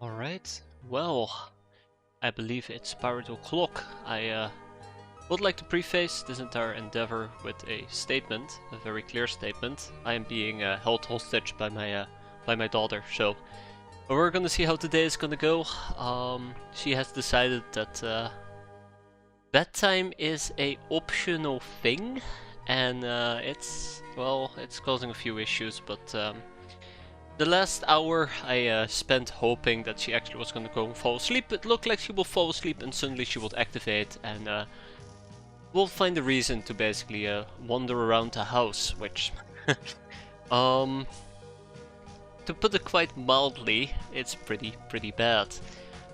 Alright, well, I believe it's pirate o'clock. I would like to preface this entire endeavor with a statement, a very clear statement. I am being held hostage by my daughter, so we're gonna see how today is gonna go. She has decided that bedtime is a optional thing, and it's causing a few issues, but the last hour I spent hoping that she actually was gonna go and fall asleep. It looked like she will fall asleep and suddenly she will activate, and we'll find a reason to basically wander around the house, which to put it quite mildly, it's pretty bad.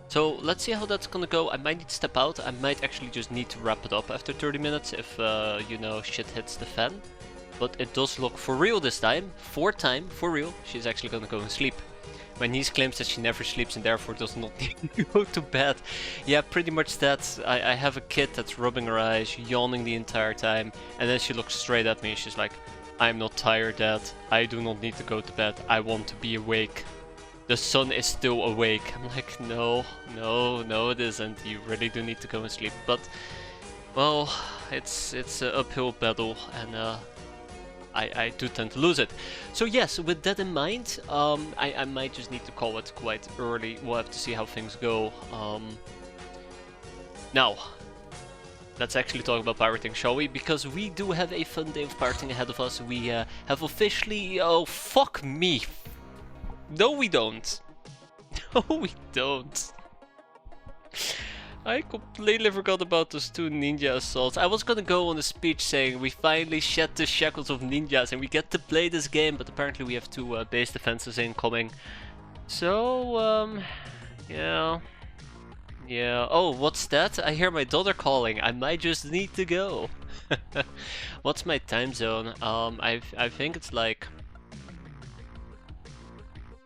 So let's see how that's gonna go. I might need to step out. I might actually just need to wrap it up after 30 minutes if you know, shit hits the fan. But it does look for real this time. For real, she's actually gonna go and sleep. My niece claims that she never sleeps and therefore does not need to go to bed. Yeah, pretty much that. I have a kid that's rubbing her eyes, yawning the entire time, and then she looks straight at me and she's like, "I'm not tired, Dad. I do not need to go to bed. I want to be awake. The sun is still awake." I'm like, no, it isn't. You really do need to go and sleep. But, well, it's an uphill battle, and I do tend to lose it. So yes, with that in mind, I might just need to call it quite early. We'll have to see how things go. Now, let's actually talk about pirating, shall we? Because we do have a fun day of pirating ahead of us. We have officially... Oh, fuck me! No, we don't. No, we don't. I completely forgot about those two ninja assaults. I was gonna go on a speech saying we finally shed the shackles of ninjas and we get to play this game, but apparently we have two base defenses incoming. So, yeah. Oh, what's that? I hear my daughter calling. I might just need to go. What's my time zone? I think it's like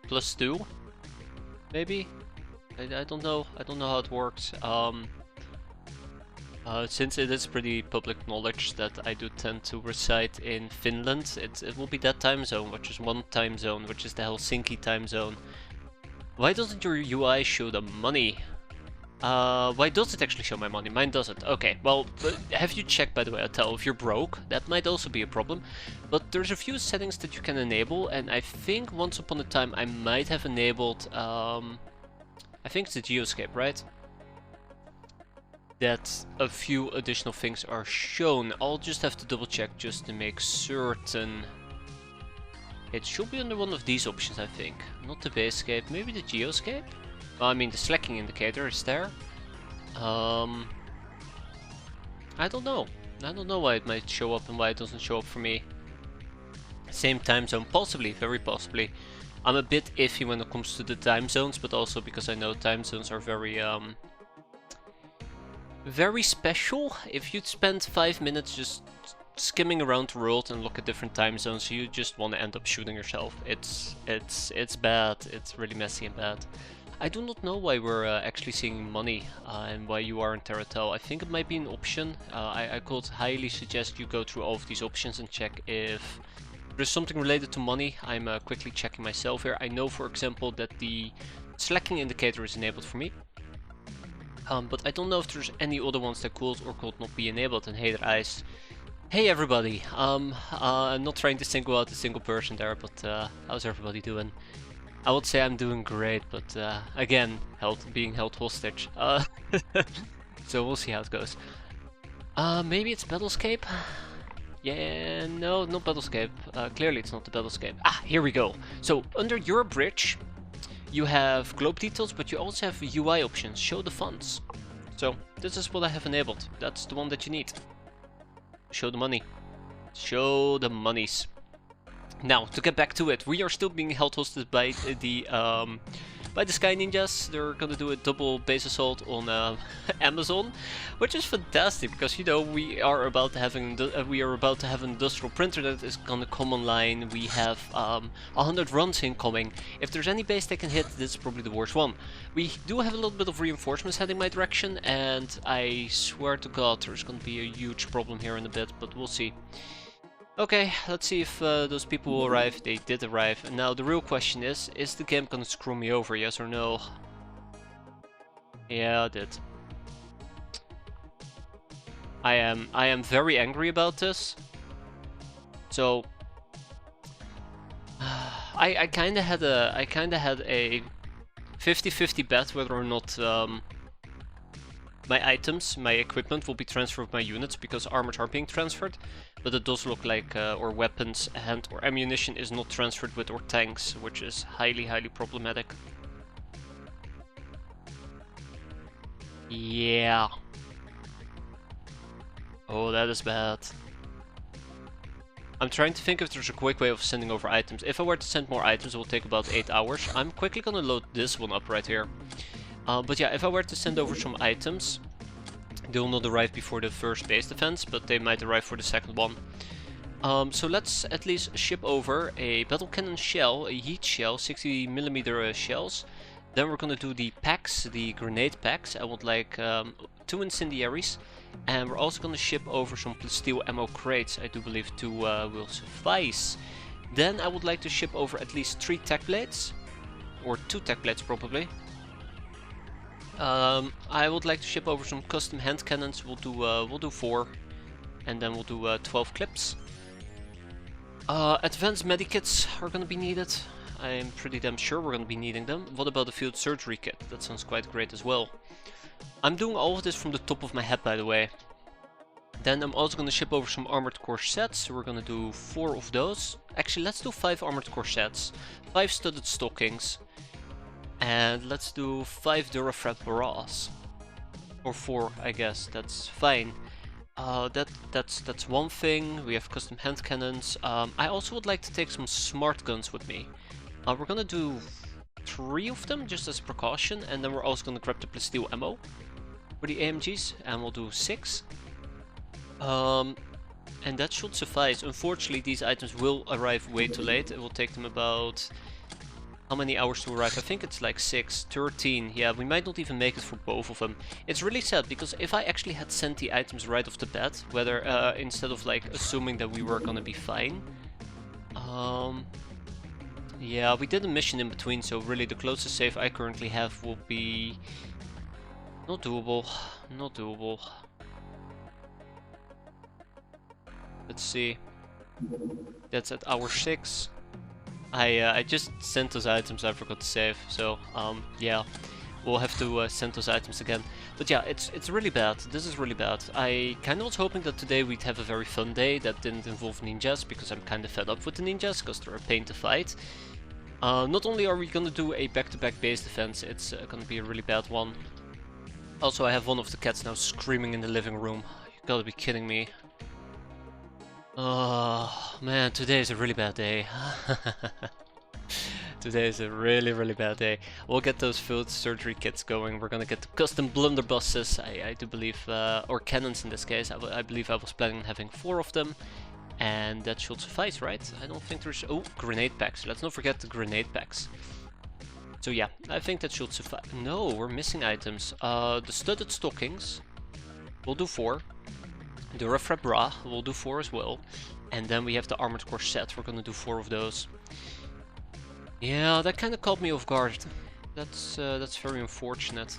+2, maybe. I don't know. I don't know how it works. Since it is pretty public knowledge that I do tend to reside in Finland, it will be that time zone, which is one time zone, which is the Helsinki time zone. Why doesn't your UI show the money? Why does it actually show my money? Mine doesn't. Okay, well, have you checked, by the way, Atel, if you're broke? That might also be a problem. But there's a few settings that you can enable, and I think once upon a time I might have enabled, I think it's the geoscape, right? That a few additional things are shown. I'll just have to double check just to make certain. It should be under one of these options, I think. Not the basescape, maybe the geoscape? Well, I mean, the slacking indicator is there. I don't know. I don't know why it might show up and why it doesn't show up for me. Same time zone, possibly, very possibly. I'm a bit iffy when it comes to the time zones, but also because I know time zones are very special. If you'd spend 5 minutes just skimming around the world and look at different time zones, you just want to end up shooting yourself. It's bad. It's really messy and bad. I do not know why we're actually seeing money and why you are in Terratel. I think it might be an option. I could highly suggest you go through all of these options and check if there's something related to money. I'm quickly checking myself here. I know, for example, that the slacking indicator is enabled for me. But I don't know if there's any other ones that could or could not be enabled. And hey there, Ice. Hey everybody. I'm not trying to single out a single person there, but how's everybody doing? I would say I'm doing great, but again, being held hostage. So we'll see how it goes. Maybe it's Battlescape? Yeah, no, not Battlescape. Clearly it's not the Battlescape. Ah, here we go. So, under your bridge, you have globe details, but you also have UI options. Show the funds. So, this is what I have enabled. That's the one that you need. Show the money. Show the monies. Now, to get back to it, we are still being held hostage by the Sky Ninjas. They're gonna do a double base assault on Amazon, which is fantastic because, you know, we are about to have an industrial printer that is gonna come online. We have 100 runs incoming. If there's any base they can hit, this is probably the worst one. We do have a little bit of reinforcements heading my direction, and I swear to God, there's gonna be a huge problem here in a bit, but we'll see. Okay, let's see if those people will arrive. They did arrive. And now the real question is the game gonna screw me over, yes or no? Yeah, I did. I am very angry about this. So I kinda had a 50-50 bet whether or not my items, my equipment will be transferred with my units, because armors are being transferred, but it does look like or weapons and or ammunition is not transferred with our tanks, which is highly problematic. Yeah. Oh, that is bad. I'm trying to think if there's a quick way of sending over items. If I were to send more items, it will take about 8 hours. I'm quickly gonna load this one up right here. But yeah, if I were to send over some items, they will not arrive before the first base defense, but they might arrive for the second one. So let's at least ship over a battle cannon shell, a heat shell, 60mm shells. Then we're gonna do the packs, the grenade packs. I would like 2 incendiaries. And we're also gonna ship over some steel ammo crates. I do believe 2 will suffice. Then I would like to ship over at least 3 tech blades. Or 2 tech blades probably. I would like to ship over some custom hand cannons. We'll do 4. And then we'll do 12 clips. Advanced medikits are gonna be needed. I'm pretty damn sure we're gonna be needing them. What about the field surgery kit? That sounds quite great as well. I'm doing all of this from the top of my head, by the way. Then I'm also gonna ship over some armored core sets. So we're gonna do 4 of those. Actually, let's do 5 armored core sets, 5 studded stockings, and let's do 5 Durafrap bras. Or 4, I guess. That's fine. That's one thing. We have custom hand cannons. I also would like to take some smart guns with me. We're gonna do 3 of them just as a precaution, and then we're also gonna grab the steel ammo for the AMGs, and we'll do 6. And that should suffice. Unfortunately, these items will arrive way too late. It will take them about how many hours to arrive? I think it's like 6, 13. Yeah, we might not even make it for both of them. It's really sad, because if I actually had sent the items right off the bat, whether instead of like assuming that we were gonna be fine. Yeah, we did a mission in between, so really the closest save I currently have will be not doable. Not doable. Let's see. That's at hour 6. I just sent those items, I forgot to save, so yeah, we'll have to send those items again. But yeah, it's really bad. This is really bad. I kind of was hoping that today we'd have a very fun day that didn't involve ninjas, because I'm kind of fed up with the ninjas, because they're a pain to fight. Not only are we gonna do a back-to-back base defense, it's gonna be a really bad one. Also, I have one of the cats now screaming in the living room. You gotta be kidding me. Oh man, today is a really bad day. Today is a really bad day. We'll get those field surgery kits going. We're gonna get the custom blunderbusses, I do believe, or cannons in this case. I believe I was planning on having 4 of them, and that should suffice, right? I don't think there's... Oh, grenade packs. Let's not forget the grenade packs. So yeah, I think that should suffice. No, we're missing items. The studded stockings, we'll do 4. The Durafrap bra, we'll do 4 as well. And then we have the armored core set, we're gonna do 4 of those. Yeah, that kind of caught me off guard. That's very unfortunate.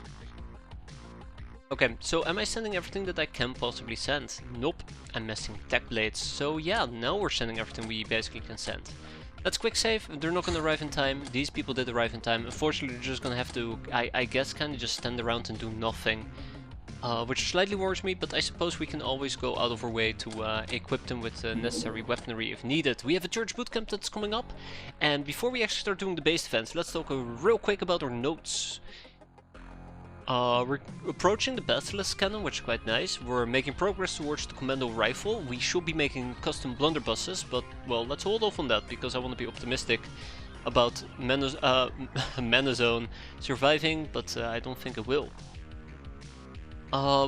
Okay, so am I sending everything that I can possibly send? Nope, I'm missing tech blades. So yeah, now we're sending everything we basically can send. Let's quick save. They're not gonna arrive in time. These people did arrive in time. Unfortunately, they're just gonna have to, I guess, kind of just stand around and do nothing. Which slightly worries me, but I suppose we can always go out of our way to equip them with necessary weaponry if needed. We have a church bootcamp that's coming up, and before we actually start doing the base defense, let's talk real quick about our notes. We're approaching the Basilisk cannon, which is quite nice. We're making progress towards the commando rifle. We should be making custom blunderbusses, but well, let's hold off on that because I want to be optimistic about Manazone surviving, but I don't think it will.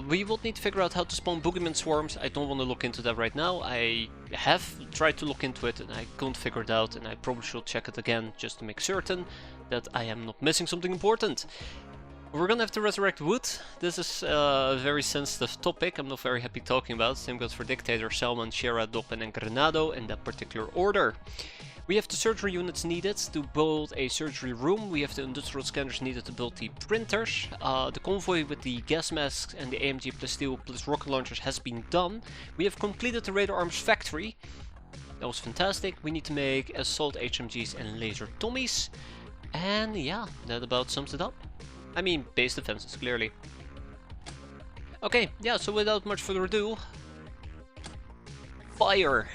We will need to figure out how to spawn boogeyman swarms. I don't want to look into that right now. I have tried to look into it and I couldn't figure it out, and I probably should check it again just to make certain that I am not missing something important. We're gonna have to resurrect wood. This is a very sensitive topic. I'm not very happy talking about. Same goes for Dictator, Salman, Shera, Doppen and Granado in that particular order. We have the surgery units needed to build a surgery room. We have the industrial scanners needed to build the printers. The convoy with the gas masks and the AMG plus steel plus rocket launchers has been done. We have completed the radar arms factory. That was fantastic. We need to make assault HMGs and laser Tommies. And yeah, that about sums it up. I mean, base defenses, clearly. Okay, yeah, so without much further ado, fire!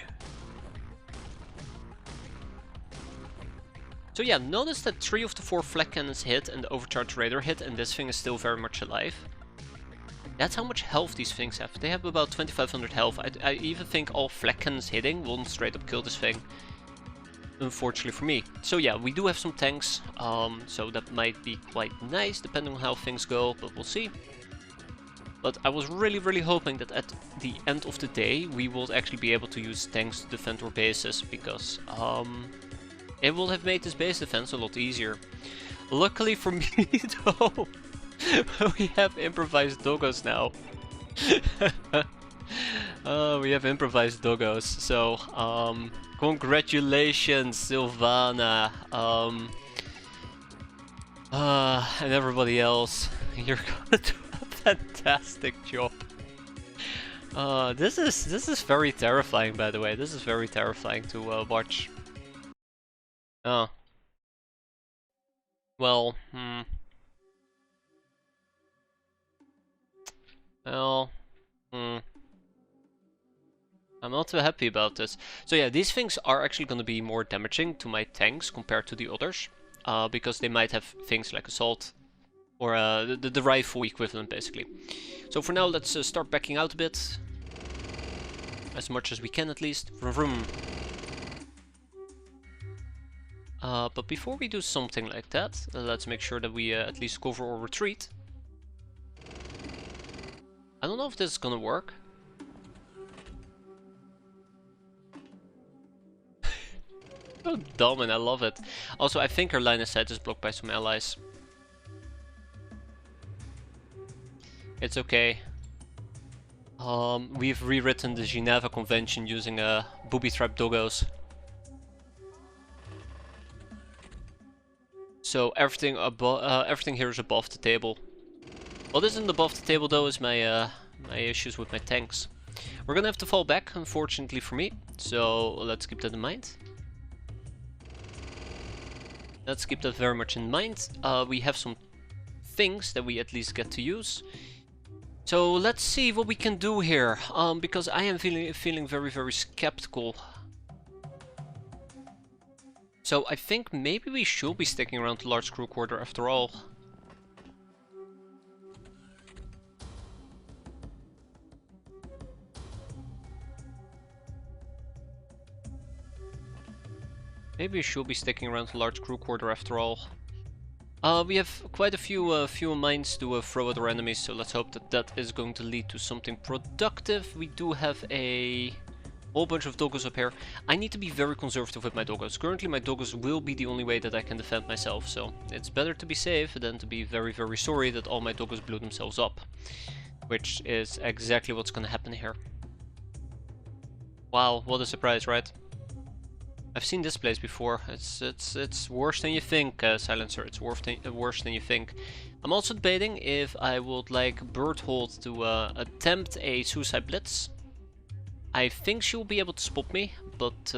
So yeah, notice that 3 of the 4 flak cannons hit and the overcharged radar hit, and this thing is still very much alive. That's how much health these things have. They have about 2500 health. I even think all flak cannons hitting won't straight up kill this thing. Unfortunately for me. So yeah, we do have some tanks, so that might be quite nice depending on how things go, but we'll see. But I was really hoping that at the end of the day we will actually be able to use tanks to defend our bases, because it will have made this base defense a lot easier. Luckily for me though, we have improvised doggos now. We have improvised doggos, so congratulations Sylvana, and everybody else. You're gonna do a fantastic job. This is very terrifying, by the way. This is very terrifying to watch. Oh. Well, Well, I'm not too happy about this. So yeah, these things are actually going to be more damaging to my tanks compared to the others. Because they might have things like assault, or the rifle equivalent, basically. So for now, let's start backing out a bit. As much as we can, at least. Vroom vroom. But before we do something like that, let's make sure that we at least cover our retreat. I don't know if this is gonna work. So dumb, and I love it. Also, I think our line of sight is blocked by some allies. It's okay. We've rewritten the Geneva Convention using booby-trapped doggos. So everything above, everything here is above the table. What isn't above the table though is my my issues with my tanks. We're gonna have to fall back, unfortunately for me. So let's keep that in mind. Let's keep that very much in mind. We have some things that we at least get to use. So let's see what we can do here. Because I am feeling very skeptical. So I think maybe we should be sticking around the large crew quarter after all. Maybe we should be sticking around the large crew quarter after all. We have quite a few mines to throw at our enemies, so let's hope that that is going to lead to something productive. We do have a whole bunch of doggos up here. I need to be very conservative with my doggos. Currently my doggos will be the only way that I can defend myself, so it's better to be safe than to be very sorry that all my doggos blew themselves up. Which is exactly what's gonna happen here. Wow, what a surprise, right? I've seen this place before. It's worse than you think, Silencer. It's worse than you think. I'm also debating if I would like Birdhold to attempt a suicide blitz. I think she'll be able to spot me, but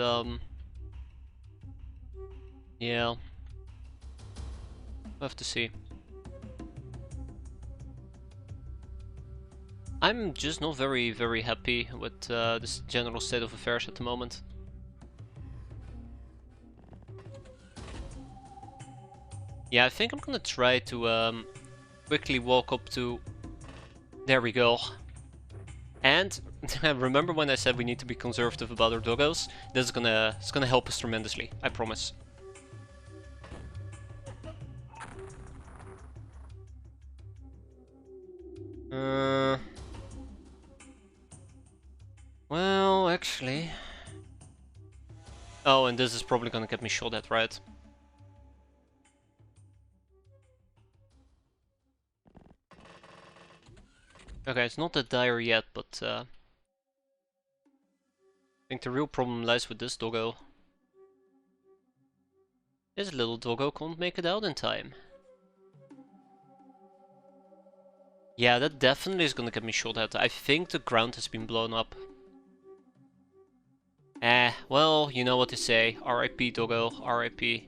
yeah, we'll have to see. I'm just not very happy with this general state of affairs at the moment. Yeah, I think I'm gonna try to quickly walk up to... There we go. And remember when I said we need to be conservative about our doggos? This is gonna help us tremendously, I promise. Well, actually... Oh, and this is probably gonna get me shot at, right? Okay, it's not that dire yet, but I think the real problem lies with this doggo. This little doggo can't make it out in time. Yeah, that definitely is gonna get me shot at. I think the ground has been blown up. Well, you know what to say. RIP doggo, RIP.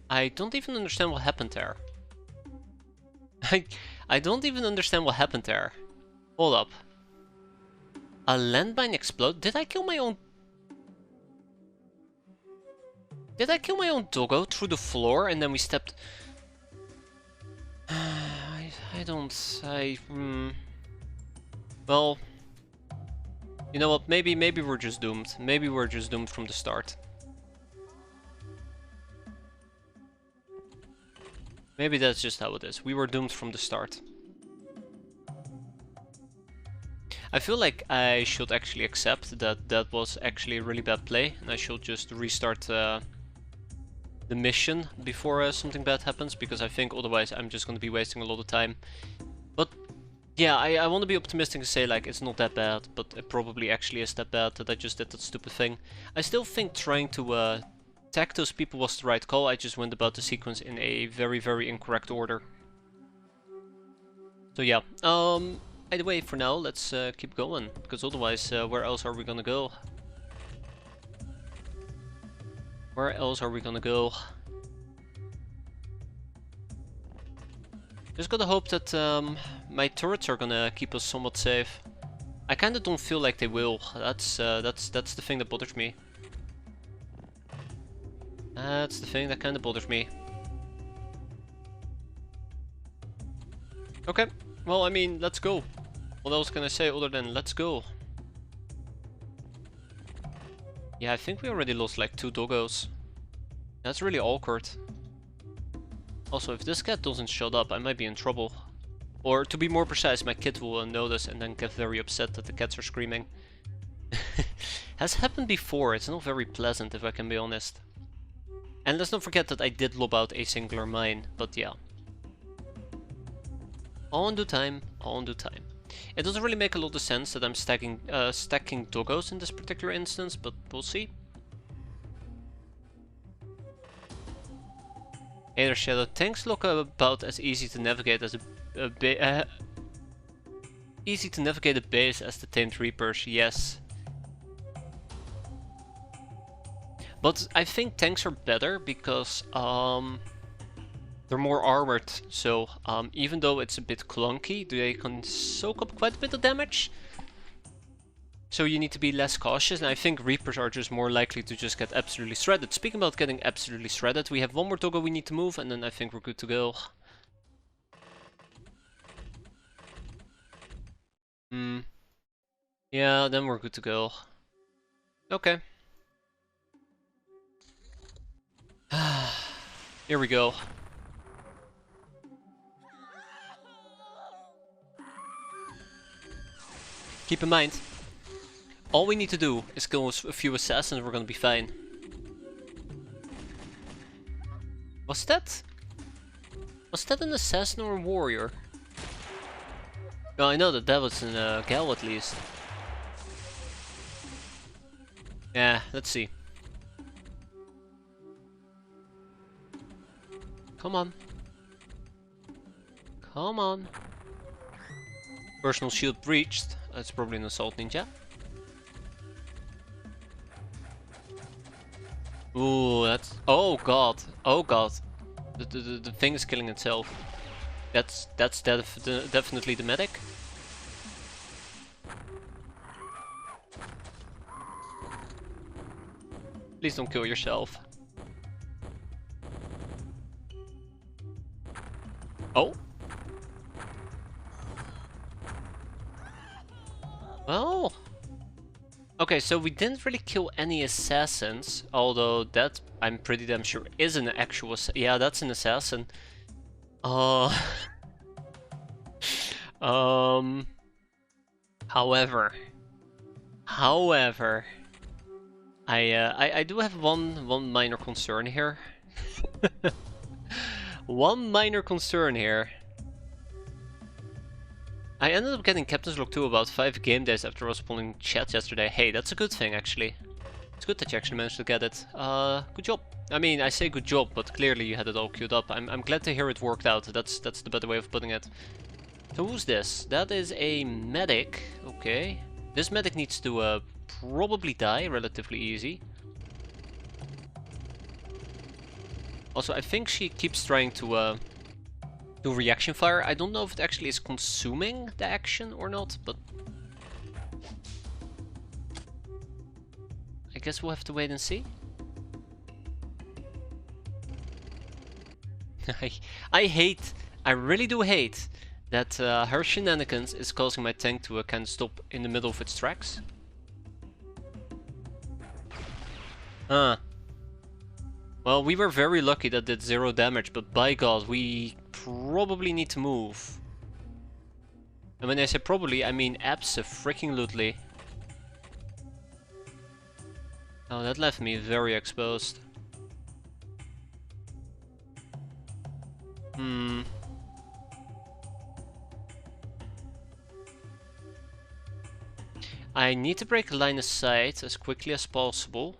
I don't even understand what happened there. I don't even understand what happened there. Hold up. A landmine exploded? Did I kill my own... Did I kill my own doggo through the floor and then we stepped... I don't... Well... You know what, maybe we're just doomed. Maybe we're just doomed from the start. Maybe that's just how it is. We were doomed from the start. I feel like I should actually accept that that was actually a really bad play, and I should just restart the mission before something bad happens, because I think otherwise I'm just going to be wasting a lot of time. But yeah, I want to be optimistic and say like it's not that bad, but it probably actually is that bad that I just did that stupid thing. I still think trying to attack those people was the right call. I just went about the sequence in a very incorrect order. So yeah, either way, for now, let's keep going, because otherwise, where else are we gonna go? Where else are we gonna go? Just gotta hope that my turrets are gonna keep us somewhat safe. I kinda don't feel like they will. That's the thing that bothers me. That's the thing that kinda bothers me. Okay, well, I mean, let's go. What else can I say other than let's go? Yeah, I think we already lost like 2 doggos. That's really awkward. Also, if this cat doesn't shut up, I might be in trouble. Or to be more precise, my kid will notice and then get very upset that the cats are screaming. Has happened before, it's not very pleasant if I can be honest. And let's not forget that I did lob out a singular mine, but yeah. All in due time, all in due time. It doesn't really make a lot of sense that I'm stacking doggos in this particular instance, but we'll see. Hey there, Shadow. Tanks look about as easy to navigate as a base as the tamed Reapers. Yes. But I think tanks are better because they're more armored, so even though it's a bit clunky, they can soak up quite a bit of damage. So you need to be less cautious, and I think Reapers are just more likely to just get absolutely shredded. Speaking about getting absolutely shredded, we have one more doggo we need to move, and then I think we're good to go. Yeah, then we're good to go. Okay. Here we go. Keep in mind, all we need to do is kill a few assassins and we're gonna be fine. Was that an assassin or a warrior? No, I know that that was in a gal at least. Yeah, let's see. Come on. Come on. Personal shield breached. That's probably an assault ninja. Ooh, that's... Oh god. Oh god. The thing is killing itself. That's definitely the medic. Please don't kill yourself. Oh. Well. Okay, so we didn't really kill any assassins, although that I'm pretty damn sure is an actual yeah, that's an assassin. However, I do have one minor concern here. One minor concern here. I ended up getting Captain's Log 2 about 5 game days after I was pulling chat yesterday. Hey, that's a good thing actually. It's good that you actually managed to get it. Good job. I mean, I say good job, but clearly you had it all queued up. I'm glad to hear it worked out. That's the better way of putting it. So who's this? That is a medic. Okay. This medic needs to probably die relatively easy. Also, I think she keeps trying to do reaction fire. I don't know if it actually is consuming the action or not, but I guess we'll have to wait and see. I really do hate that her shenanigans is causing my tank to kind of stop in the middle of its tracks. Well, we were very lucky that did 0 damage, but by God, we probably need to move. And when I say probably, I mean abso-freaking-lutely. Oh, that left me very exposed. I need to break a line of sight as quickly as possible.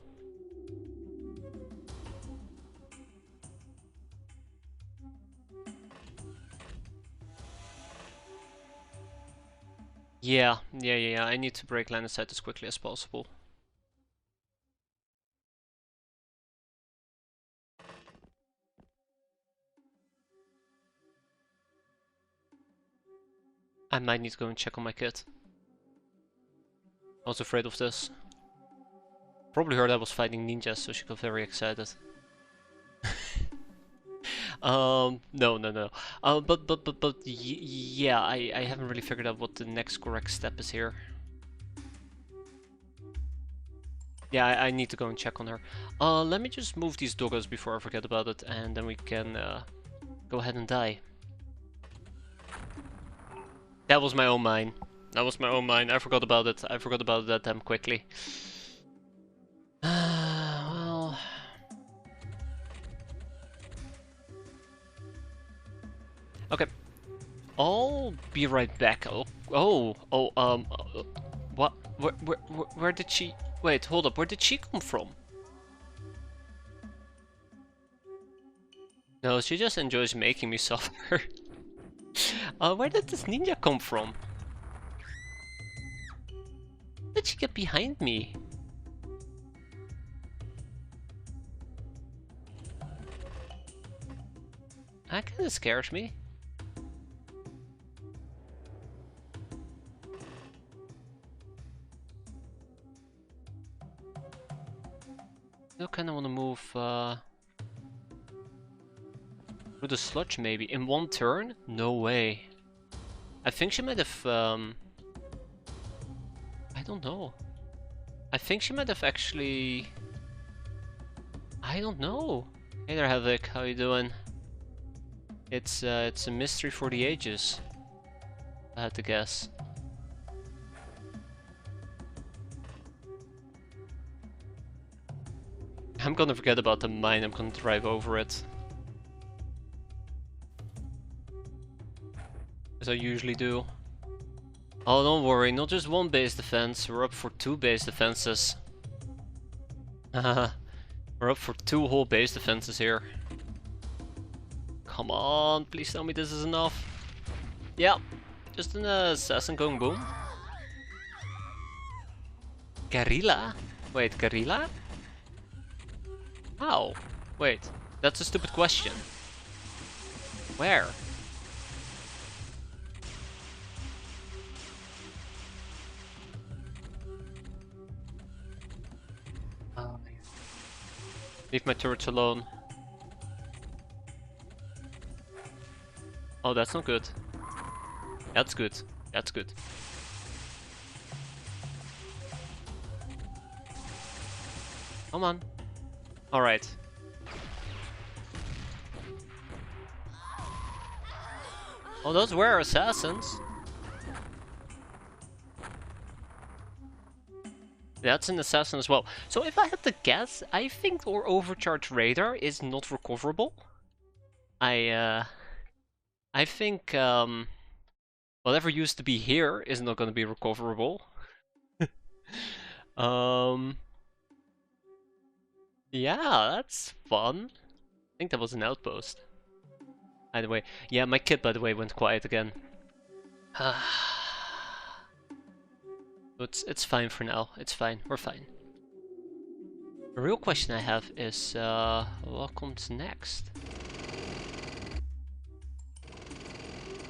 Yeah, I need to break line of sight as quickly as possible. I might need to go and check on my kit. I was afraid of this. Probably heard I was fighting ninjas, so she got very excited. No. But yeah, I haven't really figured out what the next correct step is here. Yeah, I need to go and check on her. Let me just move these doggos before I forget about it, and then we can go ahead and die. That was my own mine. That was my own mine. I forgot about it. I forgot about that damn quickly. Well... Okay. I'll be right back. What? Where did she... Wait, hold up. Where did she come from? No, she just enjoys making me suffer. Where did this ninja come from? How did she get behind me? That kinda scares me. I kinda wanna move through the sludge maybe. In one turn? No way. I think she might have I don't know. I think she might have actually... I don't know. Hey there, Havoc. How you doing? It's a mystery for the ages. I had to guess. I'm gonna forget about the mine. I'm gonna drive over it. As I usually do. Oh, don't worry, not just one base defense, we're up for 2 base defenses. Haha, we're up for 2 whole base defenses here. Come on, please tell me this is enough. Yeah, just an assassin going boom. Guerrilla? Wait, guerrilla? How? Wait, that's a stupid question. Where? Leave my turrets alone. Oh, that's not good. That's good. That's good. Come on. Alright. Oh, those were assassins. That's an assassin as well. So if I had to guess, I think our overcharged radar is not recoverable. I think Whatever used to be here is not going to be recoverable. um, yeah, that's fun. I think that was an outpost. By the way, yeah, my kid, by the way, went quiet again. It's fine for now. It's fine. We're fine. The real question I have is, what comes next?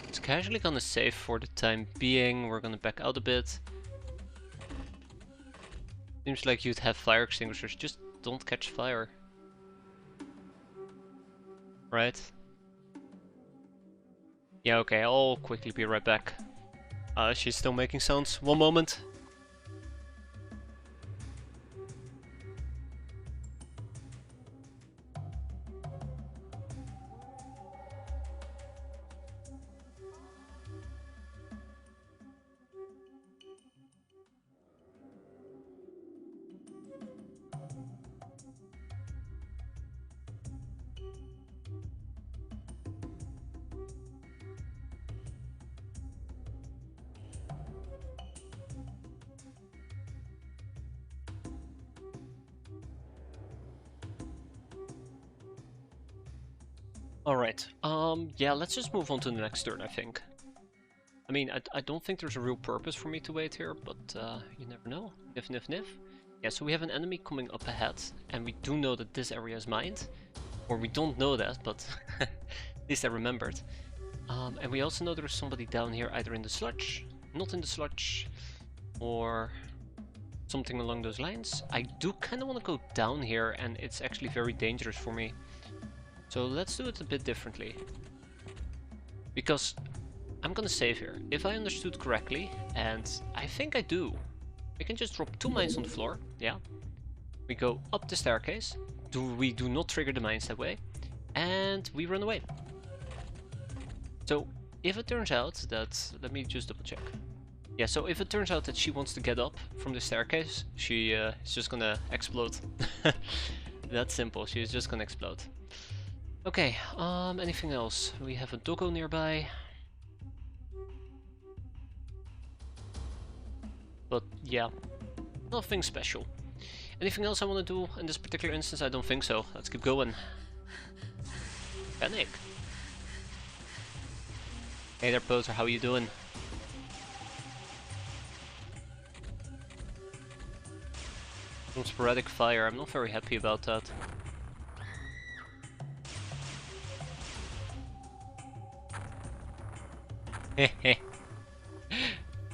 It's casually gonna save for the time being. We're gonna back out a bit. Seems like you'd have fire extinguishers. Just don't catch fire. Right? Yeah, okay, I'll quickly be right back. She's still making sounds. One moment. Alright, yeah, let's just move on to the next turn, I think. I mean, I don't think there's a real purpose for me to wait here, but you never know. Nif, nif, nif. Yeah, so we have an enemy coming up ahead, and we do know that this area is mined. Or we don't know that, but at least I remembered. And we also know there's somebody down here, either in the sludge, not in the sludge, or something along those lines. I do kind of want to go down here, and it's actually very dangerous for me. So let's do it a bit differently. Because I'm gonna save here. If I understood correctly, and I think I do, we can just drop 2 mines on the floor. Yeah. We go up the staircase. We do not trigger the mines that way. And we run away. So if it turns out that... Let me just double check. Yeah, so if it turns out that she wants to get up from the staircase, she is just gonna explode. That's simple. She is just gonna explode. Okay, anything else? We have a doggo nearby. But yeah, nothing special. Anything else I want to do in this particular instance? I don't think so. Let's keep going. Panic. Hey there, Poser, how you doing? Some sporadic fire, I'm not very happy about that.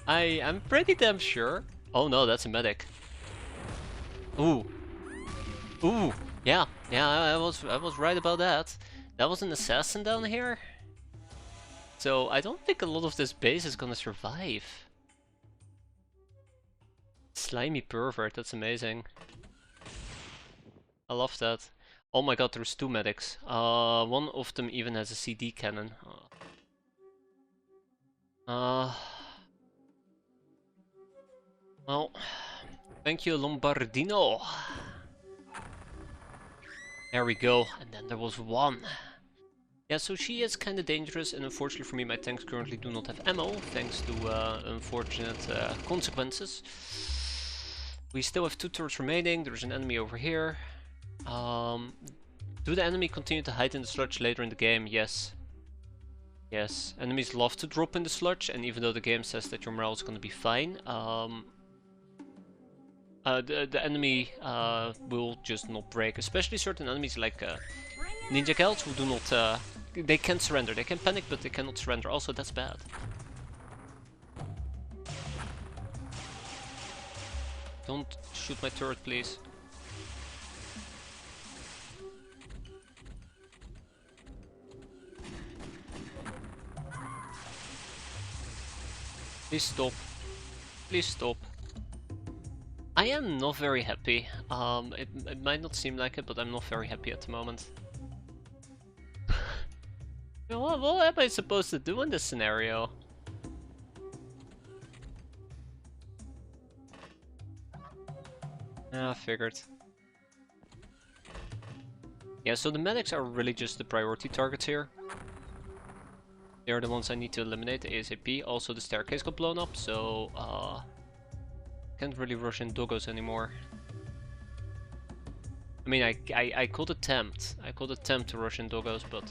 I'm pretty damn sure. Oh no, that's a medic. Ooh. Ooh. Yeah, I was right about that. That was an assassin down here. So I don't think a lot of this base is gonna survive. Slimy pervert, that's amazing. I love that. Oh my god, there's 2 medics. One of them even has a CD cannon. Well, thank you, Lombardino. There we go, and then there was 1. Yeah, so she is kind of dangerous, and unfortunately for me, my tanks currently do not have ammo, thanks to unfortunate consequences. We still have 2 turrets remaining. There's an enemy over here. Do the enemy continue to hide in the sludge later in the game? Yes. Yes, enemies love to drop in the sludge, and even though the game says that your morale is going to be fine, the enemy will just not break, especially certain enemies like Ninja Celts who do not, they can surrender, they can panic but they cannot surrender, also that's bad. Don't shoot my turret, please. Please stop. Please stop. I am not very happy. It might not seem like it, but I'm not very happy at the moment. What am I supposed to do in this scenario? I figured. Yeah, so the medics are really just the priority targets here. They're the ones I need to eliminate ASAP. Also, the staircase got blown up, so can't really rush in doggos anymore. I mean, I could attempt. I could attempt to rush in doggos, but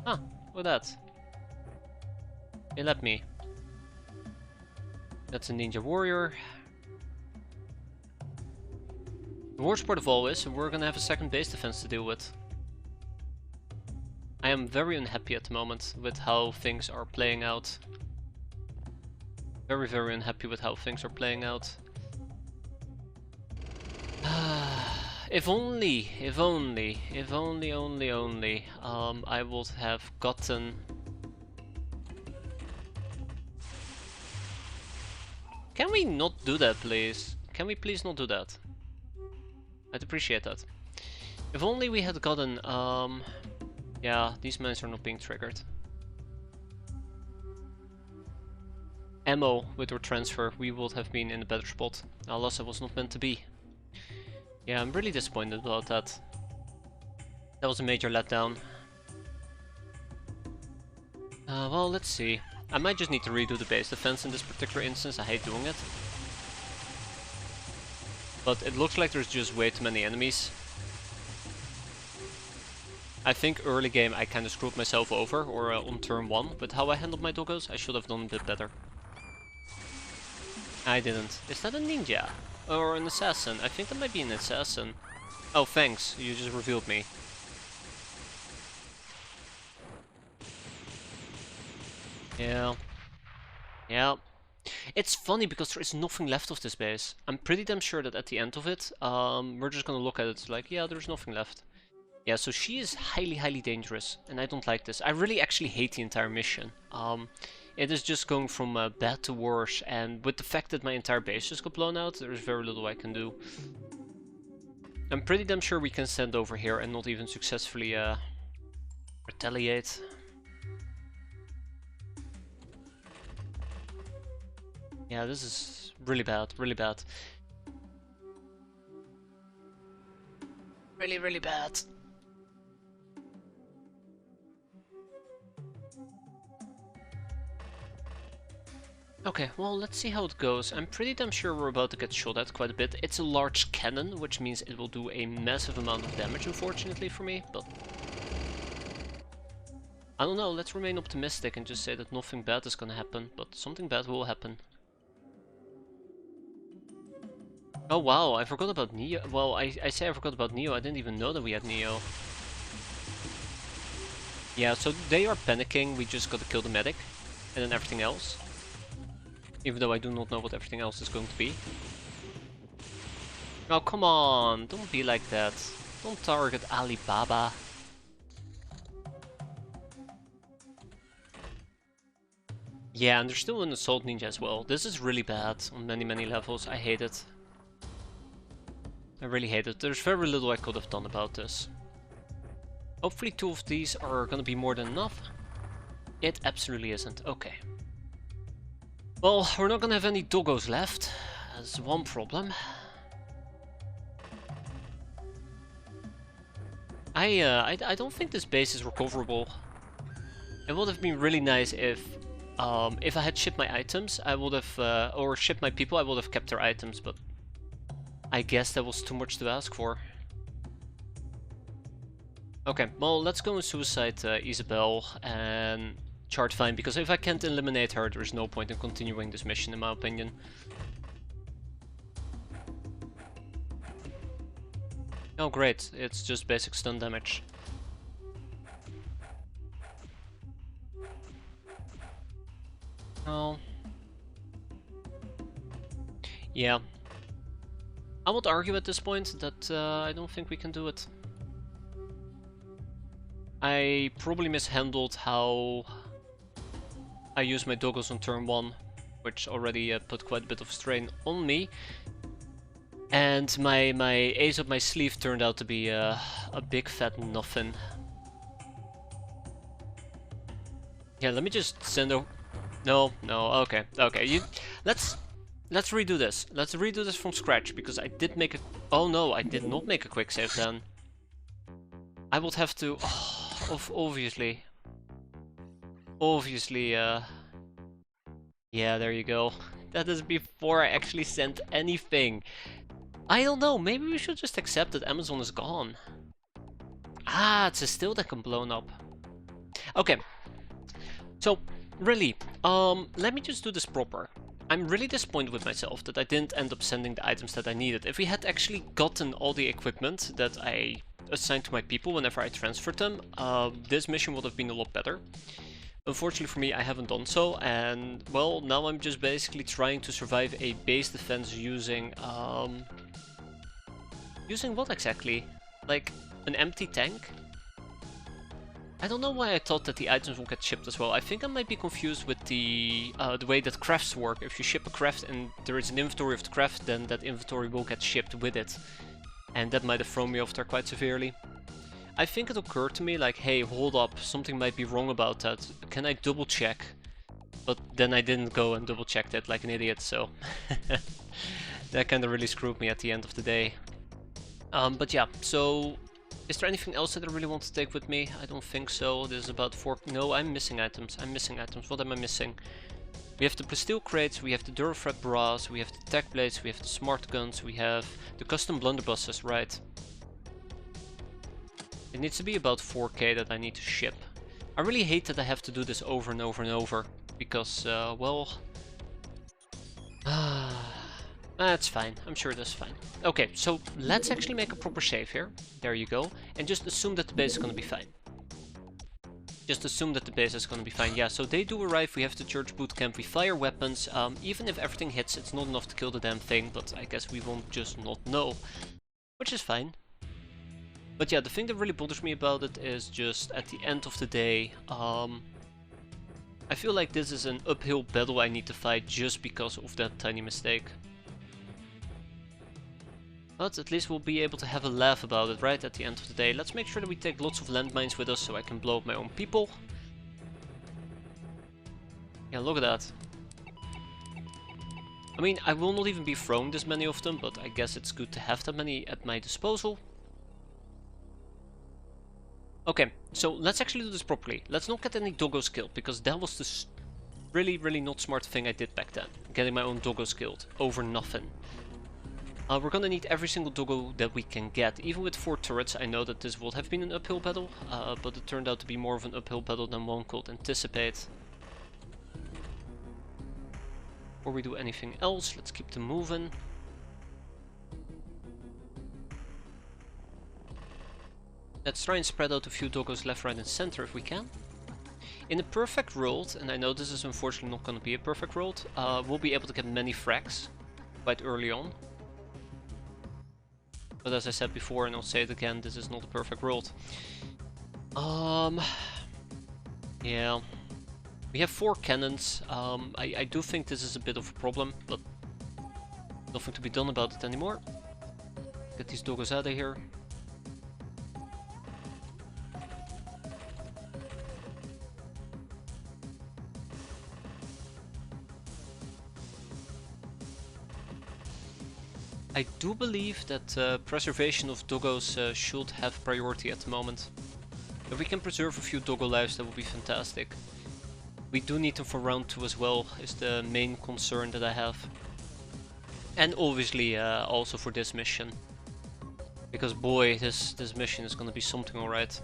ah, look at that. They let me. That's a ninja warrior. The worst part of all is we're gonna have a second base defense to deal with. I am very unhappy at the moment with how things are playing out. Very, very unhappy with how things are playing out. If only, I would have gotten... Can we not do that, please? Can we please not do that? I'd appreciate that. If only we had gotten, yeah, these mines are not being triggered. Ammo with our transfer, we would have been in a better spot. Alas, it was not meant to be. Yeah, I'm really disappointed about that. That was a major letdown. Well, let's see. I might just need to redo the base defense in this particular instance. I hate doing it. But it looks like there's just way too many enemies. I think early game I kind of screwed myself over, or on turn 1, with how I handled my doggos. I should have done a bit better. I didn't. Is that a ninja? Or an assassin? I think that might be an assassin. Oh, thanks. You just revealed me. Yeah. Yeah. It's funny because there is nothing left of this base. I'm pretty damn sure that at the end of it, we're just gonna look at it like, yeah, there's nothing left. Yeah, so she is highly, highly dangerous, and I don't like this. I really actually hate the entire mission. It is just going from bad to worse, and with the fact that my entire base just got blown out, there's very little I can do. I'm pretty damn sure we can stand over here and not even successfully retaliate. Yeah, this is really bad, really bad. Really, really bad. Okay, well, let's see how it goes. I'm pretty damn sure we're about to get shot at quite a bit. It's a large cannon, which means it will do a massive amount of damage, unfortunately for me, but... I don't know, let's remain optimistic and just say that nothing bad is gonna happen, but something bad will happen. Oh wow, I forgot about Neo. Well, I say I forgot about Neo, I didn't even know that we had Neo. Yeah, so they are panicking, we just gotta kill the medic, and then everything else. Even though I do not know what everything else is going to be. Oh, come on, don't be like that. Don't target Alibaba. Yeah, and there's still an assault ninja as well. This is really bad on many, many levels. I hate it. I really hate it. There's very little I could have done about this. Hopefully 2 of these are gonna be more than enough. It absolutely isn't. Okay. Well, we're not gonna have any doggos left. That's one problem. I don't think this base is recoverable. It would have been really nice if I had shipped my items, I would have, or shipped my people, I would have kept their items, but I guess that was too much to ask for. Okay, well, let's go and suicide Isabel and chart fine, because if I can't eliminate her, there's no point in continuing this mission, in my opinion. Oh great, it's just basic stun damage. Oh. Yeah. I would argue at this point that I don't think we can do it. I probably mishandled how I used my doggos on turn 1, which already put quite a bit of strain on me. And my ace up my sleeve turned out to be a big fat nothing. Yeah, let me just send over... No, okay, let's redo this. Let's redo this from scratch, because I did make a... Oh no, I did not make a quick save then. I would have to... Oh, obviously. Obviously, yeah, there you go. That is before I actually sent anything. I don't know, maybe we should just accept that Amazon is gone. Ah, it's a still deck blown up. Okay, so really, let me just do this proper. I'm really disappointed with myself that I didn't end up sending the items that I needed. If we had actually gotten all the equipment that I assigned to my people whenever I transferred them, this mission would have been a lot better. Unfortunately for me, I haven't done so, and well, now I'm just basically trying to survive a base defense using, using what exactly? Like, an empty tank? I don't know why I thought that the items will get shipped as well. I think I might be confused with the way that crafts work. If you ship a craft and there is an inventory of the craft, then that inventory will get shipped with it. And that might have thrown me off there quite severely. I think it occurred to me like, hey, hold up, something might be wrong about that. Can I double check? But then I didn't go and double check that like an idiot, so that kind of really screwed me at the end of the day. But yeah, so is there anything else that I really want to take with me? I don't think so. This is about 4... No, I'm missing items. I'm missing items. What am I missing? We have the Plasteel crates, we have the Durafred bras, we have the tech blades, we have the smart guns, we have the custom blunderbusses, right? It needs to be about 4k that I need to ship. I really hate that I have to do this over and over and over, because, well... That's fine, I'm sure that's fine. Okay, so let's actually make a proper save here. There you go. And just assume that the base is gonna be fine. Just assume that the base is gonna be fine. Yeah, so they do arrive, we have the church boot camp, we fire weapons. Even if everything hits, it's not enough to kill the damn thing, but I guess we won't just not know. Which is fine. But yeah, the thing that really bothers me about it is just at the end of the day, I feel like this is an uphill battle I need to fight just because of that tiny mistake. But at least we'll be able to have a laugh about it right at the end of the day. Let's make sure that we take lots of landmines with us so I can blow up my own people. Yeah, look at that. I mean, I will not even be throwing this many of them, but I guess it's good to have that many at my disposal. Okay, so let's actually do this properly. Let's not get any doggos killed, because that was the really not smart thing I did back then. Getting my own doggos killed over nothing. We're gonna need every single doggo that we can get. Even with 4 turrets, I know that this would have been an uphill battle, but it turned out to be more of an uphill battle than one could anticipate. Before we do anything else, let's keep them moving. Let's try and spread out a few doggos left, right and center if we can. In a perfect world, and I know this is unfortunately not gonna be a perfect world, we'll be able to get many frags quite early on. But as I said before, and I'll say it again, this is not a perfect world. Yeah. We have 4 cannons. I do think this is a bit of a problem, but nothing to be done about it anymore. Get these doggos out of here. I do believe that preservation of doggos should have priority at the moment. If we can preserve a few doggo lives, that would be fantastic. We do need them for round 2 as well, is the main concern that I have. And obviously also for this mission. Because boy, this mission is gonna be something alright.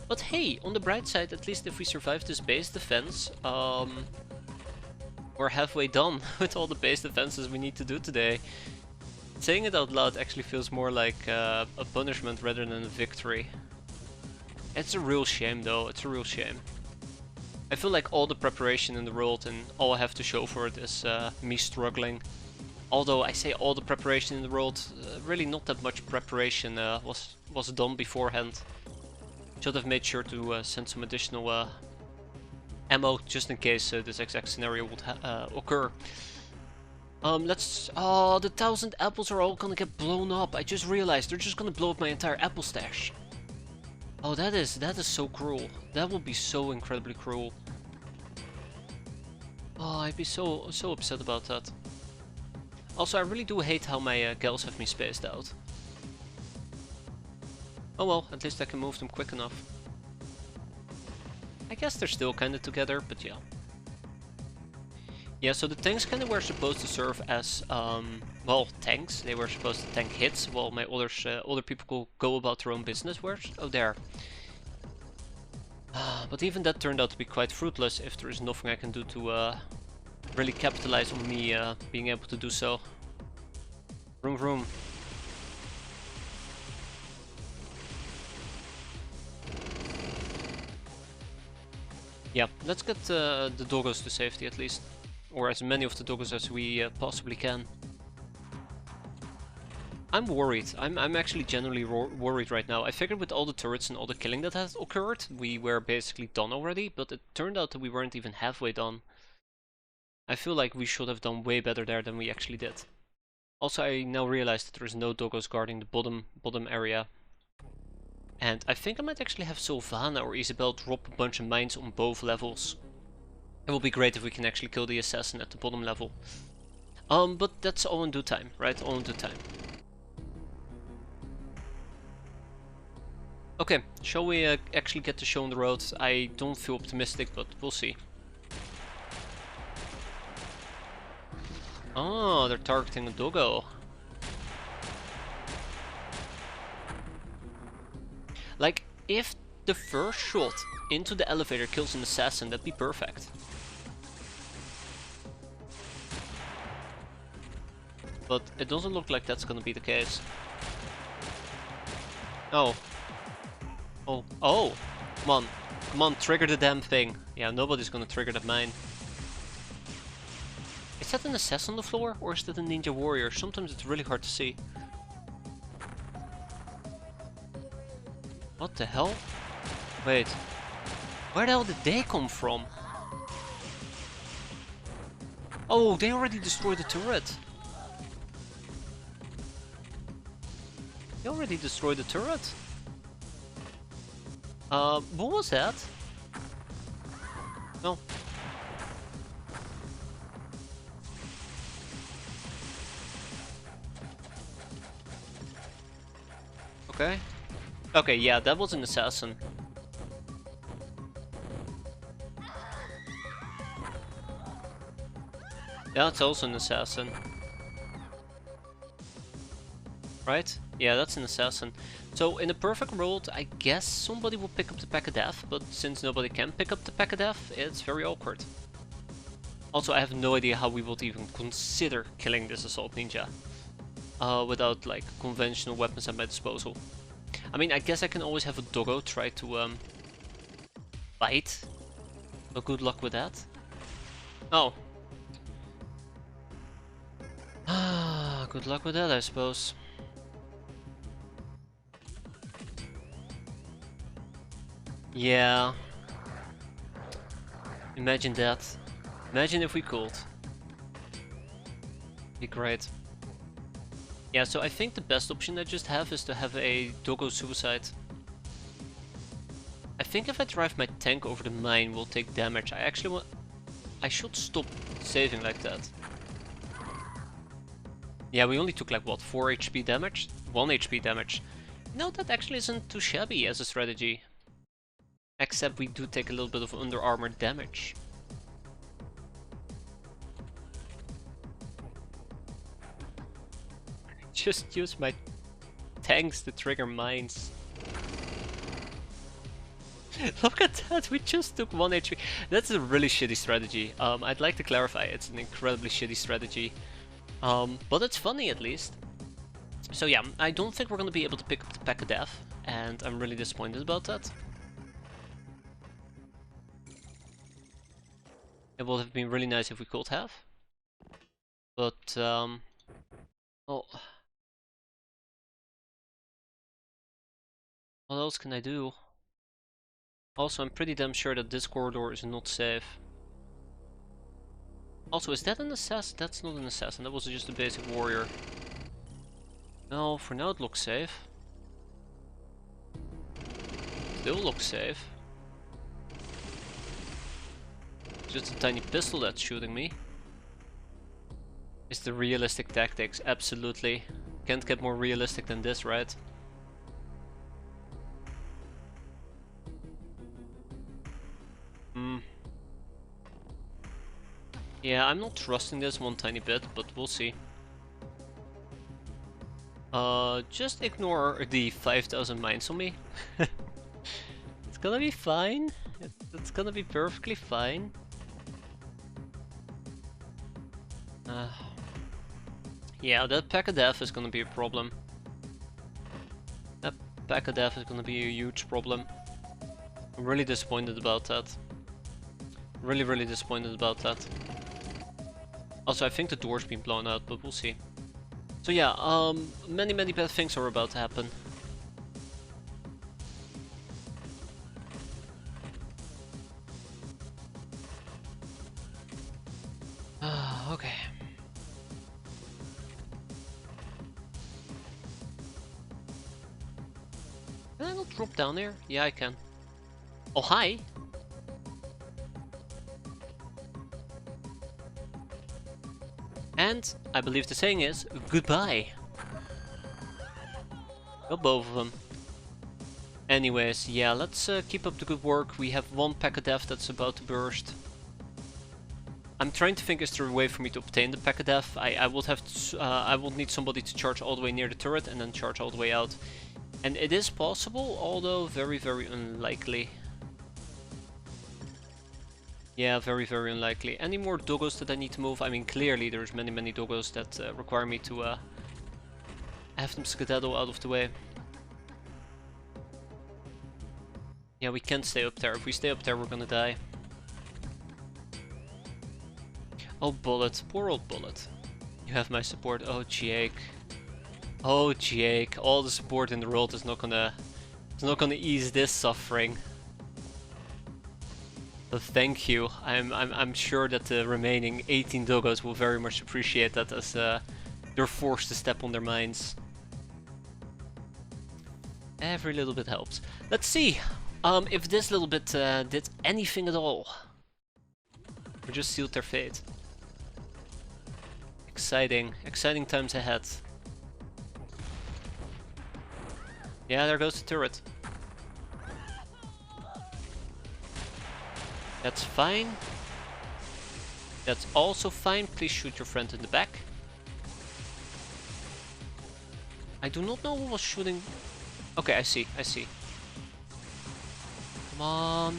But hey, on the bright side, at least if we survive this base defense, we're halfway done with all the base defenses we need to do today. Saying it out loud actually feels more like a punishment rather than a victory. It's a real shame though, it's a real shame. I feel like all the preparation in the world and all I have to show for it is me struggling. Although I say all the preparation in the world, really not that much preparation was done beforehand. Should have made sure to send some additional ammo just in case this exact scenario would occur. Let's... Oh, the 1000 apples are all gonna get blown up. I just realized they're just gonna blow up my entire apple stash. Oh, that is so cruel. That would be so incredibly cruel. Oh, I'd be so upset about that. Also, I really do hate how my gals have me spaced out. Oh well, at least I can move them quick enough. I guess they're still kind of together, but yeah. Yeah, so the tanks kind of were supposed to serve as, well, tanks. They were supposed to tank hits, while my other people could go about their own business. Where's... oh, there. But even that turned out to be quite fruitless if there is nothing I can do to really capitalize on me being able to do so. Vroom vroom. Yeah, let's get the doggos to safety at least. Or as many of the doggos as we possibly can. I'm worried. I'm actually genuinely worried right now. I figured with all the turrets and all the killing that has occurred, we were basically done already, but it turned out that we weren't even halfway done. I feel like we should have done way better there than we actually did. Also, I now realize that there's no doggos guarding the bottom area. And I think I might actually have Sylvana or Isabel drop a bunch of mines on both levels. It will be great if we can actually kill the assassin at the bottom level. But that's all in due time, right? All in due time. Okay, shall we actually get the show on the road? I don't feel optimistic, but we'll see. Oh, they're targeting a doggo. Like, if the first shot into the elevator kills an assassin, that'd be perfect. But it doesn't look like that's gonna be the case. Oh. Oh. Oh! Come on. Come on, trigger the damn thing. Yeah, nobody's gonna trigger that mine. Is that an assassin on the floor, or is that a ninja warrior? Sometimes it's really hard to see. What the hell? Wait. Where the hell did they come from? Oh, they already destroyed the turret. They already destroyed the turret. What was that? No. Okay. Okay, yeah, that was an assassin. Yeah, it's also an assassin. Right? Yeah, that's an assassin. So in a perfect world, I guess somebody will pick up the pack of death, but since nobody can pick up the pack of death, it's very awkward. Also, I have no idea how we would even consider killing this assault ninja without like conventional weapons at my disposal. I mean, I guess I can always have a doggo try to bite, but good luck with that. Oh. Good luck with that, I suppose. Yeah. Imagine that. Imagine if we could. Be great. Yeah, so I think the best option I just have is to have a doggo suicide. I think if I drive my tank over the mine, we'll take damage. I actually want... I should stop saving like that. Yeah, we only took like, what, 4 HP damage? 1 HP damage. No, that actually isn't too shabby as a strategy. Except we do take a little bit of under armor damage. Just use my tanks to trigger mines. Look at that, we just took 1 HP. That's a really shitty strategy. I'd like to clarify, it's an incredibly shitty strategy. But it's funny at least. So yeah, I don't think we're gonna be able to pick up the pack of death, and I'm really disappointed about that. It would have been really nice if we could have. But, oh. What else can I do? Also, I'm pretty damn sure that this corridor is not safe. Also, is that an assassin? That's not an assassin, that was just a basic warrior. No, for now it looks safe. Still looks safe. Just a tiny pistol that's shooting me. It's the realistic tactics, absolutely. Can't get more realistic than this, right? Yeah, I'm not trusting this one tiny bit, but we'll see. Just ignore the 5,000 mines on me. It's gonna be fine. It's gonna be perfectly fine. Yeah, that pack of death is gonna be a problem. That pack of death is gonna be a huge problem. I'm really disappointed about that. Really disappointed about that. Also, I think the door's been blown out, but we'll see. So yeah, many bad things are about to happen. Okay. Can I not drop down there? Yeah, I can. Oh, hi! And I believe the saying is goodbye. Got both of them. Anyways, yeah, let's keep up the good work. We have one pack of death that's about to burst. I'm trying to think is there a way for me to obtain the pack of death. I would have to, I would need somebody to charge all the way near the turret and then charge all the way out. And it is possible, although very unlikely. Yeah, very unlikely. Any more doggos that I need to move? I mean, clearly there's many doggos that require me to have them skedaddle out of the way. Yeah, we can't stay up there. If we stay up there, we're gonna die. Oh, Bullet. Poor old Bullet. You have my support. Oh, Jake. Oh, Jake. All the support in the world is not gonna ease this suffering. But thank you. I'm sure that the remaining 18 doggos will very much appreciate that, as they're forced to step on their mines. Every little bit helps. Let's see if this little bit did anything at all. Or just sealed their fate. Exciting times ahead. Yeah, there goes the turret. That's fine. That's also fine. Please shoot your friend in the back. I do not know who was shooting. Okay, I see. Come on.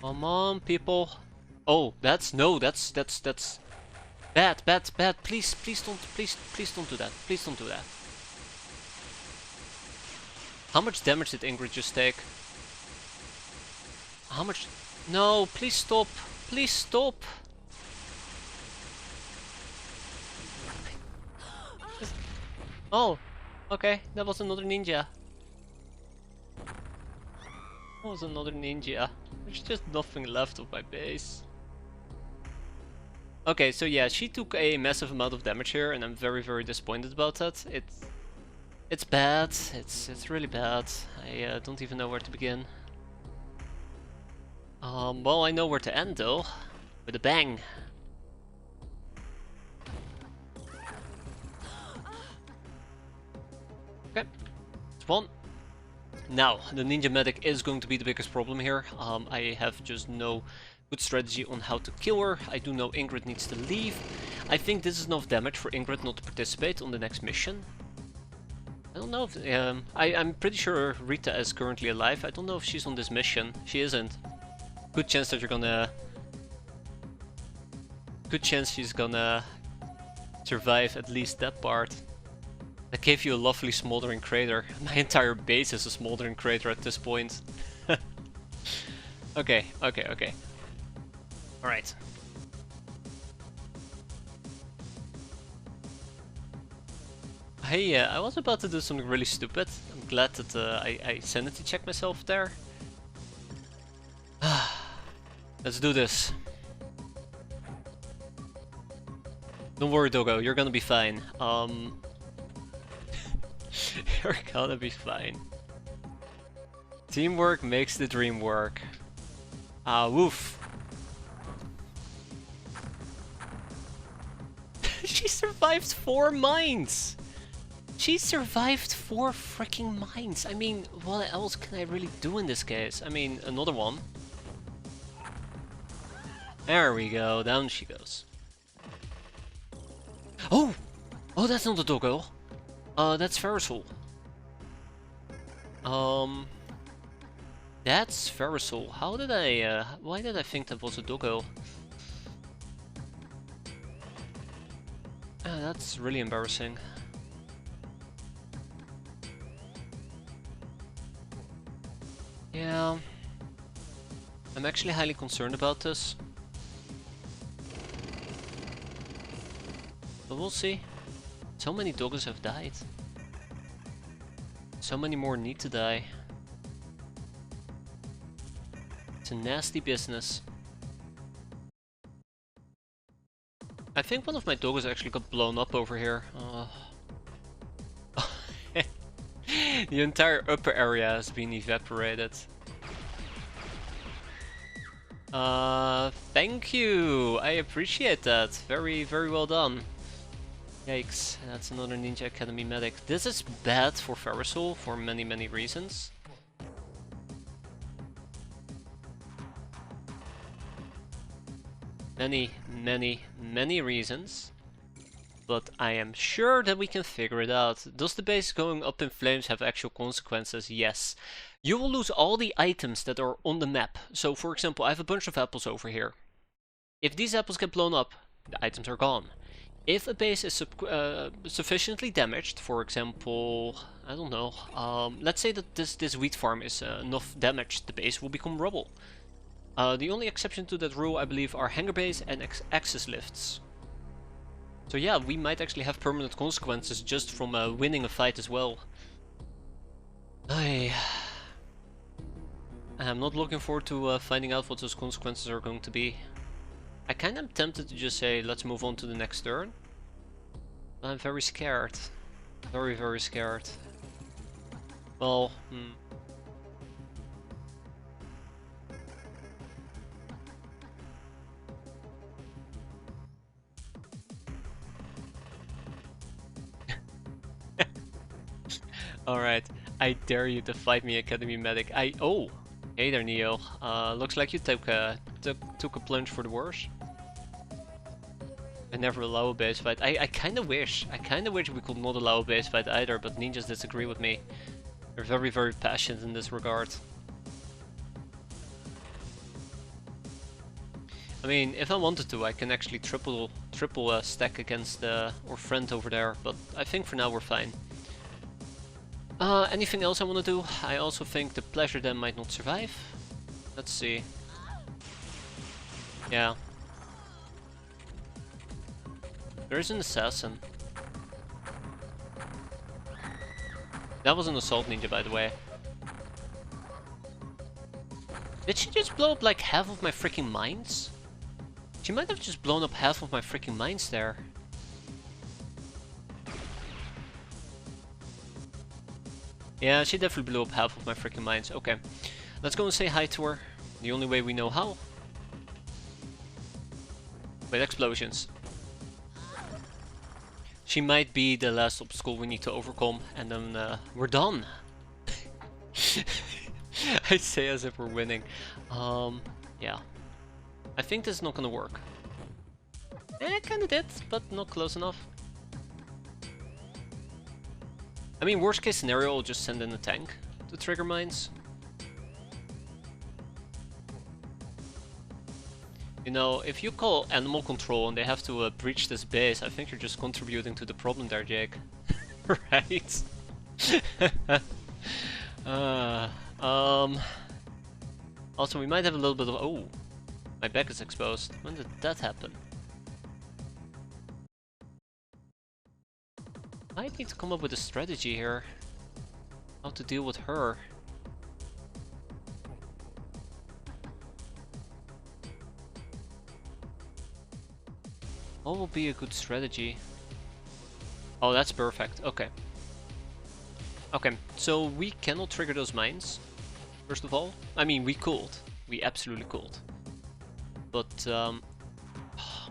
Come on, people. Oh, that's bad. Please don't do that. Please don't do that. How much damage did Ingrid just take? How much? No, please stop. Please stop. Oh, okay. That was another ninja. That was another ninja. There's just nothing left of my base. Okay, so yeah, she took a massive amount of damage here, and I'm very disappointed about that. It's bad. It's really bad. I don't even know where to begin. Well, I know where to end though, with a bang. Okay, it's one. Now, the Ninja Medic is going to be the biggest problem here. I have just no good strategy on how to kill her. I do know Ingrid needs to leave. I think this is enough damage for Ingrid not to participate on the next mission. I don't know if, I'm pretty sure Rita is currently alive. I don't know if she's on this mission. She isn't. Good chance that you're gonna... Good chance she's gonna survive at least that part. That gave you a lovely smoldering crater. My entire base is a smoldering crater at this point. Okay. Alright. Hey, I was about to do something really stupid. I'm glad that I sanity checked myself there. Let's do this. Don't worry, Doggo, you're gonna be fine. You're gonna be fine. Teamwork makes the dream work. Ah, woof. She survived 4 mines! She survived 4 freaking mines! I mean, what else can I really do in this case? I mean, another one. There we go, down she goes. Oh! Oh, that's not a doggo. That's Verisol. That's Verisol. How did I, why did I think that was a doggo? That's really embarrassing. Yeah. I'm actually highly concerned about this. But we'll see. So many doggos have died. So many more need to die. It's a nasty business. I think one of my doggos actually got blown up over here. The entire upper area has been evaporated. Thank you! I appreciate that. Very, very well done. Yikes, that's another Ninja Academy medic. This is bad for Verisol for many, many reasons. Many, many, many reasons. But I am sure that we can figure it out. Does the base going up in flames have actual consequences? Yes. You will lose all the items that are on the map. So for example, I have a bunch of apples over here. If these apples get blown up, the items are gone. If a base is sufficiently damaged, for example, I don't know, let's say that this wheat farm is enough damaged, the base will become rubble. The only exception to that rule, I believe, are hangar bays and access lifts. So yeah, we might actually have permanent consequences just from winning a fight as well. I'm not looking forward to finding out what those consequences are going to be. I kind of am tempted to just say, let's move on to the next turn. But I'm very scared. Very, very scared. Well, Alright, I dare you to fight me, Academy Medic. Oh! Hey there, Neo. Looks like you took a plunge for the worse. I never allow a base fight. I kinda wish we could not allow a base fight either, but ninjas disagree with me. They're very, very passionate in this regard. I mean, if I wanted to, I can actually triple stack against our friend over there, but I think for now we're fine. Anything else I want to do? I also think the pleasure dam might not survive. Let's see. Yeah. There is an assassin. That was an assault ninja, by the way. Did she just blow up like half of my freaking mines? She might have just blown up half of my freaking mines there. Yeah, she definitely blew up half of my freaking mines. Okay, let's go and say hi to her. The only way we know how. With explosions. She might be the last obstacle we need to overcome, and then we're done. I say as if we're winning. Yeah. I think this is not gonna work. It kinda did, but not close enough. I mean, worst case scenario, I'll just send in a tank to trigger mines. You know, if you call animal control and they have to breach this base, I think you're just contributing to the problem there, Jake. Right? Also, we might have a little bit of... Oh, my back is exposed. When did that happen? I need to come up with a strategy here. How to deal with her. What will be a good strategy? Oh, that's perfect. Okay. Okay, so we cannot trigger those mines, first of all. I mean, we could. We absolutely could. But, oh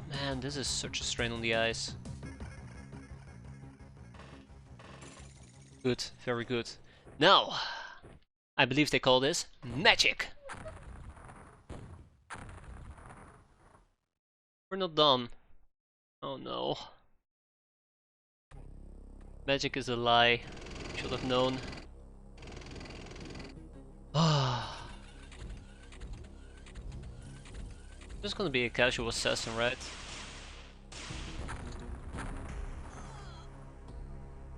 man, this is such a strain on the eyes. Good, very good. Now, I believe they call this magic. We're not done. Oh no. Magic is a lie. Should have known. Just gonna be a casual assassin, right?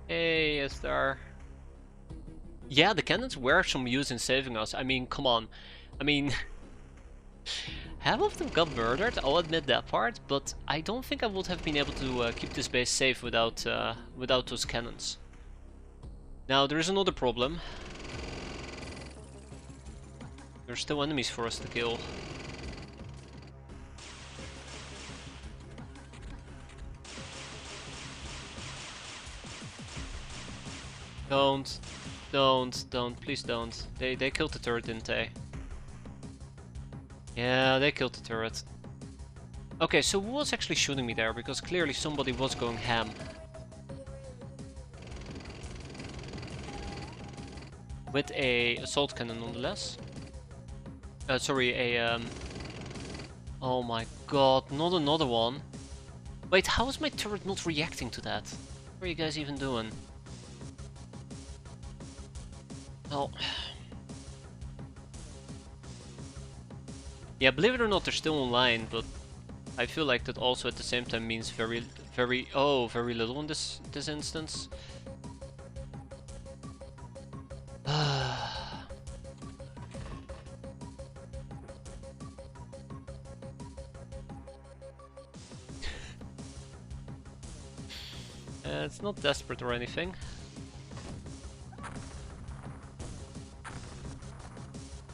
Hey, is there... Yeah, the cannons were some use in saving us. I mean, come on. I mean... half of them got murdered, I'll admit that part, but I don't think I would have been able to keep this base safe without those cannons. Now, there is another problem. There's still enemies for us to kill. Don't, please don't. They killed the turret, didn't they? Yeah, they killed the turret. Okay, so who was actually shooting me there? Because clearly somebody was going ham. With a assault cannon nonetheless. Sorry, a oh my god, not another one. Wait, how is my turret not reacting to that? What are you guys even doing? Oh. Yeah, believe it or not, they're still online, but I feel like that also at the same time means very little in this instance. It's not desperate or anything.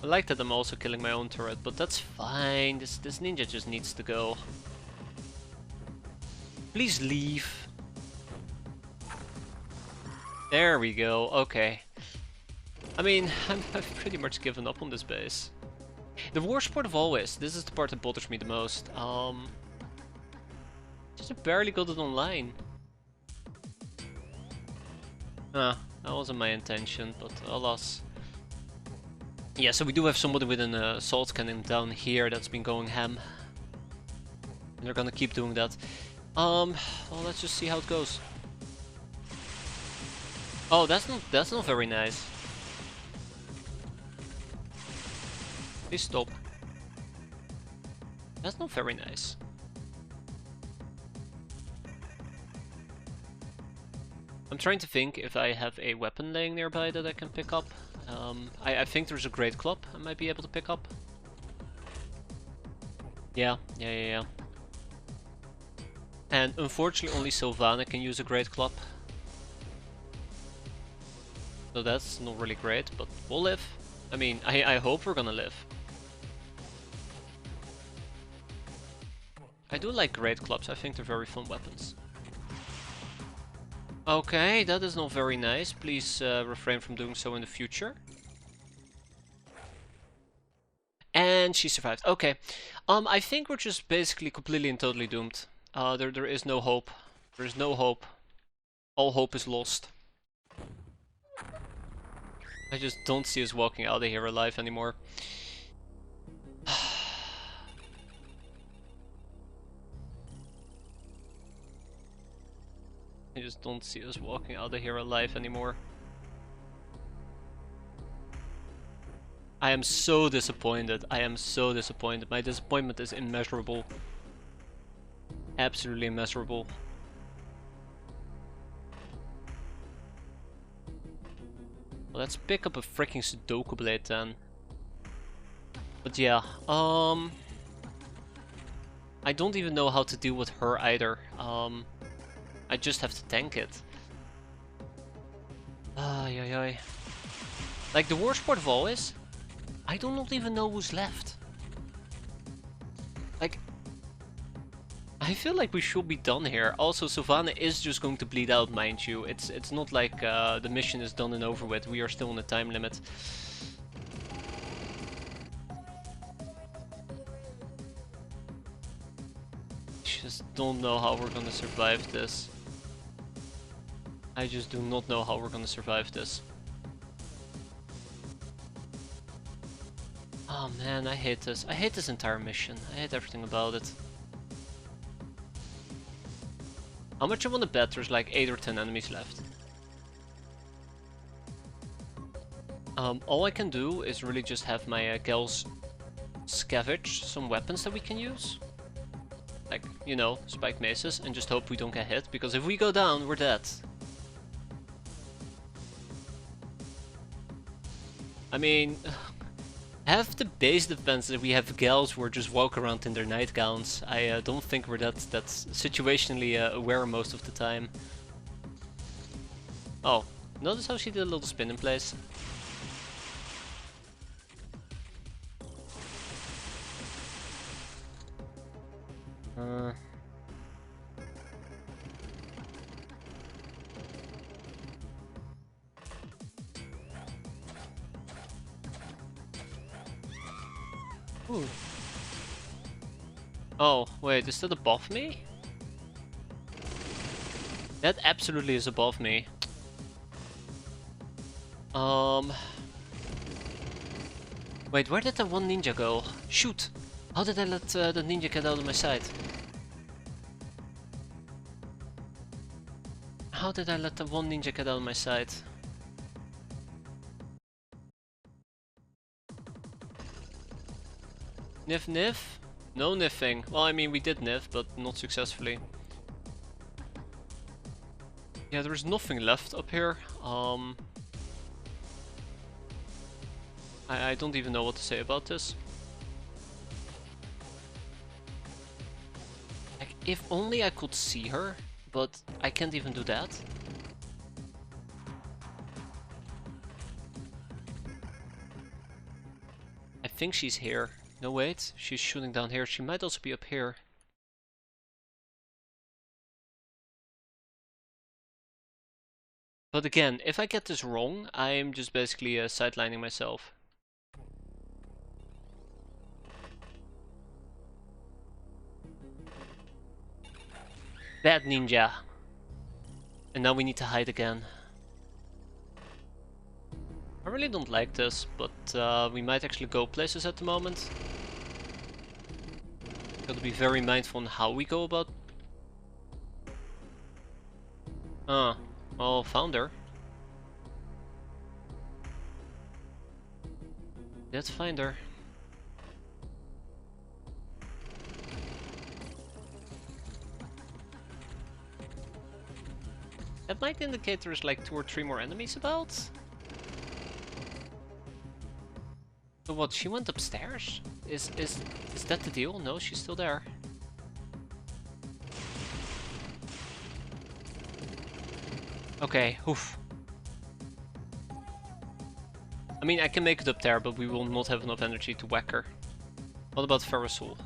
I like that I'm also killing my own turret, but that's fine. This ninja just needs to go. Please leave. There we go. Okay. I mean, I've pretty much given up on this base. The worst part of always, this is the part that bothers me the most. Just barely got it online. Ah, that wasn't my intention, but alas. Yeah, so we do have somebody with an assault cannon down here that's been going ham. And they're gonna keep doing that. Well, let's just see how it goes. Oh, that's not very nice. Please stop. That's not very nice. I'm trying to think if I have a weapon laying nearby that I can pick up. I think there's a great club I might be able to pick up. Yeah. And unfortunately only Sylvana can use a great club. So that's not really great, but we'll live. I mean, I hope we're gonna live. I do like great clubs, I think they're very fun weapons. Okay, that is not very nice. Please refrain from doing so in the future. And she survived. Okay. I think we're just basically completely and totally doomed. There is no hope. There is no hope. All hope is lost. I just don't see us walking out of here alive anymore. I just don't see us walking out of here alive anymore. I am so disappointed. I am so disappointed. My disappointment is immeasurable. Absolutely immeasurable. Well, let's pick up a freaking Sudoku blade then. But yeah, I don't even know how to deal with her either. I just have to tank it. Ay. Like, the worst part of all is, I do not even know who's left. Like, I feel like we should be done here. Also, Sylvana is just going to bleed out, mind you. It's not like the mission is done and over with. We are still on the time limit. Just don't know how we're gonna survive this. I just do not know how we're gonna survive this. Oh man, I hate this. I hate this entire mission. I hate everything about it. How much I want to bet there's like 8 or 10 enemies left. All I can do is really just have my gals scavenge some weapons that we can use. Like, you know, spiked maces, and just hope we don't get hit, because if we go down, we're dead. I mean, half the base defense that we have gals who just walk around in their nightgowns. I don't think we're that's situationally aware most of the time. Oh, notice how she did a little spin in place? Ooh. Oh, wait, is that above me? That absolutely is above me. Wait, where did that one ninja go? Shoot! How did I let the ninja get out of my sight? How did I let the one ninja get out of my sight? Niff niff? No niffing. Well, I mean, we did niff, but not successfully. Yeah, there's nothing left up here. I don't even know what to say about this. Like, if only I could see her, but I can't even do that. I think she's here. No, wait, she's shooting down here. She might also be up here. But again, if I get this wrong, I'm just basically sidelining myself. Bad ninja. And now we need to hide again. I really don't like this, but we might actually go places at the moment. Gotta be very mindful on how we go about. Well, found her. Let's find her. That might indicate there's like 2 or 3 more enemies about. So what, she went upstairs? Is that the deal? No, she's still there. Okay, oof. I mean, I can make it up there, but we will not have enough energy to whack her. What about Ferrosul?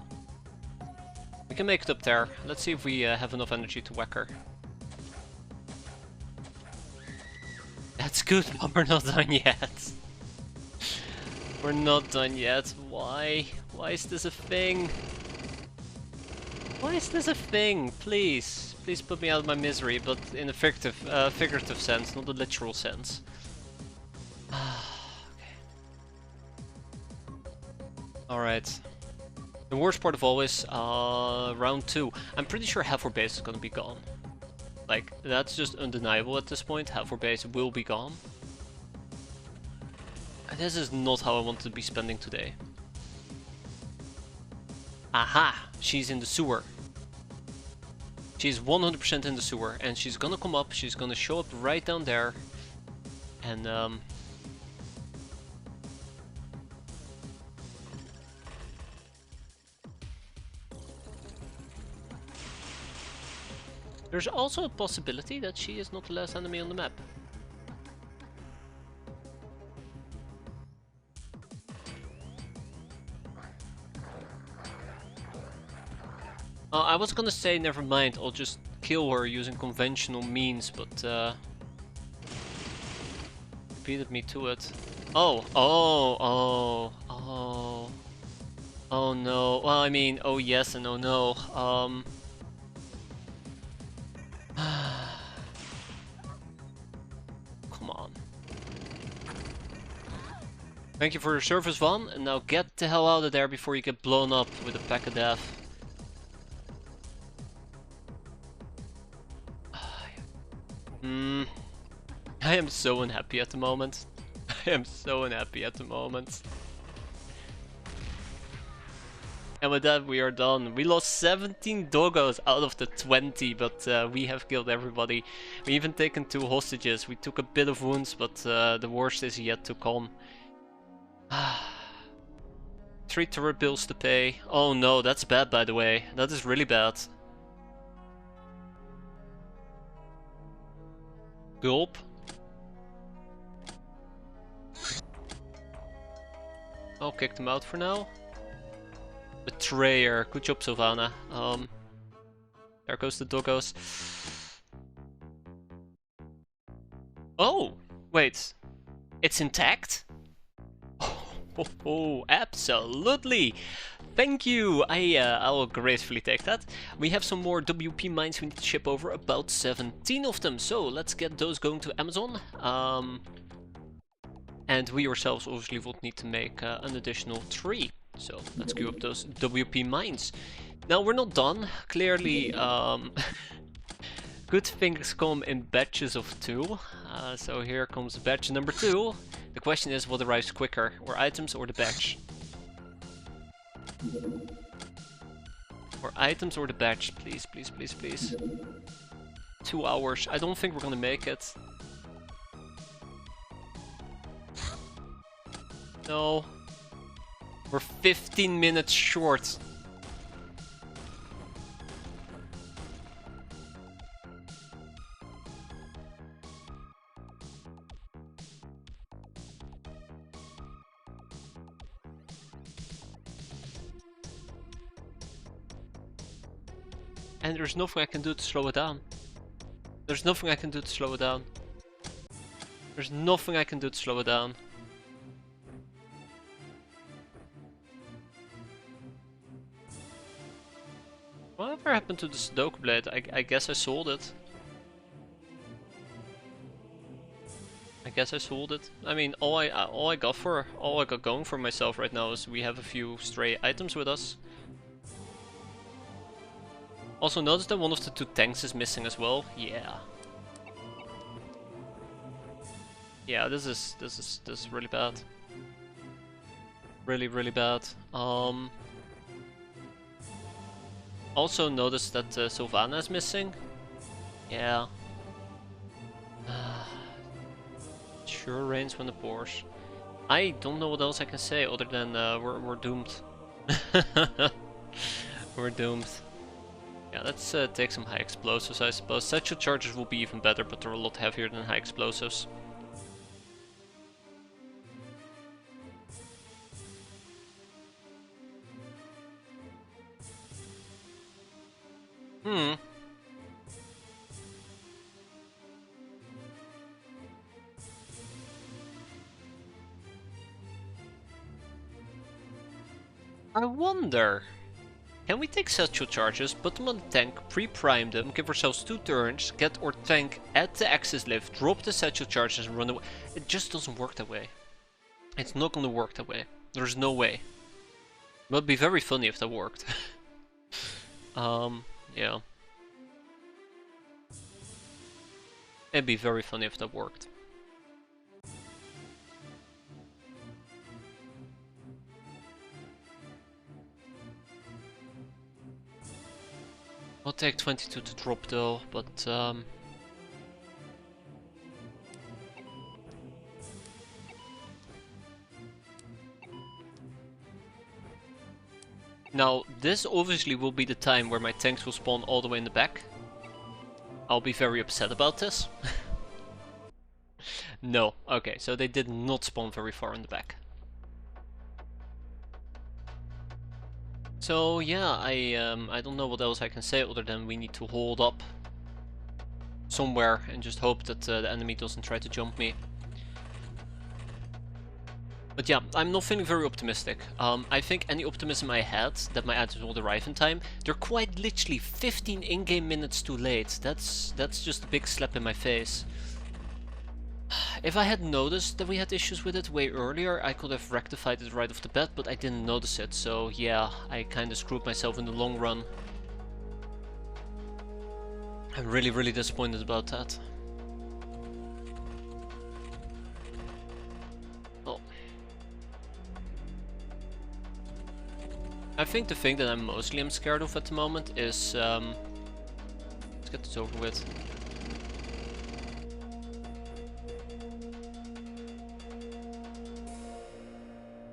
We can make it up there. Let's see if we have enough energy to whack her. That's good, but we're not done yet. We're not done yet. Why? Why is this a thing? Why is this a thing? Please. Please put me out of my misery, but in a figurative sense, not a literal sense. Okay. Alright. The worst part of all is round 2. I'm pretty sure half our base is gonna be gone. Like, that's just undeniable at this point. Half our base will be gone. And this is not how I want to be spending today. Aha! She's in the sewer. She's 100% in the sewer, and she's gonna come up, she's gonna show up right down there. And, there's also a possibility that she is not the last enemy on the map. I was gonna say never mind, I'll just kill her using conventional means, but beat me to it. Oh no. Well, I mean, oh yes and oh no. Come on. Thank you for your service, Van, and now get the hell out of there before you get blown up with a pack of death. am so unhappy at the moment. I am so unhappy at the moment. And with that we are done. We lost 17 doggos out of the 20, but we have killed everybody. We even taken 2 hostages. We took a bit of wounds, but the worst is yet to come. 3 turret bills to pay. Oh no, that's bad by the way. That is really bad. Gulp. I'll kick them out for now. Betrayer. Good job, Sylvana. There goes the doggos. Oh! Wait. It's intact? Oh, absolutely! Thank you! I will gracefully take that. We have some more WP mines we need to ship over, about 17 of them. So let's get those going to Amazon. And we ourselves obviously would need to make an additional 3. So let's queue up those WP mines. Now we're not done. Clearly, good things come in batches of 2. So here comes batch number 2. The question is, what arrives quicker, or items or the batch? Or items or the batch, please, please, please, please. 2 hours. I don't think we're gonna make it. No. We're 15 minutes short. And there's nothing I can do to slow it down. There's nothing I can do to slow it down. There's nothing I can do to slow it down. Whatever happened to the Sudoku blade? I guess I sold it. I guess I sold it. I mean, all I got going for myself right now is we have a few stray items with us. Also notice that one of the 2 tanks is missing as well. Yeah. Yeah, this is really bad. Really, really bad. Also notice that Sylvana is missing. Yeah. Sure rains when it pours. I don't know what else I can say other than we're doomed. We're doomed. Yeah, let's take some high explosives, I suppose. Satchel charges will be even better, but they're a lot heavier than high explosives. I wonder, can we take satchel charges, put them on the tank, pre-prime them, give ourselves 2 turns, get our tank at the access lift, drop the satchel charges and run away? It just doesn't work that way. It's not gonna work that way. There's no way. It would be very funny if that worked. Yeah. It'd be very funny if that worked. I'll take 22 to drop though, but now this obviously will be the time where my tanks will spawn all the way in the back. I'll be very upset about this. No, okay, so they did not spawn very far in the back. So yeah, I don't know what else I can say other than we need to hold up somewhere and just hope that the enemy doesn't try to jump me. But yeah, I'm not feeling very optimistic. I think any optimism I had that my items will arrive in time, they're quite literally 15 in-game minutes too late. That's just a big slap in my face. If I had noticed that we had issues with it way earlier, I could have rectified it right off the bat, but I didn't notice it, so yeah, I kinda screwed myself in the long run. I'm really, really disappointed about that. I think the thing that I'm mostly scared of at the moment is let's get this over with.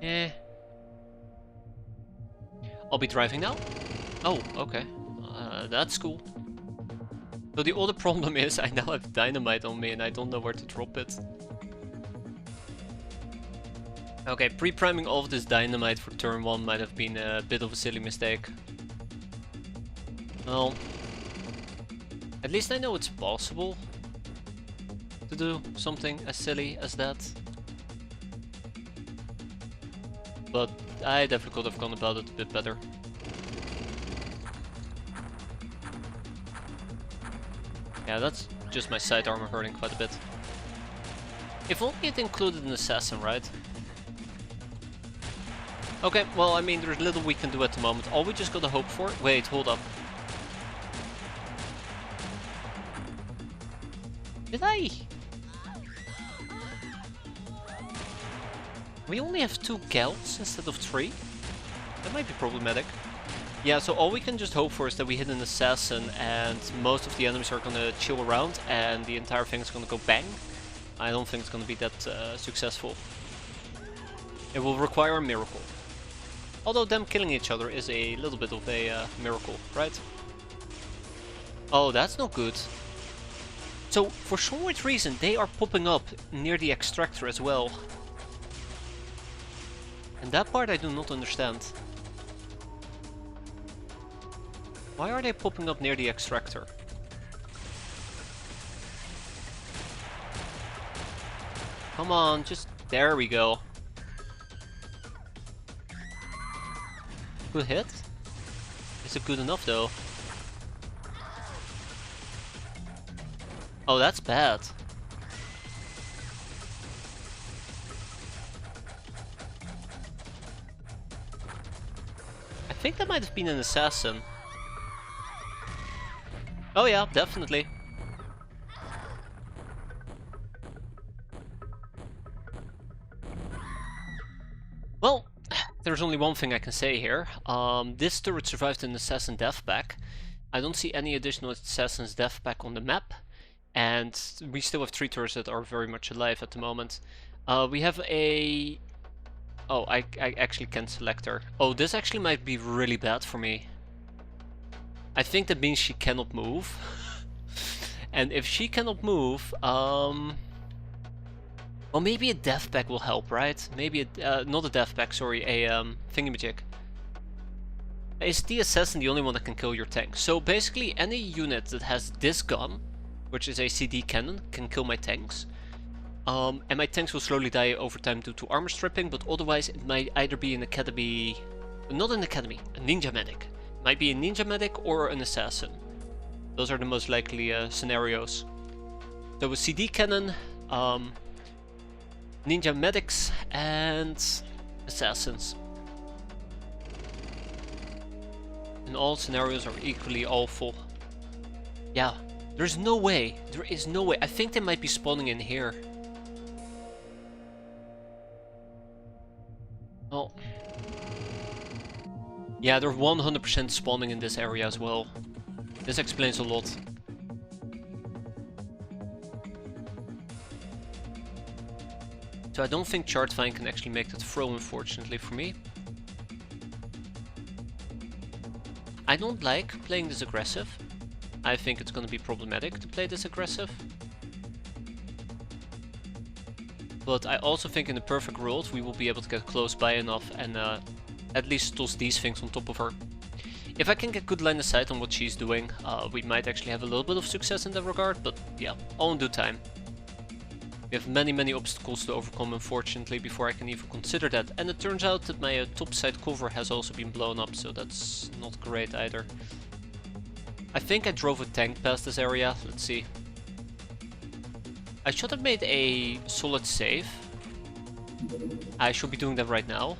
Eh. I'll be driving now? Oh, okay. That's cool. So the other problem is I now have dynamite on me and I don't know where to drop it. Okay, pre-priming all of this dynamite for turn 1 might have been a bit of a silly mistake. Well, at least I know it's possible to do something as silly as that. But I definitely could have gone about it a bit better. Yeah, that's just my side armor hurting quite a bit. If only it included an assassin, right? Okay, well, I mean, there's little we can do at the moment. All we just gotta hope for... Wait, hold up. Did I? We only have 2 gals instead of 3? That might be problematic. Yeah, so all we can just hope for is that we hit an assassin and most of the enemies are gonna chill around and the entire thing is gonna go bang. I don't think it's gonna be that successful. It will require a miracle. Although them killing each other is a little bit of a miracle, right? Oh, that's not good. So, for some weird reason, they are popping up near the extractor as well. And that part I do not understand. Why are they popping up near the extractor? Come on, just... There we go. Good hit? Is it good enough though? Oh, that's bad. I think that might have been an assassin. Oh yeah, definitely. Well, there's only one thing I can say here. This turret survived an assassin death pack. I don't see any additional assassin's death pack on the map. And we still have 3 turrets that are very much alive at the moment. We have a... Oh, I actually can't select her. Oh, this actually might be really bad for me. I think that means she cannot move. And if she cannot move, well, maybe a death pack will help, right? Maybe a, not a death pack, sorry, a thingamajig. Is the assassin the only one that can kill your tank? So basically any unit that has this gun, which is a CD cannon, can kill my tanks. And my tanks will slowly die over time due to armor stripping, but otherwise it might either be an academy... Not an academy, a ninja medic. Might be a ninja medic or an assassin. Those are the most likely scenarios. So a CD cannon, ninja medics, and assassins. And all scenarios are equally awful. Yeah, there's no way. There is no way. I think they might be spawning in here. Oh. Yeah, they're 100% spawning in this area as well. This explains a lot. So I don't think Chartvine can actually make that throw, unfortunately for me. I don't like playing this aggressive. I think it's going to be problematic to play this aggressive. But I also think in the perfect world we will be able to get close by enough and at least toss these things on top of her. If I can get good line of sight on what she's doing, we might actually have a little bit of success in that regard, but yeah, all in due time. We have many obstacles to overcome, unfortunately, before I can even consider that. And it turns out that my top side cover has also been blown up, so that's not great either. I think I drove a tank past this area. Let's see. I should have made a solid save. I should be doing that right now.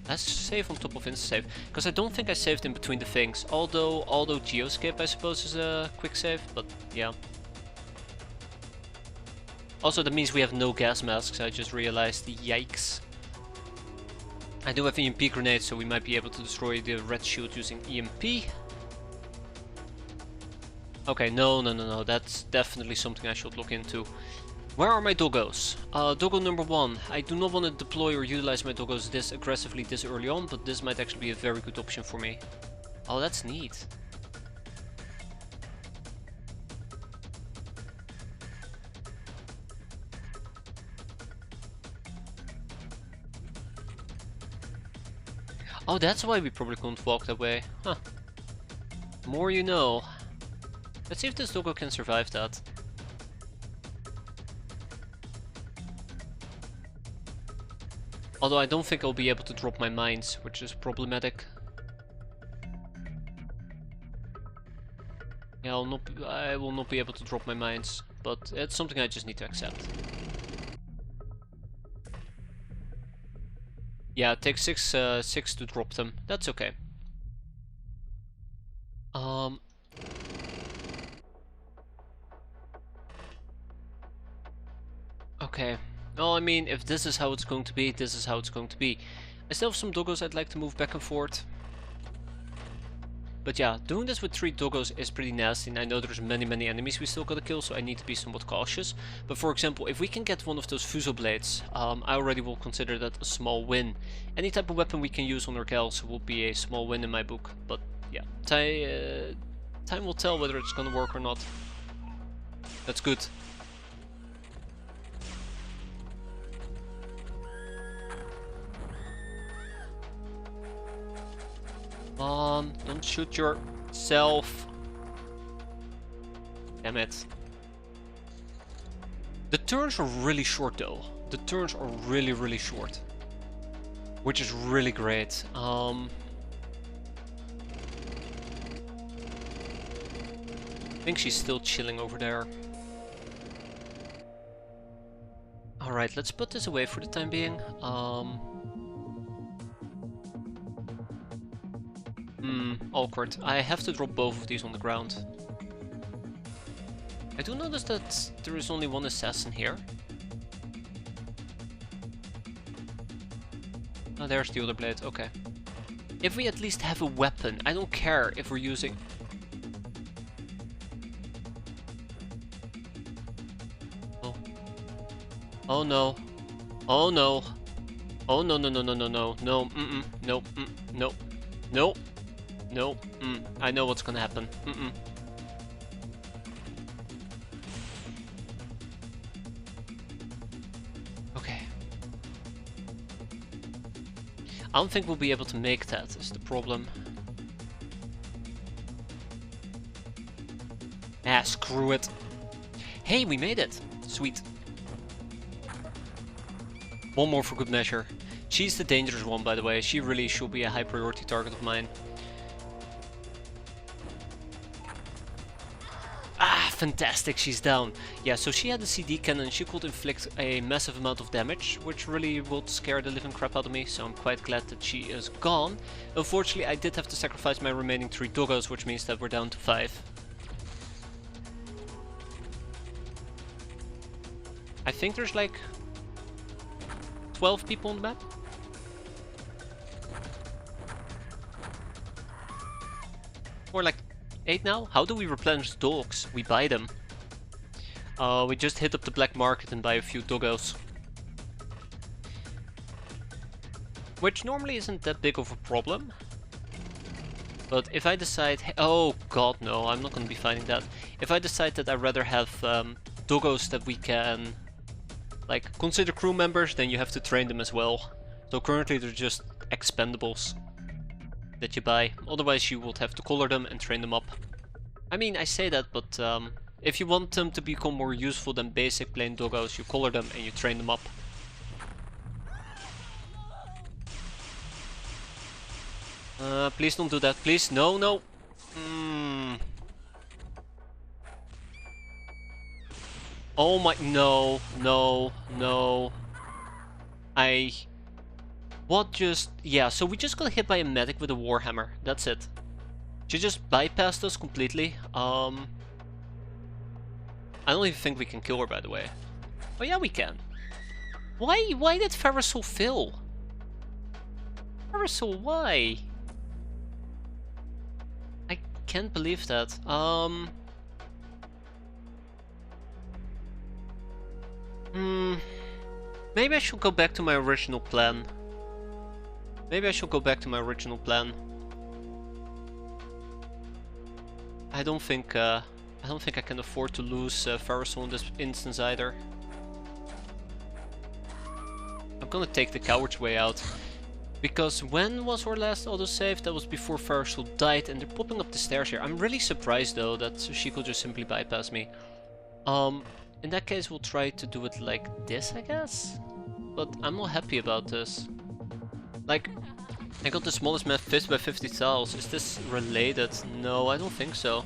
Let's save on top of insta-save, because I don't think I saved in between the things. Although geoscape I suppose is a quick save, but yeah. Also that means we have no gas masks, I just realized. Yikes. I do have EMP grenades, so we might be able to destroy the red shield using EMP. Okay, no, that's definitely something I should look into. Where are my doggos? Doggo number 1. I do not want to deploy or utilize my doggos this aggressively this early on, but this might actually be a very good option for me. Oh, that's neat. Oh, that's why we probably couldn't walk that way. Huh. More you know. Let's see if this doggo can survive that. Although I don't think I'll be able to drop my mines, which is problematic. Yeah, I will not be able to drop my mines, but it's something I just need to accept. Yeah, it takes 6 to drop them. That's okay. Okay. Well, I mean, if this is how it's going to be, this is how it's going to be. I still have some doggos I'd like to move back and forth. But yeah, doing this with 3 doggos is pretty nasty, and I know there's many enemies we still gotta kill, so I need to be somewhat cautious. But for example, if we can get one of those Fuso blades, I already will consider that a small win. Any type of weapon we can use on our gals will be a small win in my book. But yeah, time will tell whether it's gonna work or not. That's good. Come on, don't shoot yourself. Damn it. The turns are really short though. The turns are really short. Which is really great. I think she's still chilling over there. Alright, let's put this away for the time being. Awkward. I have to drop both of these on the ground. I do notice that there is only one assassin here. Oh, there's the other blade. Okay. If we at least have a weapon, I don't care if we're using... Oh. Oh no. Oh no. Oh no. No. No. No. No. No, I know what's gonna happen. Okay. I don't think we'll be able to make that, is the problem. Ah, screw it. Hey, we made it! Sweet. One more for good measure. She's the dangerous one, by the way. She really should be a high priority target of mine. Fantastic, she's down. Yeah, so she had a CD cannon, she could inflict a massive amount of damage, which really would scare the living crap out of me, so I'm quite glad that she is gone. Unfortunately, I did have to sacrifice my remaining 3 doggos, which means that we're down to 5. I think there's like 12 people on the map. Or like 8 now? How do we replenish dogs? We buy them. We just hit up the black market and buy a few doggos. Which normally isn't that big of a problem. But if I decide... Oh god no, I'm not gonna be fighting that. If I decide that I'd rather have doggos that we can... like, consider crew members, then you have to train them as well. So currently they're just expendables that you buy. Otherwise you would have to collar them and train them up. I mean, I say that, but if you want them to become more useful than basic plain doggos, you collar them and you train them up. Please don't do that, please. No, no. Oh my, no, no, no. What just... Yeah, so we just got hit by a medic with a warhammer. That's it. She just bypassed us completely. I don't even think we can kill her, by the way. Oh yeah, we can. Why did Ferrisol fail? Parasol, why? I can't believe that. Maybe I should go back to my original plan. Maybe I should go back to my original plan. I don't think I can afford to lose Parasol in this instance either. I'm gonna take the coward's way out. Because when was our last autosave? That was before Parasol died, and they're popping up the stairs here. I'm really surprised though that Shiko just simply bypassed me. In that case we'll try to do it like this, I guess? But I'm not happy about this. Like, I got the smallest map 50 by 50 tiles. Is this related? No, I don't think so.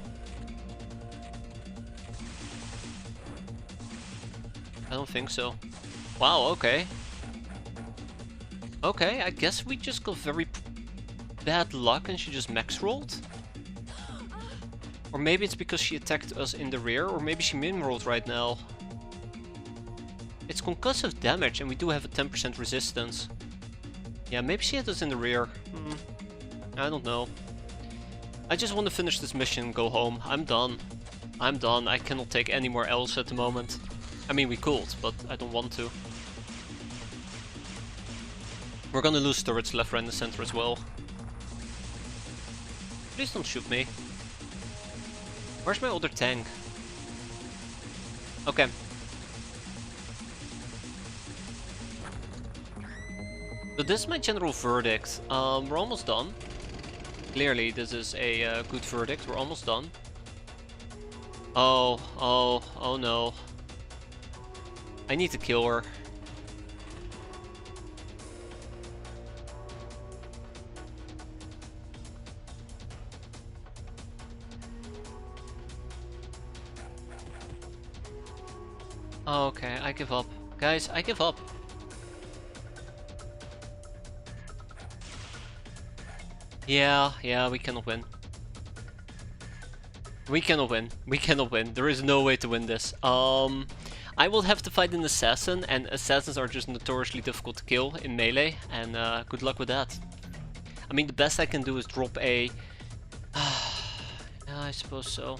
I don't think so. Wow, okay. Okay, I guess we just got very bad luck and she just max rolled? Or maybe it's because she attacked us in the rear, or maybe she min rolled right now. It's concussive damage and we do have a 10% resistance. Yeah, maybe she hit us in the rear. I don't know. I just want to finish this mission and go home. I'm done. I'm done. I cannot take any more L's at the moment. I mean, we could, but I don't want to. We're gonna lose turrets left, right, and the center as well. Please don't shoot me. Where's my other tank? Okay. So this is my general verdict. We're almost done. Clearly, this is a good verdict. We're almost done. Oh no. I need to kill her. Okay, I give up. Guys, I give up. Yeah, we cannot win. We cannot win. We cannot win. There is no way to win this. I will have to fight an assassin, and assassins are just notoriously difficult to kill in melee, and good luck with that. I mean, the best I can do is drop a... yeah, I suppose so.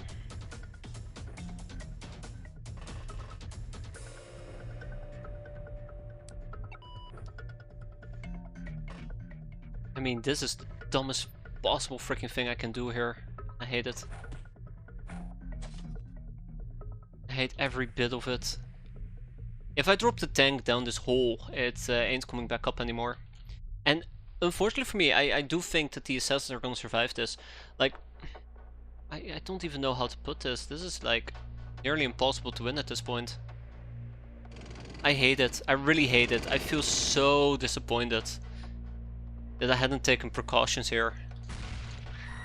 I mean, this is the dumbest possible freaking thing I can do here. I hate it. I hate every bit of it. If I drop the tank down this hole, it ain't coming back up anymore. And unfortunately for me, I do think that the assassins are gonna survive this. Like, I don't even know how to put this. This is like nearly impossible to win at this point. I hate it. I really hate it. I feel so disappointed that I hadn't taken precautions here.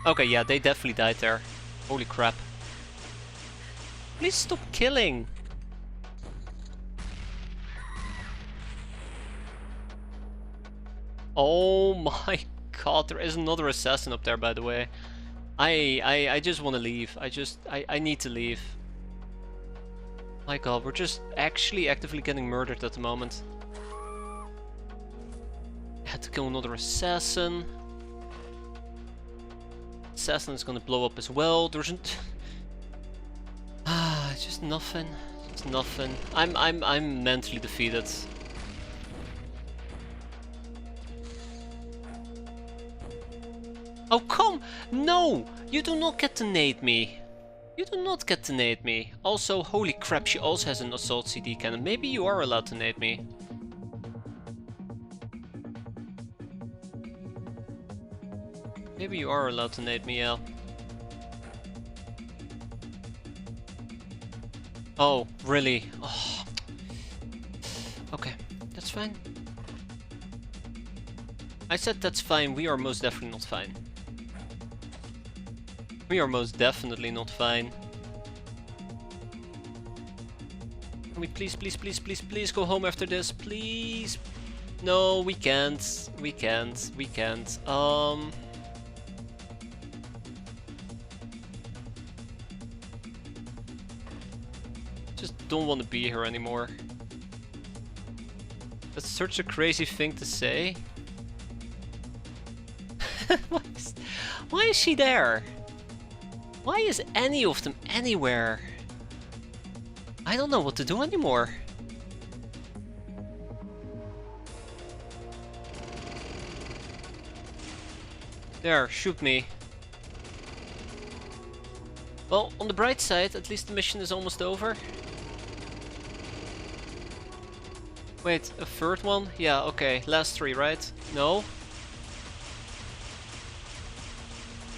Okay, yeah, they definitely died there. Holy crap. Please stop killing! Oh my god, there is another assassin up there, by the way. I just want to leave. I need to leave. My god, we're just actually actively getting murdered at the moment. I had to kill another assassin. Assassin is gonna blow up as well. There's just nothing. It's nothing. I'm mentally defeated. Oh come! No! You do not get to nade me. You do not get to nade me. Also, holy crap, she also has an assault CD cannon. Maybe you are allowed to nade me. Maybe you are allowed to nade me, yeah. Oh, really? Oh. Okay, that's fine. I said that's fine, we are most definitely not fine. We are most definitely not fine. Can we please go home after this, please? No, we can't. We can't. Just don't want to be here anymore. That's such a crazy thing to say. Why is she there? Why is any of them anywhere? I don't know what to do anymore. There, shoot me. Well, on the bright side, at least the mission is almost over. Wait, a third one? Yeah, okay. Last three, right? No?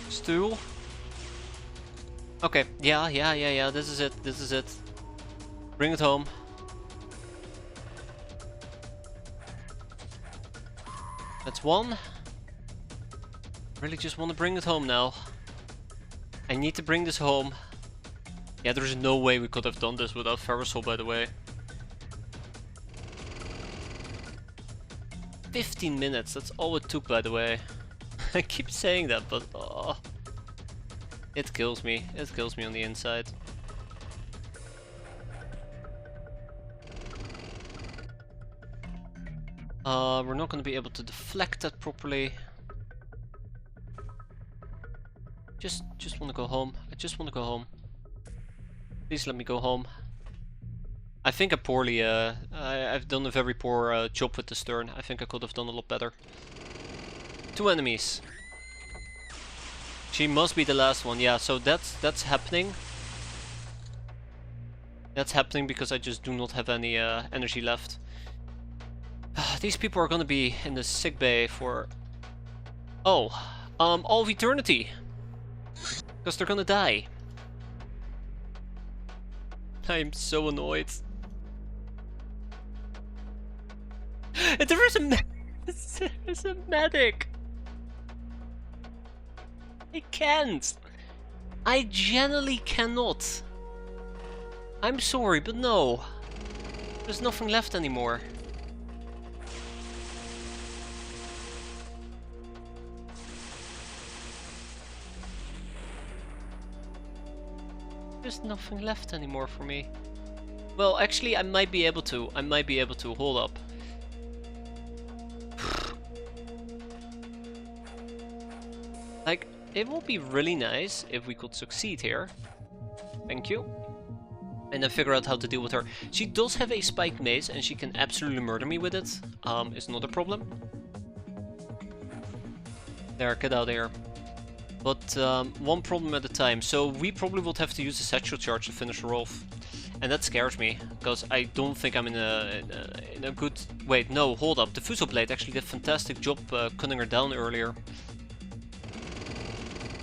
Stool? Okay, yeah, this is it. Bring it home. That's one. Really just want to bring it home now. I need to bring this home. Yeah, there's no way we could have done this without Ferrosol, by the way. 15 minutes, that's all it took, by the way. I keep saying that, but oh, it kills me. It kills me on the inside. We're not going to be able to deflect that properly. Just want to go home. I just want to go home. Please let me go home. I think I poorly, I've done a very poor job with the stern. I think I could have done a lot better. 2 enemies. She must be the last one. Yeah, so that's happening. That's happening because I just do not have any energy left. These people are gonna be in the sick bay for all of eternity. Because they're gonna die. I'm so annoyed. There is a medic. I can't. I genuinely cannot. I'm sorry, but no. There's nothing left anymore. There's nothing left anymore for me. Well, actually, I might be able to. Hold up. Like, it would be really nice if we could succeed here. Thank you. And then figure out how to deal with her. She does have a spiked mace and she can absolutely murder me with it. It's not a problem. There, get out of here. But one problem at a time. So we probably would have to use a satchel charge to finish her off. And that scares me, because I don't think I'm in a good... Wait, no, hold up. The Fuso Blade actually did a fantastic job cutting her down earlier.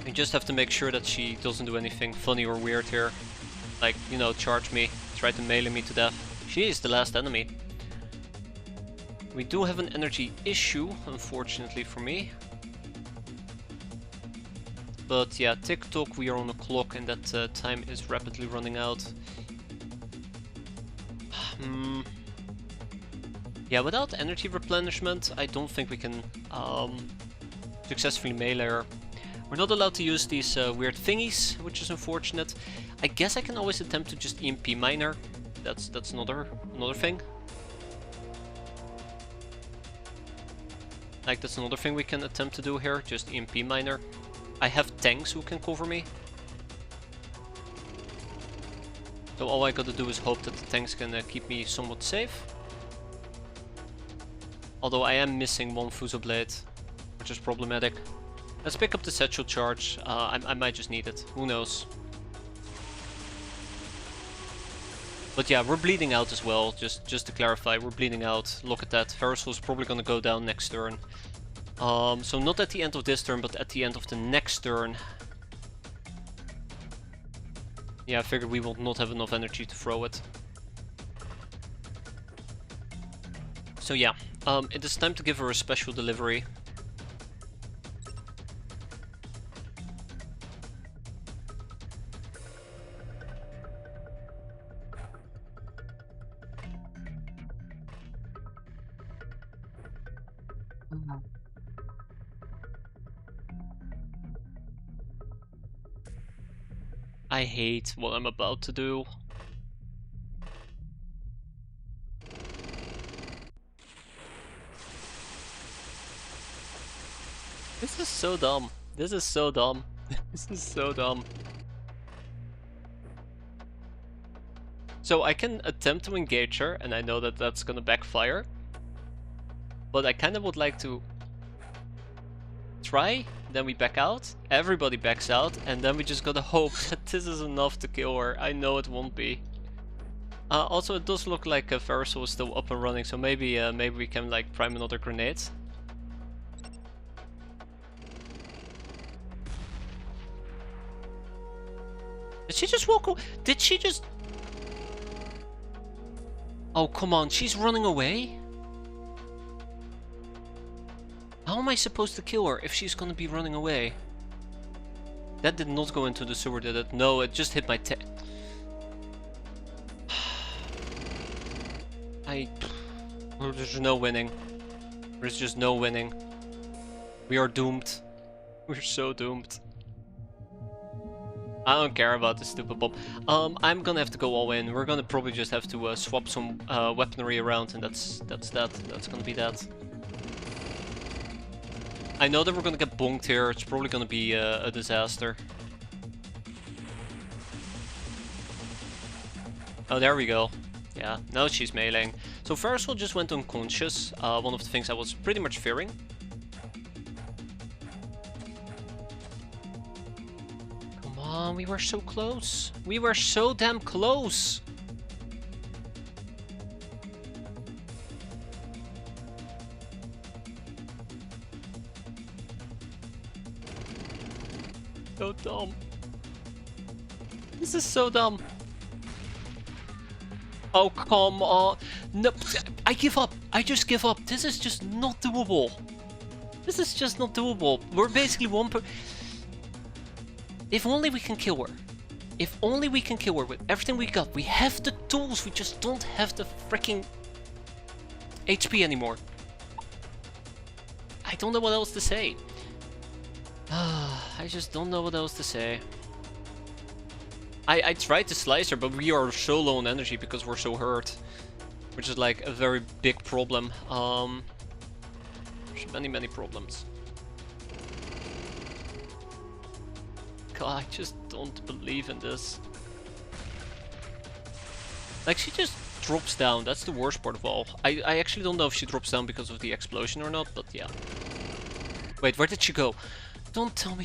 We just have to make sure that she doesn't do anything funny or weird here. Like, you know, charge me, try to melee me to death. She is the last enemy. We do have an energy issue, unfortunately for me. But yeah, TikTok, we are on the clock and that time is rapidly running out. Yeah, without energy replenishment, I don't think we can successfully melee her. We're not allowed to use these weird thingies, which is unfortunate. I guess I can always attempt to just EMP mine her. That's another thing. Like, that's another thing we can attempt to do here, just EMP mine her. I have tanks who can cover me. So all I gotta do is hope that the tanks can keep me somewhat safe. Although I am missing one Fuso Blade, which is problematic. Let's pick up the satchel charge. I might just need it. Who knows? But yeah, we're bleeding out as well. Just to clarify, we're bleeding out. Look at that. Ferrosol is probably gonna go down next turn. So not at the end of this turn, but at the end of the next turn. Yeah, I figured we will not have enough energy to throw it. So yeah, it is time to give her a special delivery. I hate what I'm about to do. This is so dumb. This is so dumb. This is so dumb. So I can attempt to engage her, and I know that that's gonna backfire. But I kind of would like to try, then we back out, everybody backs out, and then we just gotta hope that this is enough to kill her. I know it won't be. Also, it does look like Versal is still up and running, so maybe maybe we can like prime another grenade. Did she just walk away? Did she just... Oh, come on, she's running away? How am I supposed to kill her if she's gonna be running away? That did not go into the sewer, did it? No, it just hit my There's no winning. There's just no winning. We are doomed. We're so doomed. I don't care about this stupid bomb. I'm gonna have to go all in. We're gonna probably just have to swap some weaponry around, and that's that. That's gonna be that. I know that we're gonna get bonked here. It's probably gonna be a disaster. Oh, there we go. Yeah, now she's meleeing. So Versal just went unconscious. One of the things I was pretty much fearing. Come on, we were so close. We were so damn close. So dumb. This is so dumb. Oh, come on. No, I give up. I just give up. This is just not doable. This is just not doable. We're basically one per... If only we can kill her. If only we can kill her with everything we got. We have the tools. We just don't have the freaking HP anymore. I don't know what else to say. I just don't know what else to say. I tried to slice her, but we are so low on energy because we're so hurt. Which is like a very big problem. There's many problems. God, I just don't believe in this. Like, she just drops down. That's the worst part of all. I actually don't know if she drops down because of the explosion or not, but yeah. Wait, where did she go? Don't tell me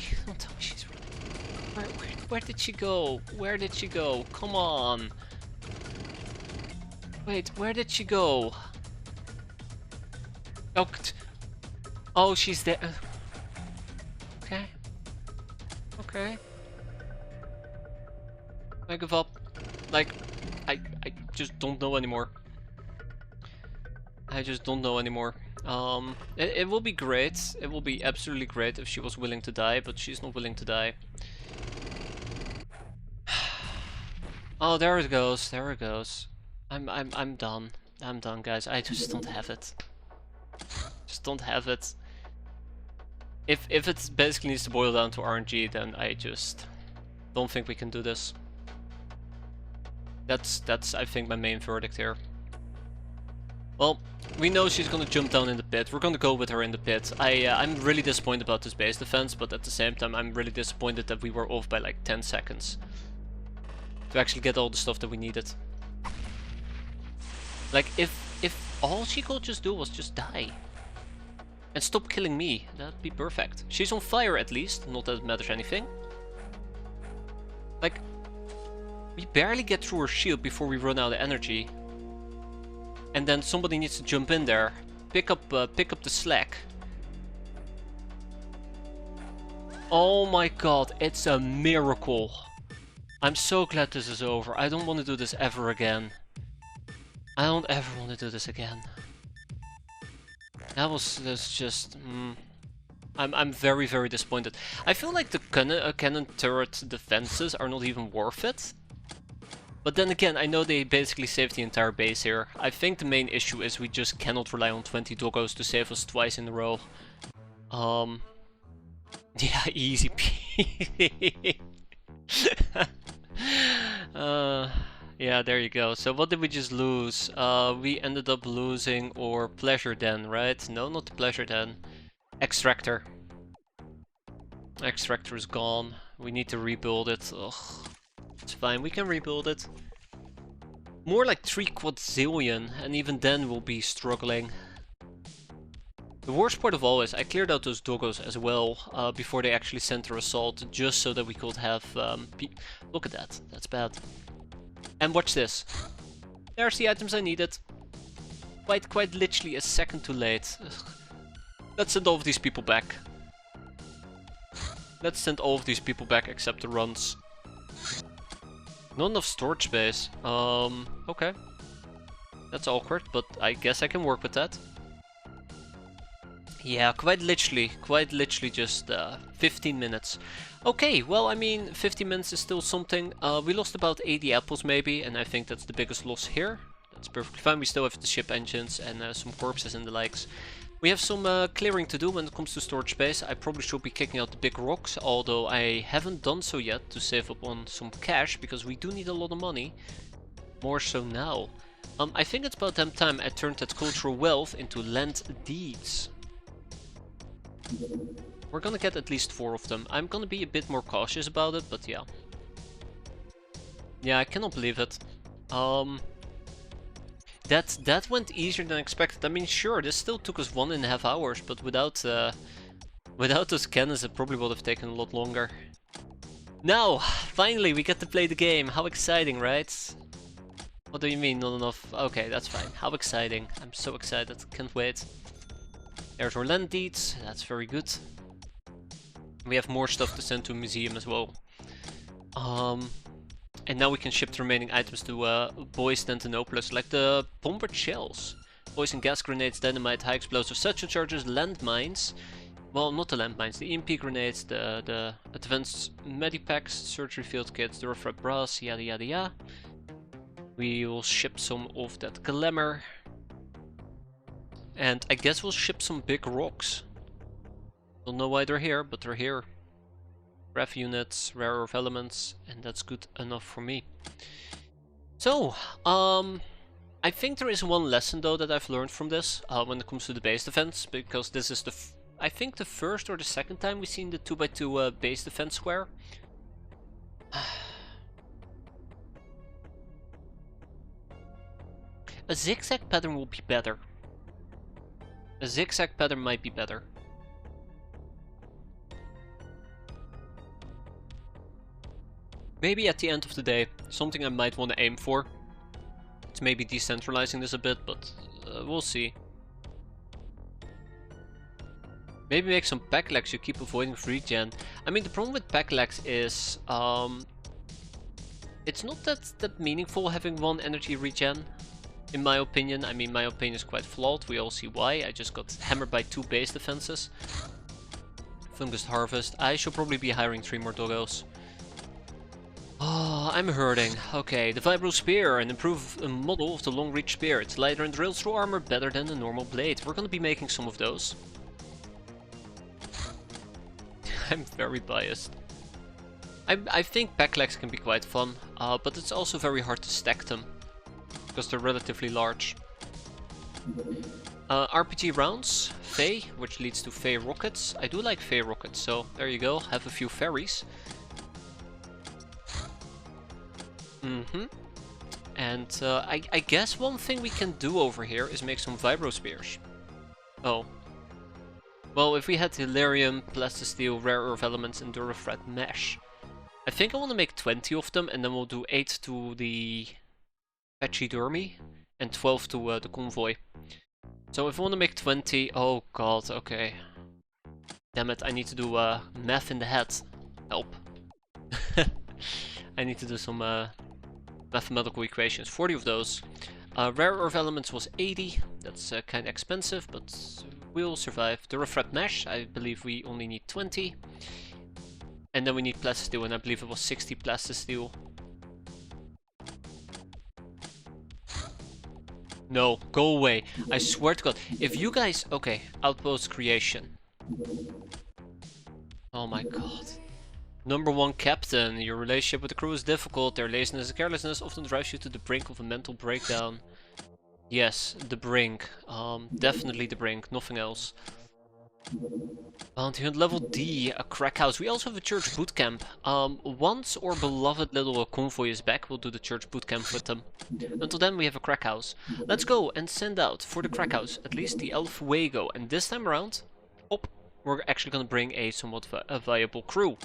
she's running. Where did she go? Where did she go? Come on. Wait, where did she go? Oh, oh, she's there. Okay. Okay. I give up. Like, I just don't know anymore. I just don't know anymore. It will be great. It will be absolutely great if she was willing to die, but she's not willing to die. Oh, there it goes. There it goes. I'm done. I'm done, guys. I just don't have it. Just don't have it. If it basically needs to boil down to RNG, then I just don't think we can do this. That's I think my main verdict here. Well, we know she's gonna jump down in the pit. We're gonna go with her in the pit. I'm really disappointed about this base defense, but at the same time I'm really disappointed that we were off by like 10 seconds to actually get all the stuff that we needed. Like, if all she could just do was just die and stop killing me, that'd be perfect. She's on fire at least, not that it matters anything. Like, we barely get through her shield before we run out of energy. And then somebody needs to jump in there, pick up the slack. Oh my god, it's a miracle. I'm so glad this is over. I don't want to do this ever again. I don't ever want to do this again. That's just... I'm very disappointed. I feel like the cannon turret defenses are not even worth it. But then again, I know they basically saved the entire base here. I think the main issue is we just cannot rely on 20 doggos to save us twice in a row. Yeah, easy peasy. Yeah, there you go. So what did we just lose? We ended up losing our pleasure den, right? No, not the pleasure den. Extractor. Extractor is gone. We need to rebuild it. Ugh. It's fine, we can rebuild it. More like 3 quadrillion, and even then we'll be struggling. The worst part of all is I cleared out those doggos as well before they actually sent their assault, just so that we could have... Look at that, that's bad. And watch this. There's the items I needed. Quite literally a second too late. Ugh. Let's send all of these people back. Let's send all of these people back except the runs. Not enough storage space. Okay. That's awkward, but I guess I can work with that. Yeah, quite literally just 15 minutes. Okay, well, I mean, 15 minutes is still something. We lost about 80 apples maybe, and I think that's the biggest loss here. That's perfectly fine. We still have the ship engines and some corpses and the likes. We have some clearing to do when it comes to storage space. I probably should be kicking out the big rocks, although I haven't done so yet to save up on some cash, because we do need a lot of money. More so now. I think it's about damn time I turned that cultural wealth into land deeds. We're gonna get at least 4 of them. I'm gonna be a bit more cautious about it, but yeah. Yeah, I cannot believe it. That went easier than expected. I mean, sure, this still took us 1.5 hours, but without those cannons it probably would have taken a lot longer. Now, finally, we get to play the game. How exciting, right? What do you mean, not enough? Okay, that's fine. How exciting. I'm so excited. Can't wait. There's our land deeds. That's very good. We have more stuff to send to a museum as well. And now we can ship the remaining items to Boyz, Tantanopolis, like the bombered shells. Poison gas grenades, dynamite, high explosive satchel charges, landmines. Well, not the landmines, the EMP grenades, the advanced medipacks, surgery field kits, the rough brass, yada yada yada. We will ship some of that glamour. And I guess we'll ship some big rocks. Don't know why they're here, but they're here. Ref units, rare earth elements, and that's good enough for me. So, I think there is one lesson though that I've learned from this when it comes to the base defense, because this is I think the first or the second time we've seen the 2x2 base defense square. A zigzag pattern will be better. A zigzag pattern might be better. Maybe at the end of the day, something I might want to aim for. It's maybe decentralizing this a bit, but we'll see. Maybe make some pack lags you keep avoiding regen. I mean, the problem with pack lags is it's not that meaningful having 1 energy regen, in my opinion. I mean, my opinion is quite flawed. We all see why. I just got hammered by 2 base defenses. Fungus harvest. I should probably be hiring 3 more doggos. Oh, I'm hurting. Okay, the Vibro Spear, an improved model of the long reach spear. It's lighter and drills through armor better than the normal blade. We're gonna be making some of those. I'm very biased. I think pack lags can be quite fun, but it's also very hard to stack them, because they're relatively large. RPG rounds, Fey, which leads to Fey rockets. I do like Fey rockets, so there you go, have a few ferries. And I guess one thing we can do over here is make some Vibro Spears. Oh. Well, if we had Delirium, Plastisteel, Rare Earth Elements, and Durafret Mesh. I think I want to make 20 of them, and then we'll do 8 to the Pachydermy, and 12 to the Convoy. So if I want to make 20... Oh god, okay. Damn it, I need to do math in the head. Help. I need to do some mathematical equations. 40 of those. Rare Earth Elements was 80. That's kind of expensive, but we'll survive. The Refract Mesh, I believe we only need 20. And then we need Plastisteel, and I believe it was 60 Plastisteel. No, go away. I swear to god. If you guys... Okay, Outpost Creation. Oh my god. Number 1 Captain. Your relationship with the crew is difficult. Their laziness and carelessness often drives you to the brink of a mental breakdown. Yes, the brink. Definitely the brink, nothing else. Bounty hunt level D, a crack house. We also have a church boot camp. Once our beloved little convoy is back, we'll do the church boot camp with them. Until then, we have a crack house. Let's go and send out for the crack house at least the El Fuego. And this time around, we're actually gonna bring a somewhat viable crew.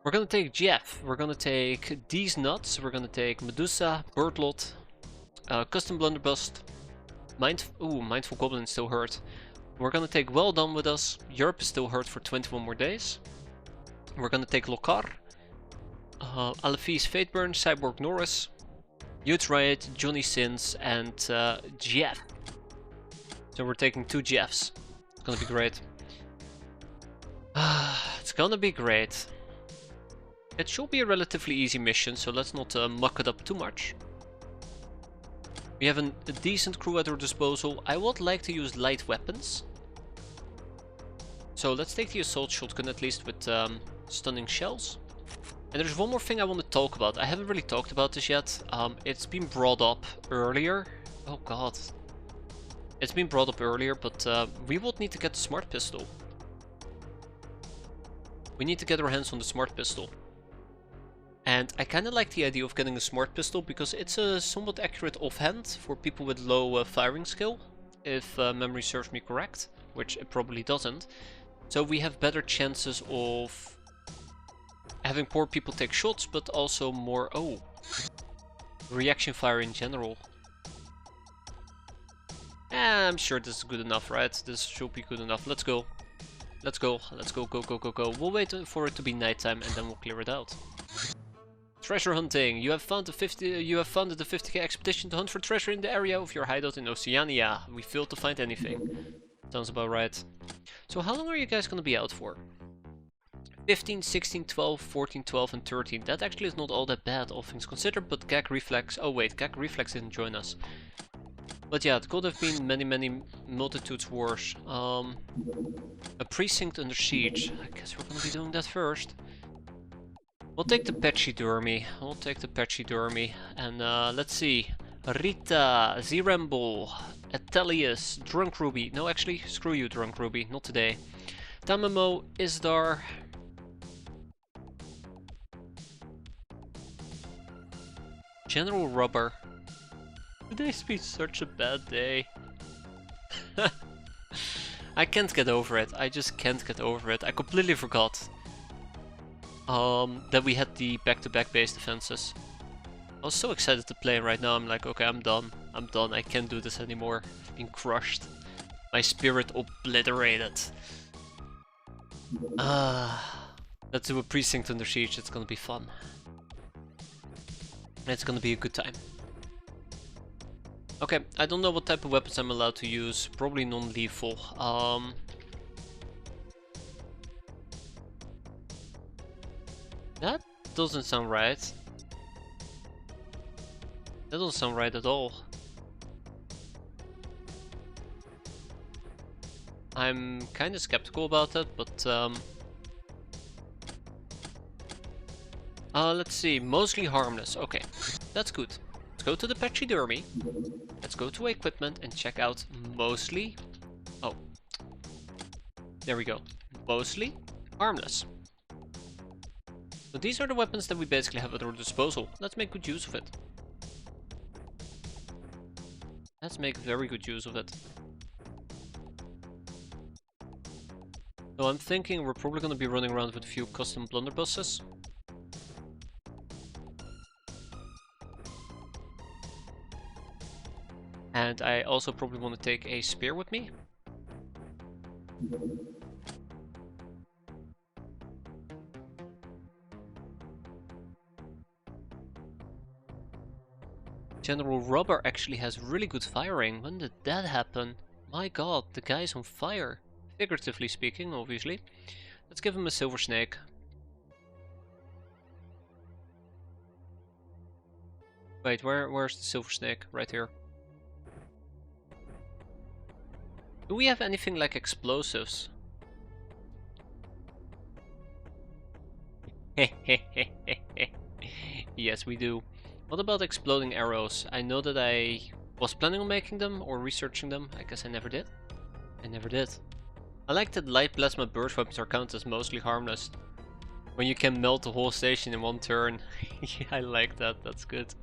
We're gonna take Jeff. We're gonna take these nuts. We're gonna take Medusa, Birdlot, Custom Blunderbuss. Mindful Goblin still hurt. We're gonna take Well Done with us. Europe is still hurt for 21 more days. We're gonna take Lokar, Alefis Fateburn, Cyborg Norris, Youth Riot, Johnny Sins, and Jeff. So we're taking 2 Jeffs. It's gonna be great. It's gonna be great. It should be a relatively easy mission, so let's not muck it up too much. We have a decent crew at our disposal. I would like to use light weapons. So let's take the assault shotgun at least with stunning shells. And there's one more thing I want to talk about. I haven't really talked about this yet. It's been brought up earlier. Oh god. It's been brought up earlier, but we would need to get the smart pistol. We need to get our hands on the smart pistol. And I kind of like the idea of getting a smart pistol because it's a somewhat accurate offhand for people with low firing skill, if memory serves me correct, which it probably doesn't. So we have better chances of having poor people take shots, but also more, reaction fire in general. I'm sure this is good enough, right? This should be good enough. Let's go. Let's go. Let's go, go, go, go, go. We'll wait for it to be nighttime and then we'll clear it out. Treasure hunting. You have funded the 50k expedition to hunt for treasure in the area of your hideout in Oceania. We failed to find anything. Sounds about right. So how long are you guys gonna be out for? 15, 16, 12, 14, 12 and 13. That actually is not all that bad, all things considered, but Gag Reflex... Oh wait, Gag Reflex didn't join us. But yeah, it could have been many multitudes wars. A precinct under siege. I guess we're gonna be doing that first. We'll take the Pachydermy. We'll take the Pachydermy. And let's see. Rita, Ziremble, Atelius, Drunk Ruby. No, actually, screw you, Drunk Ruby. Not today. Tamamo, Isdar. General Rubber. Today's been such a bad day. I can't get over it. I just can't get over it. I completely forgot that we had the back-to-back base defenses. I was so excited to play, and right now I'm like, okay, I'm done. I'm done. I can't do this anymore. I've been crushed. My spirit obliterated. Let's do a precinct under siege. It's gonna be fun. It's gonna be a good time. Okay, I don't know what type of weapons I'm allowed to use. Probably non-lethal. That doesn't sound right. That doesn't sound right at all. I'm kind of skeptical about that, but let's see. Mostly harmless. Okay, that's good. Let's go to the Pachydermy. Let's go to equipment and check out mostly. Oh, there we go. Mostly harmless. So these are the weapons that we basically have at our disposal. Let's make good use of it. Let's make very good use of it. So I'm thinking we're probably going to be running around with a few custom blunderbusses. And I also probably want to take a spear with me. General Rubber actually has really good firing. When did that happen? My god, the guy's on fire. Figuratively speaking, obviously. Let's give him a silver snake. Wait, where's the silver snake? Right here. Do we have anything like explosives? Yes, we do. What about exploding arrows? I know that I was planning on making them or researching them. I guess I never did. I never did. I like that light plasma burst weapons are counted as mostly harmless. When you can melt the whole station in one turn. Yeah, I like that, that's good.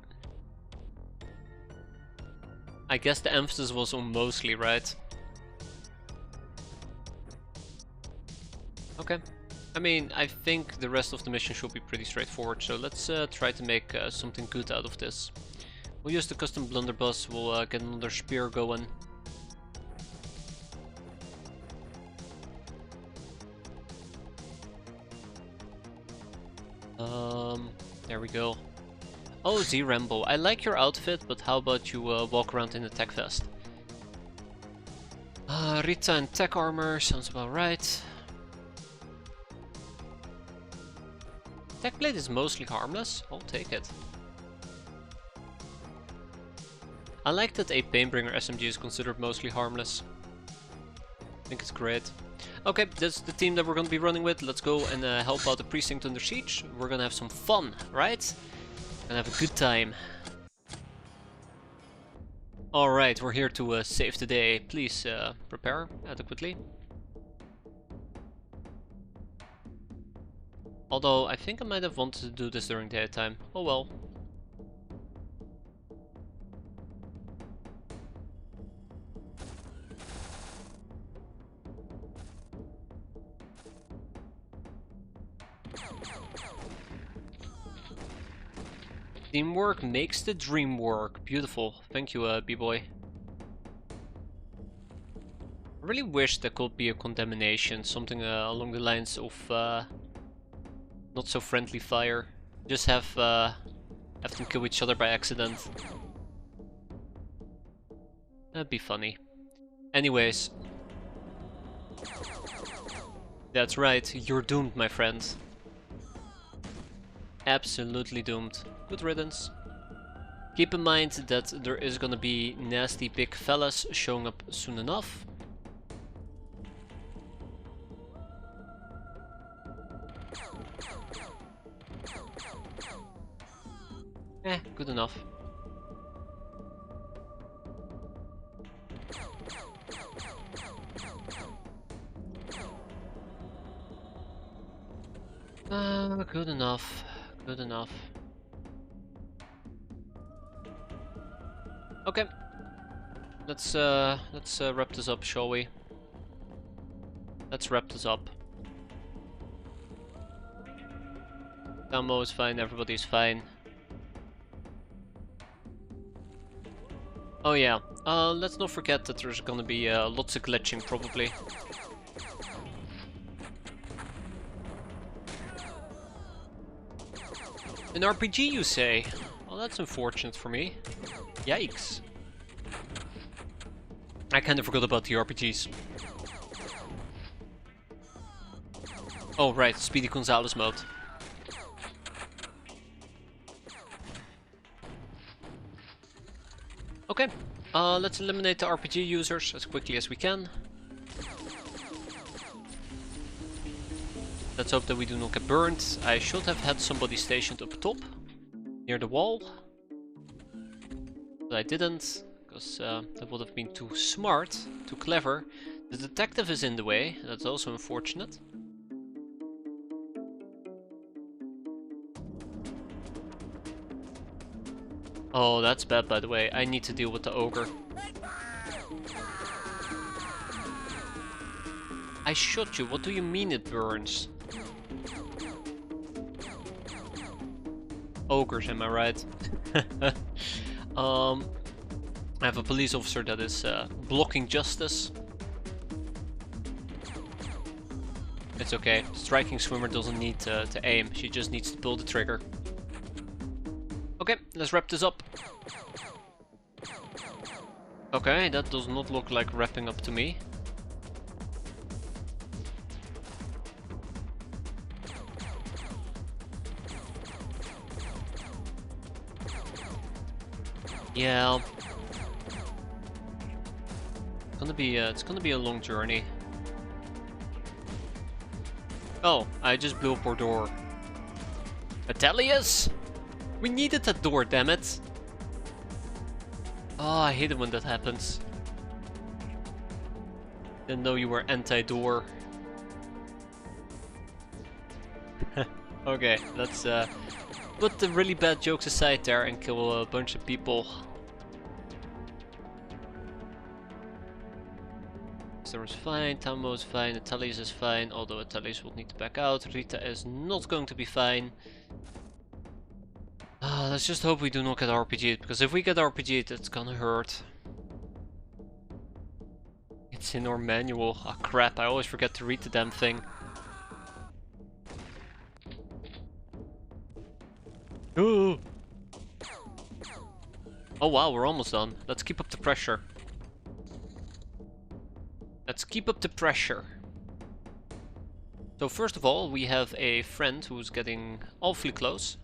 I guess the emphasis was on mostly, right? Okay. I mean, I think the rest of the mission should be pretty straightforward, so let's try to make something good out of this. We'll use the custom blunderbuss, we'll get another spear going. There we go. Oh, Z-Rambo, I like your outfit, but how about you walk around in a tech vest? Rita in tech armor, sounds about right. Tech blade is mostly harmless, I'll take it. I like that a Painbringer SMG is considered mostly harmless. I think it's great. Okay, this is the team that we're gonna be running with. Let's go and help out the precinct under siege. We're gonna have some fun, right? And have a good time. Alright, we're here to save the day. Please prepare adequately. Although, I think I might have wanted to do this during daytime. Oh well. Teamwork makes the dream work. Beautiful. Thank you, B-boy. I really wish there could be a condemnation, something along the lines of not so friendly fire. Just have them kill each other by accident. That'd be funny. Anyways. That's right, you're doomed, my friend. Absolutely doomed. Good riddance. Keep in mind that there is gonna be nasty big fellas showing up soon enough. Good enough. Good enough. Good enough. Okay. Let's wrap this up, shall we? Let's wrap this up. Damo is fine, everybody's fine. Oh yeah, let's not forget that there's gonna be lots of glitching probably. An RPG, you say? Well, that's unfortunate for me. Yikes. I kinda forgot about the RPGs. Oh right, Speedy Gonzales mode. Okay, let's eliminate the RPG users as quickly as we can. Let's hope that we do not get burned. I should have had somebody stationed up top, near the wall. But I didn't, because that would have been too smart, too clever. The detective is in the way, that's also unfortunate. Oh, that's bad, by the way. I need to deal with the ogre. I shot you. What do you mean it burns? Ogres, am I right? I have a police officer that is blocking justice. It's okay. Striking swimmer doesn't need to aim. She just needs to pull the trigger. Okay, let's wrap this up. Okay, that does not look like wrapping up to me. Yeah. It's gonna be a long journey. Oh, I just blew up our door. Atelius? We needed that door, damn it. Oh, I hate it when that happens. Didn't know you were anti-door. Okay, let's put the really bad jokes aside there and kill a bunch of people. Storm's fine, Tammo is fine, Atalius is fine, although Atalius will need to back out. Rita is not going to be fine. Let's just hope we do not get RPG'd, because if we get RPG'd, it's gonna hurt. It's in our manual. Ah, crap, I always forget to read the damn thing. Ooh. Oh wow, we're almost done. Let's keep up the pressure. Let's keep up the pressure. So first of all, we have a friend who's getting awfully close.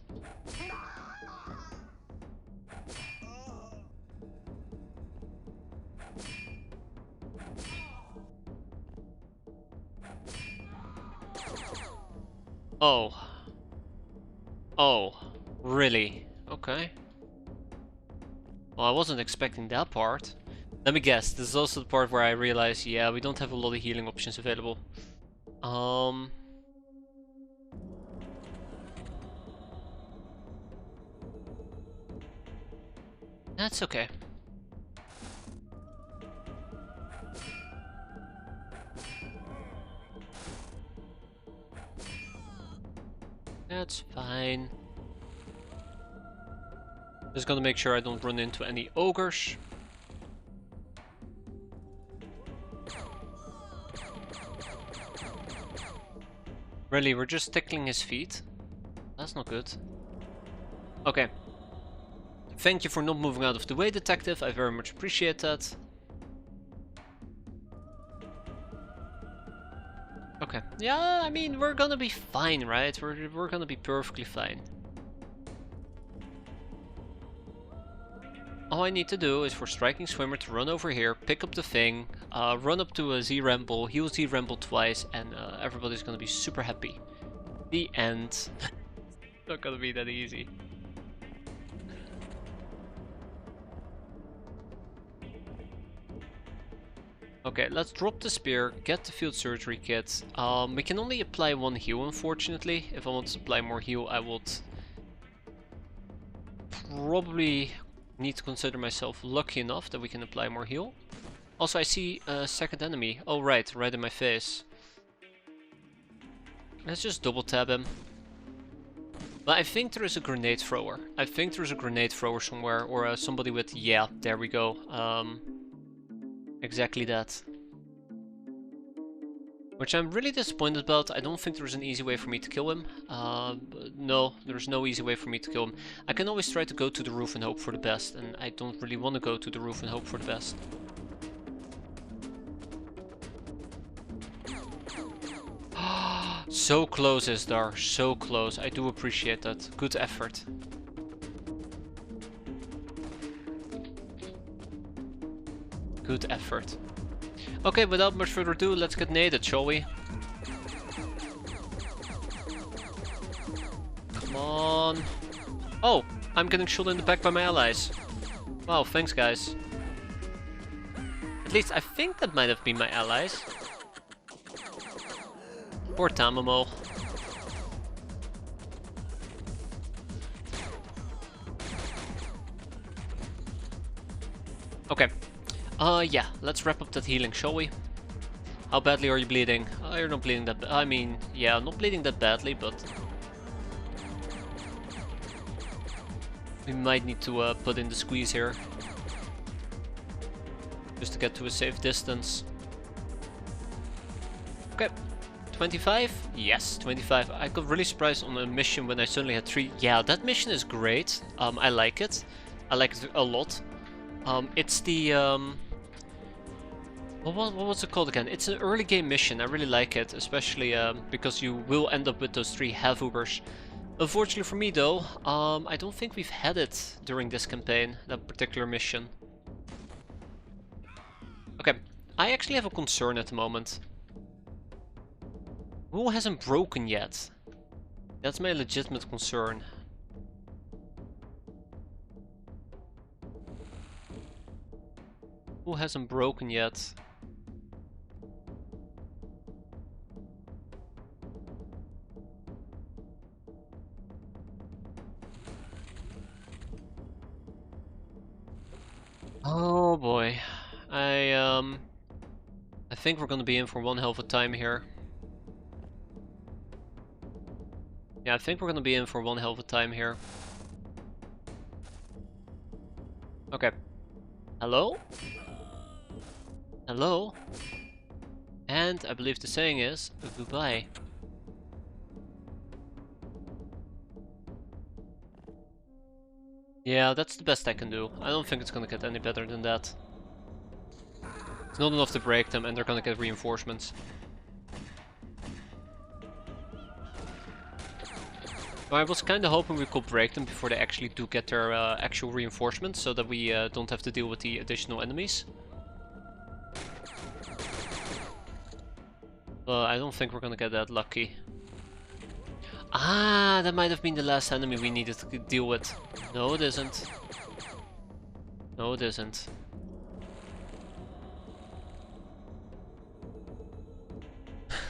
Oh. Oh. Really? Okay. Well, I wasn't expecting that part. Let me guess, this is also the part where I realize, yeah, we don't have a lot of healing options available. That's okay. That's fine. Just gonna make sure I don't run into any ogres. Really, we're just tickling his feet? That's not good. Okay. Thank you for not moving out of the way, detective. I very much appreciate that. Okay. Yeah, I mean, we're gonna be fine, right? We're gonna be perfectly fine. All I need to do is for Striking Swimmer to run over here, pick up the thing, run up to a Z-Ramble, heal Z-Ramble twice, and everybody's gonna be super happy. The end. Not gonna be that easy. Okay, let's drop the spear, get the field surgery kit. We can only apply one heal, unfortunately. If I want to apply more heal, I would probably need to consider myself lucky enough that we can apply more heal. Also, I see a second enemy. Oh, right in my face. Let's just double tap him. But I think there is a grenade thrower. I think there's a grenade thrower somewhere, or somebody with... Yeah, there we go. Exactly that. Which I'm really disappointed about. I don't think there's an easy way for me to kill him. No, there's no easy way for me to kill him. I can always try to go to the roof and hope for the best, and I don't really want to go to the roof and hope for the best. So close, Isdar. So close. I do appreciate that. Good effort. Good effort. Okay, without much further ado, let's get naded, shall we? Come on. Oh, I'm getting shot in the back by my allies. Wow, thanks guys. At least I think that might have been my allies. Poor Tamamo. Okay. Yeah, let's wrap up that healing, shall we? How badly are you bleeding? Oh, you're not bleeding that I mean, yeah, not bleeding that badly, but... we might need to put in the squeeze here. Just to get to a safe distance. Okay. 25? Yes, 25. I got really surprised on a mission when I suddenly had 3. Yeah, that mission is great. I like it. I like it a lot. It's the... what was it called again? It's an early game mission. I really like it, especially because you will end up with those 3 Havugers. Unfortunately for me though, I don't think we've had it during this campaign, that particular mission. Okay, I actually have a concern at the moment. Who hasn't broken yet? That's my legitimate concern. Who hasn't broken yet? Oh boy. I think we're gonna be in for one hell of a time here. Yeah, I think we're gonna be in for one hell of a time here. Okay. Hello? Hello? And I believe the saying is goodbye. Yeah, that's the best I can do. I don't think it's gonna get any better than that. It's not enough to break them, and they're gonna get reinforcements. I was kinda hoping we could break them before they actually do get their actual reinforcements, so that we don't have to deal with the additional enemies. But I don't think we're gonna get that lucky. Ah, that might have been the last enemy we needed to deal with. No, it isn't. No, it isn't.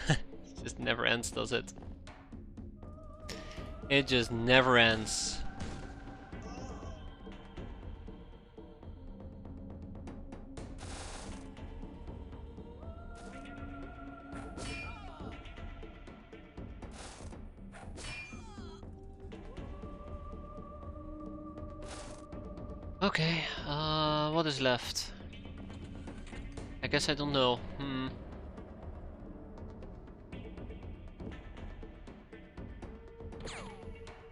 It just never ends, does it? It just never ends. Okay, what is left? I guess I don't know.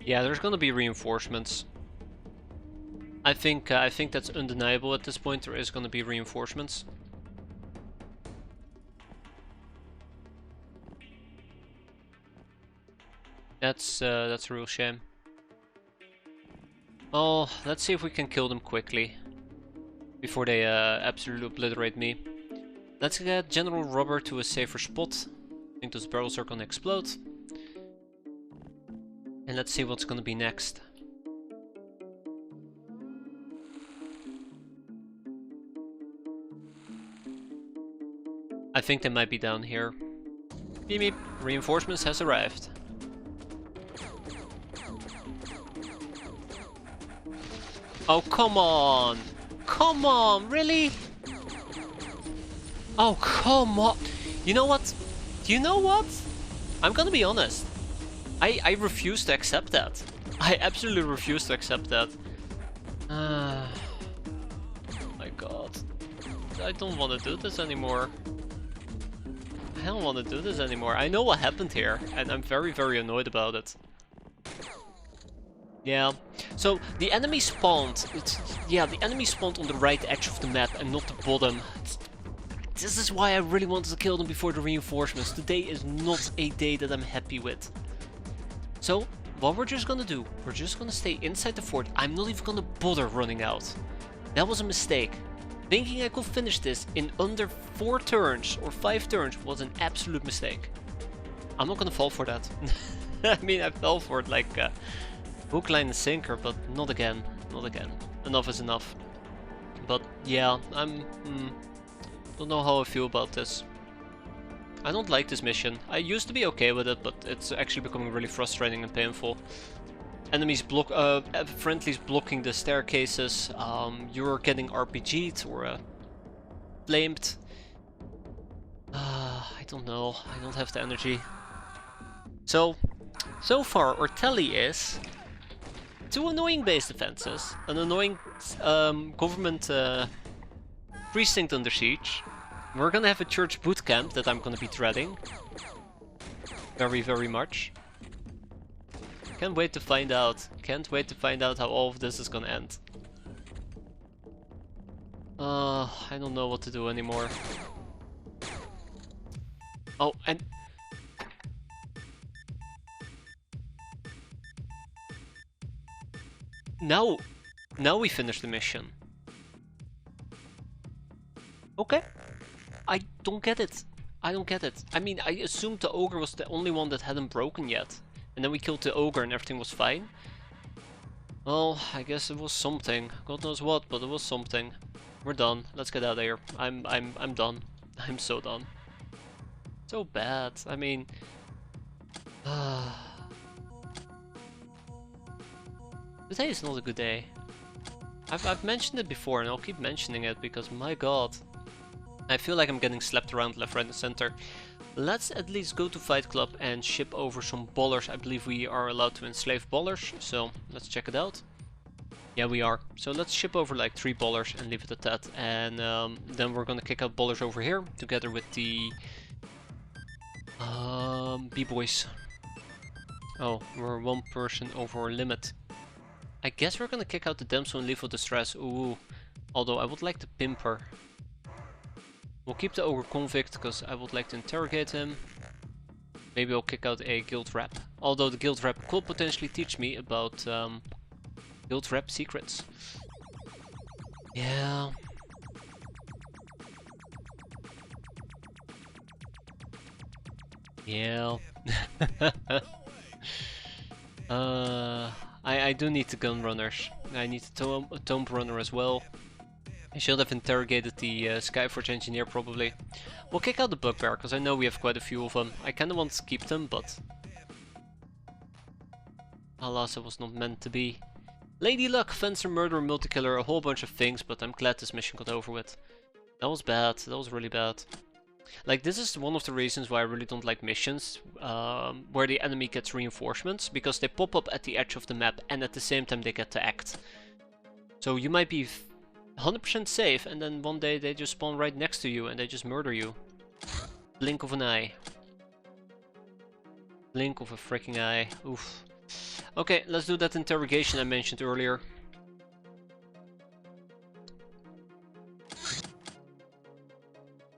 Yeah, there's gonna be reinforcements. I think that's undeniable at this point. There is gonna be reinforcements. That's a real shame. Oh, let's see if we can kill them quickly before they absolutely obliterate me. Let's get General Rubber to a safer spot. I think those barrels are gonna explode. And let's see what's gonna be next. I think they might be down here. Beep beep. Reinforcements has arrived. Oh, come on! Come on, really? Oh, come on! You know what? You know what? I'm gonna be honest. I refuse to accept that. I absolutely refuse to accept that. Oh my god. I don't want to do this anymore. I don't want to do this anymore. I know what happened here, and I'm very, very annoyed about it. Yeah. So the enemy spawned. The enemy spawned on the right edge of the map and not the bottom. This is why I really wanted to kill them before the reinforcements. Today is not a day that I'm happy with. So what we're just gonna do, we're just gonna stay inside the fort. I'm not even gonna bother running out. That was a mistake. Thinking I could finish this in under 4 turns or 5 turns was an absolute mistake. I'm not gonna fall for that. I mean, I fell for it like hook, line and sinker, but not again. Not again. Enough is enough. But yeah, don't know how I feel about this. I don't like this mission. I used to be okay with it, but it's actually becoming really frustrating and painful. Enemies friendlies blocking the staircases. You're getting RPG'd or flamed. I don't know. I don't have the energy. So far our tally is 2 annoying base defenses, an annoying government precinct under siege. We're gonna have a church boot camp that I'm gonna be dreading. Very, very much. Can't wait to find out. Can't wait to find out how all of this is gonna end. I don't know what to do anymore. Oh, and... Now we finish the mission. Okay. I don't get it. I don't get it. I mean, I assumed the ogre was the only one that hadn't broken yet. And then we killed the ogre and everything was fine. Well, I guess it was something. God knows what, but it was something. We're done. Let's get out of here. I'm done. I'm so done. So bad. I mean... Today is not a good day. I've mentioned it before and I'll keep mentioning it because my god. I feel like I'm getting slapped around left, right and center. Let's at least go to Fight Club and ship over some ballers. I believe we are allowed to enslave ballers, so let's check it out. Yeah, we are. So let's ship over like 3 ballers and leave it at that. And then we're gonna kick out ballers over here together with the B-boys. Oh, we're 1 person over our limit. I guess we're gonna kick out the damsel in lethal distress. Ooh, although I would like to pimp her. We'll keep the ogre convict because I would like to interrogate him. Maybe I'll kick out a guild rep. Although the guild rep could potentially teach me about guild rep secrets. Yeah. Yeah. I do need the gun runners. I need a tomb runner as well. I should have interrogated the Skyforge engineer probably. We'll kick out the bugbear because I know we have quite a few of them. I kinda want to keep them, but alas, it was not meant to be. Lady Luck, Fencer, Murderer, Multikiller, a whole bunch of things, but I'm glad this mission got over with. That was bad, that was really bad. Like, this is one of the reasons why I really don't like missions where the enemy gets reinforcements, because they pop up at the edge of the map and at the same time they get to act. So you might be 100% safe and then one day they just spawn right next to you and they just murder you. Blink of an eye. Blink of a freaking eye. Oof. Okay, let's do that interrogation I mentioned earlier.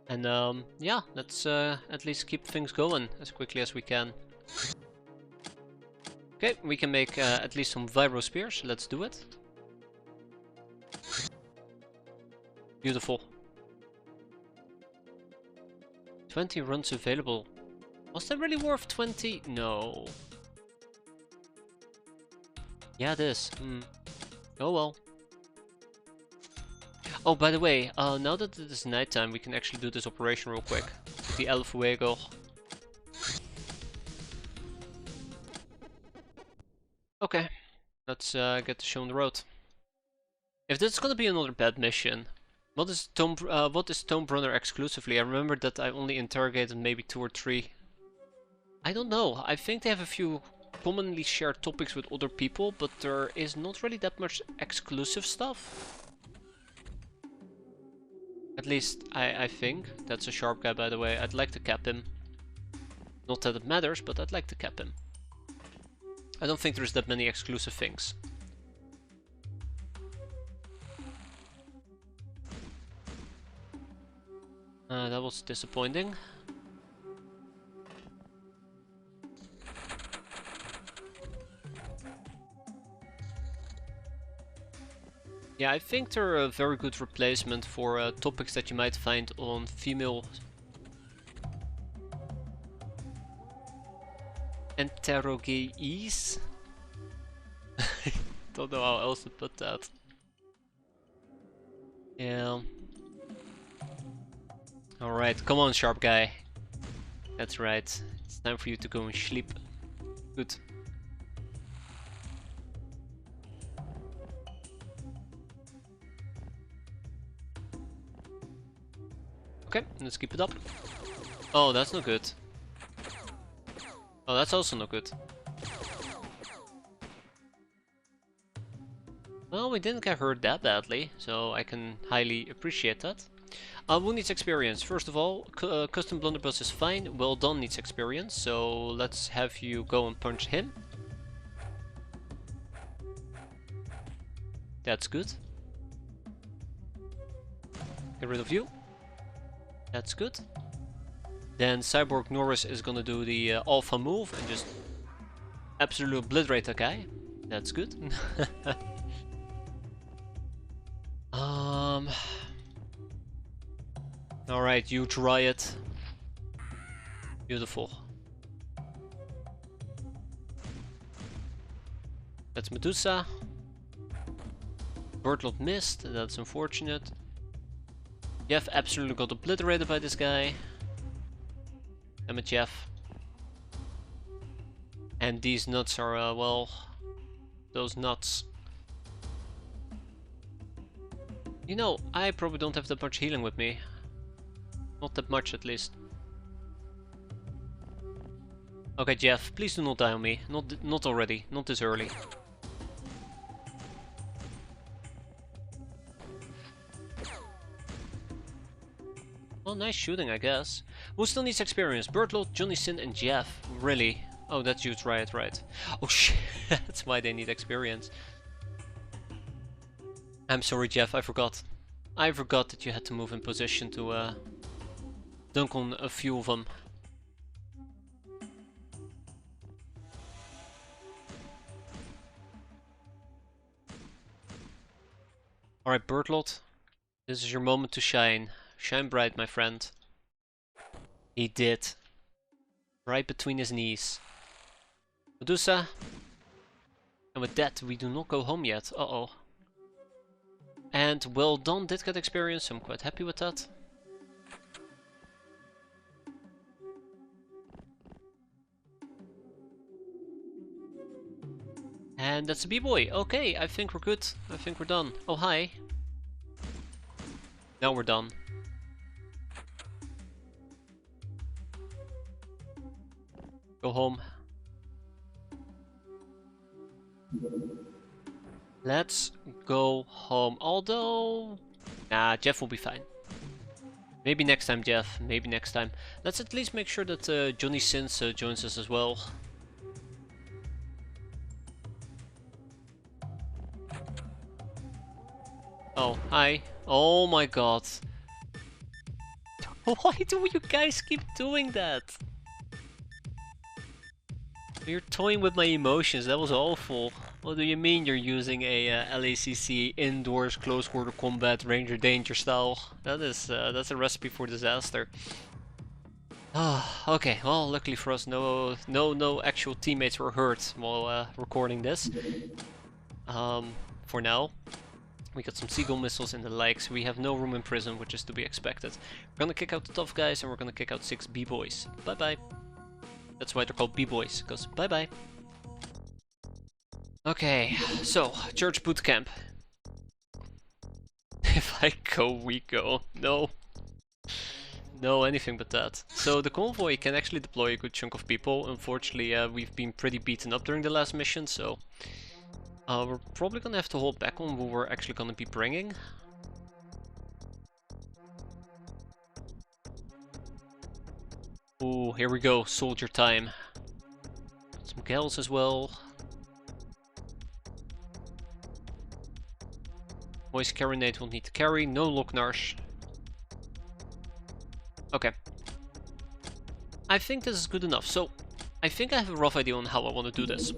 And yeah, let's at least keep things going as quickly as we can. Okay, we can make at least some vibro spears. Let's do it. Beautiful. 20 runs available. Was that really worth 20? No. Yeah, it is. Oh well. Oh, by the way, now that it is nighttime, we can actually do this operation real quick. With the El Fuego. Okay, let's get the show on the road. If this is gonna be another bad mission, what is Tomb Runner exclusively? I remember that I only interrogated maybe 2 or 3. I don't know. I think they have a few commonly shared topics with other people, but there is not really that much exclusive stuff. At least I think. That's a sharp guy, by the way. I'd like to cap him. Not that it matters, but I'd like to cap him. I don't think there's that many exclusive things. That was disappointing. Yeah, I think they're a very good replacement for topics that you might find on female interrogatees. Don't know how else to put that. Yeah. Alright, come on, sharp guy. That's right. It's time for you to go and sleep. Good. Okay, let's keep it up. Oh, that's not good. Oh, that's also not good. Well, we didn't get hurt that badly, so I can highly appreciate that. Who needs experience? First of all, custom blunderbuss is fine. Well done needs experience, so let's have you go and punch him. That's good. Get rid of you. That's good. Then Cyborg Norris is gonna do the alpha move and just absolutely obliterate that guy. That's good. Alright, you try it. Beautiful. That's Medusa. Birdlot missed, that's unfortunate. Jeff absolutely got obliterated by this guy. Damn it, Jeff. And these nuts are, well, those nuts. You know, I probably don't have that much healing with me. Not that much, at least. Okay, Jeff, please do not die on me. Not already. Not this early. Well, nice shooting, I guess. Who still needs experience? Bertlot, Johnny Sin, and Jeff. Really? Oh, that's Jude's right. Oh shit, that's why they need experience. I'm sorry, Jeff, I forgot. I forgot that you had to move in position to dunk on a few of them. Alright, Bertlot, this is your moment to shine. Shine bright, my friend. He did. Right between his knees. Medusa. And with that, we do not go home yet. Uh-oh. And well done, did get experience, so I'm quite happy with that. And that's a B-boy. Okay, I think we're good. I think we're done. Oh, hi. Now we're done. Go home. Let's go home. Although... Nah, Jeff will be fine. Maybe next time, Jeff. Maybe next time. Let's at least make sure that Johnny Sins joins us as well. Oh, hi. Oh my god. Why do you guys keep doing that? You're toying with my emotions. That was awful. What do you mean you're using a LACC indoors close quarter combat Ranger Danger style? That's a recipe for disaster. Ah, okay. Well, luckily for us, no actual teammates were hurt while recording this. For now, we got some seagull missiles and the likes. We have no room in prison, which is to be expected. We're gonna kick out the tough guys and we're gonna kick out 6 B-boys. Bye bye. That's why they're called B-boys, because bye bye. Okay, so, church boot camp. If I go, we go. No. No, anything but that. So the convoy can actually deploy a good chunk of people. Unfortunately, we've been pretty beaten up during the last mission, so... we're probably gonna have to hold back on who we're actually gonna be bringing. Ooh, here we go, soldier time. Some gals as well. Boys carronade will need to carry, no Locknars. Okay. I think this is good enough. So, I think I have a rough idea on how I want to do this.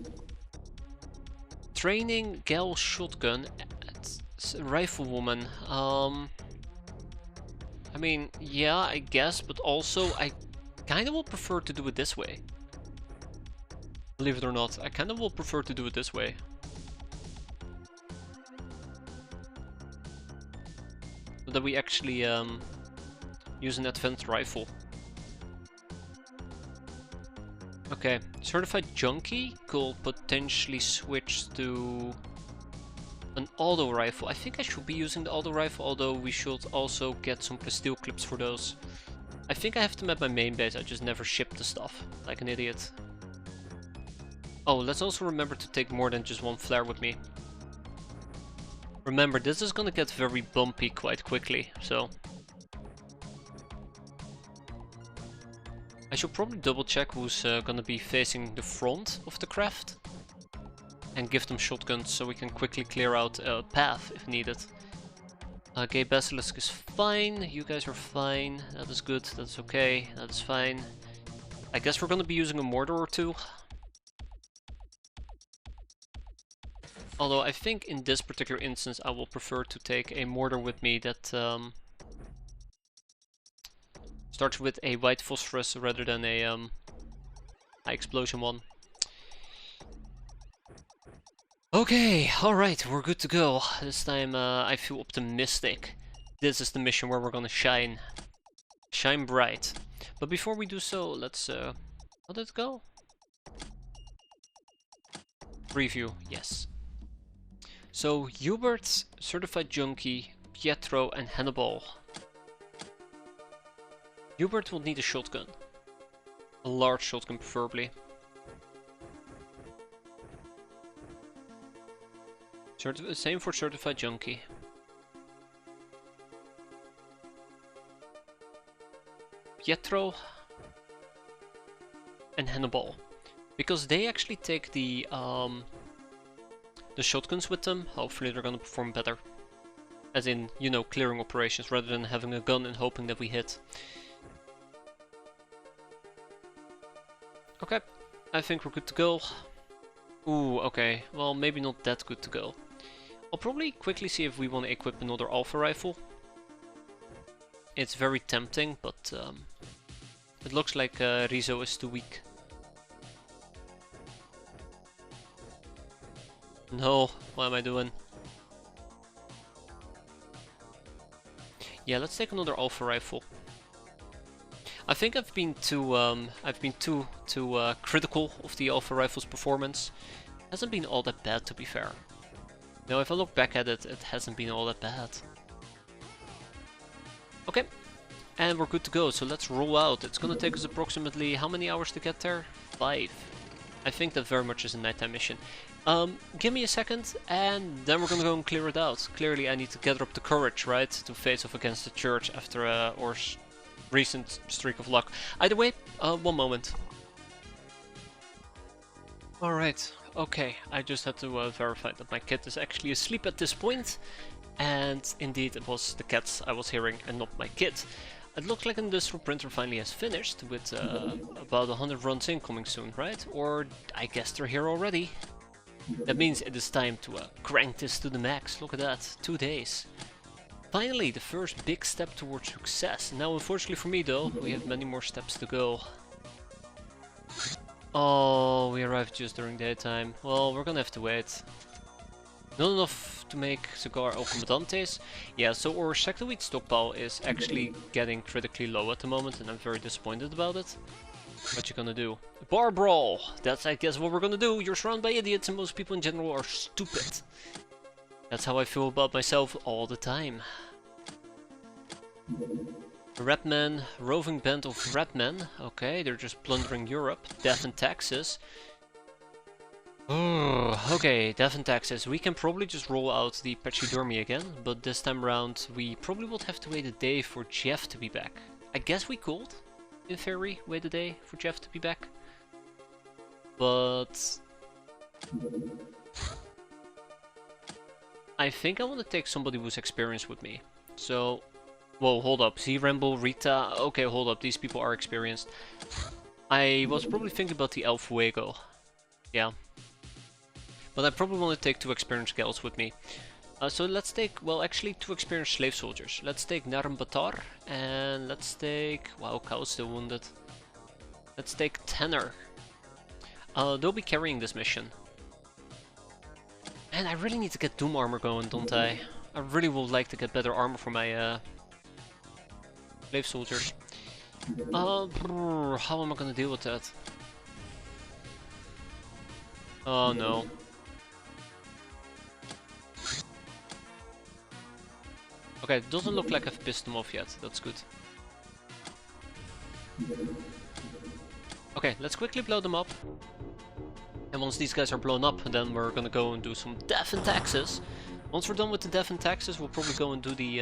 Training gal shotgun at riflewoman. I mean, yeah, I guess, but also I kind of will prefer to do it this way. Believe it or not, I kind of will prefer to do it this way. So that we actually use an advanced rifle. Okay, certified junkie could potentially switch to an auto rifle. I think I should be using the auto rifle, although we should also get some steel clips for those. I think I have them at my main base, I just never ship the stuff, like an idiot. Oh, let's also remember to take more than just one flare with me. Remember, this is gonna get very bumpy quite quickly, so... I should probably double check who's gonna be facing the front of the craft. And give them shotguns so we can quickly clear out a path if needed. Gay Basilisk is fine, you guys are fine, that is good, that's okay, that is fine. I guess we're gonna be using a mortar or two. Although I think in this particular instance I will prefer to take a mortar with me that starts with a white phosphorus rather than a high explosion one. Okay, alright, we're good to go. This time I feel optimistic. This is the mission where we're gonna shine. Shine bright. But before we do so, let's... how did it go? Preview, yes. So, Hubert, Certified Junkie, Pietro, and Hannibal. Hubert will need a shotgun. A large shotgun preferably. Same for Certified Junkie. Pietro and Hannibal. Because they actually take the shotguns with them, hopefully they're gonna perform better. As in, you know, clearing operations rather than having a gun and hoping that we hit. Okay, I think we're good to go. Ooh, okay, well maybe not that good to go. I'll probably quickly see if we want to equip another Alpha Rifle. It's very tempting, but it looks like Rizzo is too weak. No, what am I doing? Yeah, let's take another Alpha Rifle. I think I've been too critical of the Alpha Rifle's performance. Hasn't been all that bad, to be fair. No, if I look back at it, it hasn't been all that bad. Okay, and we're good to go, so let's roll out. It's gonna take us approximately how many hours to get there? 5. I think that very much is a nighttime mission. Give me a second, and then we're gonna go and clear it out. Clearly I need to gather up the courage, right, to face off against the church after our recent streak of luck. Either way, one moment. Alright, okay, I just had to verify that my kid is actually asleep at this point. And indeed it was the cats I was hearing and not my kid. It looks like an industrial printer finally has finished with about 100 runs incoming soon, right? Or I guess they're here already. That means it is time to crank this to the max. Look at that, 2 days. Finally, the first big step towards success. Now unfortunately for me though, we have many more steps to go. Oh, we arrived just during daytime. Well, we're gonna have to wait. Not enough to make Cigar El Comandantes. Yeah, so our sector wheat stockpile is actually getting critically low at the moment and I'm very disappointed about it. What you gonna do? Bar brawl! That's I guess what we're gonna do. You're surrounded by idiots and most people in general are stupid. That's how I feel about myself all the time. Rapmen, roving band of rapmen. Okay, they're just plundering Europe. Death and taxes. Okay, death and taxes. We can probably just roll out the Pachydermy again, but this time around we probably would have to wait a day for Jeff to be back. I guess we could, in theory, wait a day for Jeff to be back. But I think I want to take somebody who's experienced with me. So, whoa, hold up. Z Ramble, Rita. Okay, hold up. These people are experienced. I was probably thinking about the El Fuego. Yeah. But I probably want to take 2 experienced gals with me. So let's take, well actually 2 experienced slave soldiers. Let's take Naram Batar and let's take, wow, Cow's still wounded. Let's take Tanner. They'll be carrying this mission. And I really need to get Doom armor going, don't I? I really would like to get better armor for my slave soldiers. How am I gonna deal with that? Oh no. Okay, it doesn't look like I've pissed them off yet, that's good. Okay, let's quickly blow them up. And once these guys are blown up, then we're gonna go and do some death and taxes. Once we're done with the death and taxes, we'll probably go and do the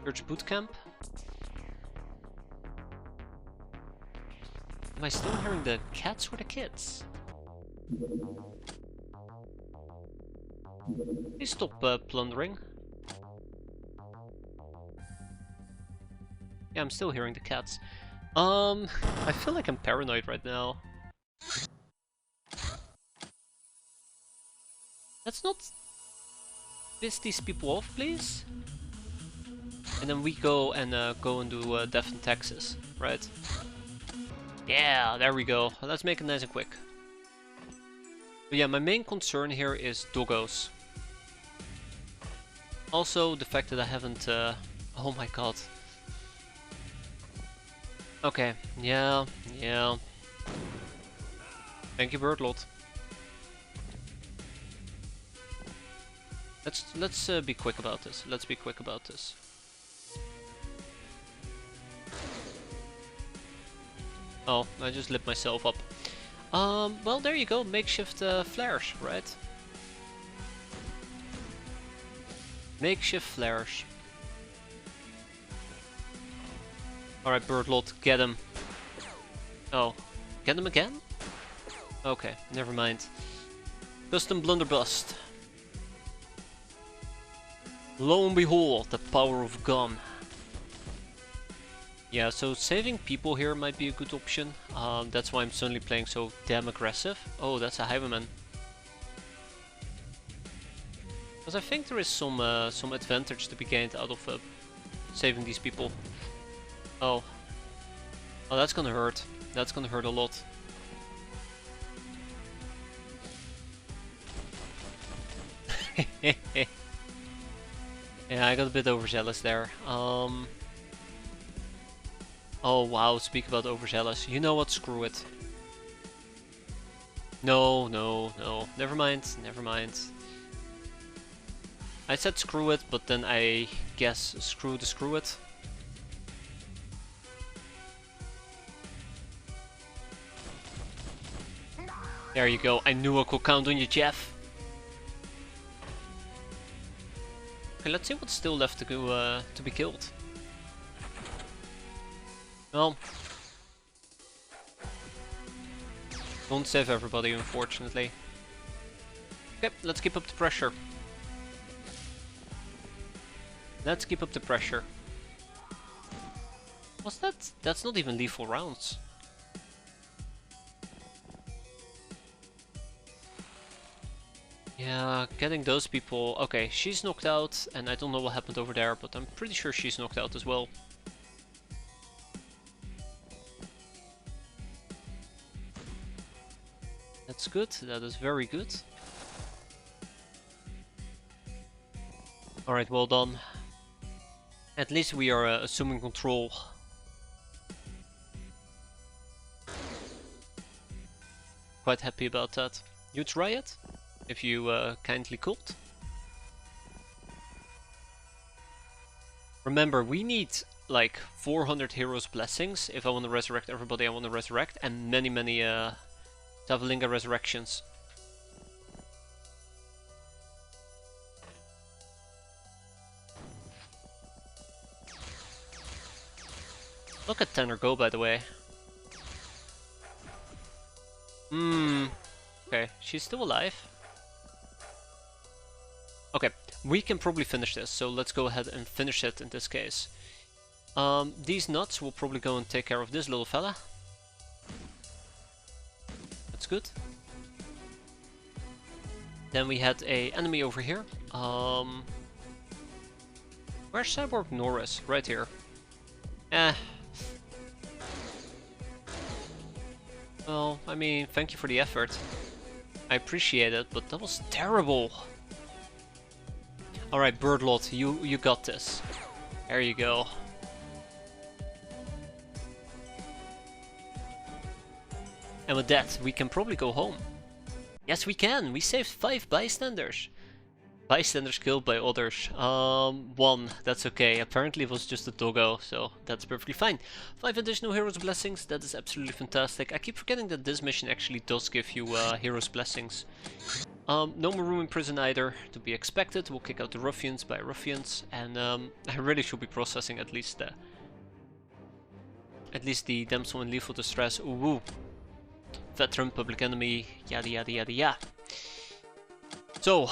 church boot camp. Am I still hearing the cats or the kids? Please stop plundering. Yeah, I'm still hearing the cats. I feel like I'm paranoid right now. Let's not piss these people off, please. And then we go and do death and taxes, right? Yeah, there we go. Let's make it nice and quick. But yeah, my main concern here is doggos. Also, the fact that I haven't... oh my god. Okay, yeah. Thank you, Birdlot. Let's be quick about this. Let's be quick about this. Oh, I just lit myself up. Well, there you go. Makeshift flares, right? Makeshift flares. Alright, Birdlot, get him. Oh, get him again? Okay, never mind. Custom blunderbust. Lo and behold, the power of gun. Yeah, so saving people here might be a good option. That's why I'm suddenly playing so damn aggressive. Oh, that's a highwayman. Because I think there is some advantage to be gained out of saving these people. Oh. Oh, that's gonna hurt. That's gonna hurt a lot. Yeah, I got a bit overzealous there. Oh wow, speak about overzealous. You know what, screw it. No, no, no. Never mind, never mind. I said screw it, but then I guess screw it. There you go, I knew I could count on you, Jeff. Okay, let's see what's still left to go to be killed. Well, don't save everybody, unfortunately. Okay, let's keep up the pressure. Let's keep up the pressure. What's that? That's not even lethal rounds. Yeah, getting those people... Okay, she's knocked out, and I don't know what happened over there, but I'm pretty sure she's knocked out as well. That's good, that is very good. Alright, well done. At least we are assuming control. Quite happy about that. You try it? If you kindly could. Remember, we need like 400 heroes blessings if I want to resurrect everybody I want to resurrect, and many Tavalinga resurrections. Look at Tanner go, by the way. Okay, she's still alive. Okay, we can probably finish this, so let's go ahead and finish it in this case. These nuts will probably go and take care of this little fella. That's good. Then we had a enemy over here. Where's Cyborg Norris? Right here. Well, I mean, thank you for the effort. I appreciate it, but that was terrible. Alright, Birdlot, you got this. There you go. And with that, we can probably go home. Yes, we can! We saved 5 bystanders. Bystanders killed by others. 1, that's okay. Apparently it was just a doggo, so that's perfectly fine. 5 additional heroes blessings, that is absolutely fantastic. I keep forgetting that this mission actually does give you heroes blessings. No more room in prison either, to be expected. We'll kick out the ruffians by ruffians, and I really should be processing at least the damsel in lethal distress. Ooh, veteran, public enemy, yada yada yada yada. So,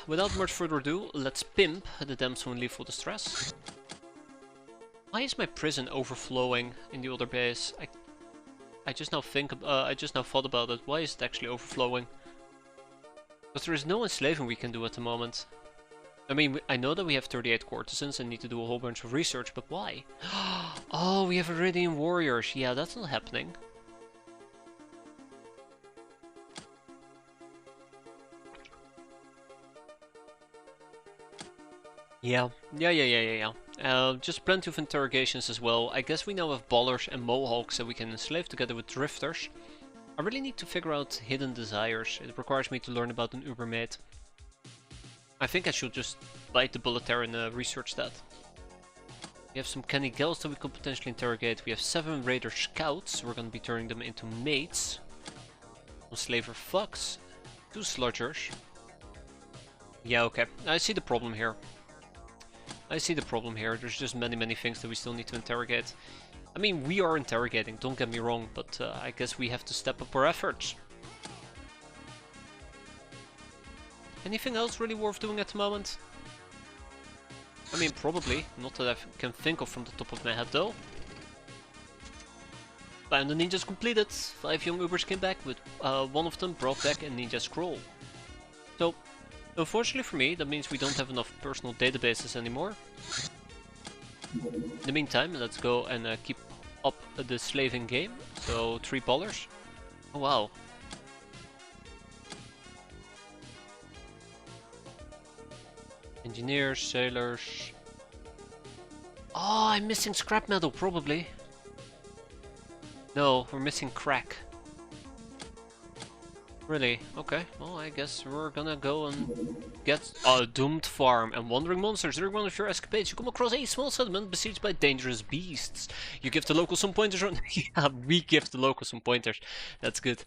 without much further ado, let's pimp the damsel in lethal distress. Why is my prison overflowing in the other base? I just now thought about it. Why is it actually overflowing? Because there is no enslaving we can do at the moment. I mean, I know that we have 38 courtesans and need to do a whole bunch of research, but why? Oh, we have Iridian warriors. Yeah, that's not happening. Yeah. Just plenty of interrogations as well. I guess we now have ballers and mohawks that we can enslave together with drifters. I really need to figure out hidden desires. It requires me to learn about an Ubermaid. I think I should just bite the bullet there and research that. We have some canny gals that we could potentially interrogate. We have 7 raider scouts. We're gonna be turning them into mates. Some slaver fucks. 2 sludgers. Yeah, okay. I see the problem here. There's just many things that we still need to interrogate. I mean, we are interrogating, don't get me wrong, but I guess we have to step up our efforts. Anything else really worth doing at the moment? I mean, probably. Not that I can think of from the top of my head, though. Found the ninjas completed. 5 young Ubers came back, with one of them brought back a ninja scroll. So, unfortunately for me, that means we don't have enough personal databases anymore. In the meantime, let's go and keep up the slaving game. So, 3 ballers. Oh wow. Engineers, sailors. Oh, I'm missing scrap metal, probably. No, we're missing crack. Really? Okay, well I guess we're gonna go and get a doomed farm. And wandering monsters, during one of your escapades you come across a small settlement besieged by dangerous beasts. You give the locals some pointers on... Yeah, we give the locals some pointers. That's good.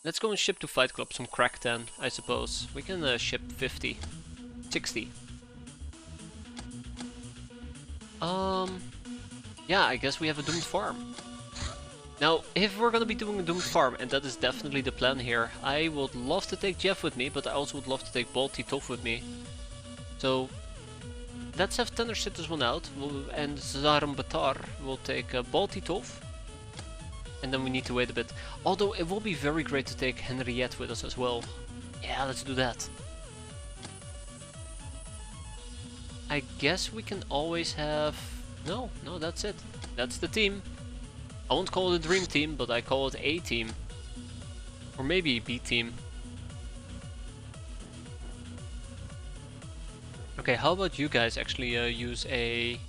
Let's go and ship to Fight Club some crack 10, I suppose. We can ship 50. 60. Yeah, I guess we have a doomed farm. Now, if we're gonna be doing a doomed farm, and that is definitely the plan here, I would love to take Jeff with me, but I also would love to take Balti Tov with me. So, let's have Tenor sit this one out, and Zaram Batar will take Balti Tov. And then we need to wait a bit. Although, it will be very great to take Henriette with us as well. Yeah, let's do that. I guess we can always have... No, that's it. That's the team. I won't call it a dream team, but I call it a team. Or maybe a B team. Okay, how about you guys actually use a...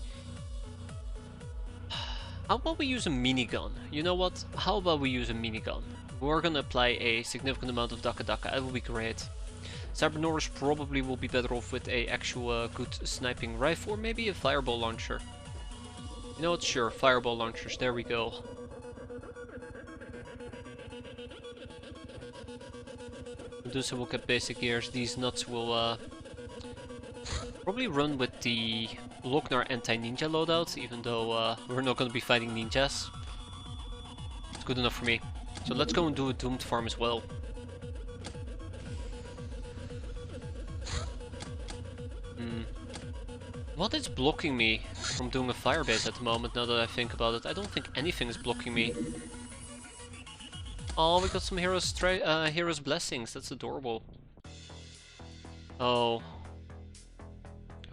How about we use a minigun? You know what? How about we use a minigun? We're gonna apply a significant amount of Daka Daka. That will be great. Cybernorris probably will be better off with a actual good sniping rifle, or maybe a fireball launcher. You know what? Sure, fireball launchers. There we go. Medusa will get basic gears. These nuts will probably run with the Lochnar anti-ninja loadout, even though we're not going to be fighting ninjas. It's good enough for me. So let's go and do a doomed farm as well. What is blocking me from doing a firebase at the moment, now that I think about it? I don't think anything is blocking me. Oh, we got some heroes blessings. That's adorable. Oh.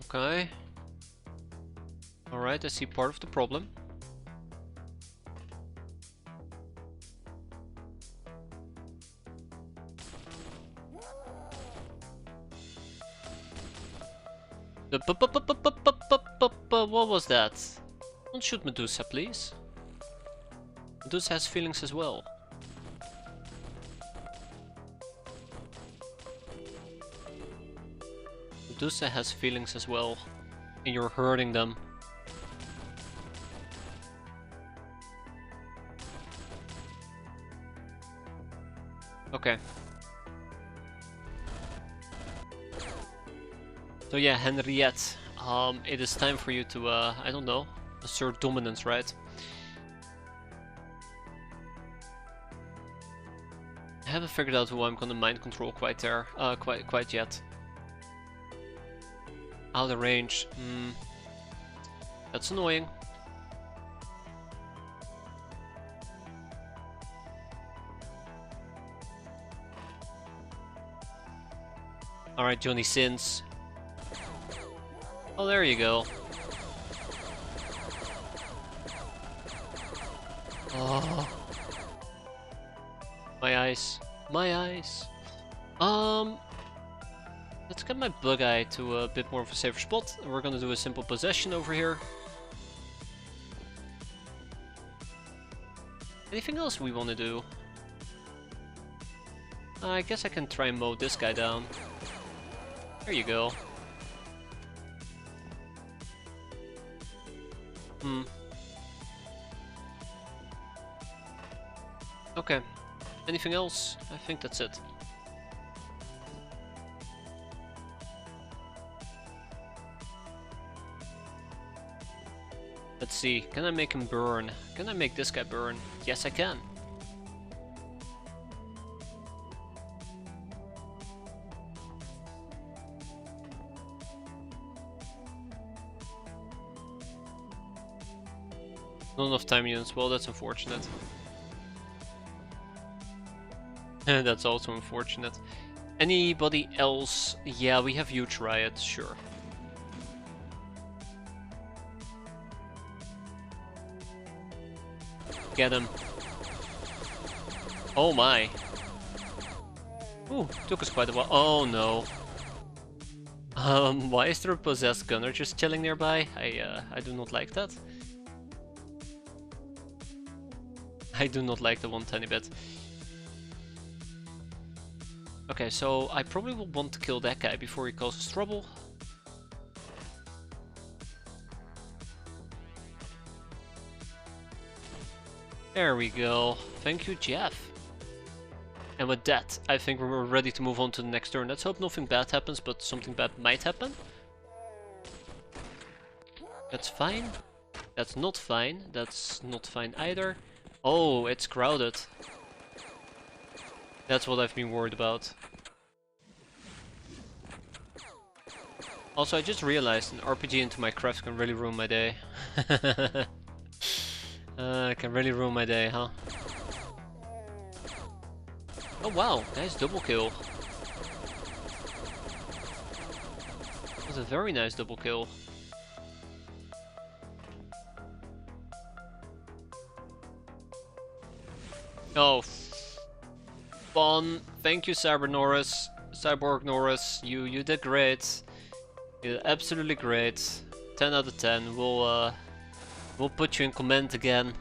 Okay. Alright, I see part of the problem. What was that? Don't shoot Medusa, please. Medusa has feelings as well. Medusa has feelings as well. And you're hurting them. Okay. So yeah, Henriette, it is time for you to, I don't know, assert dominance, right? I haven't figured out who I'm gonna mind control quite yet. Out of range, that's annoying. Alright, Johnny Sins. Oh, there you go. Oh. My eyes. My eyes. Let's get my bug eye to a bit more of a safer spot. We're gonna do a simple possession over here. Anything else we want to do? I guess I can try and mow this guy down. There you go. Okay. Anything else? I think that's it. Let's see. Can I make him burn? Can I make this guy burn? Yes, I can. Not enough time units. Well, that's unfortunate. That's also unfortunate. Anybody else? Yeah, we have huge riots, sure. Get him. Oh my. Ooh, took us quite a while. Oh no. Why is there a possessed gunner just chilling nearby? I do not like that. I do not like the one tiny bit. Okay, so I probably will want to kill that guy before he causes trouble. There we go. Thank you, Jeff. And with that, I think we're ready to move on to the next turn. Let's hope nothing bad happens, but something bad might happen. That's fine. That's not fine. That's not fine either. Oh, it's crowded. That's what I've been worried about. Also, I just realized an RPG into my craft can really ruin my day. Can really ruin my day, huh? Oh wow, nice double kill. That was a very nice double kill. Oh, fun. Thank you, Cyborg Norris. You did great. You did absolutely great. 10 out of 10. We'll put you in comment again.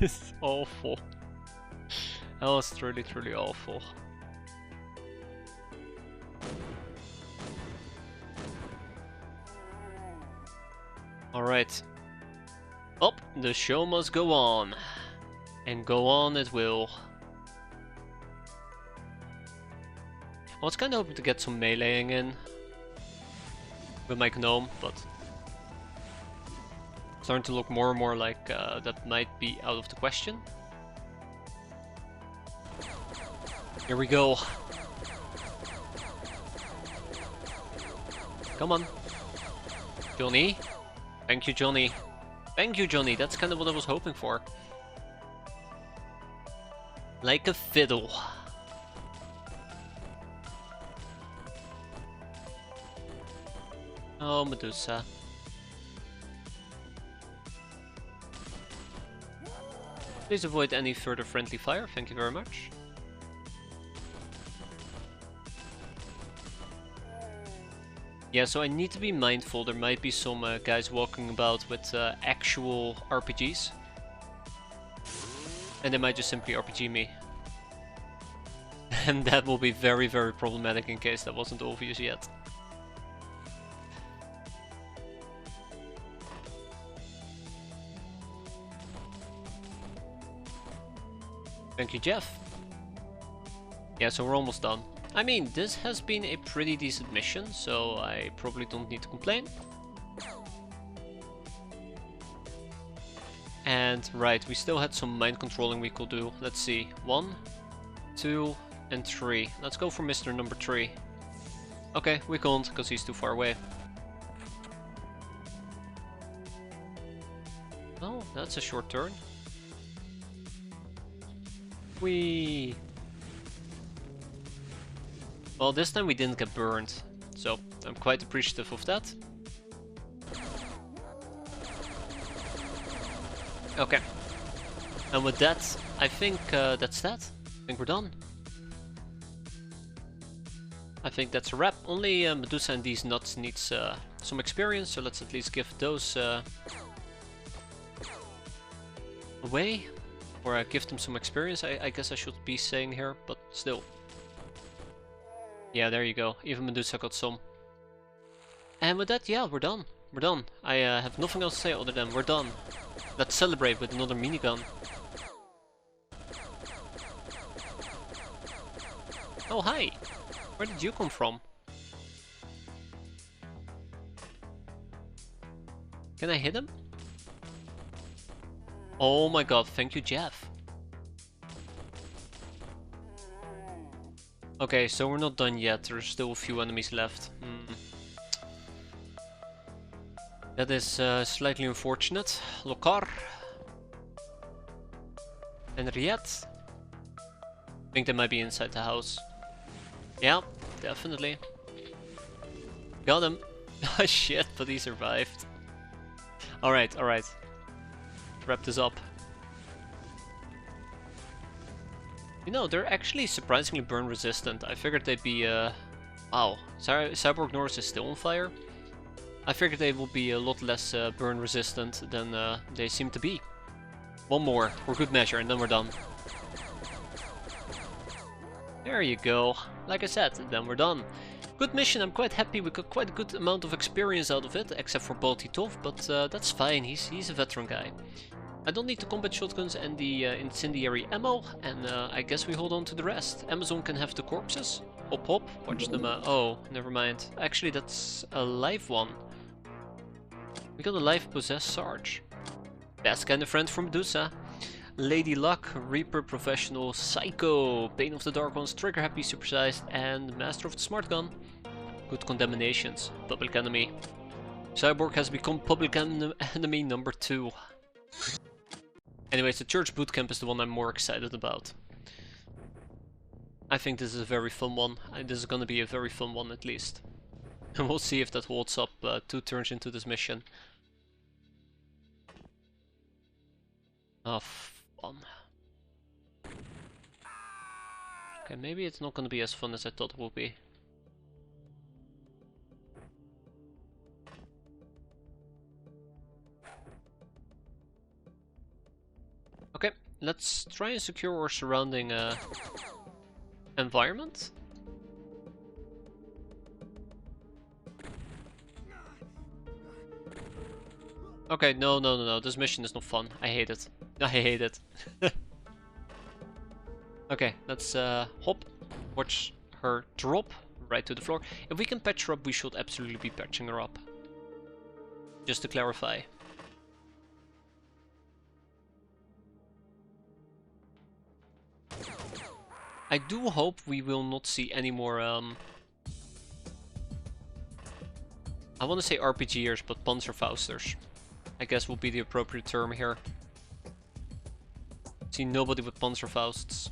It's awful. That was truly, truly awful. Alright. Oh, the show must go on. And go on it will. I was kinda hoping to get some meleeing in with my gnome, but it's starting to look more and more like that might be out of the question. Here we go. Come on. Johnny. Thank you, Johnny. Thank you, Johnny. That's kind of what I was hoping for. Like a fiddle. Oh, Medusa. Please avoid any further friendly fire. Thank you very much. Yeah, so I need to be mindful. There might be some guys walking about with actual RPGs. And they might just simply RPG me. And that will be very, very problematic in case that wasn't obvious yet. Thank you, Jeff. Yeah, so we're almost done. I mean, this has been a pretty decent mission, so I probably don't need to complain. And right, we still had some mind controlling we could do. Let's see. 1, 2, and 3. Let's go for Mr. number 3. Okay, we can't, because he's too far away. Oh, that's a short turn. Whee! Well, this time we didn't get burned, so I'm quite appreciative of that. Okay. And with that, I think that's that. I think we're done. I think that's a wrap. Only Medusa and these nuts needs some experience, so let's at least give those away. Or give them some experience, I guess I should be saying here, but still. Yeah, there you go. Even Medusa got some. And with that, yeah, we're done. We're done. I have nothing else to say other than we're done. Let's celebrate with another minigun. Oh, hi! Where did you come from? Can I hit him? Oh my god, thank you, Jeff. Okay, so we're not done yet. There's still a few enemies left. That is slightly unfortunate. Lokar. Henriette. I think they might be inside the house. Yeah, definitely. Got him. Oh shit, but he survived. Alright, alright. Wrap this up. You know, they're actually surprisingly burn resistant. I figured they'd be, wow. Cyborg Norris is still on fire. I figured they will be a lot less burn resistant than they seem to be. One more, for good measure, and then we're done. There you go. Like I said, then we're done. Good mission, I'm quite happy. We got quite a good amount of experience out of it, except for Balti Tov, but that's fine. He's a veteran guy. I don't need the combat shotguns and the incendiary ammo, and I guess we hold on to the rest. Amazon can have the corpses. Hop hop, watch them. Oh, never mind. Actually, that's a live one. We got a live possessed Sarge. Best kind of friend from Medusa. Lady Luck, Reaper, Professional, Psycho, Bane of the Dark Ones, Trigger Happy, Supersized, and Master of the Smart Gun. Good condemnations. Public Enemy. Cyborg has become Public Enemy number 2. Anyways, the Church Bootcamp is the one I'm more excited about. I think this is a very fun one. This is gonna be a very fun one at least. And we'll see if that holds up 2 turns into this mission. Oh, fun. Okay, maybe it's not gonna be as fun as I thought it would be. Okay, let's try and secure our surrounding environment. Okay, no, this mission is not fun. I hate it. I hate it. Okay, let's hop, watch her drop right to the floor. If we can patch her up, we should absolutely be patching her up. Just to clarify. I do hope we will not see any more, I want to say RPGers, but Panzerfausters. I guess will be the appropriate term here. See nobody with Panzerfausts.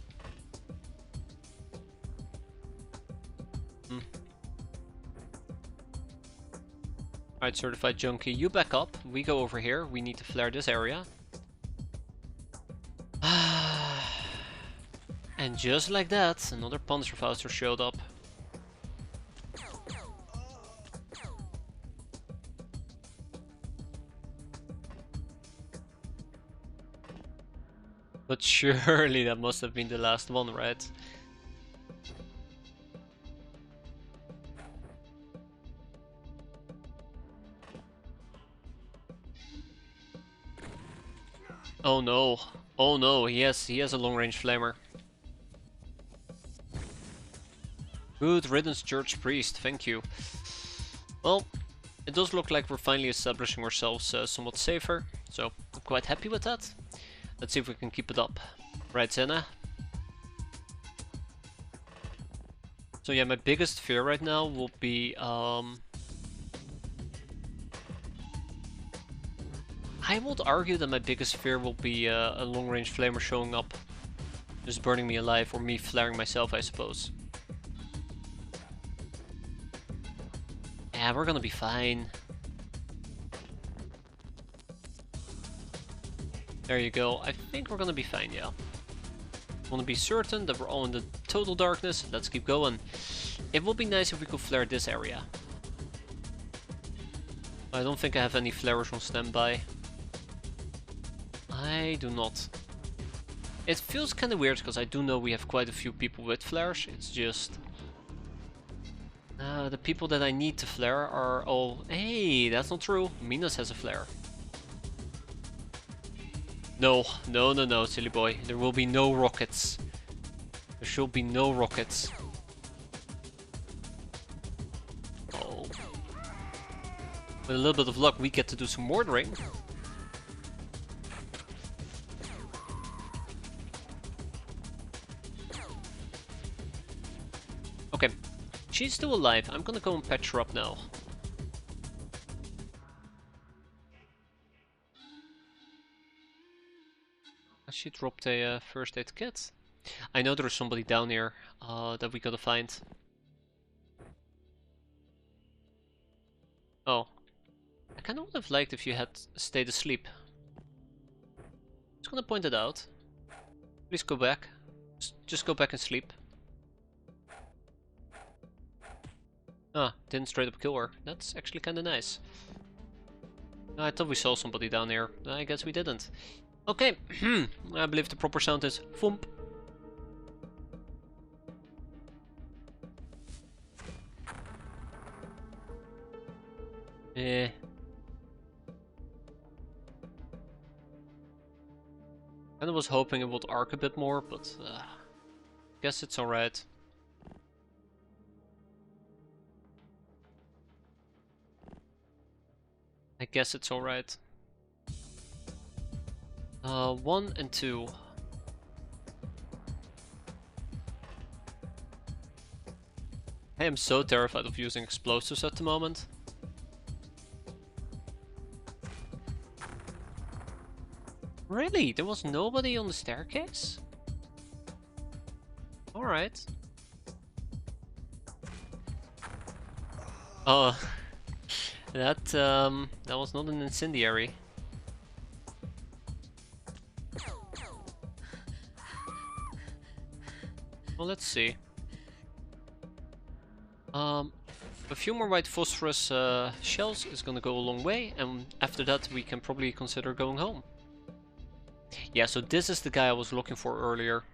Alright, Certified Junkie, you back up. We go over here. We need to flare this area. And just like that, another Panzerfauster showed up. But surely that must have been the last one, right? Oh no. Oh no, he has a long range flamer. Good riddance, Church Priest, thank you. Well, it does look like we're finally establishing ourselves somewhat safer, so I'm quite happy with that. Let's see if we can keep it up. Right, Senna? So yeah, my biggest fear right now will be... I would argue that my biggest fear will be a long-range flamer showing up. Just burning me alive, or me flaring myself, I suppose. Yeah, we're gonna be fine. There you go. I think we're gonna be fine, yeah. Wanna be certain that we're all in the total darkness. Let's keep going. It would be nice if we could flare this area. I don't think I have any flares on standby. I do not. It feels kind of weird because I do know we have quite a few people with flares. It's just the people that I need to flare are all... Hey, that's not true. Minas has a flare. No, no, no, no, silly boy. There will be no rockets. There should be no rockets. Oh. With a little bit of luck, we get to do some mortaring. Okay, she's still alive. I'm gonna go and patch her up now. She dropped a first aid kit. I know there's somebody down here that we gotta find. Oh. I kinda would have liked if you had stayed asleep. Just gonna point it out. Please go back. Just go back and sleep. Ah, didn't straight up kill her. That's actually kinda nice. I thought we saw somebody down here. I guess we didn't. Okay, I believe the proper sound is thump. Eh. Kinda was hoping it would arc a bit more, but guess it's alright. I guess it's alright. 1 and 2. I am so terrified of using explosives at the moment. Really? There was nobody on the staircase? Alright. Oh, that was not an incendiary. Well, let's see. A few more white phosphorus shells is gonna go a long way, and after that we can probably consider going home. Yeah, so this is the guy I was looking for earlier.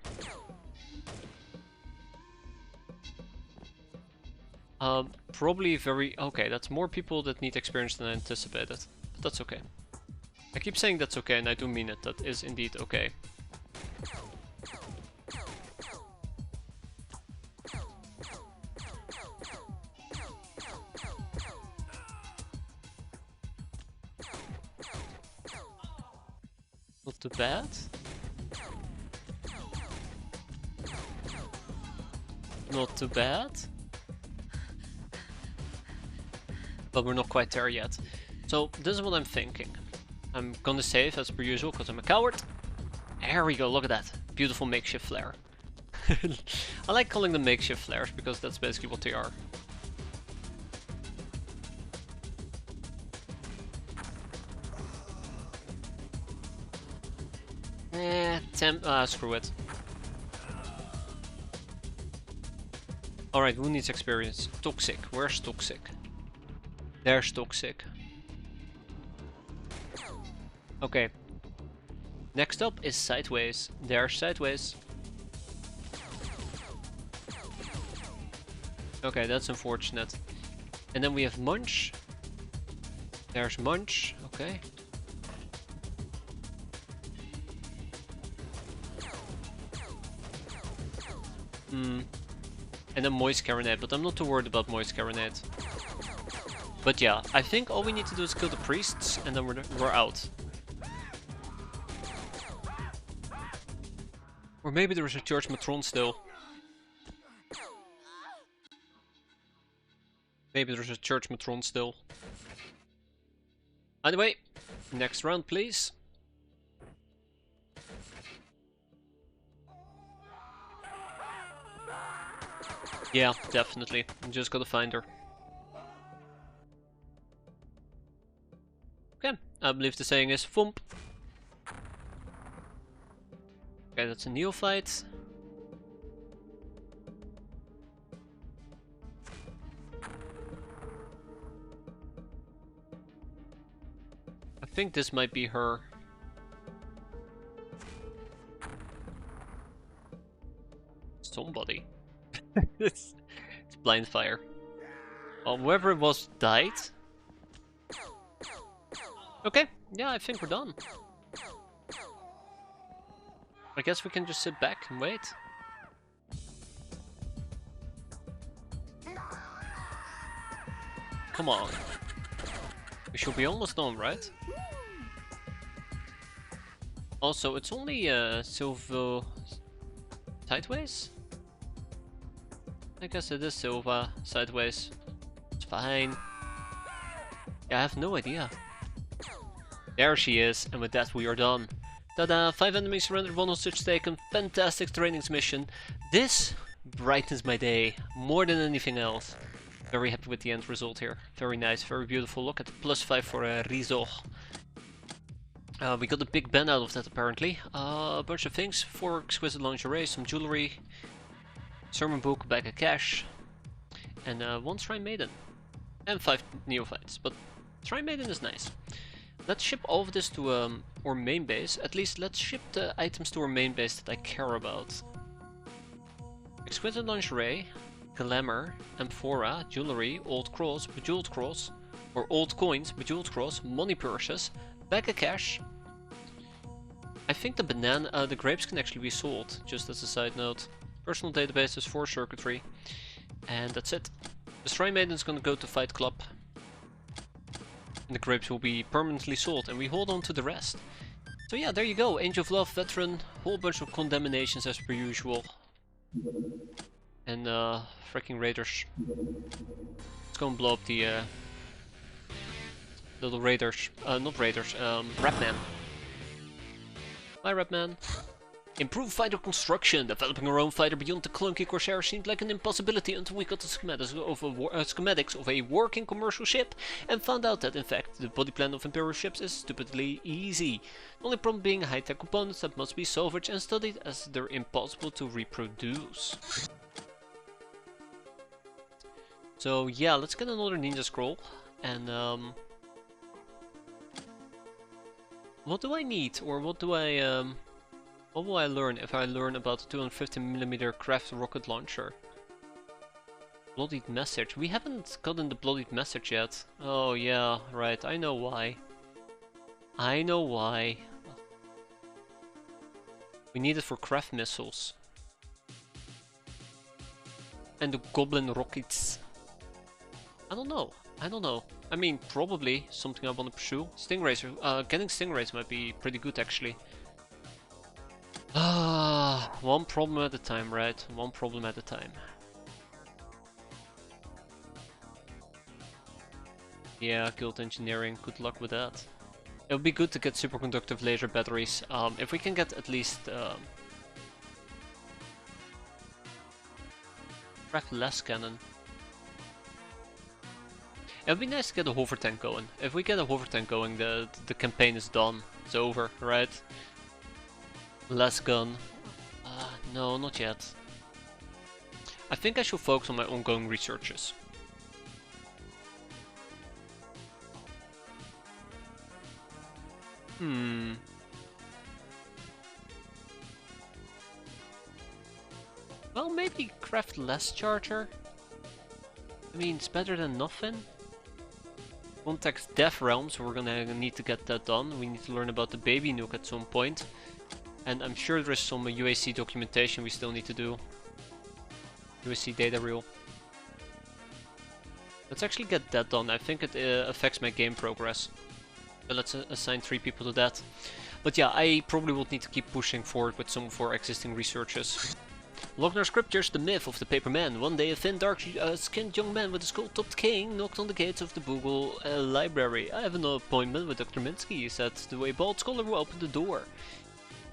Probably very... Okay, that's more people that need experience than I anticipated. But that's okay. I keep saying that's okay, and I do mean it. That is indeed okay. Not too bad. Not too bad. But we're not quite there yet. So this is what I'm thinking. I'm gonna save as per usual because I'm a coward. There we go, look at that. Beautiful makeshift flare. I like calling them makeshift flares because that's basically what they are. Screw it. Alright, who needs experience? Toxic. Where's Toxic? There's Toxic. Okay. Next up is Sideways. There's Sideways. Okay, that's unfortunate. And then we have Munch. There's Munch. Okay. And then Moist Caronade, but I'm not too worried about Moist Caronade. But yeah, I think all we need to do is kill the priests, and then we're out. Or maybe there is a Church Matron still. Maybe there's a Church Matron still. Anyway, next round please. Yeah, definitely. I'm just gotta find her. Okay, I believe the saying is thump. Okay, that's a neophyte. I think this might be her. it's blind fire. Well, whoever it was died. Okay, yeah, I think we're done. I guess we can just sit back and wait. Come on. We should be almost done, right? Also, it's only Silva sideways? I guess it is Silva sideways. It's fine. Yeah, I have no idea. There she is, and with that we are done. Tada! 5 enemies surrendered, 1 hostage taken. Fantastic trainings mission. This brightens my day more than anything else. Very happy with the end result here. Very nice, very beautiful. Look at the +5 for Rizzo. We got a big Ben out of that apparently. A bunch of things. 4 exquisite lingerie, some jewelry, sermon book, bag of cash, and 1 Shrine Maiden. And 5 neophytes, but Shrine Maiden is nice. Let's ship all of this to our main base. At least let's ship the items to our main base that I care about. Exquisite lingerie, glamour, amphora, jewelry, old cross, bejeweled cross, or old coins, bejeweled cross, money purses, bag of cash. I think the grapes can actually be sold, just as a side note. Personal databases, 4 circuitry, and that's it. The Shrine Maiden is gonna go to Fight Club. And the grapes will be permanently sold, and we hold on to the rest. So yeah, there you go. Angel of Love, Veteran, whole bunch of condemnations as per usual. And freaking raiders. Let's go and blow up the little raiders. Not raiders, Rapman. Hi Rapman. Improve fighter construction. Developing our own fighter beyond the clunky Corsair seemed like an impossibility until we got the schematics of a working commercial ship and found out that in fact the body plan of Imperial ships is stupidly easy. The only problem being high-tech components that must be salvaged and studied as they're impossible to reproduce. So yeah, let's get another ninja scroll and what do I need, or what do I what will I learn if I learn about the 250mm craft rocket launcher? Bloodied message. We haven't gotten the bloodied message yet. Oh yeah, right. I know why. I know why. We need it for craft missiles. And the goblin rockets. I don't know. I don't know. I mean, probably something I want to pursue. Stingrays. Getting stingrays might be pretty good actually. One problem at a time, right? One problem at a time. Yeah, guild engineering, good luck with that. It would be good to get superconductive laser batteries. If we can get at least craft less cannon. It would be nice to get a hover tank going. If we get a hover tank going, the campaign is done. It's over, right? Less gun. No, not yet. I think I should focus on my ongoing researches. Well, maybe craft less charger. I mean, it's better than nothing. Contact Death Realm, so we're gonna need to get that done. We need to learn about the baby nuke at some point. And I'm sure there is some UAC documentation we still need to do. UAC data reel. Let's actually get that done. I think it affects my game progress. But let's assign 3 people to that. But yeah, I probably will need to keep pushing forward with some of our existing researches. Lochner Scriptures, the myth of the paper man. One day a thin, dark-skinned young man with a skull topped cane knocked on the gates of the Boogle library. I have an appointment with Dr. Minsky, he said. The way bald scholar will open the door.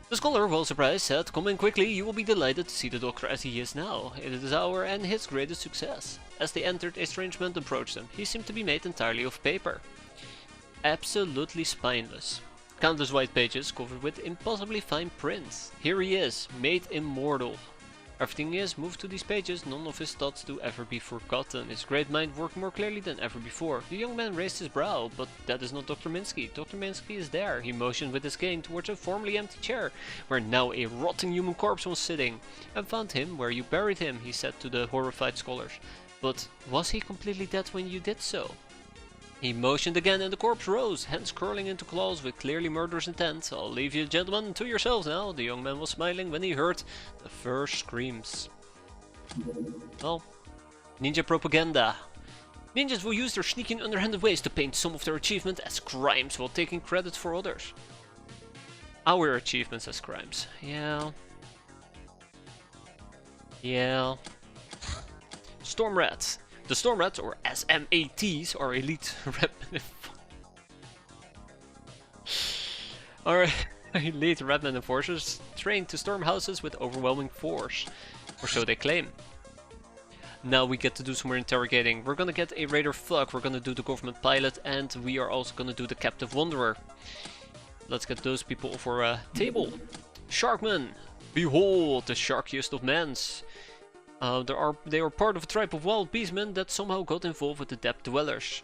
The scholar, well surprised, said, "Come in quickly, you will be delighted to see the doctor as he is now. It is our and his greatest success." As they entered, a strange man approached them. He seemed to be made entirely of paper. Absolutely spineless. Countless white pages covered with impossibly fine print. Here he is, made immortal. Everything is moved to these pages, none of his thoughts to ever be forgotten. His great mind worked more clearly than ever before. The young man raised his brow, but that is not Dr. Minsky. Dr. Minsky is there. He motioned with his cane towards a formerly empty chair, where now a rotting human corpse was sitting. I found him where you buried him, he said to the horrified scholars. But was he completely dead when you did so? He motioned again and the corpse rose, hands curling into claws with clearly murderous intent. I'll leave you gentlemen to yourselves now. The young man was smiling when he heard the first screams. Well, ninja propaganda. Ninjas will use their sneaky and underhanded ways to paint some of their achievements as crimes while taking credit for others. Our achievements as crimes. Yeah. Yeah. Storm Rats. The Storm Rats, or SMATs, are elite Redman enforcers trained to storm houses with overwhelming force, or so they claim. Now we get to do some more interrogating. We're gonna get a Raider Fuck, we're gonna do the government pilot, and we are also gonna do the captive wanderer. Let's get those people for a table. Sharkman! Behold, the sharkiest of men's. They are part of a tribe of wild beastmen that somehow got involved with the depth dwellers.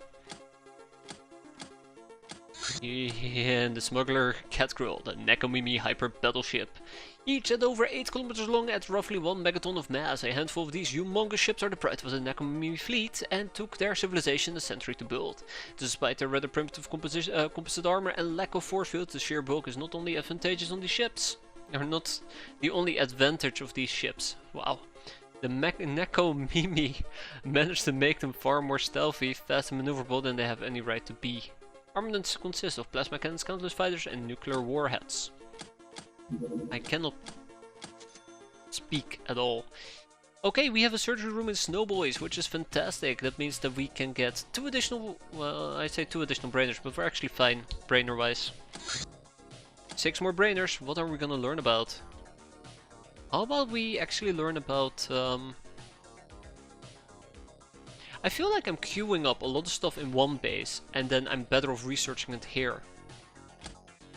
And the smuggler Catgirl, the Nekomimi hyper battleship. Each at over 8 kilometers long at roughly 1 megaton of mass. A handful of these humongous ships are the pride of the Nekomimi fleet and took their civilization a century to build. Despite their rather primitive composite armor and lack of force field, the sheer bulk is not only advantageous on these ships. They are not the only advantage of these ships. Wow. The Nekomimi managed to make them far more stealthy, fast and maneuverable than they have any right to be. Armaments consist of plasma cannons, countless fighters and nuclear warheads. I cannot speak at all. Okay, we have a surgery room in Snowboys, which is fantastic. That means that we can get 2 additional, well, I say 2 additional brainers, but we're actually fine, brainer-wise. 6 more brainers, what are we gonna learn about? How about we actually learn about... I feel like I'm queuing up a lot of stuff in one base, and then I'm better off researching it here.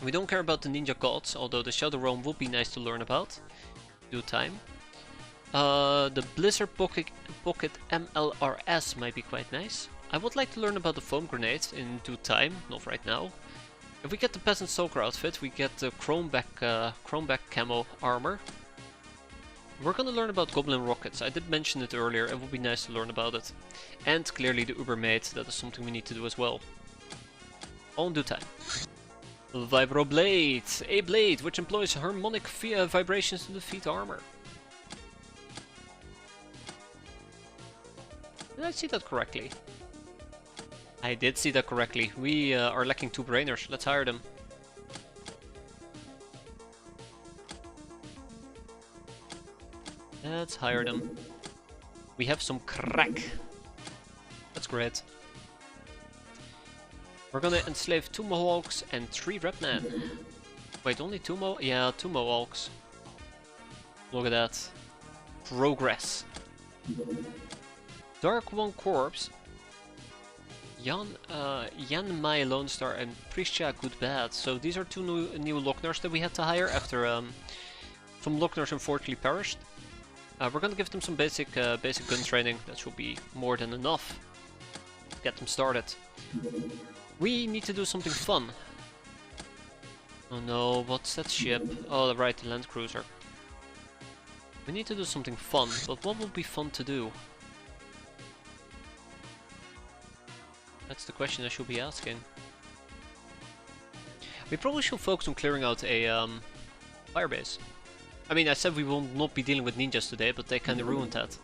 We don't care about the ninja gods, although the Shadow Realm would be nice to learn about. Due time. The Blizzard Pocket MLRS might be quite nice. I would like to learn about the foam grenades in due time, not right now. If we get the Peasant Stalker outfit, we get the Chromeback camo armor. We're gonna learn about Goblin Rockets. I did mention it earlier, it would be nice to learn about it. And clearly the Ubermate, that is something we need to do as well. All in due time. Vibro Blade! A blade which employs harmonic vibrations to defeat armor. Did I see that correctly? I did see that correctly. We are lacking 2 brainers. Let's hire them. Let's hire them. We have some crack. That's great. We're gonna enslave 2 Mohawks and 3 Redmen. Wait, only 2 Yeah, 2 Mohawks. Look at that. Progress. Dark One Corpse. Yan Mai Lone Star and Prisha Good Bad. So these are 2 new Lockners that we had to hire after some Lockners unfortunately perished. We're gonna give them some basic gun training. That should be more than enough to get them started. We need to do something fun. Oh no, what's that ship? Oh right, the Land Cruiser. We need to do something fun, but what would be fun to do? That's the question I should be asking. We probably should focus on clearing out a firebase. I mean, I said we will not be dealing with ninjas today, but they kinda ruined that.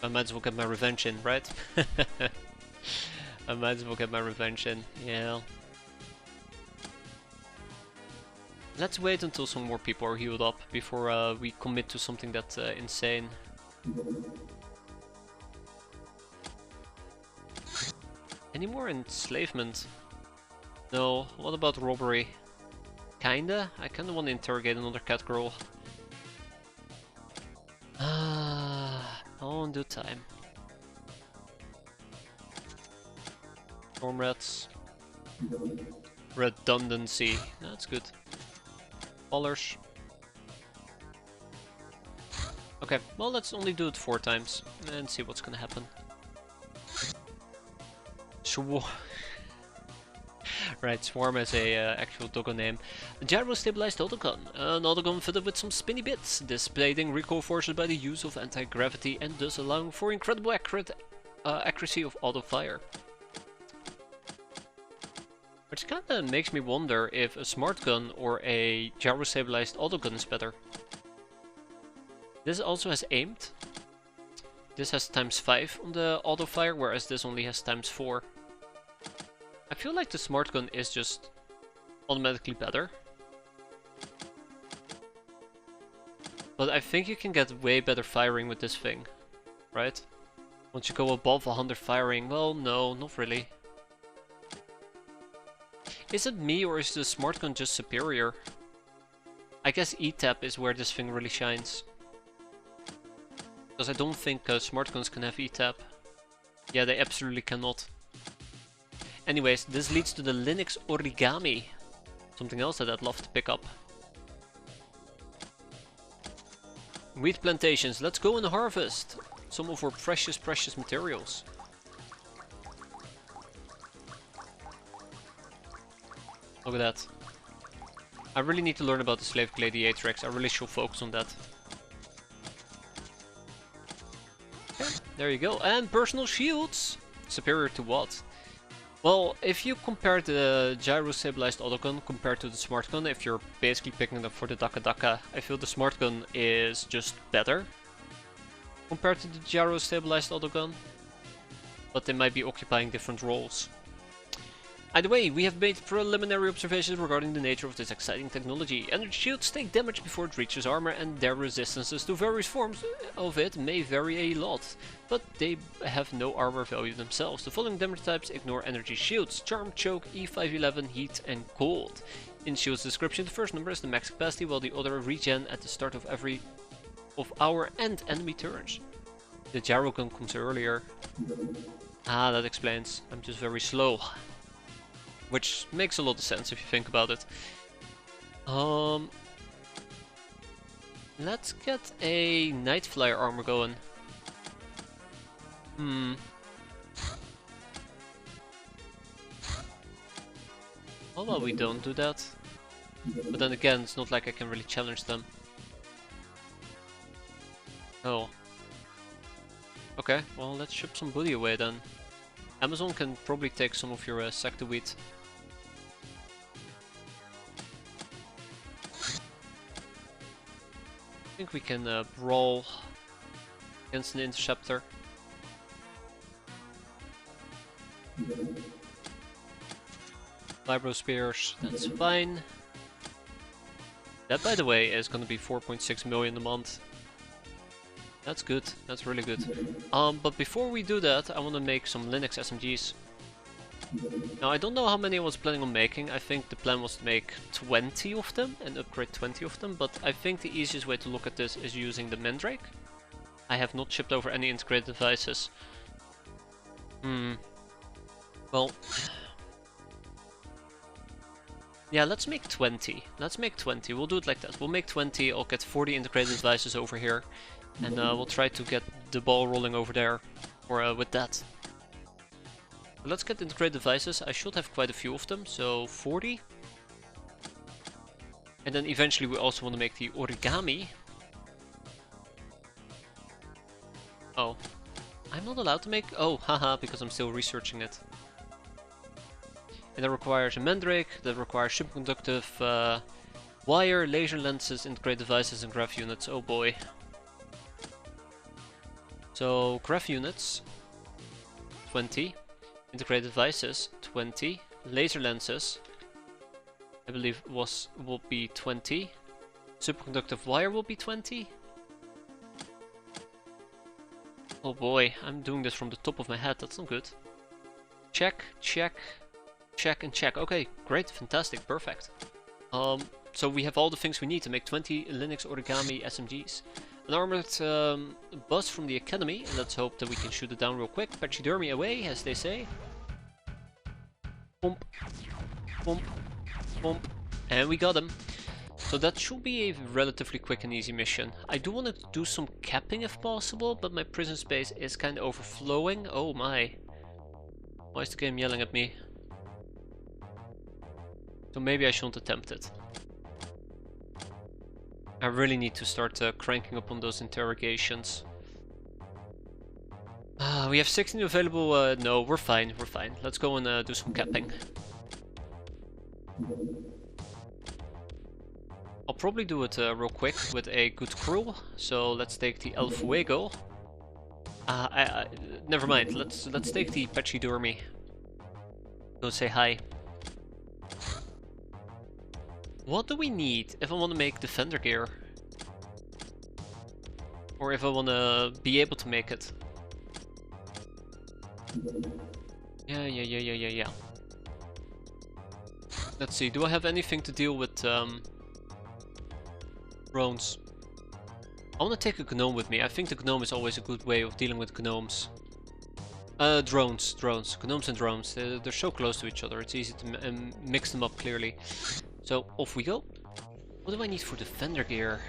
I might as well get my revenge in, right? I might as well get my revenge in, yeah. Let's wait until some more people are healed up before we commit to something that's insane. Any more enslavement? No. What about robbery? Kinda? I kinda want to interrogate another cat girl. All in due time. Storm rats. Redundancy. That's good. Ballers. Okay, well let's only do it 4 times and see what's gonna happen. Right, Swarm is a actual doggo name. Gyro-stabilized autogun. An autogun fitted with some spinny bits, displaying recoil forces by the use of anti-gravity and thus allowing for incredible accuracy of auto-fire. Which kinda makes me wonder if a smart gun or a gyro-stabilized autogun is better. This also has aimed. This has ×5 on the auto-fire, whereas this only has ×4. I feel like the smart gun is just automatically better. But I think you can get way better firing with this thing, right? Once you go above 100 firing, well, no, not really. Is it me or is the smart gun just superior? I guess E-tap is where this thing really shines. Because I don't think smart guns can have E-tap. Yeah, they absolutely cannot. Anyways, this leads to the Linux origami. Something else that I'd love to pick up. Wheat plantations, let's go and harvest some of our precious materials. Look at that. I really need to learn about the slave gladiatrix. I really should focus on that. Okay, there you go. And personal shields. Superior to what? Well, if you compare the gyro-stabilized autogun compared to the smart gun, if you're basically picking it up for the Daka Daka, I feel the smart gun is just better compared to the gyro-stabilized autogun. But they might be occupying different roles. Either way, we have made preliminary observations regarding the nature of this exciting technology. Energy shields take damage before it reaches armor, and their resistances to various forms of it may vary a lot, but they have no armor value themselves. The following damage types ignore energy shields: Charm, Choke, E511, Heat and Cold. In shield's description, the first number is the max capacity, while the other regen at the start of every of our and enemy turns. The gyro gun comes earlier. Ah, that explains. I'm just very slow. Which makes a lot of sense if you think about it. Let's get a Night Flyer armor going. How about we don't do that? But then again, it's not like I can really challenge them. Oh. Okay, well let's ship some booty away then. Amazon can probably take some of your sector wheat. I think we can brawl against an interceptor. Vibro spears, that's fine. That, by the way, is gonna be 4.6 million a month. That's good, that's really good. But before we do that, I want to make some Linux SMGs. Now, I don't know how many I was planning on making. I think the plan was to make 20 of them and upgrade 20 of them, but I think the easiest way to look at this is using the Mandrake. I have not shipped over any integrated devices. Well... yeah, let's make 20. Let's make 20. We'll do it like that. We'll make 20, I'll get 40 integrated devices over here. And we'll try to get the ball rolling over there. Or with that. Let's get integrated devices. I should have quite a few of them, so 40. And then eventually we also want to make the origami. Oh. I'm not allowed to make... oh, haha, because I'm still researching it. And that requires a Mandrake, that requires superconductive wire, laser lenses, integrated devices and graph units. Oh boy. So, graph units, 20. Integrated devices, 20. Laser lenses, I believe will be 20. Superconductive wire will be 20. Oh boy, I'm doing this from the top of my head, that's not good. Check, check, check and check. Okay, great, fantastic, perfect. So we have all the things we need to make 20 Linux origami SMGs. An armored bus from the academy, and let's hope that we can shoot it down real quick. Pachydermy away, as they say. Pump, pump, pump, and we got him. So that should be a relatively quick and easy mission. I do want to do some capping if possible, but my prison space is kind of overflowing. Oh my. Why is the game yelling at me? So maybe I shouldn't attempt it. I really need to start cranking up on those interrogations. We have 16 available. No, we're fine, we're fine. Let's go and do some capping. I'll probably do it real quick with a good crew. So let's take the El Fuego. Never mind. Let's take the Pachydermy. Go say hi. What do we need if I want to make defender gear? Or if I want to be able to make it? Yeah. Let's see. Do I have anything to deal with? Drones. I want to take a gnome with me. I think the gnome is always a good way of dealing with gnomes. Drones. Gnomes and drones. They're so close to each other. It's easy to mix them up clearly. So, off we go. What do I need for defender gear?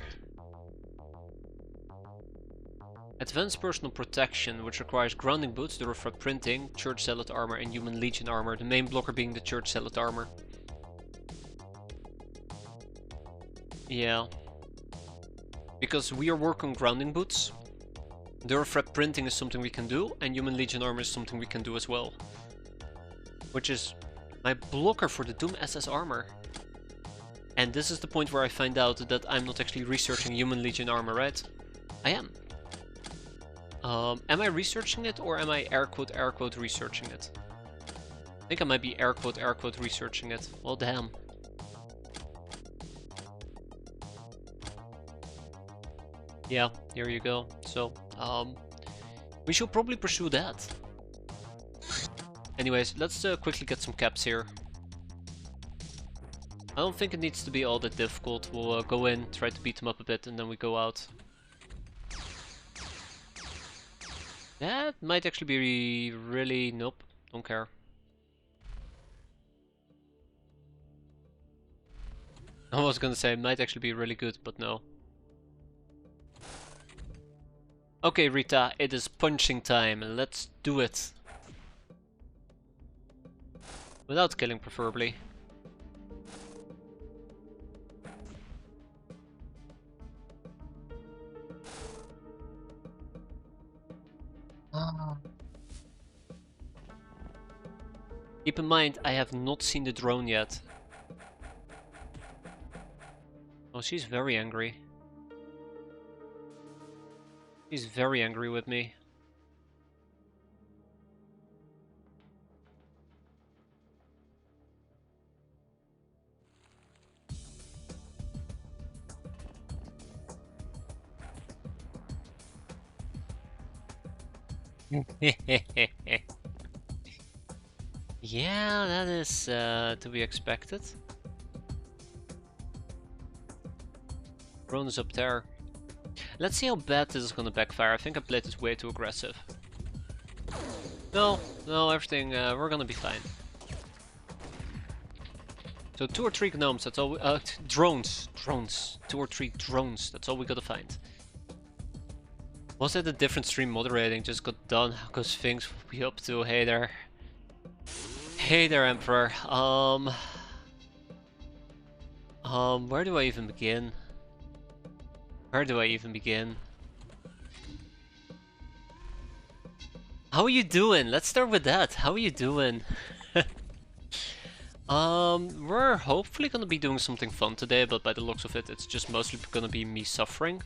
Advanced personal protection, which requires grounding boots, durafrag printing, church zealot armor, and human legion armor. The main blocker being the church zealot armor. Yeah. Because we are working on grounding boots. Durafrag printing is something we can do, and human legion armor is something we can do as well. Which is my blocker for the Doom SS armor. And this is the point where I find out that I'm not actually researching human legion armor, right? I am. Am I researching it, or am I air quote researching it? I think I might be air quote researching it. Well, damn. Yeah, here you go. So, we should probably pursue that. Anyways, let's quickly get some caps here. I don't think it needs to be all that difficult. We'll go in, try to beat them up a bit, and then we go out. That might actually be really... Nope, don't care. I was gonna say, it might actually be really good, but no. Okay, Rita, it is punching time. Let's do it. Without killing, preferably. Keep in mind, I have not seen the drone yet. Oh, she's very angry. She's very angry with me. Yeah, that is to be expected. Drone is up there. Let's see how bad this is gonna backfire. I think I played this way too aggressive. No, everything, we're gonna be fine. So 2 or 3 gnomes, that's all we, drones. 2 or 3 drones, that's all we gotta find. Was it a different stream moderating just got done? Because things will be up to. Hey there. Hey there, Emperor. Where do I even begin? Where do I even begin? How are you doing? Let's start with that. How are you doing? We're hopefully gonna be doing something fun today, but by the looks of it, it's just mostly gonna be me suffering.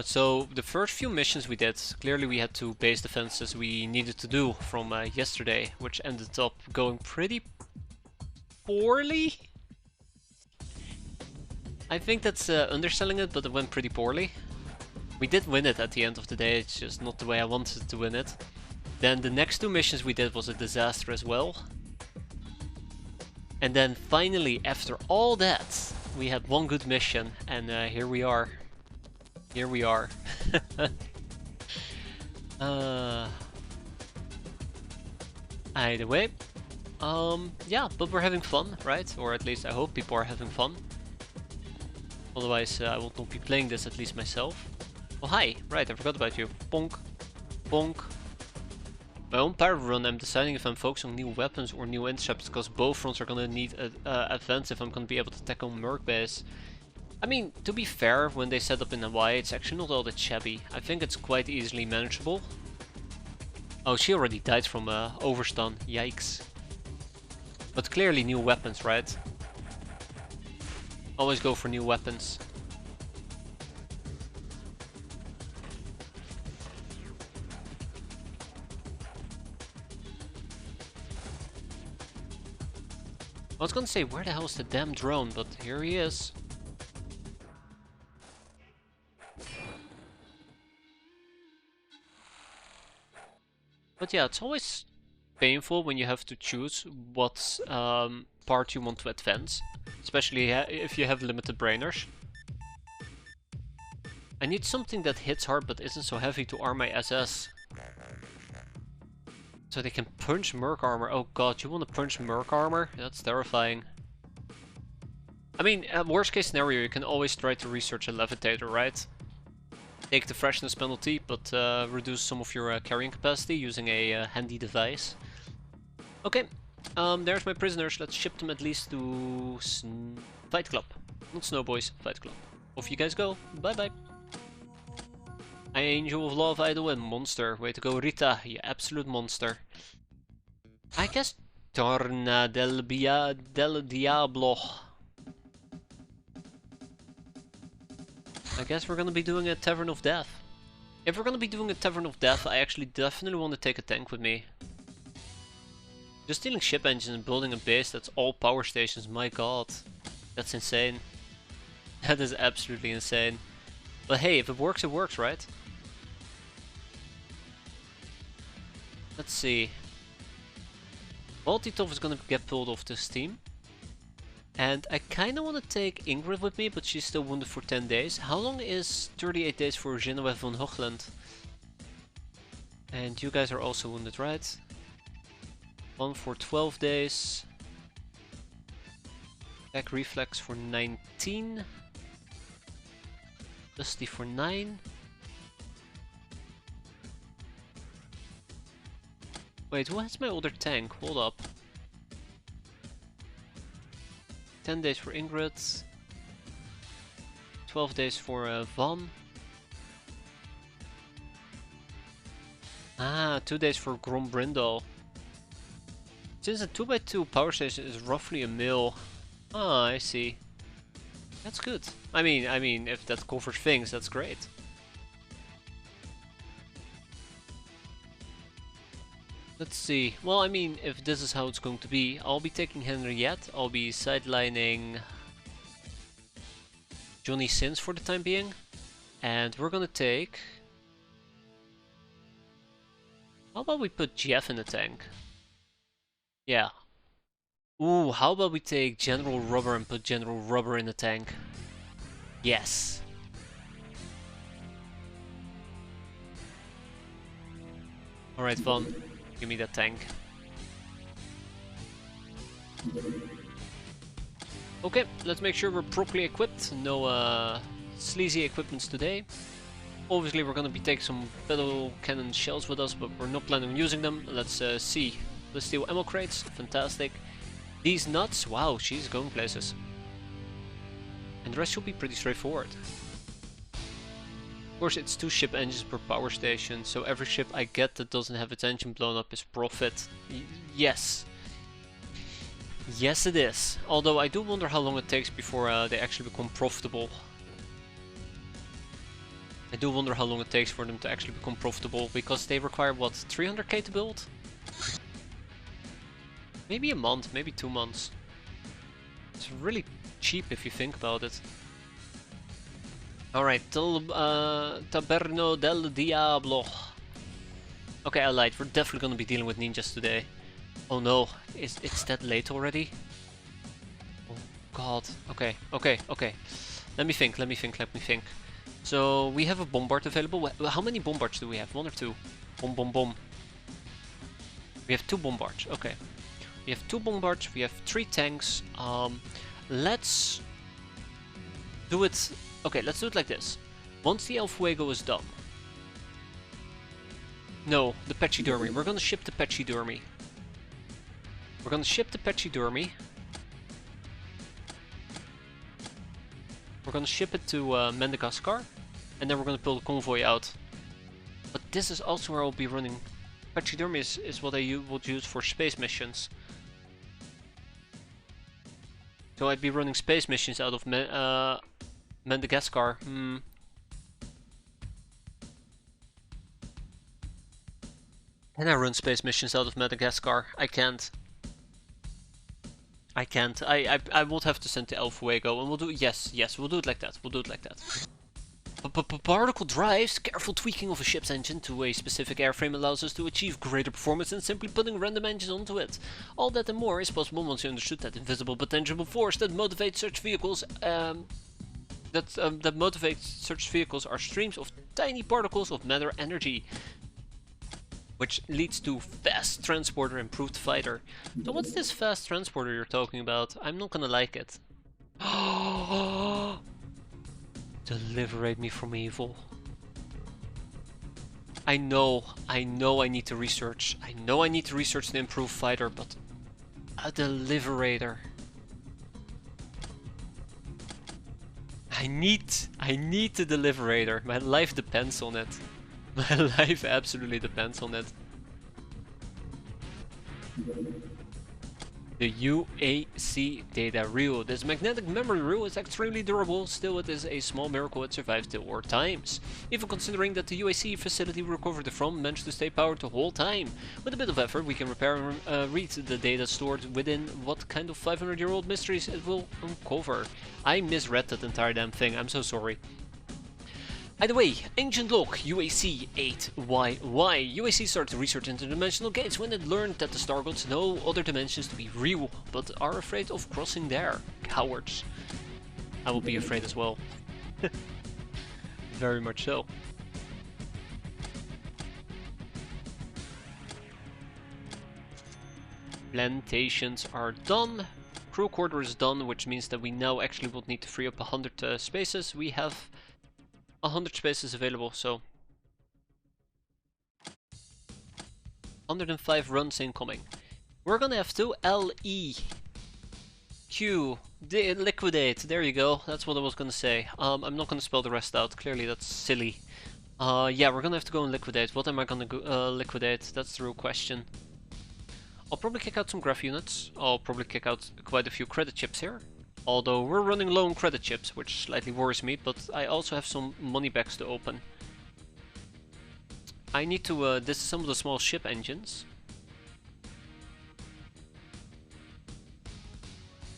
So the first few missions we did, clearly we had 2 base defenses we needed to do from yesterday, which ended up going pretty poorly. I think that's underselling it, but it went pretty poorly. We did win it at the end of the day, it's just not the way I wanted to win it. Then the next 2 missions we did was a disaster as well. And then finally, after all that, we had 1 good mission, and here we are. Here we are. Either way, Yeah, but we're having fun, right? Or at least I hope people are having fun. Otherwise, I will not be playing this, at least myself. Oh, hi! Right, I forgot about you. Bonk. Bonk. My own pirate run, I'm deciding if I'm focusing on new weapons or new intercepts, because both fronts are gonna need advance if I'm gonna be able to tackle Merc base. I mean, to be fair, when they set up in Hawaii, it's actually not all that shabby. I think it's quite easily manageable. Oh, she already died from overstun. Yikes. But clearly new weapons, right? Always go for new weapons. I was gonna say, where the hell is the damn drone? But here he is. But yeah, it's always painful when you have to choose what part you want to advance. Especially if you have limited brainers. I need something that hits hard but isn't so heavy to arm my SS. So they can punch Merc armor. Oh god, you want to punch Merc armor? That's terrifying. I mean, worst case scenario, you can always try to research a levitator, right? Take the freshness penalty, but reduce some of your carrying capacity using a handy device. Okay, there's my prisoners. Let's ship them at least to Fight Club. Not Snow Boys, Fight Club. Off you guys go. Bye bye. Angel of Love, Idol, and Monster. Way to go, Rita, you absolute monster. I guess Torna del Diablo. I guess we're gonna be doing a Tavern of Death. If we're gonna be doing a Tavern of Death, I actually definitely want to take a tank with me. Just stealing ship engines and building a base that's all power stations, my god. That's insane. That is absolutely insane. But hey, if it works, right? Let's see. Multitov is gonna get pulled off this team. And I kinda wanna take Ingrid with me, but she's still wounded for 10 days. How long is 38 days for Genevieve von Hoogland? And you guys are also wounded, right? One for 12 days. Attack reflex for 19. Dusty for 9. Wait, who has my older tank? Hold up. 10 days for Ingrid. 12 days for Van. Ah, 2 days for Grombrindal. Since a 2x2 power station is roughly a mil. Ah, I see. That's good. I mean, if that covers things, that's great. Let's see. Well, I mean, if this is how it's going to be, I'll be taking Henriette. I'll be sidelining Johnny Sins for the time being. And we're gonna take... How about we put Jeff in the tank? Yeah. Ooh, how about we take General Rubber and put General Rubber in the tank? Yes. Alright, Van. Give me that tank. Okay, let's make sure we're properly equipped. No sleazy equipments today. Obviously we're gonna be taking some battle cannon shells with us, but we're not planning on using them. Let's see. Let's steal ammo crates. Fantastic. These nuts. Wow, she's going places. And the rest should be pretty straightforward. Of course, it's 2 ship engines per power station, so every ship I get that doesn't have its engine blown up is profit. Yes. Yes, it is. Although I do wonder how long it takes before they actually become profitable. I do wonder how long it takes for them to actually become profitable, because they require, what, 300k to build? Maybe a month, maybe 2 months. It's really cheap if you think about it. Alright, Taberno del Diablo. Okay, I lied. We're definitely gonna be dealing with ninjas today. Oh no, it's that late already? Oh god. Okay. Let me think. So, we have a bombard available. How many bombards do we have? 1 or 2? Boom. We have 2 bombards. Okay. We have 2 bombards, we have 3 tanks. Let's do it... Okay, let's do it like this. Once the El Fuego is done... No, the Pachydermy. We're gonna ship the Pachydermy. We're gonna ship the Pachydermy. We're gonna ship it to Madagascar. And then we're gonna build a convoy out. But this is also where I'll be running... Pachydermy is what I would use for space missions. So I'd be running space missions out of Madagascar. Can I run space missions out of Madagascar? I can't. I can't. I would have to send to El Fuego, and we'll do... Yes, we'll do it like that. We'll do it like that. Particle drives, careful tweaking of a ship's engine to a specific airframe allows us to achieve greater performance than simply putting random engines onto it. All that and more is possible once you understood that invisible but tangible force that motivates such vehicles are streams of tiny particles of matter energy, which leads to fast transporter, improved fighter. So what's this fast transporter you're talking about? I'm not gonna like it. Deliberate me from evil. I know I need to research. I know I need to research the improved fighter, but a deliberator. I need the deliberator. My life depends on it. My life absolutely depends on it. The UAC data reel. This magnetic memory reel is extremely durable, still it is a small miracle it survived the war times. Even considering that the UAC facility we recovered from managed to stay powered the whole time. With a bit of effort we can repair and read the data stored within what kind of 500-year-old mysteries it will uncover. I misread that entire damn thing, I'm so sorry. Either way, ancient log UAC 8YY. UAC started research interdimensional gates when it learned that the star gods know other dimensions to be real, but are afraid of crossing there. Cowards. I will be afraid as well. Very much so. Plantations are done. Crew quarter is done, which means that we now actually will need to free up 100 spaces. We have 100 spaces available, so 105 runs incoming. We're gonna have to LEQ liquidate. There you go. That's what I was gonna say. I'm not gonna spell the rest out. Clearly, that's silly. Yeah, we're gonna have to go and liquidate. What am I gonna go, liquidate? That's the real question. I'll probably kick out some graph units. I'll probably kick out quite a few credit chips here. Although we're running low on credit chips, which slightly worries me, but I also have some money bags to open. I need to disassemble the small ship engines.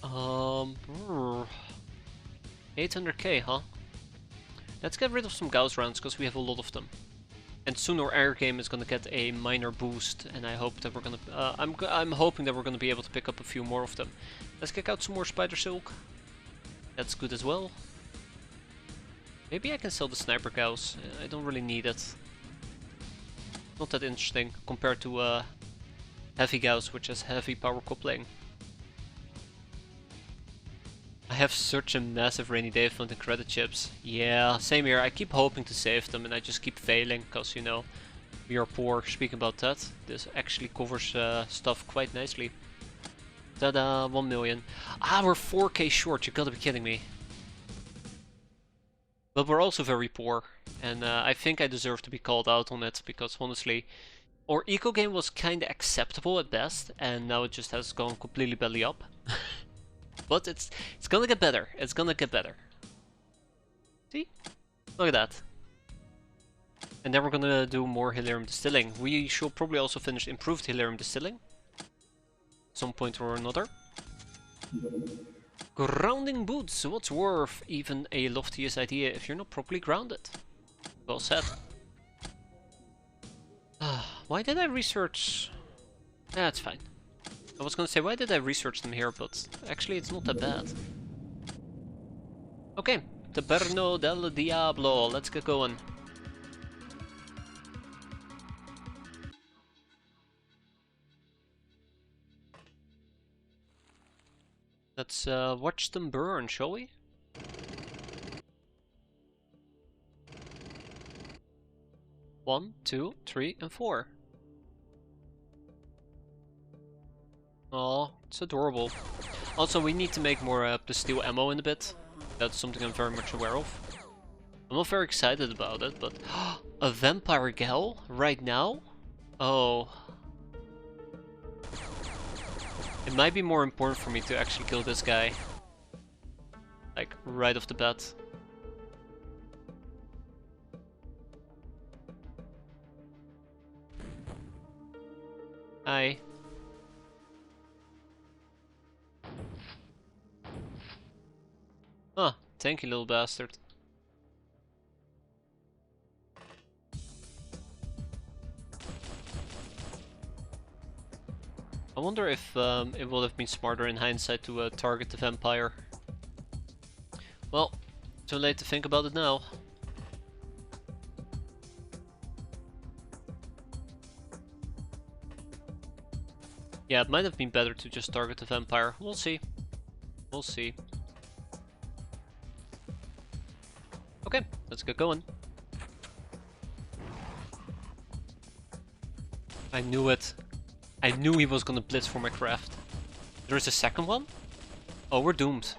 800k, huh? Let's get rid of some Gauss rounds, because we have a lot of them. And soon our air game is gonna get a minor boost, and I hope that we're gonna... I'm hoping that we're gonna be able to pick up a few more of them. Let's kick out some more Spider Silk. That's good as well. Maybe I can sell the Sniper Gauss. I don't really need it. Not that interesting compared to Heavy Gauss, which has heavy power coupling. I have such a massive rainy day fund in credit chips. Yeah, same here. I keep hoping to save them and I just keep failing because, you know, we are poor. Speaking about that, this actually covers stuff quite nicely. Tada, 1 million. Ah, we're 4k short, you gotta be kidding me. But we're also very poor, and I think I deserve to be called out on it, because honestly, our eco game was kinda acceptable at best, and now it just has gone completely belly up. But it's gonna get better, it's gonna get better. See? Look at that. And then we're gonna do more Helium distilling. We should probably also finish improved Helium distilling. Some point or another. Grounding boots. What's worth even a loftiest idea if you're not properly grounded? Well said. Why did I research? That's fine. I was gonna say, why did I research them here, but actually it's not that bad. Okay, Taberno del Diablo. Let's get going. Let's watch them burn, shall we? One, two, three, and four. Oh, it's adorable. Also, we need to make more pistol ammo in a bit. That's something I'm very much aware of. I'm not very excited about it, but a vampire gal right now? Oh. It might be more important for me to actually kill this guy. Like, right off the bat. Hi. Ah, thank you, little bastard. I wonder if it would have been smarter in hindsight to target the vampire. Well, too late to think about it now. Yeah, it might have been better to just target the vampire. We'll see. We'll see. Okay, let's get going. I knew it. I knew he was gonna blitz for my craft. There's a second one? Oh, we're doomed.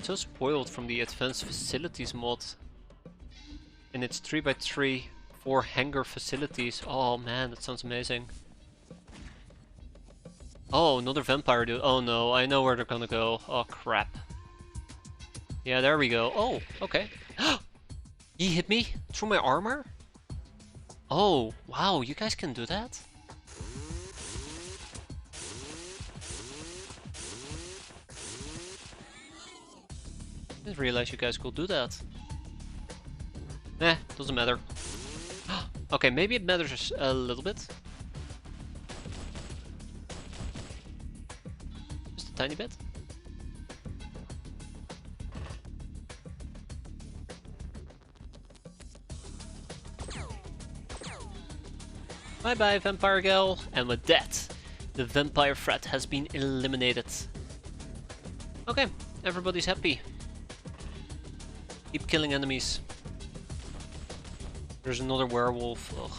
So spoiled from the advanced facilities mod. And it's 3x3, 4 hangar facilities. Oh man, that sounds amazing. Oh, another vampire dude. Oh no, I know where they're gonna go. Oh crap. Yeah, there we go. Oh, okay. He hit me through my armor? Oh, wow, you guys can do that? I didn't realize you guys could do that. Eh, doesn't matter. Okay, maybe it matters a little bit. Just a tiny bit. Bye bye, vampire gal. And with that, the vampire threat has been eliminated. Okay, everybody's happy. Keep killing enemies. There's another werewolf. Ugh.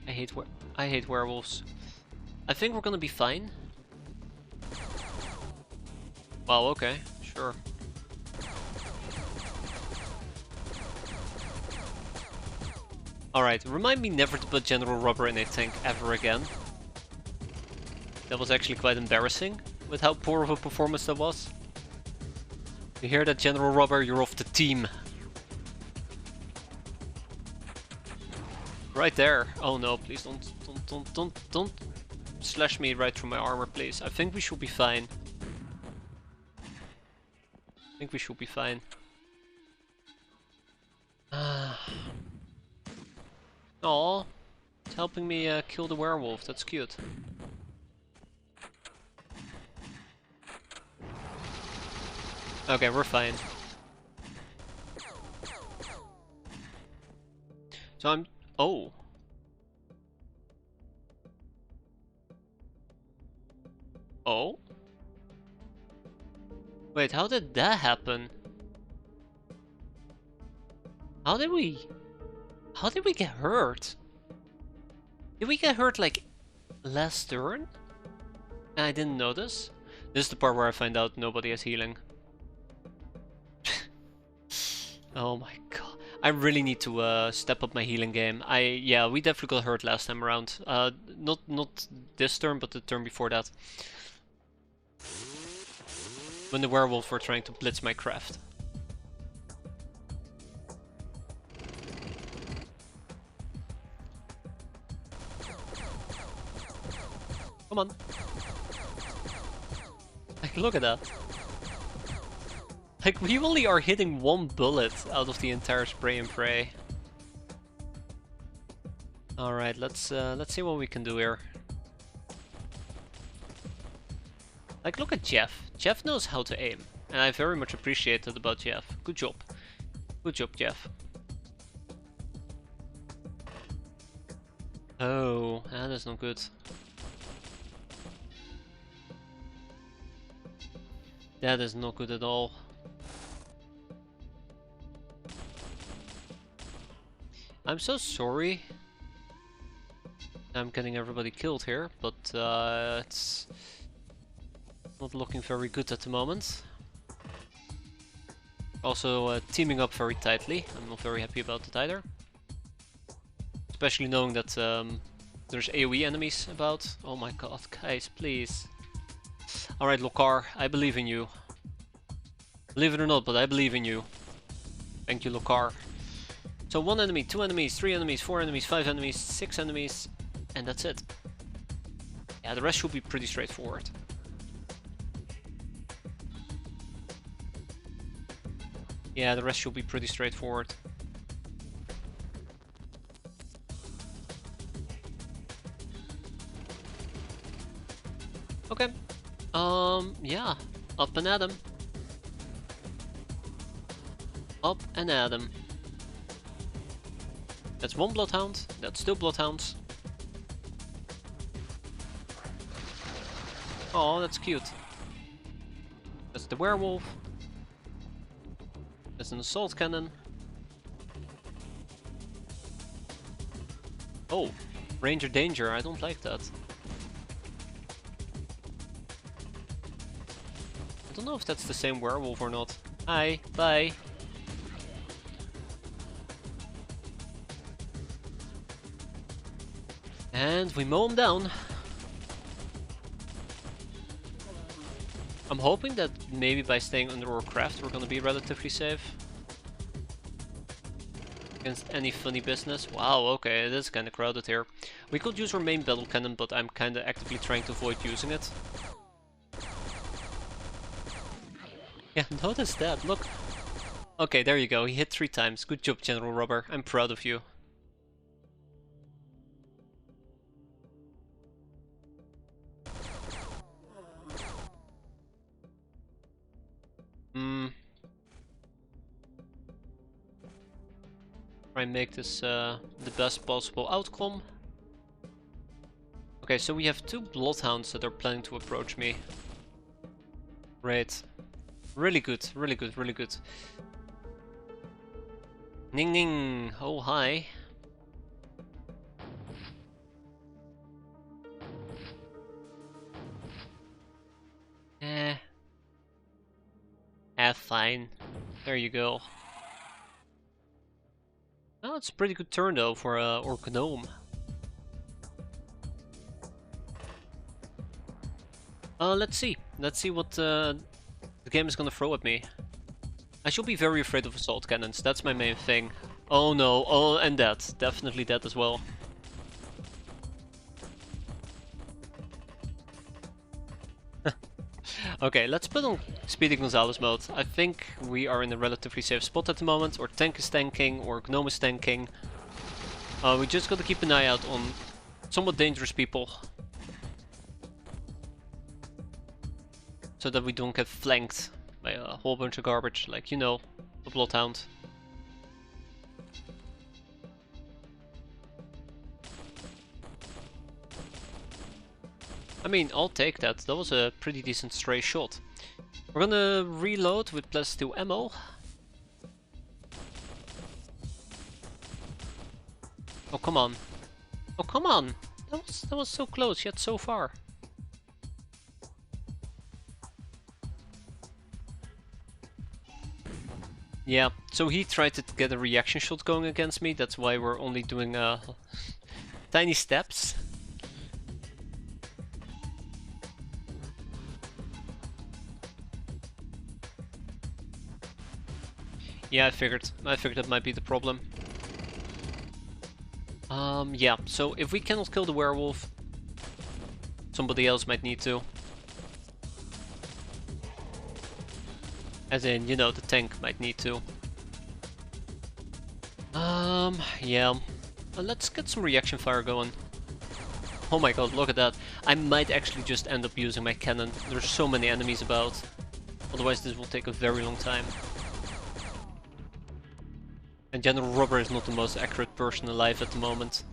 I hate werewolves. I think we're gonna be fine. Wow, okay, sure. Alright, remind me never to put General Rubber in a tank ever again. That was actually quite embarrassing with how poor of a performance that was. You hear that, General Rubber? You're off the team. Right there. Oh no, please don't slash me right through my armor, please. I think we should be fine. I think we should be fine. Aw, it's helping me kill the werewolf. That's cute. Okay, we're fine. So I'm... Oh. Oh? Wait, how did that happen? How did we get hurt? Did we get hurt like last turn? And I didn't notice? This is the part where I find out nobody has healing. Oh my god. I really need to step up my healing game. Yeah, we definitely got hurt last time around. Not this turn, but the turn before that. When the werewolves were trying to blitz my craft. Come on. Like, look at that. Like, we only are hitting one bullet out of the entire spray and pray. Alright, let's see what we can do here. Like, look at Jeff. Jeff knows how to aim, and I very much appreciate that about Jeff. Good job. Good job, Jeff. Oh, that is not good. That is not good at all. I'm so sorry I'm getting everybody killed here, but it's not looking very good at the moment. Also teaming up very tightly. I'm not very happy about it either. Especially knowing that there's AoE enemies about. Oh my god, guys, please. Alright, Lokar, I believe in you. Believe it or not, but I believe in you. Thank you, Lokar. So 1 enemy, 2 enemies, 3 enemies, 4 enemies, 5 enemies, 6 enemies, and that's it. Yeah, the rest should be pretty straightforward. Yeah, the rest should be pretty straightforward. Okay. Yeah. Up and at 'em. Up and at 'em. That's 1 bloodhound. That's 2 bloodhounds. Oh, that's cute. That's the werewolf. That's an assault cannon. Oh, Ranger Danger. I don't like that. I don't know if that's the same werewolf or not. Hi, bye. And we mow him down. I'm hoping that maybe by staying under our craft we're gonna be relatively safe against any funny business. Wow, okay, it is kinda crowded here. We could use our main battle cannon, but I'm kinda actively trying to avoid using it. Yeah, notice that, look. Okay, there you go, he hit 3 times. Good job, General Rubber. I'm proud of you. Try and make this the best possible outcome. Okay, so we have 2 bloodhounds that are planning to approach me. Great. Really good, really good, really good. Ning ning, oh hi. Fine. There you go. Oh, it's a pretty good turn though for Orc Gnome. Let's see. Let's see what the game is gonna throw at me. I should be very afraid of assault cannons. That's my main thing. Oh no. Oh, and that. Definitely that as well. Okay, let's put on Speedy Gonzalez mode. I think we are in a relatively safe spot at the moment. Or tank is tanking, or Gnome is tanking. We just gotta keep an eye out on somewhat dangerous people. So that we don't get flanked by a whole bunch of garbage, like, you know, a Bloodhound. I mean, I'll take that. That was a pretty decent stray shot. We're gonna reload with +2 ammo. Oh, come on. Oh, come on! That was so close, yet so far. Yeah, so he tried to get a reaction shot going against me. That's why we're only doing tiny steps. Yeah, I figured that might be the problem. Yeah, so if we cannot kill the werewolf, somebody else might need to. As in, you know, the tank might need to. Yeah. Let's get some reaction fire going. Oh my god, look at that. I might actually just end up using my cannon. There's so many enemies about. Otherwise this will take a very long time. And General Rubber is not the most accurate person alive at the moment.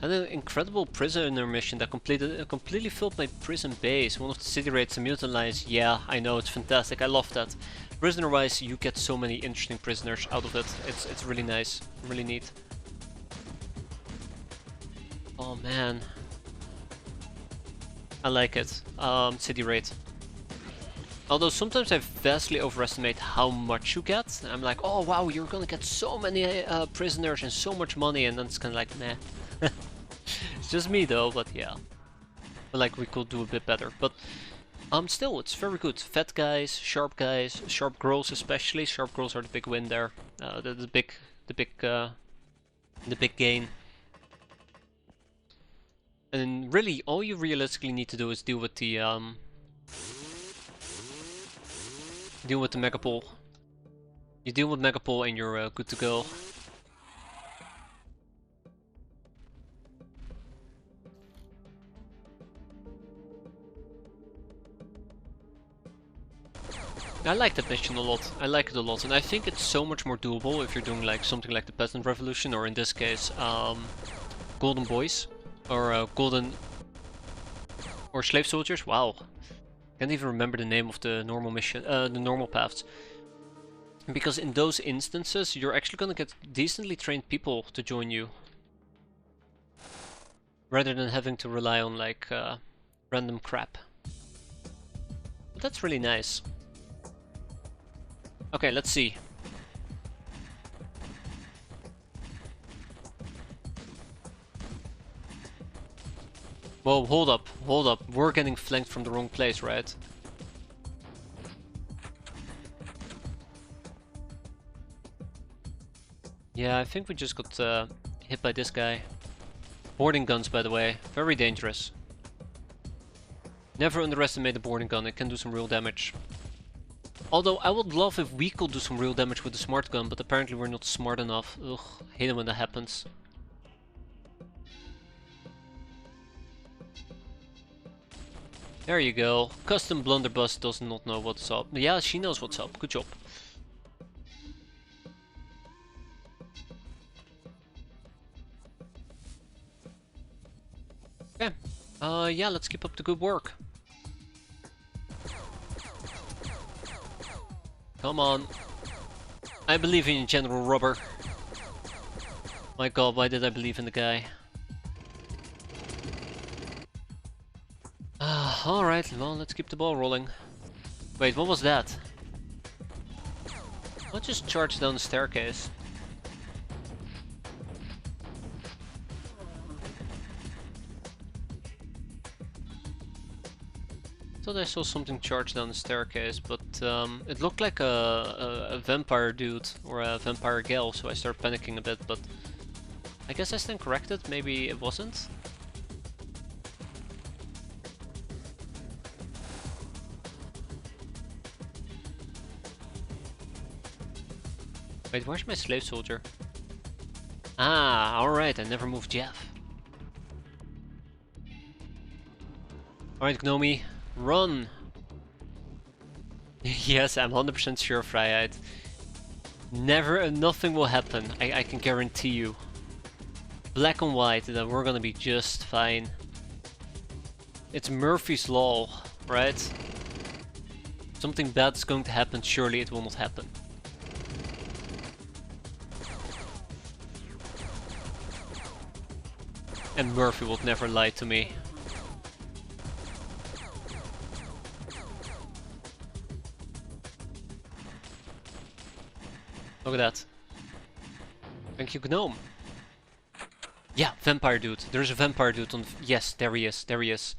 And an incredible prisoner mission that completely filled my prison base. One of the city raids, the mutant lines. Yeah, I know, it's fantastic. I love that. Prisoner-wise, you get so many interesting prisoners out of it. It's really nice, really neat. Oh man, I like it. City raid. Although sometimes I vastly overestimate how much you get. I'm like, oh wow, you're gonna get so many prisoners and so much money, and then it's kind of like, meh. It's just me though, but yeah. But like we could do a bit better. But still, it's very good. Fat guys, sharp girls especially. Sharp girls are the big win there. The big gain. And really, all you realistically need to do is deal with the Megapole. You deal with Megapole and you're good to go. I like that mission a lot. I like it a lot, and I think it's so much more doable if you're doing like something like the Peasant Revolution, or in this case, Golden Boys, or Golden, or Slave Soldiers. Wow, can't even remember the name of the normal mission, the normal paths. Because in those instances, you're actually gonna get decently trained people to join you, rather than having to rely on like random crap. But that's really nice. Okay, let's see. Whoa, hold up. We're getting flanked from the wrong place, right? Yeah, I think we just got hit by this guy. Boarding guns, by the way. Very dangerous. Never underestimate the boarding gun, it can do some real damage. Although I would love if we could do some real damage with the smart gun, but apparently we're not smart enough. Ugh, hate it when that happens. There you go. Custom Blunderbuss does not know what's up. Yeah, she knows what's up. Good job. Okay. Yeah, let's keep up the good work. Come on. I believe in General Rubber. My god, why did I believe in the guy? Alright, well, let's keep the ball rolling. Wait, what was that? What just charged down the staircase? Thought I saw something charge down the staircase, but it looked like a vampire dude or a vampire gal, so I started panicking a bit, but I guess I stand corrected, maybe it wasn't? Wait, where's my slave soldier? Ah, alright, I never moved Jeff. Alright, Gnomi. Run! Yes, I'm 100% sure, Vrijheid. Nothing will happen, I can guarantee you. Black and white, that we're gonna be just fine. It's Murphy's Law, right? Something bad's going to happen, surely it will not happen. And Murphy would never lie to me. Look at that. Thank you, Gnome. Yeah, vampire dude. There's a vampire dude on... Yes, there he is. There he is.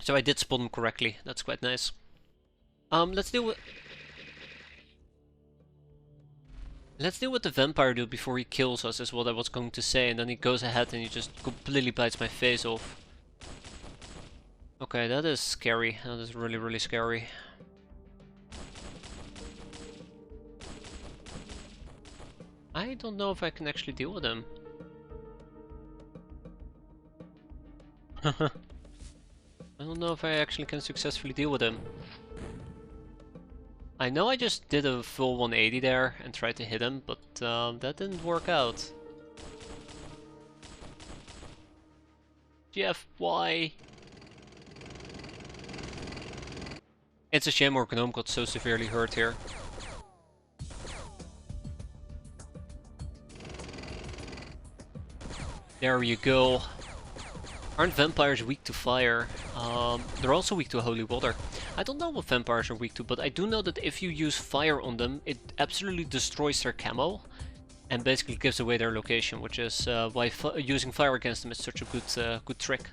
So I did spot him correctly. That's quite nice. Let's deal with... Let's deal with the vampire dude before he kills us, is what I was going to say. And then he goes ahead and he just completely bites my face off. Okay, that is scary. That is really, really scary. I don't know if I can actually deal with him. I don't know if I actually can successfully deal with him. I know I just did a full 180 there and tried to hit him, but that didn't work out. Jeff, why? It's a shame our gnome got so severely hurt here. There you go. Aren't vampires weak to fire? They're also weak to holy water. I don't know what vampires are weak to, but I do know that if you use fire on them, it absolutely destroys their camo and basically gives away their location, which is why using fire against them is such a good trick.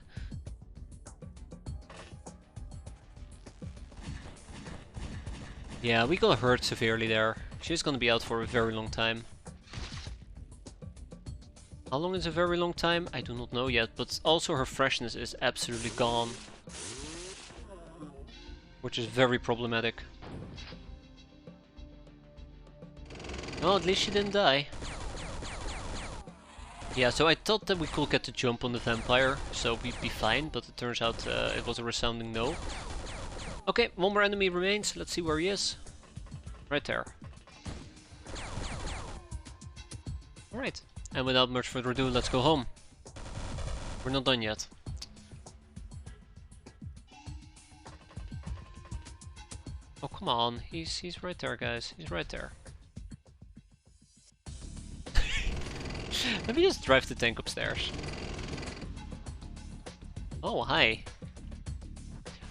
Yeah, we got hurt severely there. She's gonna be out for a very long time. How long is a very long time? I do not know yet, but also her freshness is absolutely gone. Which is very problematic. Well, at least she didn't die. Yeah, so I thought that we could get the jump on the vampire, so we'd be fine, but it turns out it was a resounding no. Okay, one more enemy remains. Let's see where he is. Right there. Alright. And without much further ado, let's go home. We're not done yet. Oh, come on. He's right there, guys. He's right there. Let me just drive the tank upstairs. Oh, hi.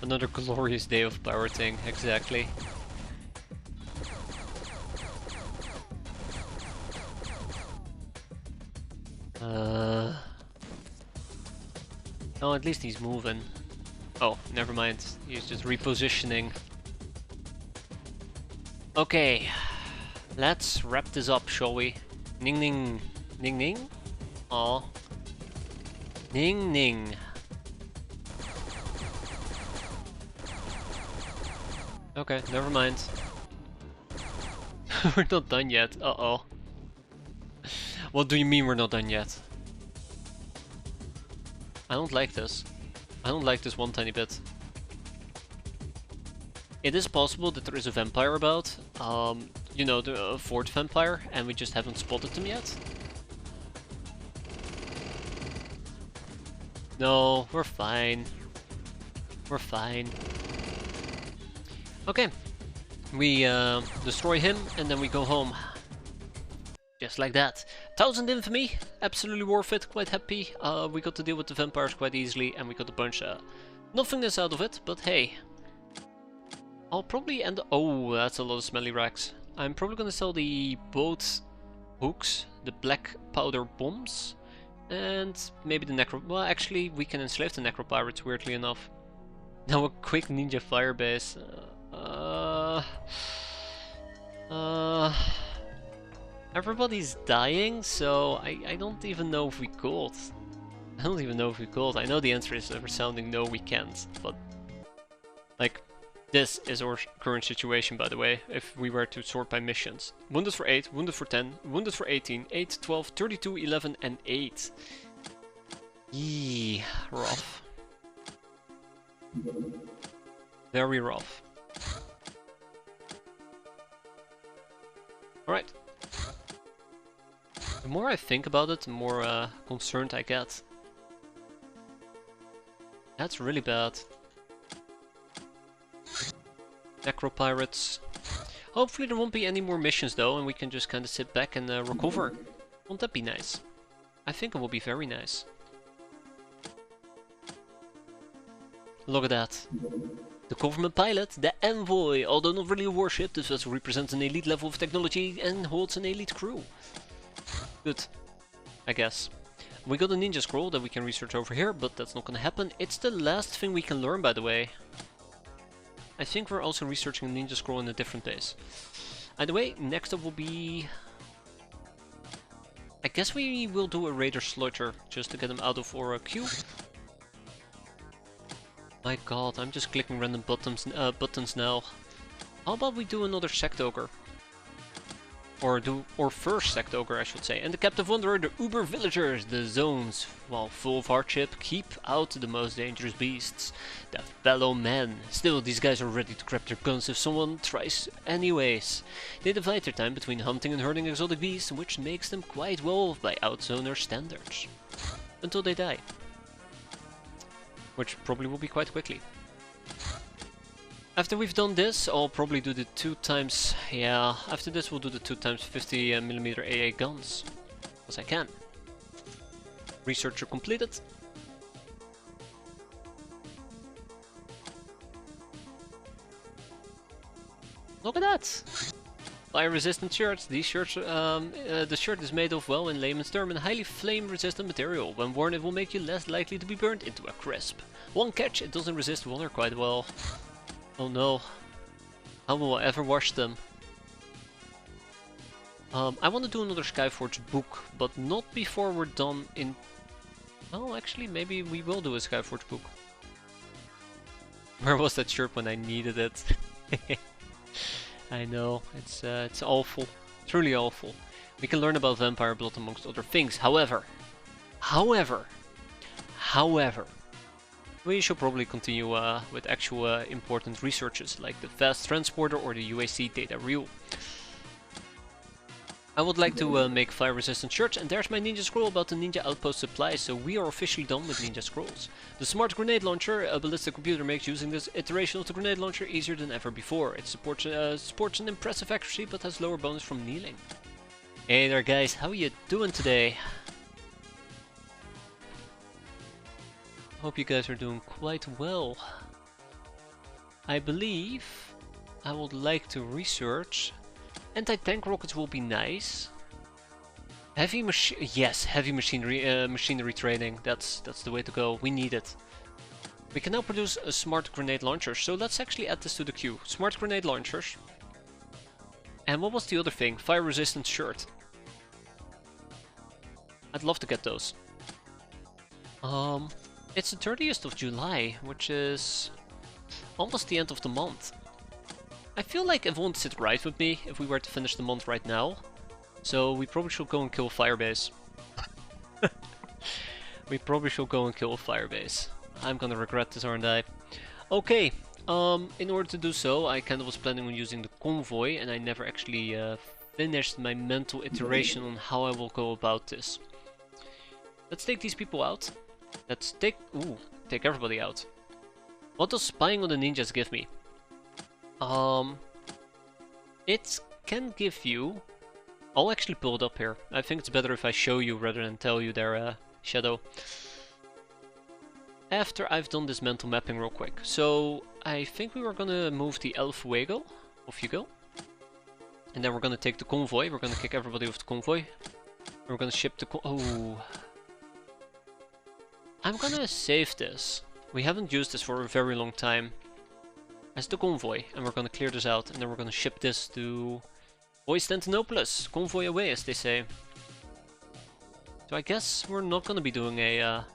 Another glorious day of pirating, exactly. Oh, at least he's moving. Oh, never mind. He's just repositioning. Okay, let's wrap this up, shall we? Ning ning. Ning ning? Aw. Ning ning. Okay, never mind. We're not done yet. Uh-oh. What do you mean we're not done yet? I don't like this. I don't like this one tiny bit. It is possible that there is a vampire about. You know, the fourth vampire, and we just haven't spotted them yet. No, we're fine. We're fine. Okay. We destroy him, and then we go home. Just like that. 1000 infamy, absolutely worth it, quite happy. We got to deal with the vampires quite easily, and we got a bunch of nothingness out of it, but hey. I'll probably end... Oh, that's a lot of smelly racks. I'm probably gonna sell the boat hooks, the black powder bombs, and maybe the necro... Well, actually, we can enslave the necropirates, weirdly enough. Now a quick ninja firebase. Everybody's dying, so I don't even know if we could. I don't even know if we could. I know the answer is a resounding no, we can't, but... Like, this is our current situation, by the way, if we were to sort by missions. Wounded for 8, wounded for 10, wounded for 18, 8, 12, 32, 11, and 8. Yee, rough. Very rough. Alright. The more I think about it, the more concerned I get. That's really bad. Necropirates. Hopefully there won't be any more missions though, and we can just kind of sit back and recover. Won't that be nice? I think it will be very nice. Look at that. The government pilot, the Envoy. Although not really a warship, this vessel represents an elite level of technology and holds an elite crew. Good, I guess. We got a ninja scroll that we can research over here, but that's not gonna happen. It's the last thing we can learn, by the way. I think we're also researching a ninja scroll in a different base. Either way, next up will be... I guess we will do a Raider Slaughter, just to get him out of our queue. My god, I'm just clicking random buttons now. How about we do another Sect Ogre? Or first sect ogre, I should say. And the captive wanderer, the uber villagers, the zones. While full of hardship, keep out the most dangerous beasts, the fellow men. Still, these guys are ready to grab their guns if someone tries anyways. They divide their time between hunting and herding exotic beasts, which makes them quite well off by outzoner standards. Until they die. Which probably will be quite quickly. After we've done this, I'll probably do the 2 times, yeah, after this we'll do the 2 times 50mm AA guns. Because I can. Researcher completed. Look at that! Fire resistant shirts. These shirts, the shirt is made of, well, in layman's term, a highly flame resistant material. When worn it will make you less likely to be burned into a crisp. One catch, it doesn't resist water quite well. Oh no, how will I ever wash them? I want to do another Skyforge book, but not before we're done in... Oh, actually, maybe we will do a Skyforge book. Where was that shirt when I needed it? I know, it's awful, truly awful. We can learn about vampire blood amongst other things, however, we should probably continue with actual important researches, like the fast transporter or the UAC data reel. I would like to make fire resistant shirts, and there's my ninja scroll about the ninja outpost supply, so we are officially done with ninja scrolls. The smart grenade launcher, a ballistic computer, makes using this iteration of the grenade launcher easier than ever before. It supports an impressive accuracy, but has lower bonus from kneeling. Hey there guys, how are you doing today? Hope you guys are doing quite well. I believe I would like to research. Anti-tank rockets will be nice. Heavy machinery training. That's the way to go. We need it. We can now produce a smart grenade launcher. So let's actually add this to the queue. Smart grenade launchers. And what was the other thing? Fire resistant shirt. I'd love to get those. It's the 30th of July, which is almost the end of the month. I feel like it won't sit right with me if we were to finish the month right now. So we probably should go and kill a firebase. We probably should go and kill a firebase. I'm gonna regret this, aren't I? Okay, in order to do so, I kind of was planning on using the convoy, and I never actually finished my mental iteration on how I will go about this. Let's take these people out. Let's take everybody out. What does spying on the ninjas give me? It can give you... I'll actually pull it up here. I think it's better if I show you rather than tell you their shadow. After I've done this mental mapping real quick. So, I think we were gonna move the El Fuego. Off you go. And then we're gonna take the convoy. We're gonna kick everybody off the convoy. We're gonna ship the oh. I'm gonna save this. We haven't used this for a very long time. As the convoy. And we're gonna clear this out. And then we're gonna ship this to Constantinopolis. Convoy away, as they say. So I guess we're not gonna be doing a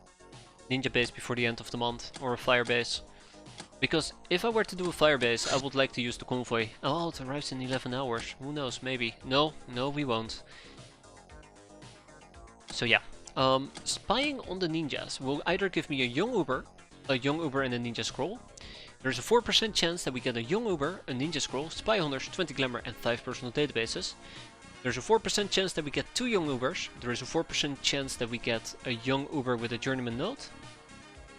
ninja base before the end of the month. Or a fire base. Because if I were to do a fire base, I would like to use the convoy. Oh, it arrives in 11 hours. Who knows, maybe. No, we won't. So yeah. Spying on the ninjas will either give me a young Uber and a ninja scroll. There's a 4% chance that we get a young Uber, a ninja scroll, spy hunters, 20 glamour and 5 personal databases. There's a 4% chance that we get 2 young Ubers. There is a 4% chance that we get a young Uber with a journeyman node.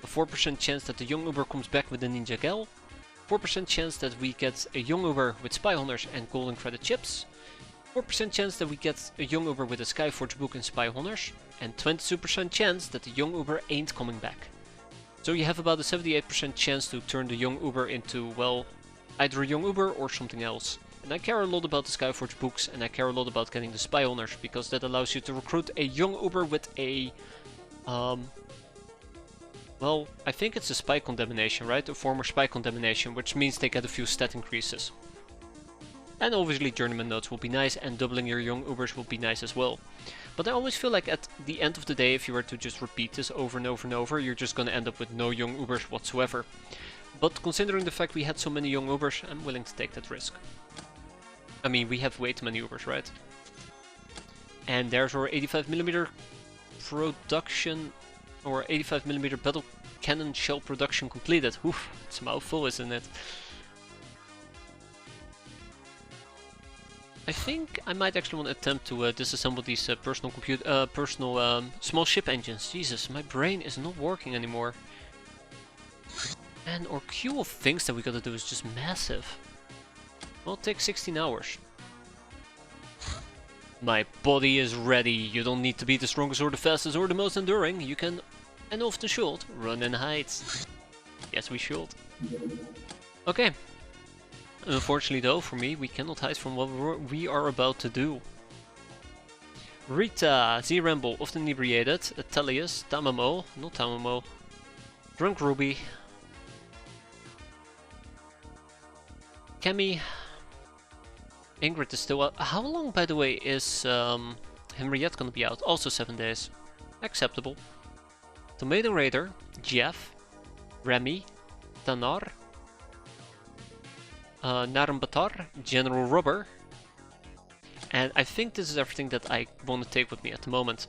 A 4% chance that the young Uber comes back with a ninja gal. 4% chance that we get a young Uber with spy hunters and golden credit chips. 4% chance that we get a young Uber with a Skyforge book and spy hunters. And 22% chance that the young Uber ain't coming back. So you have about a 78% chance to turn the young Uber into, well, either a young Uber or something else. And I care a lot about the Skyforge books, and I care a lot about getting the spy hunters, because that allows you to recruit a young Uber with a, well, I think it's a spy condemnation, right? A former spy condemnation, which means they get a few stat increases. And obviously journeyman nodes will be nice, and doubling your young Ubers will be nice as well. But I always feel like at the end of the day, if you were to just repeat this over and over and over, you're just gonna end up with no young Ubers whatsoever. But considering the fact we had so many young Ubers, I'm willing to take that risk. I mean, we have way too many Ubers, right? And there's our 85mm production, or 85mm battle cannon shell production completed. Oof, it's a mouthful, isn't it? I think I might actually want to attempt to disassemble these personal small ship engines. Jesus, my brain is not working anymore. And our queue of things that we gotta do is just massive. Well, it takes 16 hours. My body is ready. You don't need to be the strongest or the fastest or the most enduring. You can, and often should, run and hide. Yes, we should. Okay. Unfortunately though, for me, we cannot hide from what we are about to do. Rita, Z-Ramble, often inebriated, Atelius, Tamamo, not Tamamo, Drunk Ruby, Kemi, Ingrid is still out. How long, by the way, is Henriette gonna be out? Also 7 days. Acceptable. Tomato Raider, Jeff, Remy, Tanar, Narambatar, General Rubber, and I think this is everything that I want to take with me at the moment.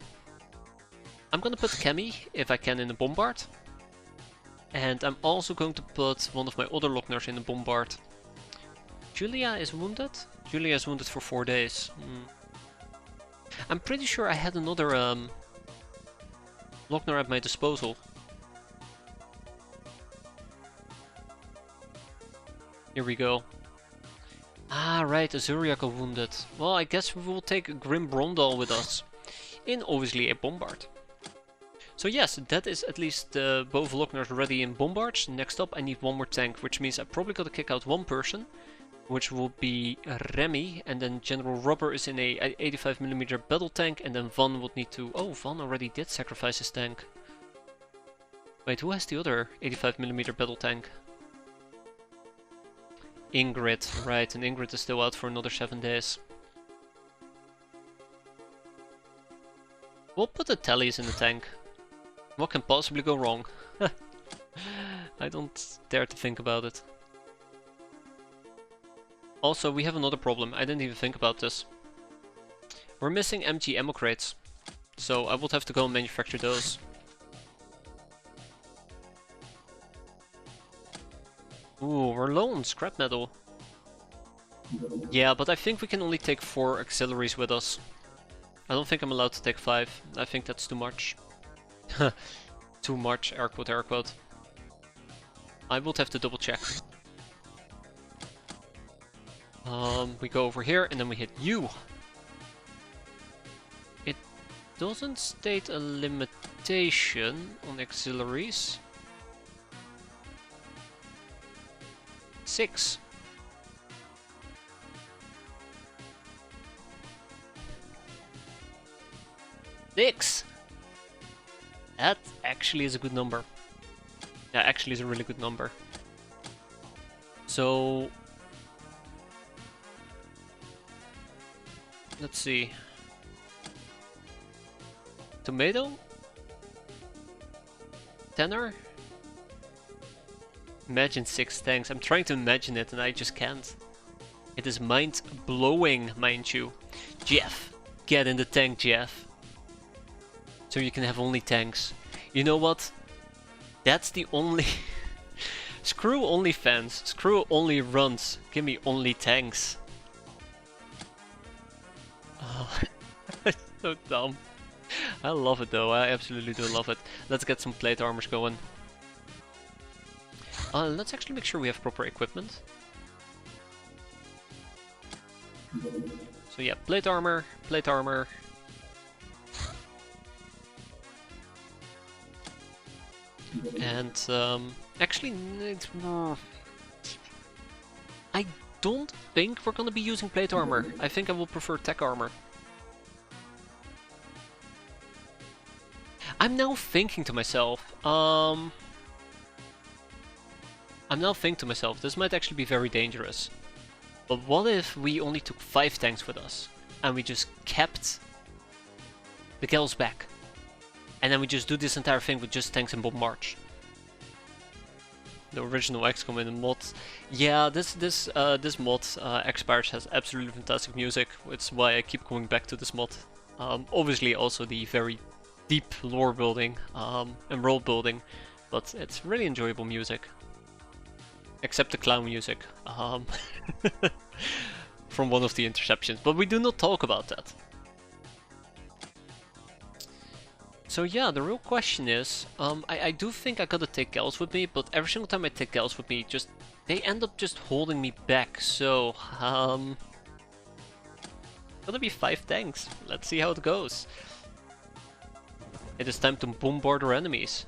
I'm gonna put Kemi, if I can, in the Bombard, and I'm also going to put one of my other Lockners in the Bombard. Julia is wounded? Julia is wounded for 4 days. I'm pretty sure I had another Lochner at my disposal. Here we go. Ah, right, Azuria got wounded. Well, I guess we will take Grim Brondal with us. In, obviously, a Bombard. So yes, that is at least both Lochners ready in Bombards. Next up, I need one more tank, which means I probably gotta kick out one person, which will be Remy, and then General Rubber is in a 85mm battle tank, and then Van would need to... Oh, Van already did sacrifice his tank. Wait, who has the other 85mm battle tank? Ingrid, right, and Ingrid is still out for another 7 days. We'll put the Tellies in the tank. What can possibly go wrong? I don't dare to think about it. Also, we have another problem. I didn't even think about this. We're missing MG ammo crates, so I would have to go and manufacture those. Ooh, we're low on scrap metal. Yeah, but I think we can only take 4 auxiliaries with us. I don't think I'm allowed to take 5. I think that's too much. Too much, air quote, air quote. I would have to double check. We go over here and then we hit U. It doesn't state a limitation on auxiliaries. 6. That actually is a good number. Yeah, actually is a really good number. So... let's see. Tomato? Tenor? Imagine 6 tanks. I'm trying to imagine it and I just can't. It is mind-blowing, mind you. Jeff, get in the tank, Jeff. So you can have only tanks. You know what? That's the only... Screw OnlyFans. Screw only runs. Give me only tanks. Oh, so dumb. I love it though. I absolutely do love it. Let's get some plate armors going. Let's actually make sure we have proper equipment. So yeah, plate armor, plate armor. And actually, it's more... I don't think we're gonna be using plate armor. I think I will prefer tech armor. I'm now thinking to myself, this might actually be very dangerous. But what if we only took 5 tanks with us, and we just kept the gals back? And then we just do this entire thing with just tanks and bomb march. the original XCOM in the mod. Yeah, this mod, X-piratez, has absolutely fantastic music. It's why I keep going back to this mod. Obviously also the very deep lore building and world building, but it's really enjoyable music. Except the clown music from one of the interceptions, but we do not talk about that. So yeah, the real question is, I do think I gotta take gals with me, but every single time I take gals with me, they end up just holding me back. So gonna be 5 tanks. Let's see how it goes. It is time to bombard our enemies.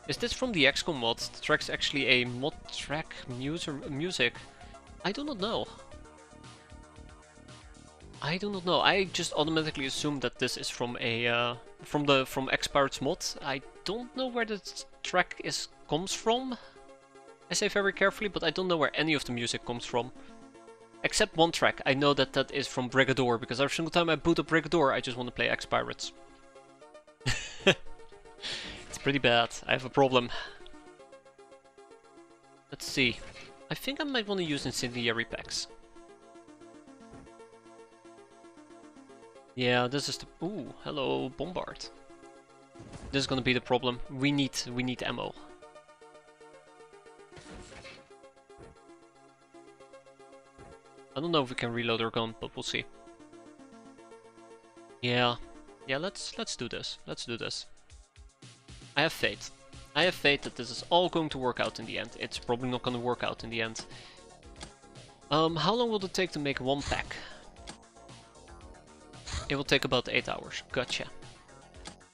Is this from the XCOM mod? The track's actually a mod track music. I do not know. I do not know. I just automatically assume that this is from a from X-piratez mod. I don't know where the track comes from. I say very carefully, but I don't know where any of the music comes from. Except one track. I know that that is from Predatory, because every single time I boot up Predatory, I just want to play X-piratez. It's pretty bad. I have a problem. Let's see. I think I might want to use incendiary packs. Yeah, this is the... Ooh, hello, bombard. This is gonna be the problem. We need ammo. I don't know if we can reload our gun, but we'll see. Yeah, let's do this. Let's do this. I have faith. I have faith that this is all going to work out in the end. It's probably not going to work out in the end. How long will it take to make 1 pack? It will take about 8 hours. Gotcha.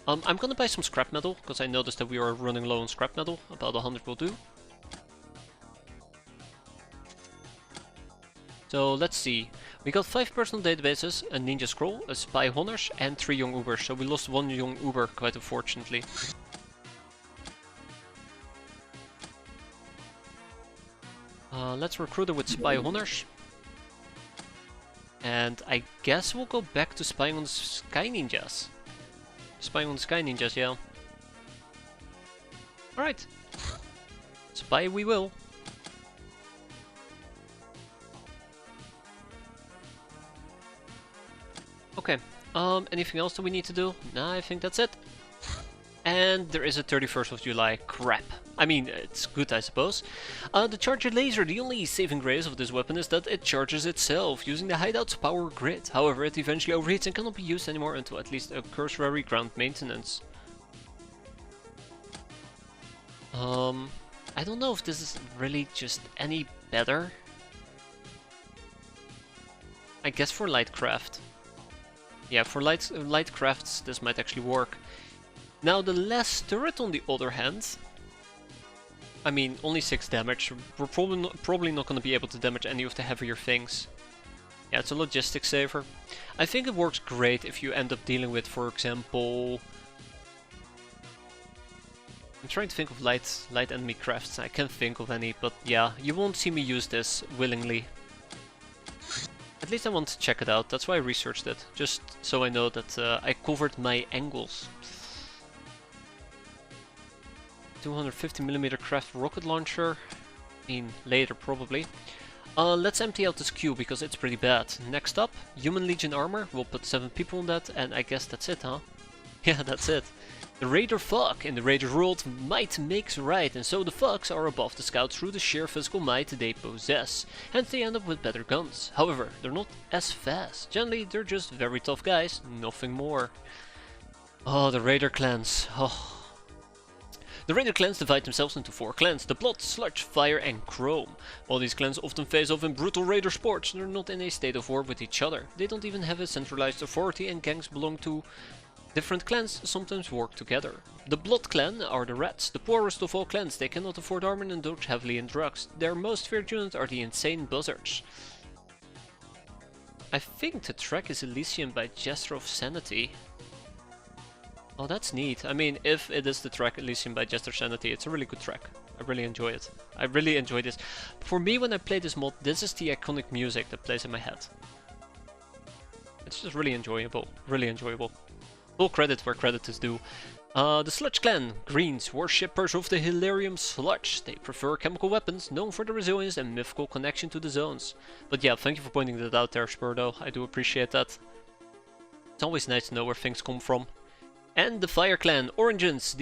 I'm gonna buy some scrap metal, because I noticed that we are running low on scrap metal. About 100 will do. So let's see. We got 5 personal databases, a ninja scroll, a spy honors, and 3 young Ubers. So we lost 1 young Uber, quite unfortunately. Let's recruit her with spy honors. And I guess we'll go back to spying on the Sky Ninjas. Spying on the Sky Ninjas, yeah. Alright. Spy we will. Okay. Anything else that we need to do? Nah, I think that's it. And there is a 31st of July. Crap. I mean, it's good, I suppose. The charger laser, the only saving grace of this weapon is that it charges itself, using the hideout's power grid. However, it eventually overheats and cannot be used anymore until at least a cursory ground maintenance. I don't know if this is really just any better. I guess for light craft. Yeah, for light crafts this might actually work. Now the less turret on the other hand, I mean only 6 damage, we're probably not going to be able to damage any of the heavier things. Yeah, it's a logistics saver. I think it works great if you end up dealing with, for example... I'm trying to think of light enemy crafts, I can't think of any, but yeah, you won't see me use this willingly. At least I want to check it out, that's why I researched it, just so I know that I covered my angles. 250mm craft rocket launcher. I mean, later probably. Let's empty out this queue because it's pretty bad. Next up, Human Legion armor. We'll put 7 people on that, and I guess that's it, huh? Yeah, that's it. The Raider fuck in the Raider world, might makes right, and so the fucks are above the scouts through the sheer physical might they possess. Hence they end up with better guns. However, they're not as fast. Generally, they're just very tough guys, nothing more. Oh, the Raider clans. Oh. The Raider clans divide themselves into 4 clans, the Blood, Sludge, Fire and Chrome. While these clans often face off in brutal Raider sports, they're not in a state of war with each other. They don't even have a centralized authority, and gangs belong to different clans sometimes work together. The Blood clan are the Rats, the poorest of all clans. They cannot afford armor and indulge heavily in drugs. Their most feared units are the Insane Buzzards. I think the track is Elysium by Jester of Sanity. Oh, that's neat. I mean, if it is the track Elysium by Jester Sanity, it's a really good track. I really enjoy it. I really enjoy this. For me, when I play this mod, this is the iconic music that plays in my head. It's just really enjoyable. Really enjoyable. Full credit where credit is due. The Sludge Clan. Greens, worshippers of the Hilarium Sludge. They prefer chemical weapons, known for their resilience and mythical connection to the zones. But yeah, thank you for pointing that out there, Spurdo. I do appreciate that. It's always nice to know where things come from. And the Fire Clan, Oranges,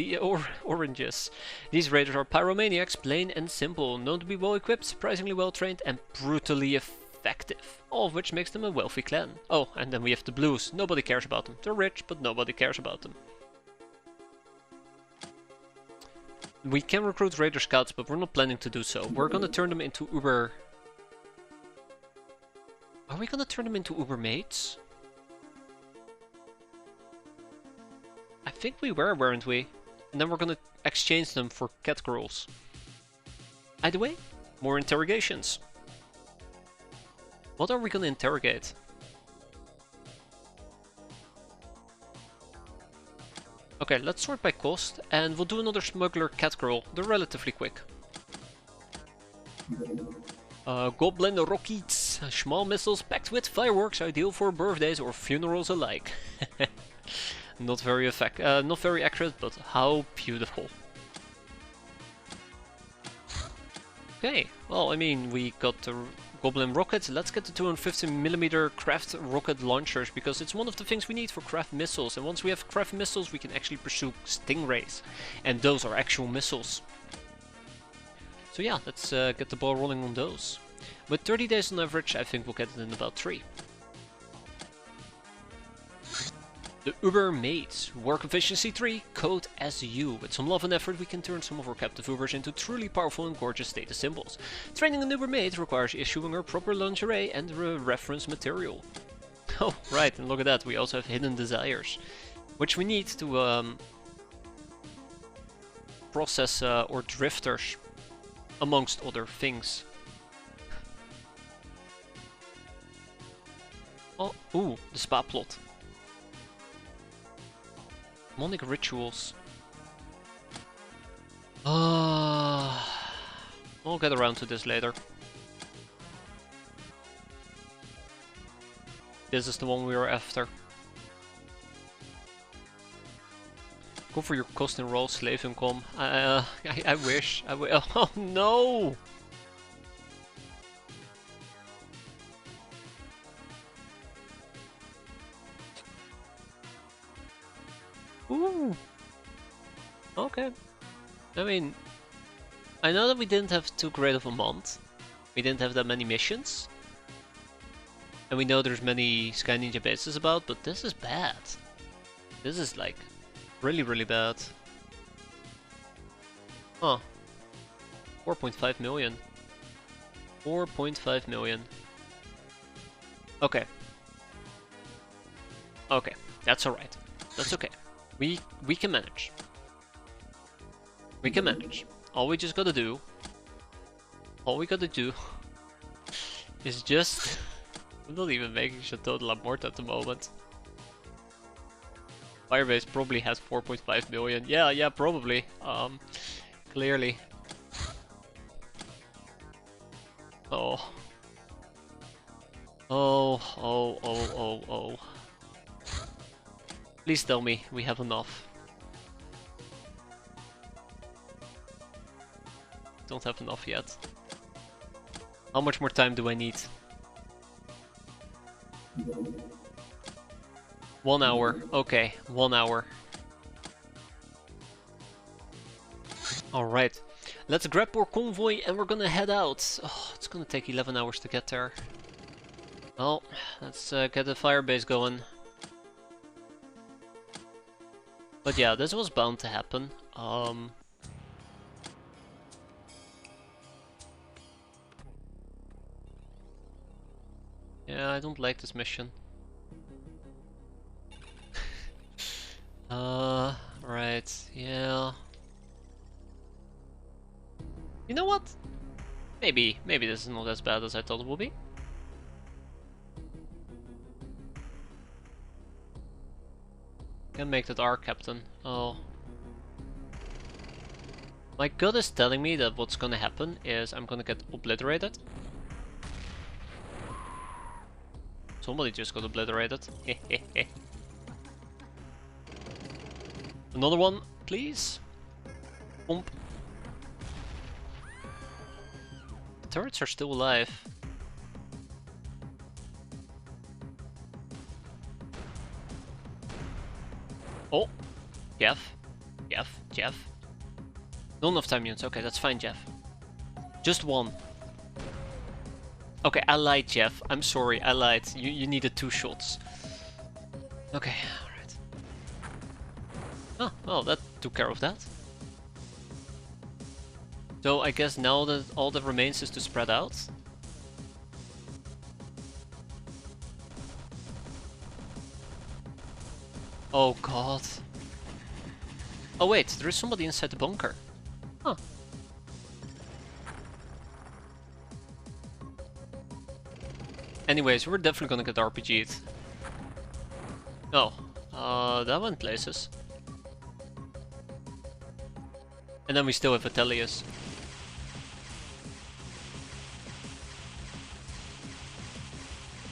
Oranges. These raiders are pyromaniacs, plain and simple, known to be well equipped, surprisingly well trained, and brutally effective. All of which makes them a wealthy clan. Oh, and then we have the Blues. Nobody cares about them. They're rich, but nobody cares about them. We can recruit Raider Scouts, but we're not planning to do so. We're gonna turn them into Uber... Are we gonna turn them into Uber mates? I think we were, weren't we? And then we're gonna exchange them for cat girls. Either way, more interrogations. What are we gonna interrogate? Okay, let's sort by cost, and we'll do another smuggler cat girl. They're relatively quick. Goblin rockets. Small missiles packed with fireworks, ideal for birthdays or funerals alike. Not very accurate, but how beautiful. Okay, well, I mean, we got the Goblin rockets. Let's get the 250mm craft rocket launchers, because it's one of the things we need for craft missiles. And once we have craft missiles, we can actually pursue stingrays, and those are actual missiles. So yeah, let's get the ball rolling on those. With 30 days on average, I think we'll get it in about 3. The Uber Mates. Work efficiency 3, code SU. With some love and effort, we can turn some of our captive Ubers into truly powerful and gorgeous status symbols. Training an Uber Mate requires issuing her proper lingerie and reference material. Oh, right, and look at that, we also have hidden desires, which we need to process or drifters, amongst other things. Oh, ooh, the spa plot. Demonic rituals. We'll get around to this later. This is the one we were after. Go for your cost and roll, slave income. I wish. Oh no! Ooh. Okay. I mean, I know that we didn't have too great of a month. We didn't have that many missions. And we know there's many Sky Ninja bases about, but this is bad. This is like really, really bad. Huh. 4.5 million. 4.5 million. Okay. Okay, that's alright. That's okay. We can manage. We can manage. All we just gotta do is just... I'm not even making total amort at the moment. Firebase probably has 4.5 million. Yeah, probably. Clearly. Oh. Oh. Please tell me we have enough. Don't have enough yet. How much more time do I need? 1 hour. Okay, 1 hour. Alright. Let's grab our convoy and we're gonna head out. Oh, it's gonna take 11 hours to get there. Well, let's get the firebase going. But yeah, this was bound to happen. Yeah, I don't like this mission. Right, yeah. You know what? Maybe this is not as bad as I thought it would be. Can make that our captain. Oh. My gut is telling me that what's gonna happen is I'm gonna get obliterated. Somebody just got obliterated. Another one, please. Bump. The turrets are still alive. Oh, Jeff. Jeff. Not enough time units. Okay, that's fine, Jeff. Just one. Okay, I lied, Jeff. I'm sorry, I lied. You needed 2 shots. Okay, alright. Oh, well, that took care of that. So I guess now that all that remains is to spread out. Oh god. Oh wait, there is somebody inside the bunker. Huh. Anyways, we're definitely gonna get RPG'd. Oh, that went places. And then we still have Atelius.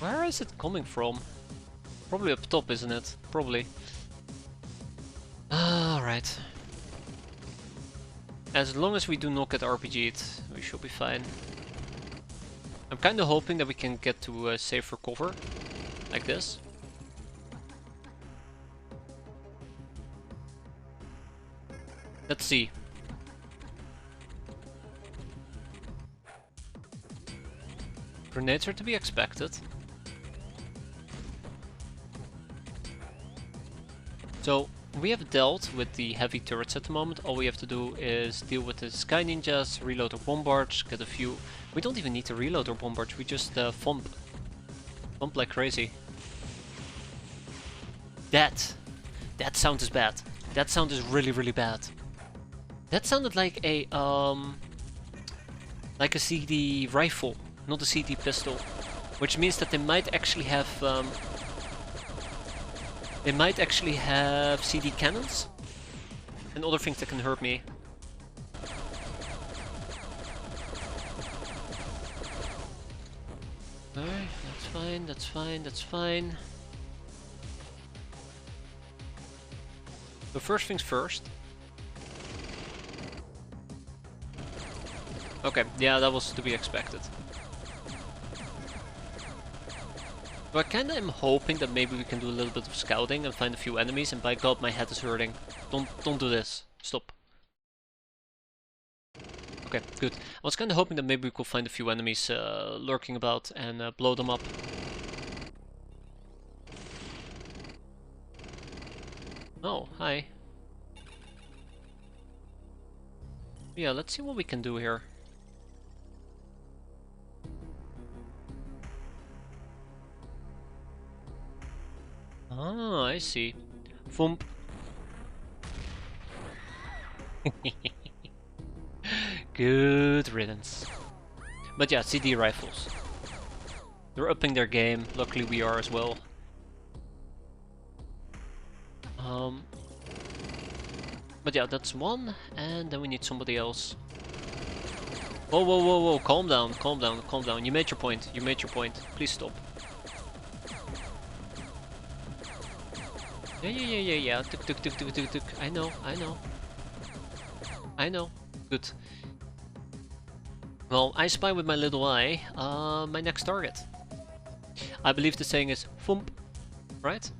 Where is it coming from? Probably up top, isn't it? Probably. Alright. As long as we do not get RPG'd, we should be fine. I'm kinda hoping that we can get to a safer cover, like this. Let's see. Grenades are to be expected. So, we have dealt with the heavy turrets at the moment. All we have to do is deal with the Sky Ninjas, reload our bombards, get a few... We don't even need to reload our bombards, we just thump like crazy. That sound is bad. That sound is really bad. That sounded like a CD rifle, not a CD pistol, which means that they might actually have CD cannons and other things that can hurt me. Alright, that's fine. So first things first. Okay, yeah, that was to be expected. So I kinda am hoping that maybe we can do a little bit of scouting and find a few enemies, and by god my head is hurting. Don't do this. Stop. Okay, good. I was kinda hoping that maybe we could find a few enemies lurking about and blow them up. Oh, hi. Yeah, let's see what we can do here. Ah, I see. Thump. Good riddance. But yeah, CD rifles. They're upping their game. Luckily we are as well. But yeah, that's one, and then we need somebody else. Whoa, calm down. You made your point. Please stop. Yeah. Tuk. I know. Good. Well, I spy with my little eye my next target. I believe the saying is thump, right?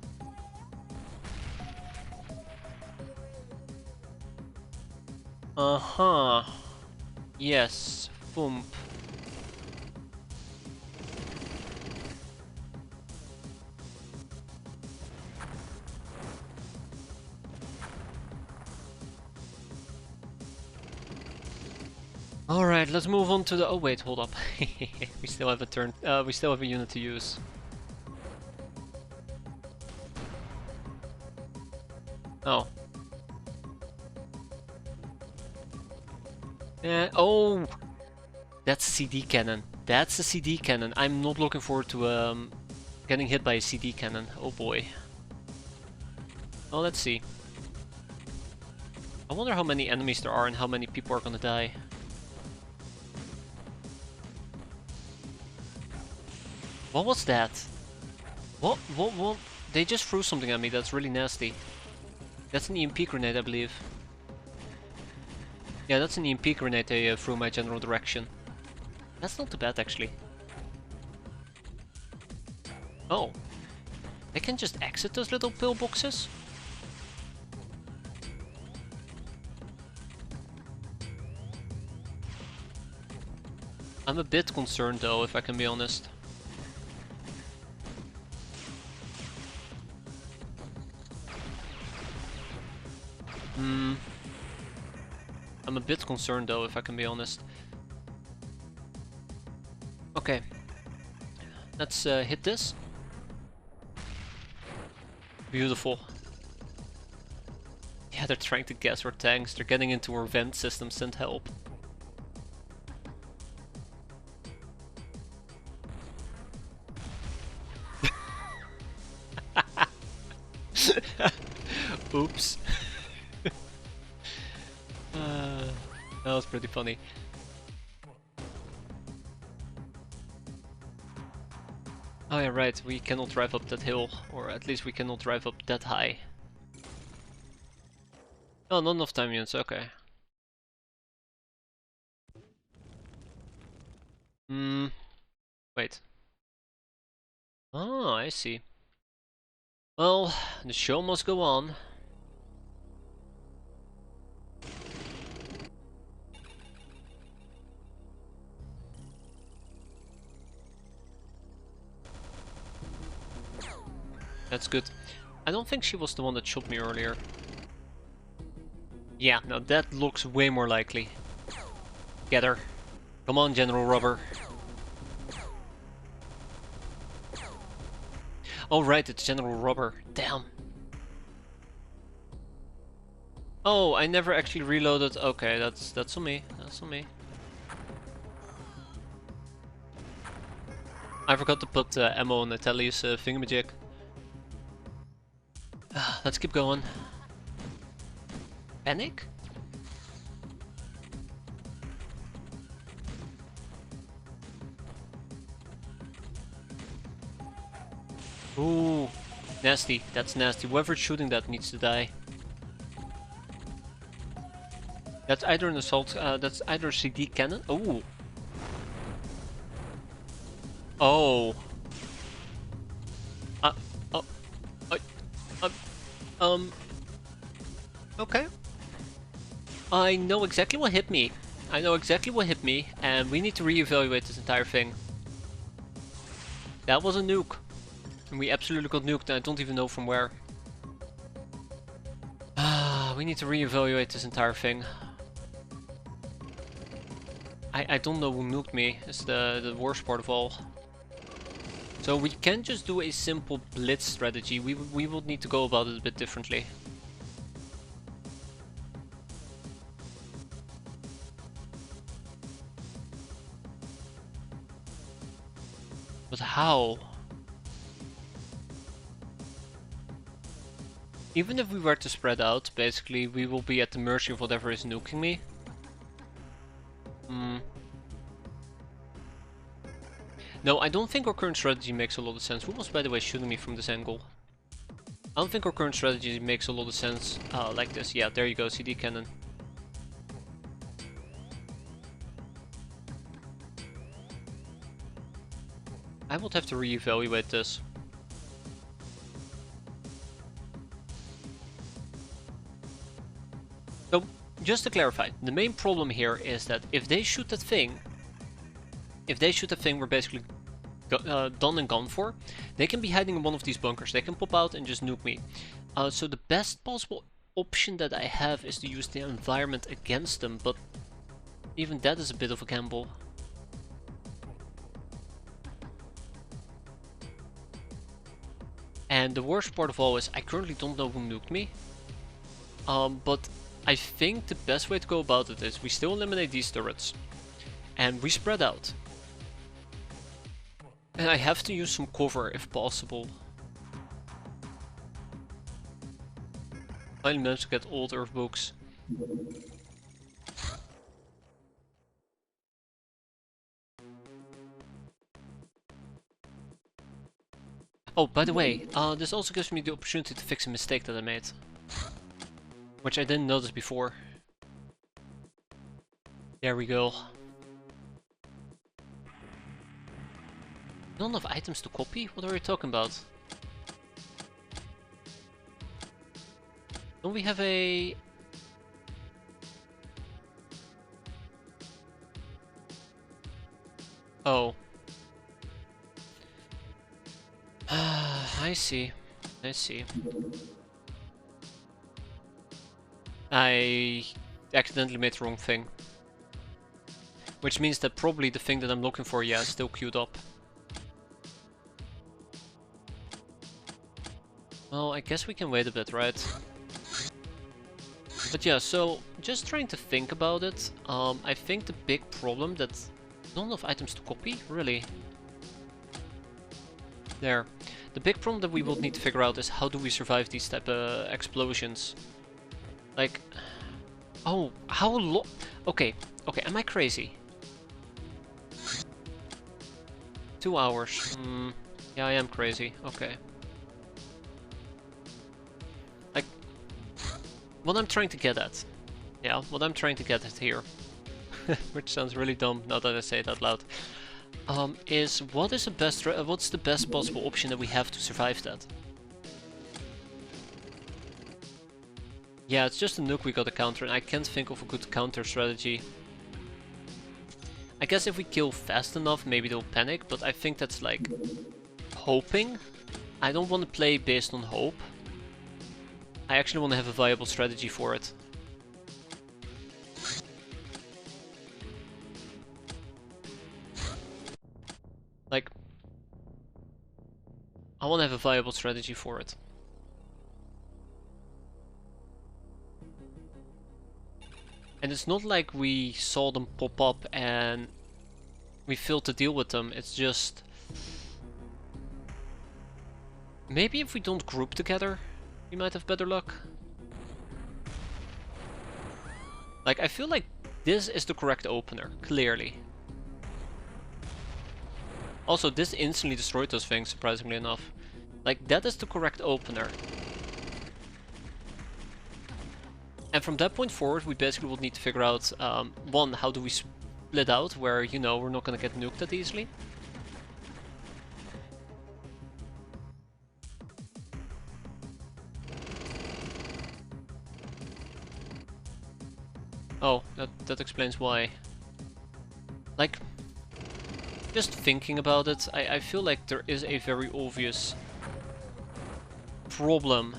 Uh-huh. Yes, thump. Alright, let's move on to the... Oh wait, hold up. We still have a turn. We still have a unit to use. Oh. Oh! That's a CD cannon. That's a CD cannon. I'm not looking forward to getting hit by a CD cannon. Oh boy. Oh, let's see. I wonder how many enemies there are and how many people are gonna die. What was that? What? They just threw something at me that's really nasty. That's an EMP grenade, I believe. Yeah, that's an EMP grenade they threw my general direction. That's not too bad, actually. Oh. They can just exit those little pillboxes? I'm a bit concerned though, if I can be honest. I'm a bit concerned though, if I can be honest. Okay. Let's hit this. Beautiful. Yeah, they're trying to gas our tanks. They're getting into our vent system. Send help. Oops. That was pretty funny. Oh yeah, right, we cannot drive up that hill, or at least we cannot drive up that high. Oh, not enough time units, okay. Wait. Oh, I see. Well, the show must go on. That's good. I don't think she was the one that shot me earlier. Yeah, no, that looks way more likely. Get her. Come on, General Rubber. Oh right, it's General Rubber. Damn. Oh, I never actually reloaded. Okay, that's on me. That's on me. I forgot to put ammo on Natalie's thingamajig. Let's keep going. Panic? Ooh, nasty. That's nasty. Whoever's shooting that needs to die. That's either an assault. That's either a CD cannon. Ooh. Oh. Oh. Okay. I know exactly what hit me. I know exactly what hit me, and we need to reevaluate this entire thing. That was a nuke. And we absolutely got nuked, and I don't even know from where. We need to reevaluate this entire thing. I don't know who nuked me, it's the worst part of all. So we can't just do a simple blitz strategy, we will need to go about it a bit differently. But how? Even if we were to spread out, basically we will be at the mercy of whatever is nuking me. No, I don't think our current strategy makes a lot of sense. Who was, by the way, shooting me from this angle? I don't think our current strategy makes a lot of sense like this. Yeah, there you go, CD cannon. I would have to reevaluate this. So, just to clarify, the main problem here is that if they shoot that thing, we're basically done and gone for. They can be hiding in one of these bunkers. They can pop out and just nuke me. So the best possible option that I have is to use the environment against them, but even that is a bit of a gamble. And the worst part of all is I currently don't know who nuked me. But I think the best way to go about it is we still eliminate these turrets. And we spread out. And I have to use some cover if possible. I managed to get old Earth books. Oh, by the way, this also gives me the opportunity to fix a mistake that I made. which I didn't notice before. There we go. Not enough items to copy? What are you talking about? Don't we have a... Oh. I see. I see. I accidentally made the wrong thing. Which means that probably the thing that I'm looking for, yeah, is still queued up. Well, I guess we can wait a bit, right? But yeah, so just trying to think about it. I think the big problem that not enough items to copy, really. There. The big problem that we will need to figure out is how do we survive these type of explosions. Like, oh, how long? Okay, okay, am I crazy? 2 hours. Yeah, I am crazy. Okay. Like, what I'm trying to get at. Yeah, what I'm trying to get at here. Which sounds really dumb now that I say it out loud. Is what's the best possible option that we have to survive that? Yeah, it's just a nuke we gotta counter, and I can't think of a good counter strategy. I guess if we kill fast enough, maybe they'll panic, but I think that's like hoping. I don't want to play based on hope. I actually want to have a viable strategy for it. Like, I want to have a viable strategy for it. And it's not like we saw them pop up and we failed to deal with them. It's just... maybe if we don't group together, we might have better luck. Like, I feel like this is the correct opener, clearly. Also, this instantly destroyed those things, surprisingly enough. Like, that is the correct opener. And from that point forward, we basically will need to figure out, one, how do we split out, where, you know, we're not gonna get nuked that easily. Oh, that explains why. Like, just thinking about it, I feel like there is a very obvious problem,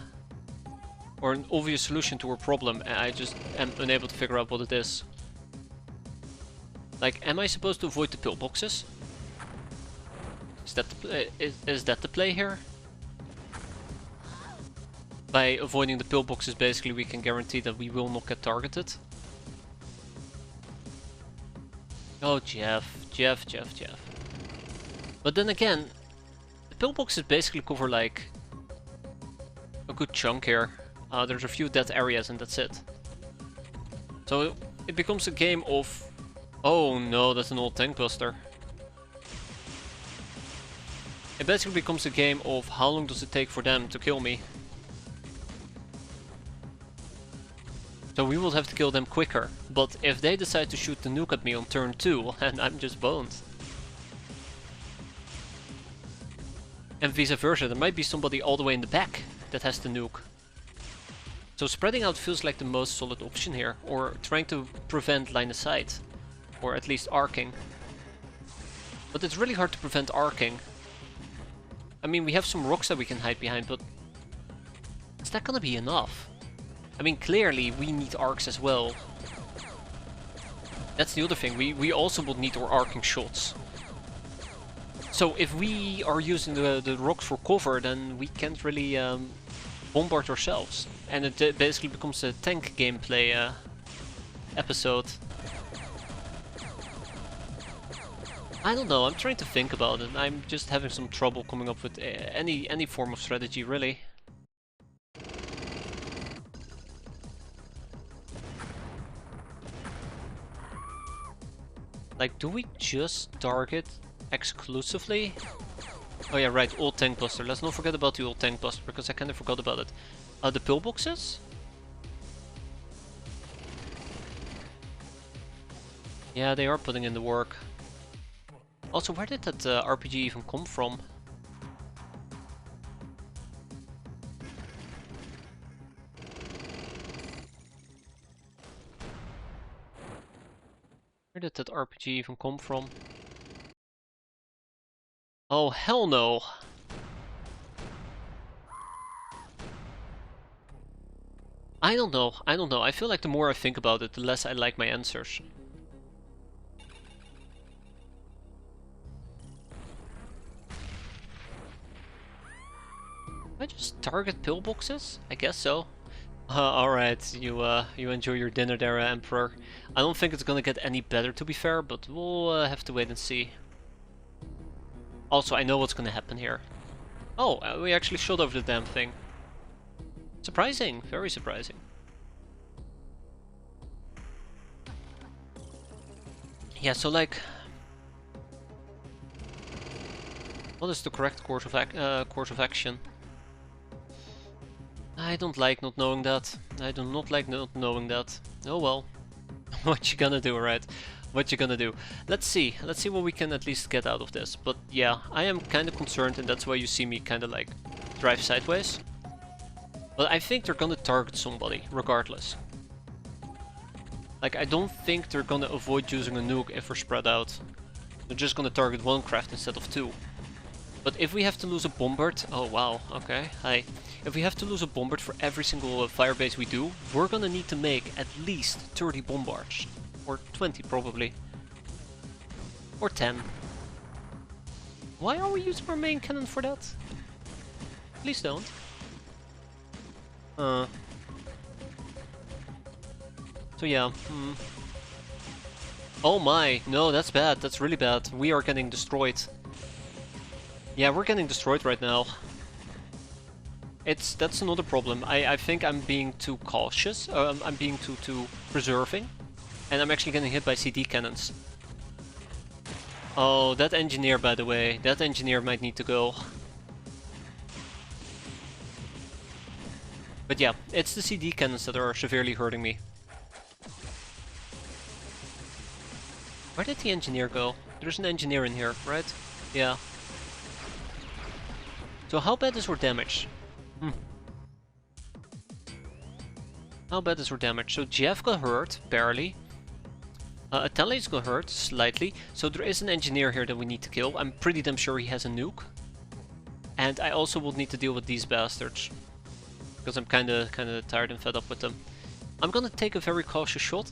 or an obvious solution to a problem, and I just am unable to figure out what it is. Like, am I supposed to avoid the pillboxes? Is that the play here? By avoiding the pillboxes, basically we can guarantee that we will not get targeted. Oh, Jeff. But then again, the pillboxes basically cover like a good chunk here. There's a few dead areas and that's it. So it becomes a game of... oh no, that's an old tank buster. It basically becomes a game of how long does it take for them to kill me. So we will have to kill them quicker, but if they decide to shoot the nuke at me on turn 2, and I'm just boned. And vice versa, there might be somebody all the way in the back that has the nuke. So spreading out feels like the most solid option here, or trying to prevent line of sight, or at least arcing. But it's really hard to prevent arcing. I mean, we have some rocks that we can hide behind, but is that gonna be enough? I mean, clearly we need arcs as well. That's the other thing, we also will need our arcing shots. So if we are using the rocks for cover, then we can't really bombard ourselves. And it basically becomes a tank gameplay episode. I don't know, I'm trying to think about it. I'm just having some trouble coming up with any form of strategy, really. Like, do we just target exclusively? Oh yeah, right, old tank buster. Let's not forget about the old tank buster, because I kind of forgot about it. The pillboxes? Yeah, they are putting in the work. Also, where did that RPG even come from? Where did that RPG even come from? Oh, hell no! I don't know, I don't know. I feel like the more I think about it, the less I like my answers. I just target pillboxes? I guess so. Alright, you enjoy your dinner there, Emperor. I don't think it's gonna get any better, to be fair, but we'll have to wait and see. Also, I know what's gonna happen here. Oh, we actually shot over the damn thing. Surprising, very surprising. Yeah, so like... what is the correct course of action? I don't like not knowing that. I do not like not knowing that. Oh well. What you gonna do, right? What you gonna do? Let's see what we can at least get out of this. But yeah, I am kind of concerned, and that's why you see me kind of like drive sideways. But I think they're gonna target somebody, regardless. Like, I don't think they're gonna avoid using a nuke if we're spread out. They're just gonna target one craft instead of two. But if we have to lose a bombard... oh wow, okay, hi. If we have to lose a bombard for every single firebase we do, we're gonna need to make at least 30 bombards. Or 20 probably. Or 10. Why are we using our main cannon for that? Please don't. So yeah, Oh my, no, that's bad, that's really bad. We are getting destroyed. Yeah, we're getting destroyed right now. That's another problem. I think I'm being too cautious. I'm being too preserving. And I'm actually getting hit by CD cannons. Oh, that engineer, by the way. That engineer might need to go. But yeah, it's the CD cannons that are severely hurting me. Where did the engineer go? There's an engineer in here, right? Yeah. So how bad is our damage? How bad is our damage? So Jeff got hurt, barely. Ateli's got hurt, slightly. So there is an engineer here that we need to kill. I'm pretty damn sure he has a nuke. And I also will need to deal with these bastards. Because I'm kinda tired and fed up with them. I'm gonna take a very cautious shot.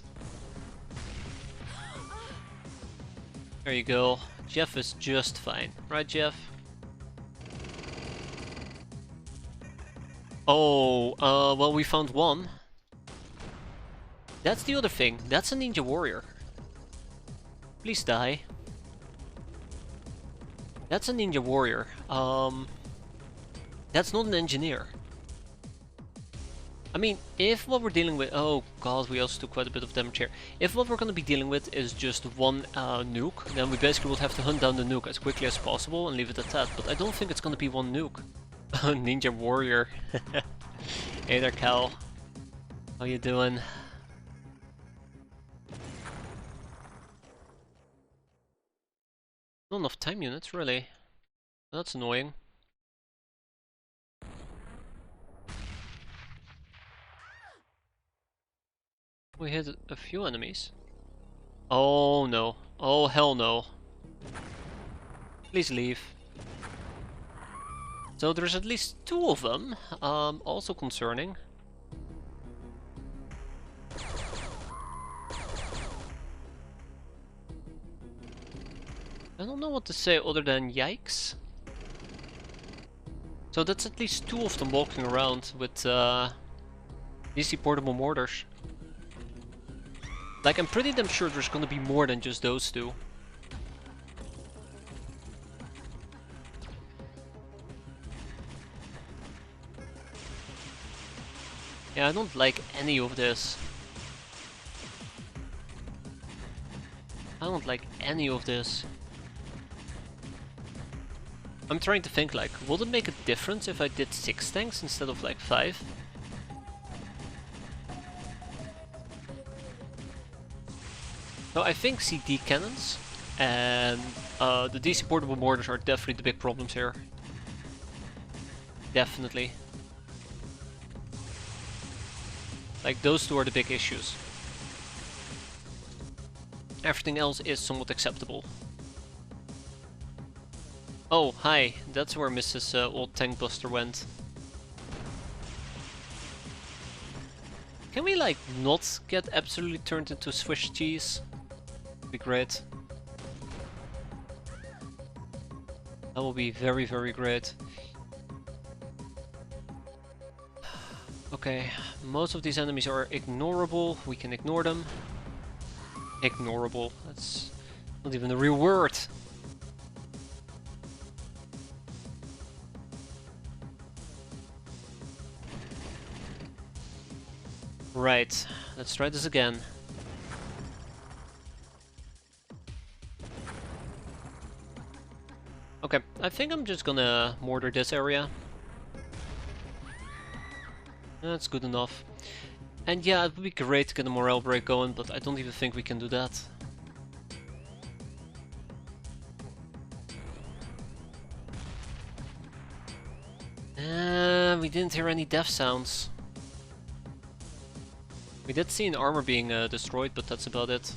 There you go. Jeff is just fine. Right, Jeff? Oh, well, we found one. That's the other thing. That's a ninja warrior. Please die. That's a ninja warrior. That's not an engineer. I mean, if what we're dealing with... oh god, we also took quite a bit of damage here. If what we're going to be dealing with is just one nuke, then we basically would have to hunt down the nuke as quickly as possible and leave it at that. But I don't think it's going to be one nuke. Ninja warrior. Hey there, Cal. How you doing? Not enough time units, really. That's annoying. We hit a few enemies. Oh no. Oh hell no. Please leave. So there's at least 2 of them. Also concerning. I don't know what to say other than yikes. So that's at least 2 of them walking around with DC portable mortars. Like, I'm pretty damn sure there's gonna be more than just those 2. Yeah, I don't like any of this. I don't like any of this. I'm trying to think, like, would it make a difference if I did 6 tanks instead of like 5? So I think CD cannons and the DC portable mortars are definitely the big problems here. Definitely. Like, those two are the big issues. Everything else is somewhat acceptable. Oh, hi. That's where Mrs. Old Tank Buster went. Can we, like, not get absolutely turned into Swiss cheese? That'd be great. That will be very, very great. Okay, most of these enemies are ignorable. We can ignore them. Ignorable. That's not even a real word. Right, let's try this again. Okay, I think I'm just gonna mortar this area. That's good enough. And yeah, it would be great to get a morale break going, but I don't even think we can do that. We didn't hear any death sounds. We did see an armor being destroyed, but that's about it.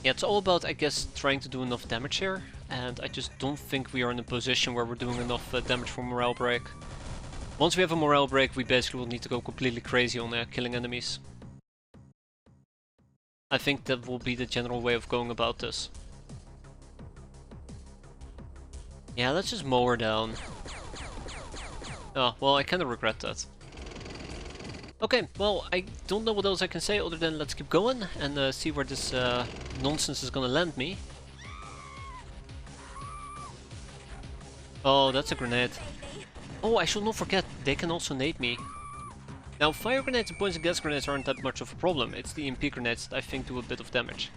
Yeah, it's all about, I guess, trying to do enough damage here, and I just don't think we are in a position where we're doing enough damage for morale break. Once we have a morale break, we basically will need to go completely crazy on killing enemies. I think that will be the general way of going about this. Yeah, let's just mow her down. Oh, well, I kinda regret that. Okay, well, I don't know what else I can say other than let's keep going and see where this nonsense is gonna land me. Oh, that's a grenade. Oh, I should not forget, they can also nade me. Now, fire grenades and poison gas grenades aren't that much of a problem. It's the EMP grenades that I think do a bit of damage.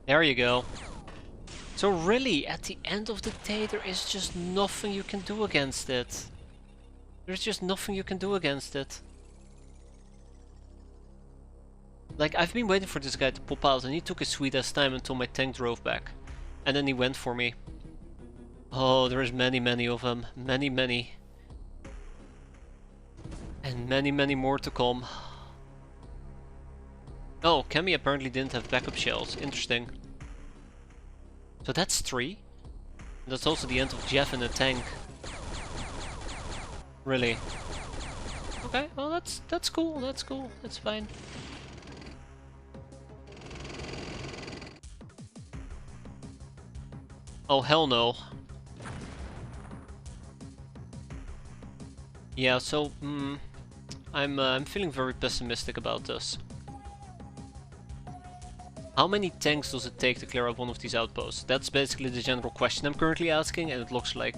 There you go. So really, at the end of the day, there is just nothing you can do against it. There's just nothing you can do against it. Like, I've been waiting for this guy to pop out and he took his sweet ass time until my tank drove back. And then he went for me. Oh, there's many of them. Many. And many more to come. Oh, Cammy apparently didn't have backup shells. Interesting. So that's 3. That's also the end of Jeff in a tank. Really? Okay, well that's cool, that's fine. Oh hell no. Yeah, so I'm feeling very pessimistic about this. How many tanks does it take to clear out one of these outposts? That's basically the general question I'm currently asking, and it looks like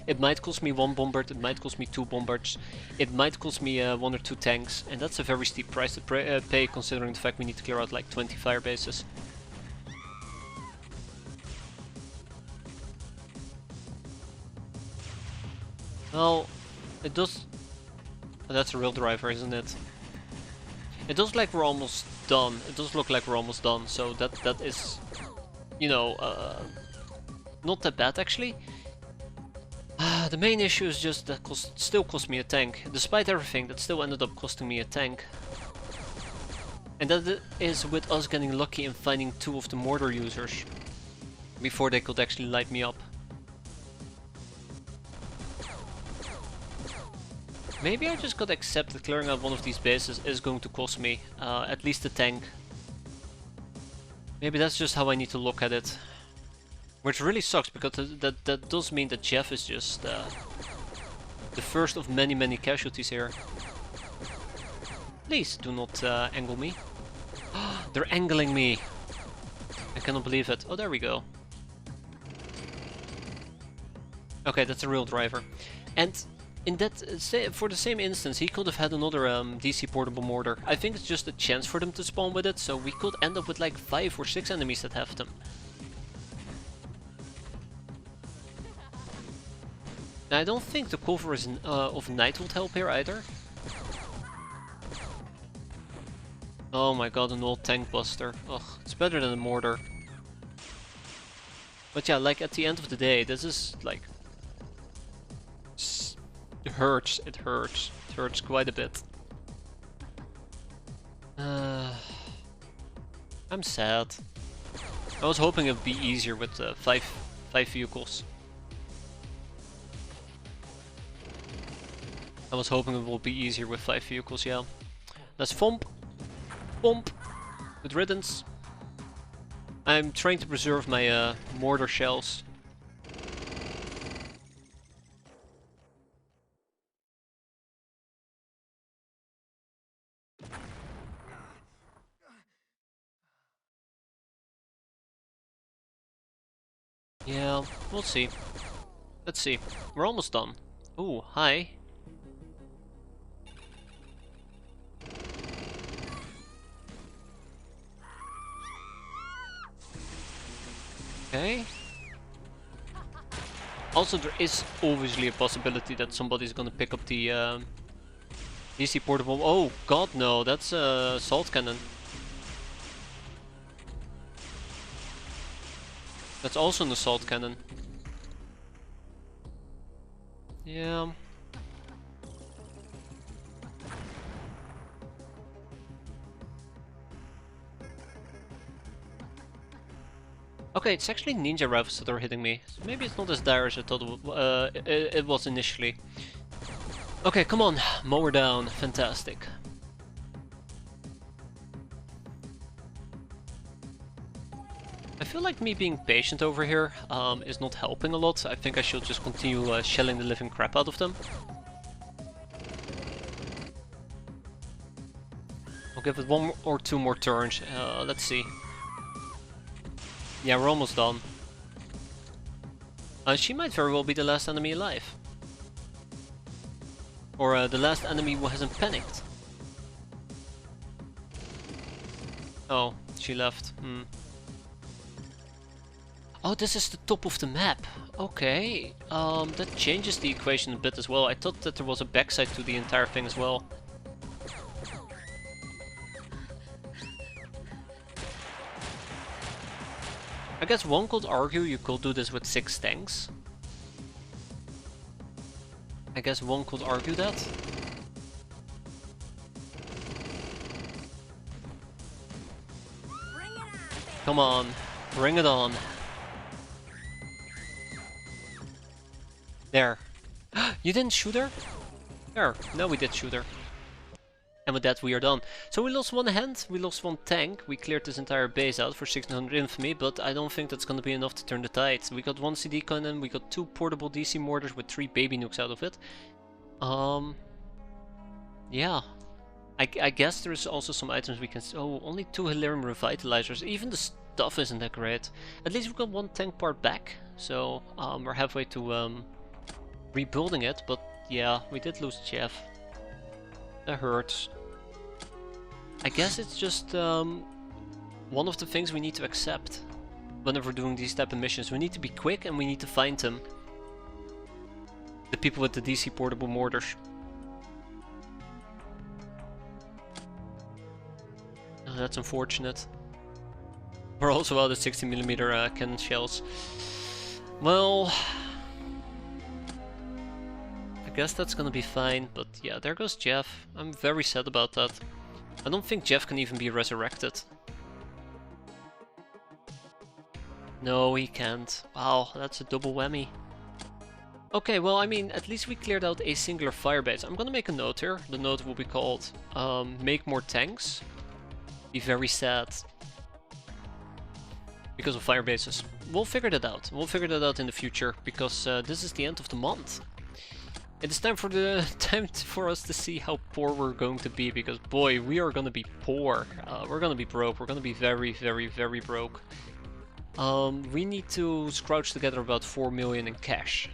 it might cost me 1 bombard, it might cost me 2 bombards, it might cost me 1 or 2 tanks, and that's a very steep price to pay considering the fact we need to clear out like 20 fire bases. Well, it does... Oh, that's a real driver, isn't it? It does like we're almost done. It does look like we're almost done, so that is, you know, not that bad actually. The main issue is just that still cost me a tank. Despite everything, that still ended up costing me a tank. And that is with us getting lucky and finding 2 of the mortar users before they could actually light me up. Maybe I just gotta accept that clearing out one of these bases is going to cost me at least a tank. Maybe that's just how I need to look at it. Which really sucks, because that does mean that Jeff is just the first of many casualties here. Please do not angle me. They're angling me! I cannot believe it. Oh, there we go. Okay, that's a real driver. And in that for the same instance, he could have had another DC portable mortar. I think it's just a chance for them to spawn with it, so we could end up with like 5 or 6 enemies that have them. Now, I don't think the cover is, of night would help here either. Oh my god, an old tank buster. Ugh, it's better than a mortar. But yeah, like at the end of the day, this is like... It hurts, it hurts. It hurts quite a bit. I'm sad. I was hoping it would be easier with 5 vehicles. I was hoping it would be easier with 5 vehicles, yeah. Let's thump. Thump. Good riddance. I'm trying to preserve my mortar shells. Yeah, we'll see. Let's see. We're almost done. Ooh, hi. Okay. Also, there is obviously a possibility that somebody's gonna pick up the DC portable. Oh god, no, that's a salt cannon. That's also an assault cannon. Yeah. Okay, it's actually ninja rifles that are hitting me. So maybe it's not as dire as I thought it was initially. Okay, come on, mower down. Fantastic. I feel like me being patient over here is not helping a lot. I think I should just continue shelling the living crap out of them. I'll give it 1 or 2 more turns. Let's see. Yeah, we're almost done. She might very well be the last enemy alive. Or the last enemy who hasn't panicked. Oh, she left. Oh, this is the top of the map. Okay, that changes the equation a bit as well. I thought that there was a backside to the entire thing as well. I guess one could argue you could do this with 6 tanks. I guess one could argue that. Come on, bring it on. There. You didn't shoot her? There, now we did shoot her. And with that we are done. So we lost 1 hand, we lost 1 tank, we cleared this entire base out for 1600 infamy, but I don't think that's gonna be enough to turn the tide. We got 1 CD cannon, we got 2 portable DC mortars with 3 baby nukes out of it. Yeah. I guess there's also some items we can... Oh, only 2 Hilarium Revitalizers, even the stuff isn't that great. At least we got 1 tank part back, so we're halfway to rebuilding it, but yeah, we did lose Jeff. That hurts. I guess it's just one of the things we need to accept whenever doing these type of missions. We need to be quick and we need to find them. The people with the DC portable mortars. Oh, that's unfortunate. We're also out of 60mm cannon shells. Well, I guess that's gonna be fine, but yeah, there goes Jeff. I'm very sad about that. I don't think Jeff can even be resurrected. No, he can't. Wow, that's a double whammy. Okay, well, I mean, at least we cleared out a singular firebase. I'm gonna make a note here. The note will be called make more tanks. Be very sad. Because of firebases. We'll figure that out. We'll figure that out in the future, because this is the end of the month. It is time for us to see how poor we're going to be, because boy, we are gonna be poor. We're gonna be broke. We're gonna be very, very, very broke. We need to scrouge together about 4 million in cash.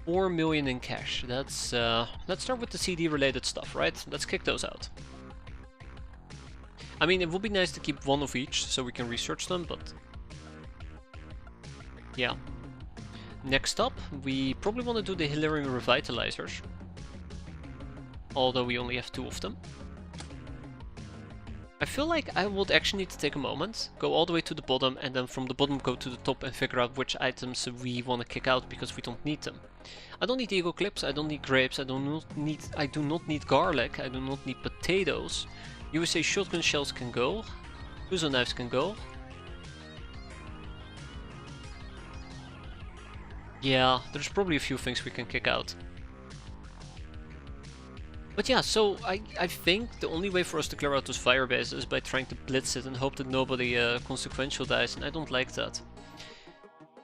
4 million in cash. That's let's start with the CD related stuff, right? Let's kick those out. I mean, it would be nice to keep one of each so we can research them, but yeah. Next up, we probably want to do the Hilarion Revitalizers. Although we only have 2 of them. I feel like I would actually need to take a moment, go all the way to the bottom, and then from the bottom go to the top and figure out which items we want to kick out because we don't need them. I don't need ego clips, I don't need grapes, I do not need garlic, I do not need potatoes. USA shotgun shells can go, Uzo knives can go. Yeah, there's probably a few things we can kick out. But yeah, so I think the only way for us to clear out those fire bases is by trying to blitz it and hope that nobody consequential dies, and I don't like that.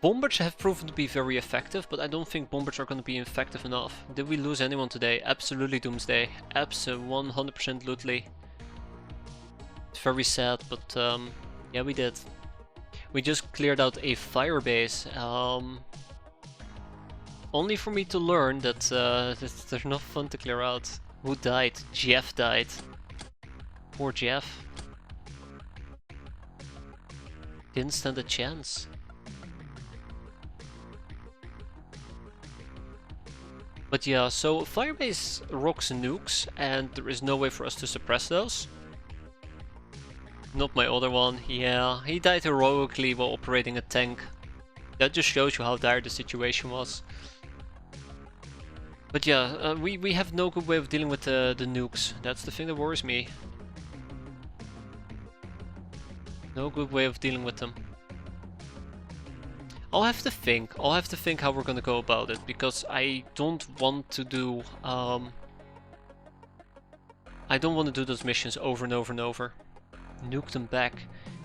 Bombers have proven to be very effective, but I don't think bombers are going to be effective enough. Did we lose anyone today? Absolutely Doomsday. Absolutely 100% Lootley. It's very sad, but yeah, we did. We just cleared out a fire base. Only for me to learn that they're not fun to clear out. Who died? Jeff died. Poor Jeff. Didn't stand a chance. But yeah, so Firebase rocks and nukes, and there is no way for us to suppress those. Not my other one. Yeah, he died heroically while operating a tank. That just shows you how dire the situation was. But yeah, we have no good way of dealing with the nukes. That's the thing that worries me. No good way of dealing with them. I'll have to think how we're gonna go about it, because I don't want to do those missions over and over and over. Nuke them back.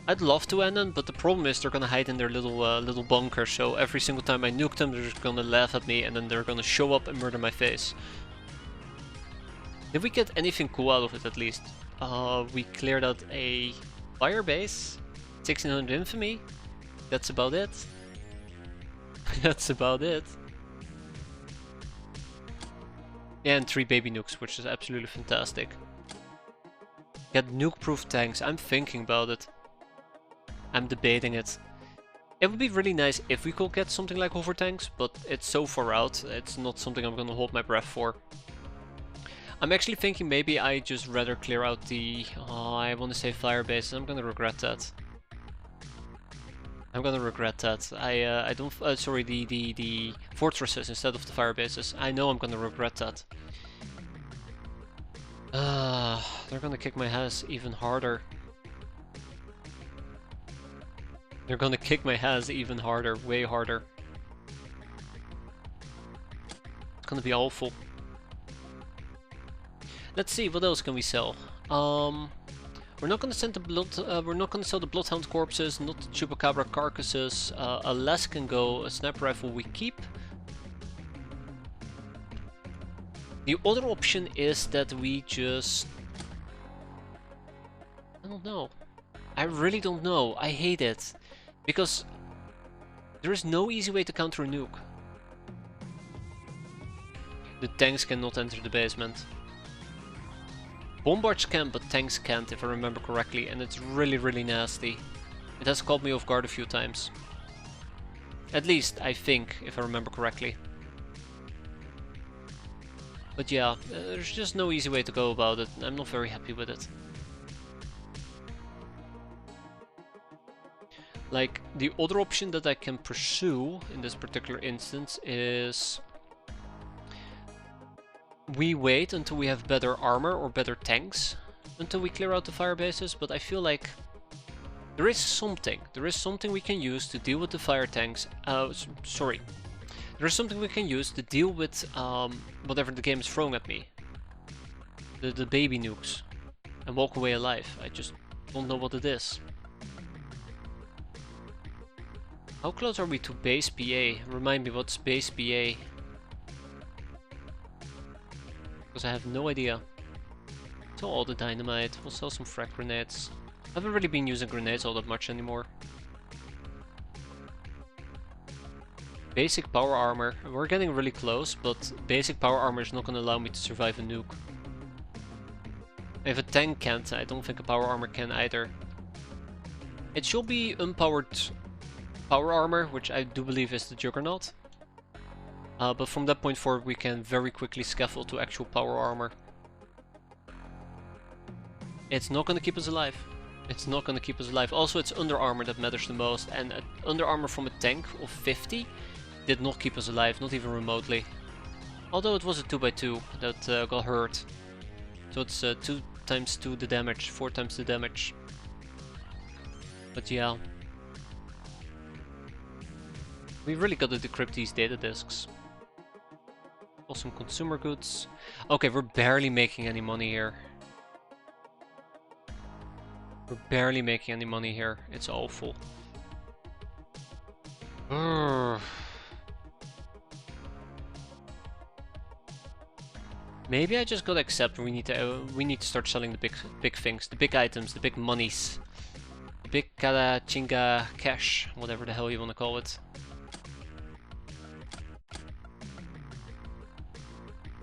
I'd love to end them, but the problem is they're gonna hide in their little bunker, so every single time I nuke them, they're just gonna laugh at me, and then they're gonna show up and murder my face. Did we get anything cool out of it at least? We cleared out a fire base, 1600 infamy. That's about it. That's about it. Yeah, and 3 baby nukes, which is absolutely fantastic. Get nuke-proof tanks. I'm thinking about it. I'm debating it. It would be really nice if we could get something like hover tanks, but it's so far out, it's not something I'm gonna hold my breath for. I'm actually thinking maybe I just rather clear out the... I want to say fire bases. I'm gonna regret that. I'm gonna regret that. I don't... sorry, the fortresses instead of the fire bases. I know I'm gonna regret that. They're gonna kick my ass even harder. They're gonna kick my ass even harder, way harder. It's gonna be awful. Let's see, what else can we sell? We're not gonna send the blood. We're not gonna sell the bloodhound corpses, not the chupacabra carcasses. A less can go. A sniper rifle we keep. The other option is that we just... I don't know. I really don't know. I hate it. Because there is no easy way to counter a nuke. The tanks cannot enter the basement. Bombards can, but tanks can't, if I remember correctly, and it's really, really nasty. It has caught me off guard a few times. At least, I think, if I remember correctly. But yeah, there's just no easy way to go about it. I'm not very happy with it. Like, the other option that I can pursue in this particular instance is... we wait until we have better armor or better tanks until we clear out the fire bases, but I feel like there is something we can use to deal with the fire tanks. Sorry. There is something we can use to deal with whatever the game is throwing at me. The baby nukes. And walk away alive. I just don't know what it is. How close are we to base PA? Remind me, what's base PA? Because I have no idea. Sell all the dynamite. We'll sell some frag grenades. I haven't really been using grenades all that much anymore. Basic power armor. We're getting really close, but basic power armor is not going to allow me to survive a nuke. If a tank can't, I don't think a power armor can either. It should be unpowered power armor, which I do believe is the Juggernaut. But from that point forward we can very quickly scaffold to actual power armor. It's not going to keep us alive. It's not going to keep us alive. Also, it's under armor that matters the most, and under armor from a tank of 50 did not keep us alive, not even remotely. Although it was a 2x2 that got hurt. So it's 2 times 2 the damage, 4 times the damage. But yeah. We really gotta decrypt these data disks. Awesome consumer goods. Okay, we're barely making any money here. We're barely making any money here. It's awful. Maybe I just gotta accept we need to start selling the big things, the big items, the big monies, the big kala chinga cash, whatever the hell you wanna call it.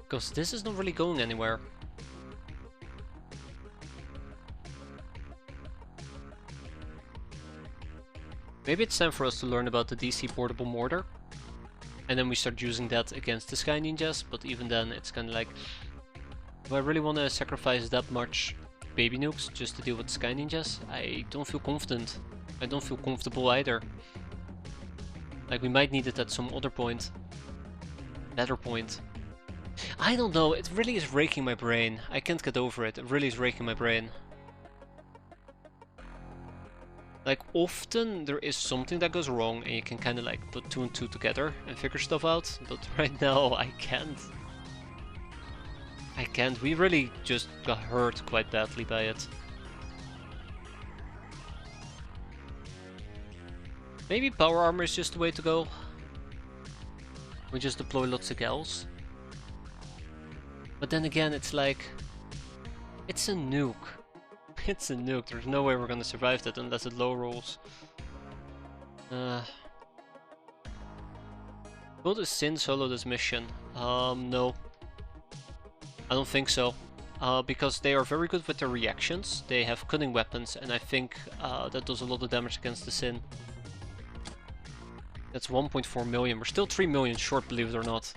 Because this is not really going anywhere. Maybe it's time for us to learn about the DC portable mortar. And then we start using that against the Sky Ninjas, but even then it's kind of like, do I really want to sacrifice that much baby nukes just to deal with Sky Ninjas? I don't feel confident. I don't feel comfortable either. Like, we might need it at some other point. Better point. I don't know, it really is raking my brain. I can't get over it. It really is raking my brain. Like, often there is something that goes wrong and you can kind of like put 2 and 2 together and figure stuff out, but right now I can't. I can't. We really just got hurt quite badly by it. Maybe power armor is just the way to go. We just deploy lots of gals. But then again, it's like, it's a nuke. It's a nuke, there's no way we're gonna survive that unless it low rolls. Will the Sin solo this mission? No. I don't think so. Because they are very good with their reactions, they have cutting weapons, and I think that does a lot of damage against the Sin. That's 1.4 million, we're still 3 million short, believe it or not.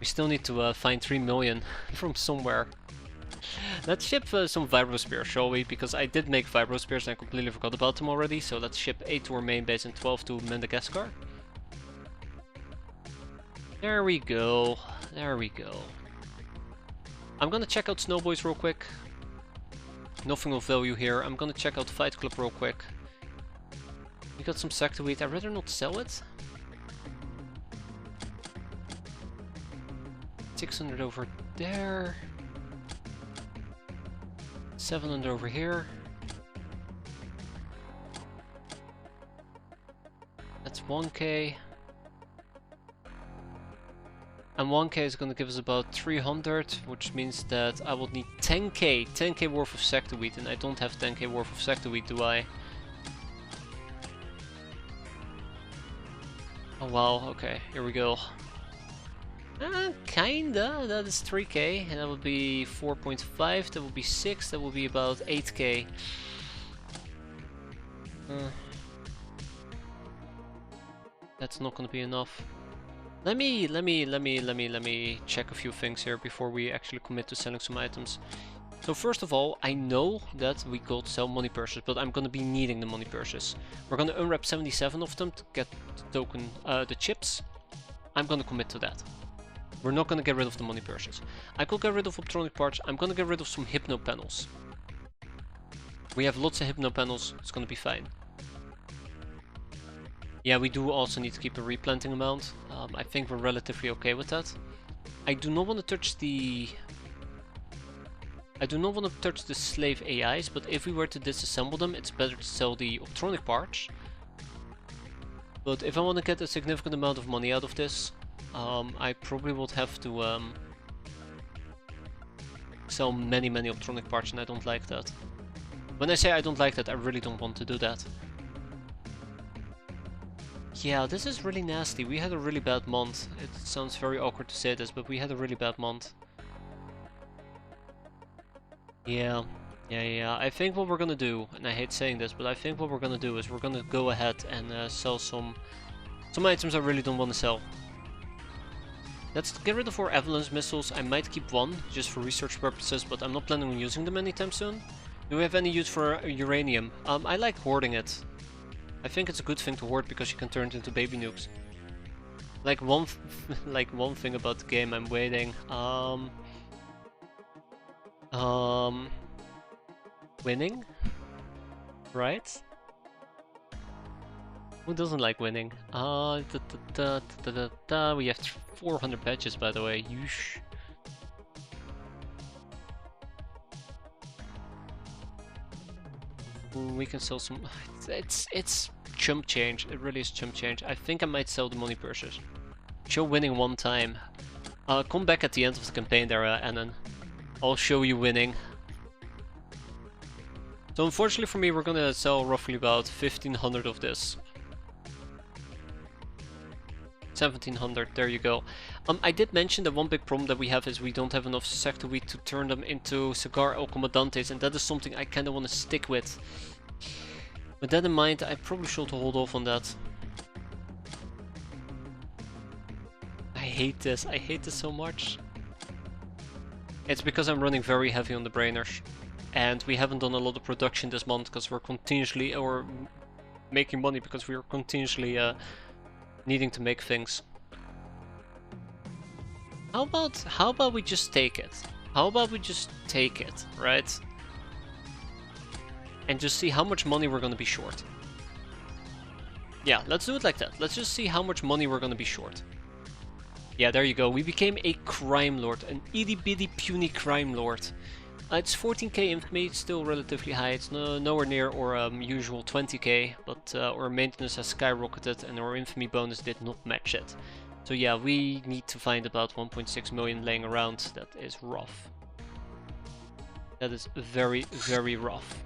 We still need to find 3 million from somewhere. Let's ship some Vibro Spears, shall we? Because I did make Vibro Spears and I completely forgot about them already. So let's ship 8 to our main base and 12 to Madagascar. There we go. There we go. I'm gonna check out Snowboys real quick. Nothing of value here. I'm gonna check out Fight Club real quick. We got some sector wheat. I'd rather not sell it. 600 over there. 700 over here. That's 1k. And 1k is going to give us about 300, which means that I will need 10k worth of sector wheat, and I don't have 10k worth of sector wheat, do I? Oh wow, okay, here we go. Kinda, that is 3k, and that would be 4.5, that would be 6, that would be about 8k. That's not gonna be enough. Let me check a few things here before we actually commit to selling some items. So first of all, I know that we got to sell money purses, but I'm gonna be needing the money purses. We're gonna unwrap 77 of them to get the token, the chips. I'm gonna commit to that. We're not gonna get rid of the money purses. I could get rid of optronic parts. I'm gonna get rid of some hypno panels. We have lots of hypno panels. It's gonna be fine. Yeah, we do also need to keep a replanting amount. I think we're relatively okay with that. I do not want to touch the... slave AIs, but if we were to disassemble them, it's better to sell the optronic parts. But if I want to get a significant amount of money out of this, I probably would have to sell many optronic parts, and I don't like that. When I say I don't like that, I really don't want to do that. Yeah, this is really nasty. We had a really bad month. It sounds very awkward to say this, but we had a really bad month. Yeah, yeah. I think what we're gonna do, and I hate saying this, but I think what we're gonna do is we're gonna go ahead and sell some items I really don't want to sell. Let's get rid of our avalanche missiles. I might keep one, just for research purposes, but I'm not planning on using them anytime soon. Do we have any use for uranium? I like hoarding it. I think it's a good thing to hoard because you can turn it into baby nukes. Like one thing about the game I'm waiting. Winning? Right? Who doesn't like winning? We have 400 badges, by the way. Yeesh. We can sell some. It's chump change. It really is chump change. I think I might sell the money purses. Show winning one time. Come back at the end of the campaign there, Annan. I'll show you winning. So unfortunately for me, we're gonna sell roughly about 1500 of this. 1700, there you go. I did mention that one big problem that we have is we don't have enough sector wheat to turn them into cigar el comandantes, and that is something I kind of want to stick with. With that in mind, I probably should hold off on that. I hate this so much. It's because I'm running very heavy on the brainers, and we haven't done a lot of production this month because we're continuously, or making money because we are continuously needing to make things. How about we just take it? How about we just take it, right? And just see how much money we're gonna be short. Yeah, let's do it like that. Let's just see how much money we're gonna be short. Yeah, there you go. We became a crime lord, an itty bitty puny crime lord. It's 14k infamy, it's still relatively high. It's nowhere near our usual 20k, but our maintenance has skyrocketed and our infamy bonus did not match it. So yeah, we need to find about 1.6 million laying around. That is rough. That is very, very rough.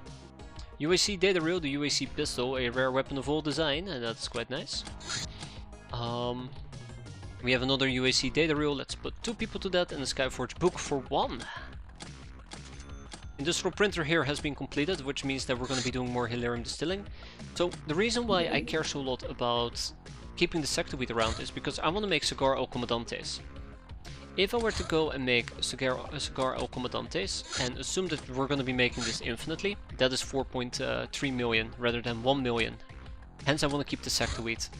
UAC data reel, the UAC pistol, a rare weapon of all design, and that's quite nice. We have another UAC data reel. Let's put 2 people to that, and a Skyforge book for 1. Industrial printer here has been completed, which means that we're going to be doing more Hilarium distilling. So the reason why I care so a lot about keeping the sector wheat around is because I want to make cigar el comandantes. If I were to go and make cigar el comandantes and assume that we're going to be making this infinitely, that is 4.3 million rather than 1 million. Hence I want to keep the sector wheat.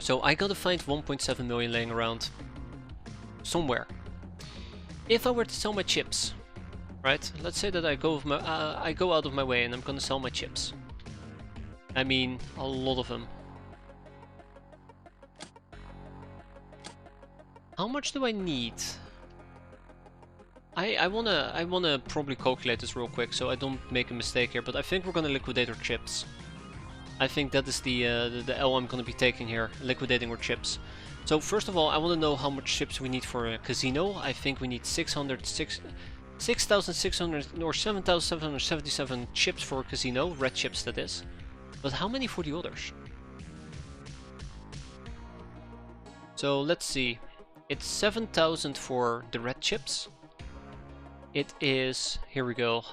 So I gotta find 1.7 million laying around somewhere. If I were to sell my chips, right? Let's say that I go out of my way and I'm gonna sell my chips. I mean, a lot of them. How much do I need? I wanna probably calculate this real quick so I don't make a mistake here, but I think we're gonna liquidate our chips. I think that is the L I'm gonna be taking here, liquidating our chips. So first of all, I want to know how much chips we need for a casino. I think we need 6,600 or 7,777 chips for a casino, red chips that is. But how many for the others? So let's see. It's 7,000 for the red chips. It is, here we go.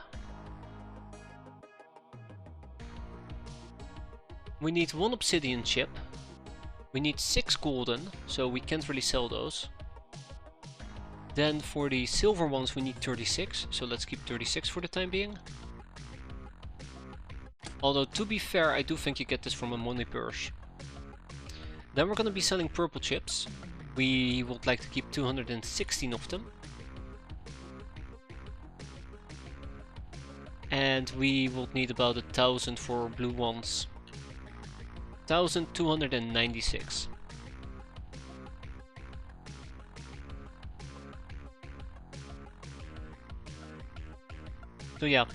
We need 1 obsidian chip. We need 6 golden, so we can't really sell those. Then for the silver ones we need 36, so let's keep 36 for the time being. Although to be fair, I do think you get this from a money purse. Then we're gonna be selling purple chips. We would like to keep 216 of them. And we will need about 1,000 for blue ones. 1,296. So yeah,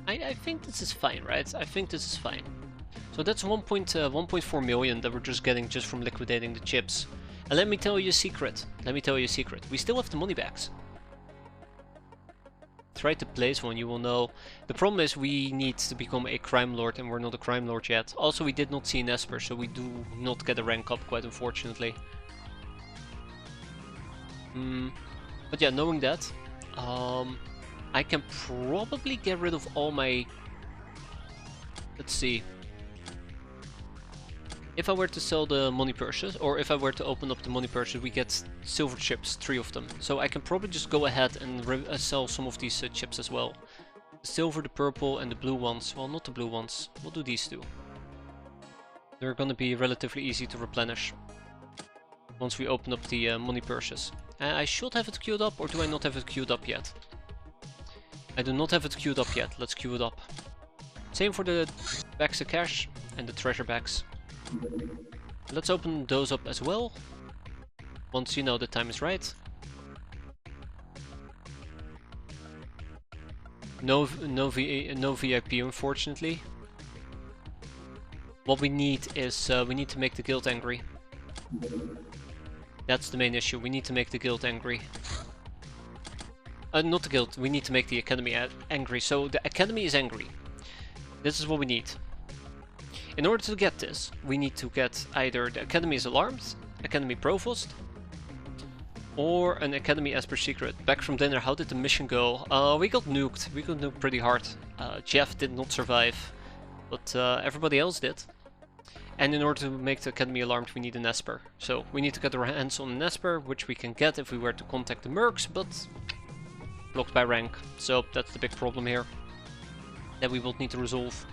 I think this is fine, right? I think this is fine. So that's 1.4 million that we're just getting just from liquidating the chips. And let me tell you a secret. We still have the money bags. try to place one, you will know. The problem is we need to become a crime lord, and we're not a crime lord yet. Also, we did not see an Esper, so we do not get a rank up, quite unfortunately. But yeah, knowing that, I can probably get rid of all my... Let's see. If I were to sell the money purses, or if I were to open up the money purses, we get silver chips, 3 of them. So I can probably just go ahead and sell some of these chips as well. The silver, the purple, and the blue ones. Well, not the blue ones. We'll do these two. They're gonna be relatively easy to replenish once we open up the money purses. I should have it queued up, or do I not have it queued up yet? I do not have it queued up yet. Let's queue it up. Same for the bags of cash and the treasure bags. Let's open those up as well, once you know the time is right. No VIP, unfortunately. What we need is, we need to make the guild angry. That's the main issue, we need to make the guild angry. Not the guild, we need to make the academy angry. So the academy is angry. This is what we need. In order to get this, we need to get either the academy is alarmed, academy provost, or an academy Esper secret. Back from dinner, how did the mission go? We got nuked. We got nuked pretty hard. Jeff did not survive, but everybody else did. And in order to make the academy alarmed, we need an Esper. So we need to get our hands on an Esper, which we can get if we were to contact the mercs, but blocked by rank. So that's the big problem here that we will need to resolve.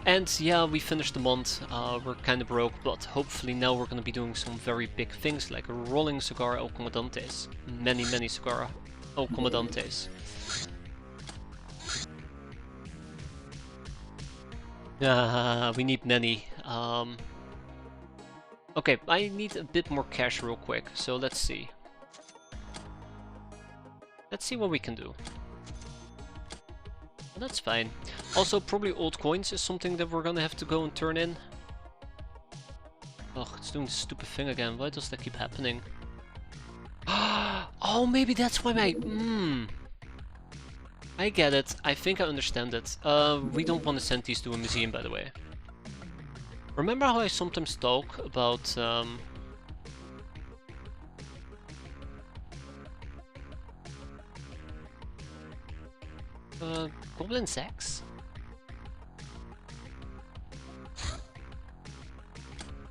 And yeah, we finished the month. We're kind of broke, but hopefully now we're gonna be doing some very big things, like a rolling cigar El Comandantes. Many cigar El Comandantes. We need many. Okay, I need a bit more cash real quick, so let's see. Let's see what we can do. That's fine. Also, probably old coins is something that we're gonna have to go and turn in. Ugh, it's doing this stupid thing again. Why does that keep happening? Oh, maybe that's why my... I get it. I think I understand it. We don't want to send these to a museum, by the way. Remember how I sometimes talk about... Goblin sex?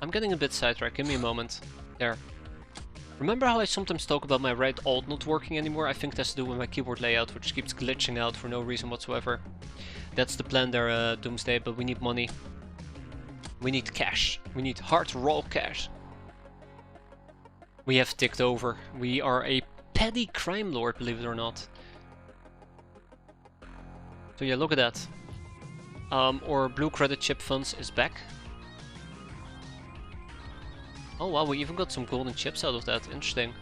I'm getting a bit sidetracked, give me a moment. There. Remember how I sometimes talk about my right alt not working anymore? I think that's to do with my keyboard layout, which keeps glitching out for no reason whatsoever. That's the plan there, Doomsday, but we need money. We need cash. We need hard raw cash. We have ticked over. We are a petty crime lord, believe it or not. So yeah, look at that. Our blue credit chip funds is back. Oh wow, we even got some golden chips out of that. Interesting.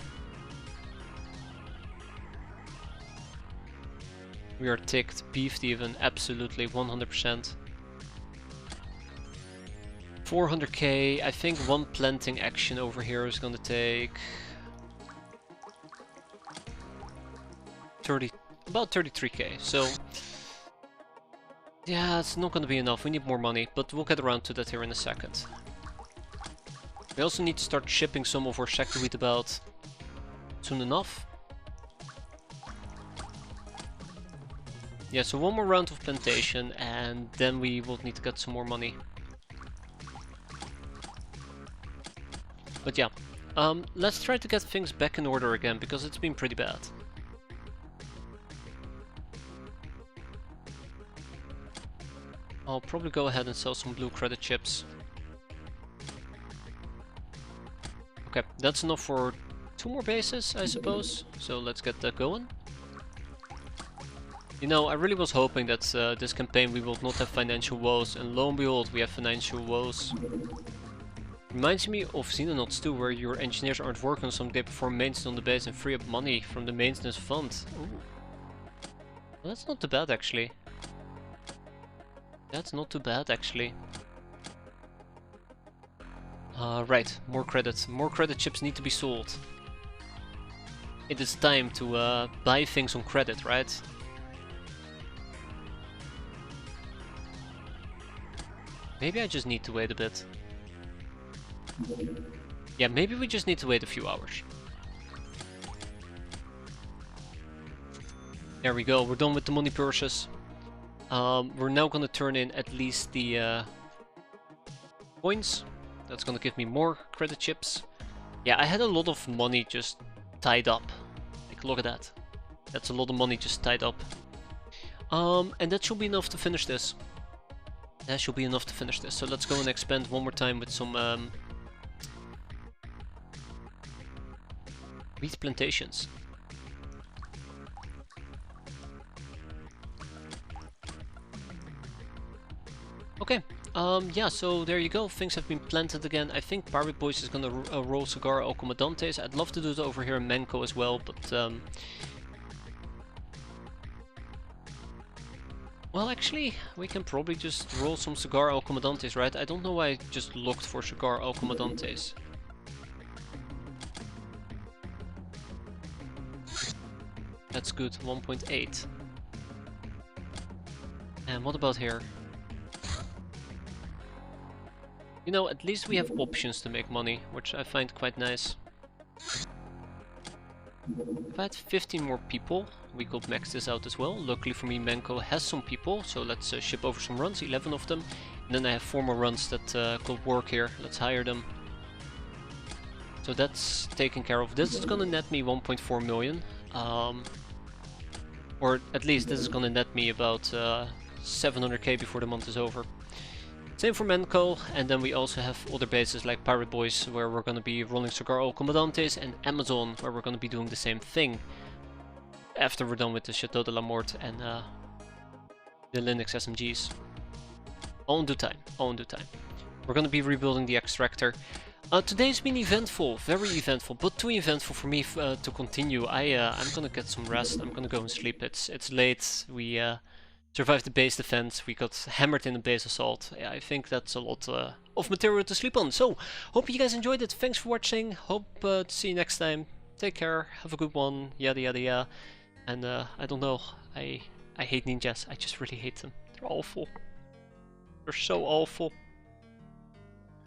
We are ticked, beefed even, absolutely, 100%. 400k, I think one planting action over here is gonna take... about 33k, so... Yeah, it's not gonna be enough, we need more money, but we'll get around to that here in a second. We also need to start shipping some of our sector wheat about soon enough. Yeah, so one more round of plantation and then we will need to get some more money. But yeah, let's try to get things back in order again because it's been pretty bad. I'll probably go ahead and sell some blue credit chips. Okay, that's enough for 2 more bases, I suppose. So let's get that going. You know, I really was hoping that this campaign we will not have financial woes, and lo and behold, we have financial woes. Reminds me of Xenonauts 2, where your engineers aren't working on something, they perform maintenance on the base and free up money from the maintenance fund. Ooh. Well, that's not too bad, actually. That's not too bad, actually. Right, more credits. More credit chips need to be sold. it is time to buy things on credit, right? Maybe I just need to wait a bit. Yeah, maybe we just need to wait a few hours. There we go, we're done with the money purses. We're now gonna turn in at least the coins. That's gonna give me more credit chips. Yeah, I had a lot of money just tied up. Like, look at that. That's a lot of money just tied up. And that should be enough to finish this. That should be enough to finish this. So let's go and expand one more time with some wheat plantations. Okay, yeah, so there you go, things have been planted again. I think Pirate Boyz is gonna roll Cigar al Comandantes. I'd love to do that over here in Menko as well, but well, actually, we can probably just roll some Cigar al Comandantes, right? I don't know why I just looked for Cigar al Comandantes. That's good, 1.8. And what about here? You know, at least we have options to make money, which I find quite nice. If I had 15 more people, we could max this out as well. Luckily for me, Menko has some people, so let's ship over some runs, 11 of them. And then I have 4 more runs that could work here. Let's hire them. So that's taken care of. This is gonna net me 1.4 million. Or at least this is gonna net me about 700k before the month is over. Same for Menko, and then we also have other bases like Pirate Boyz, where we're gonna be rolling Cigar al Comandantes, and Amazon, where we're gonna be doing the same thing after we're done with the Chateau de la Mort and the Linux SMGs. All in due time, all in due time. We're gonna be rebuilding the extractor. Today's been eventful, very eventful, but too eventful for me to continue. I'm gonna get some rest, I'm gonna go and sleep. It's late, we survived the base defense, we got hammered in the base assault. Yeah, I think that's a lot of material to sleep on. So, hope you guys enjoyed it, thanks for watching, hope to see you next time. Take care, have a good one, yada yada yada. And I don't know, I hate ninjas, I just really hate them. They're awful. They're so awful.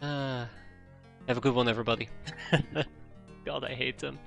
Have a good one, everybody. God, I hate them.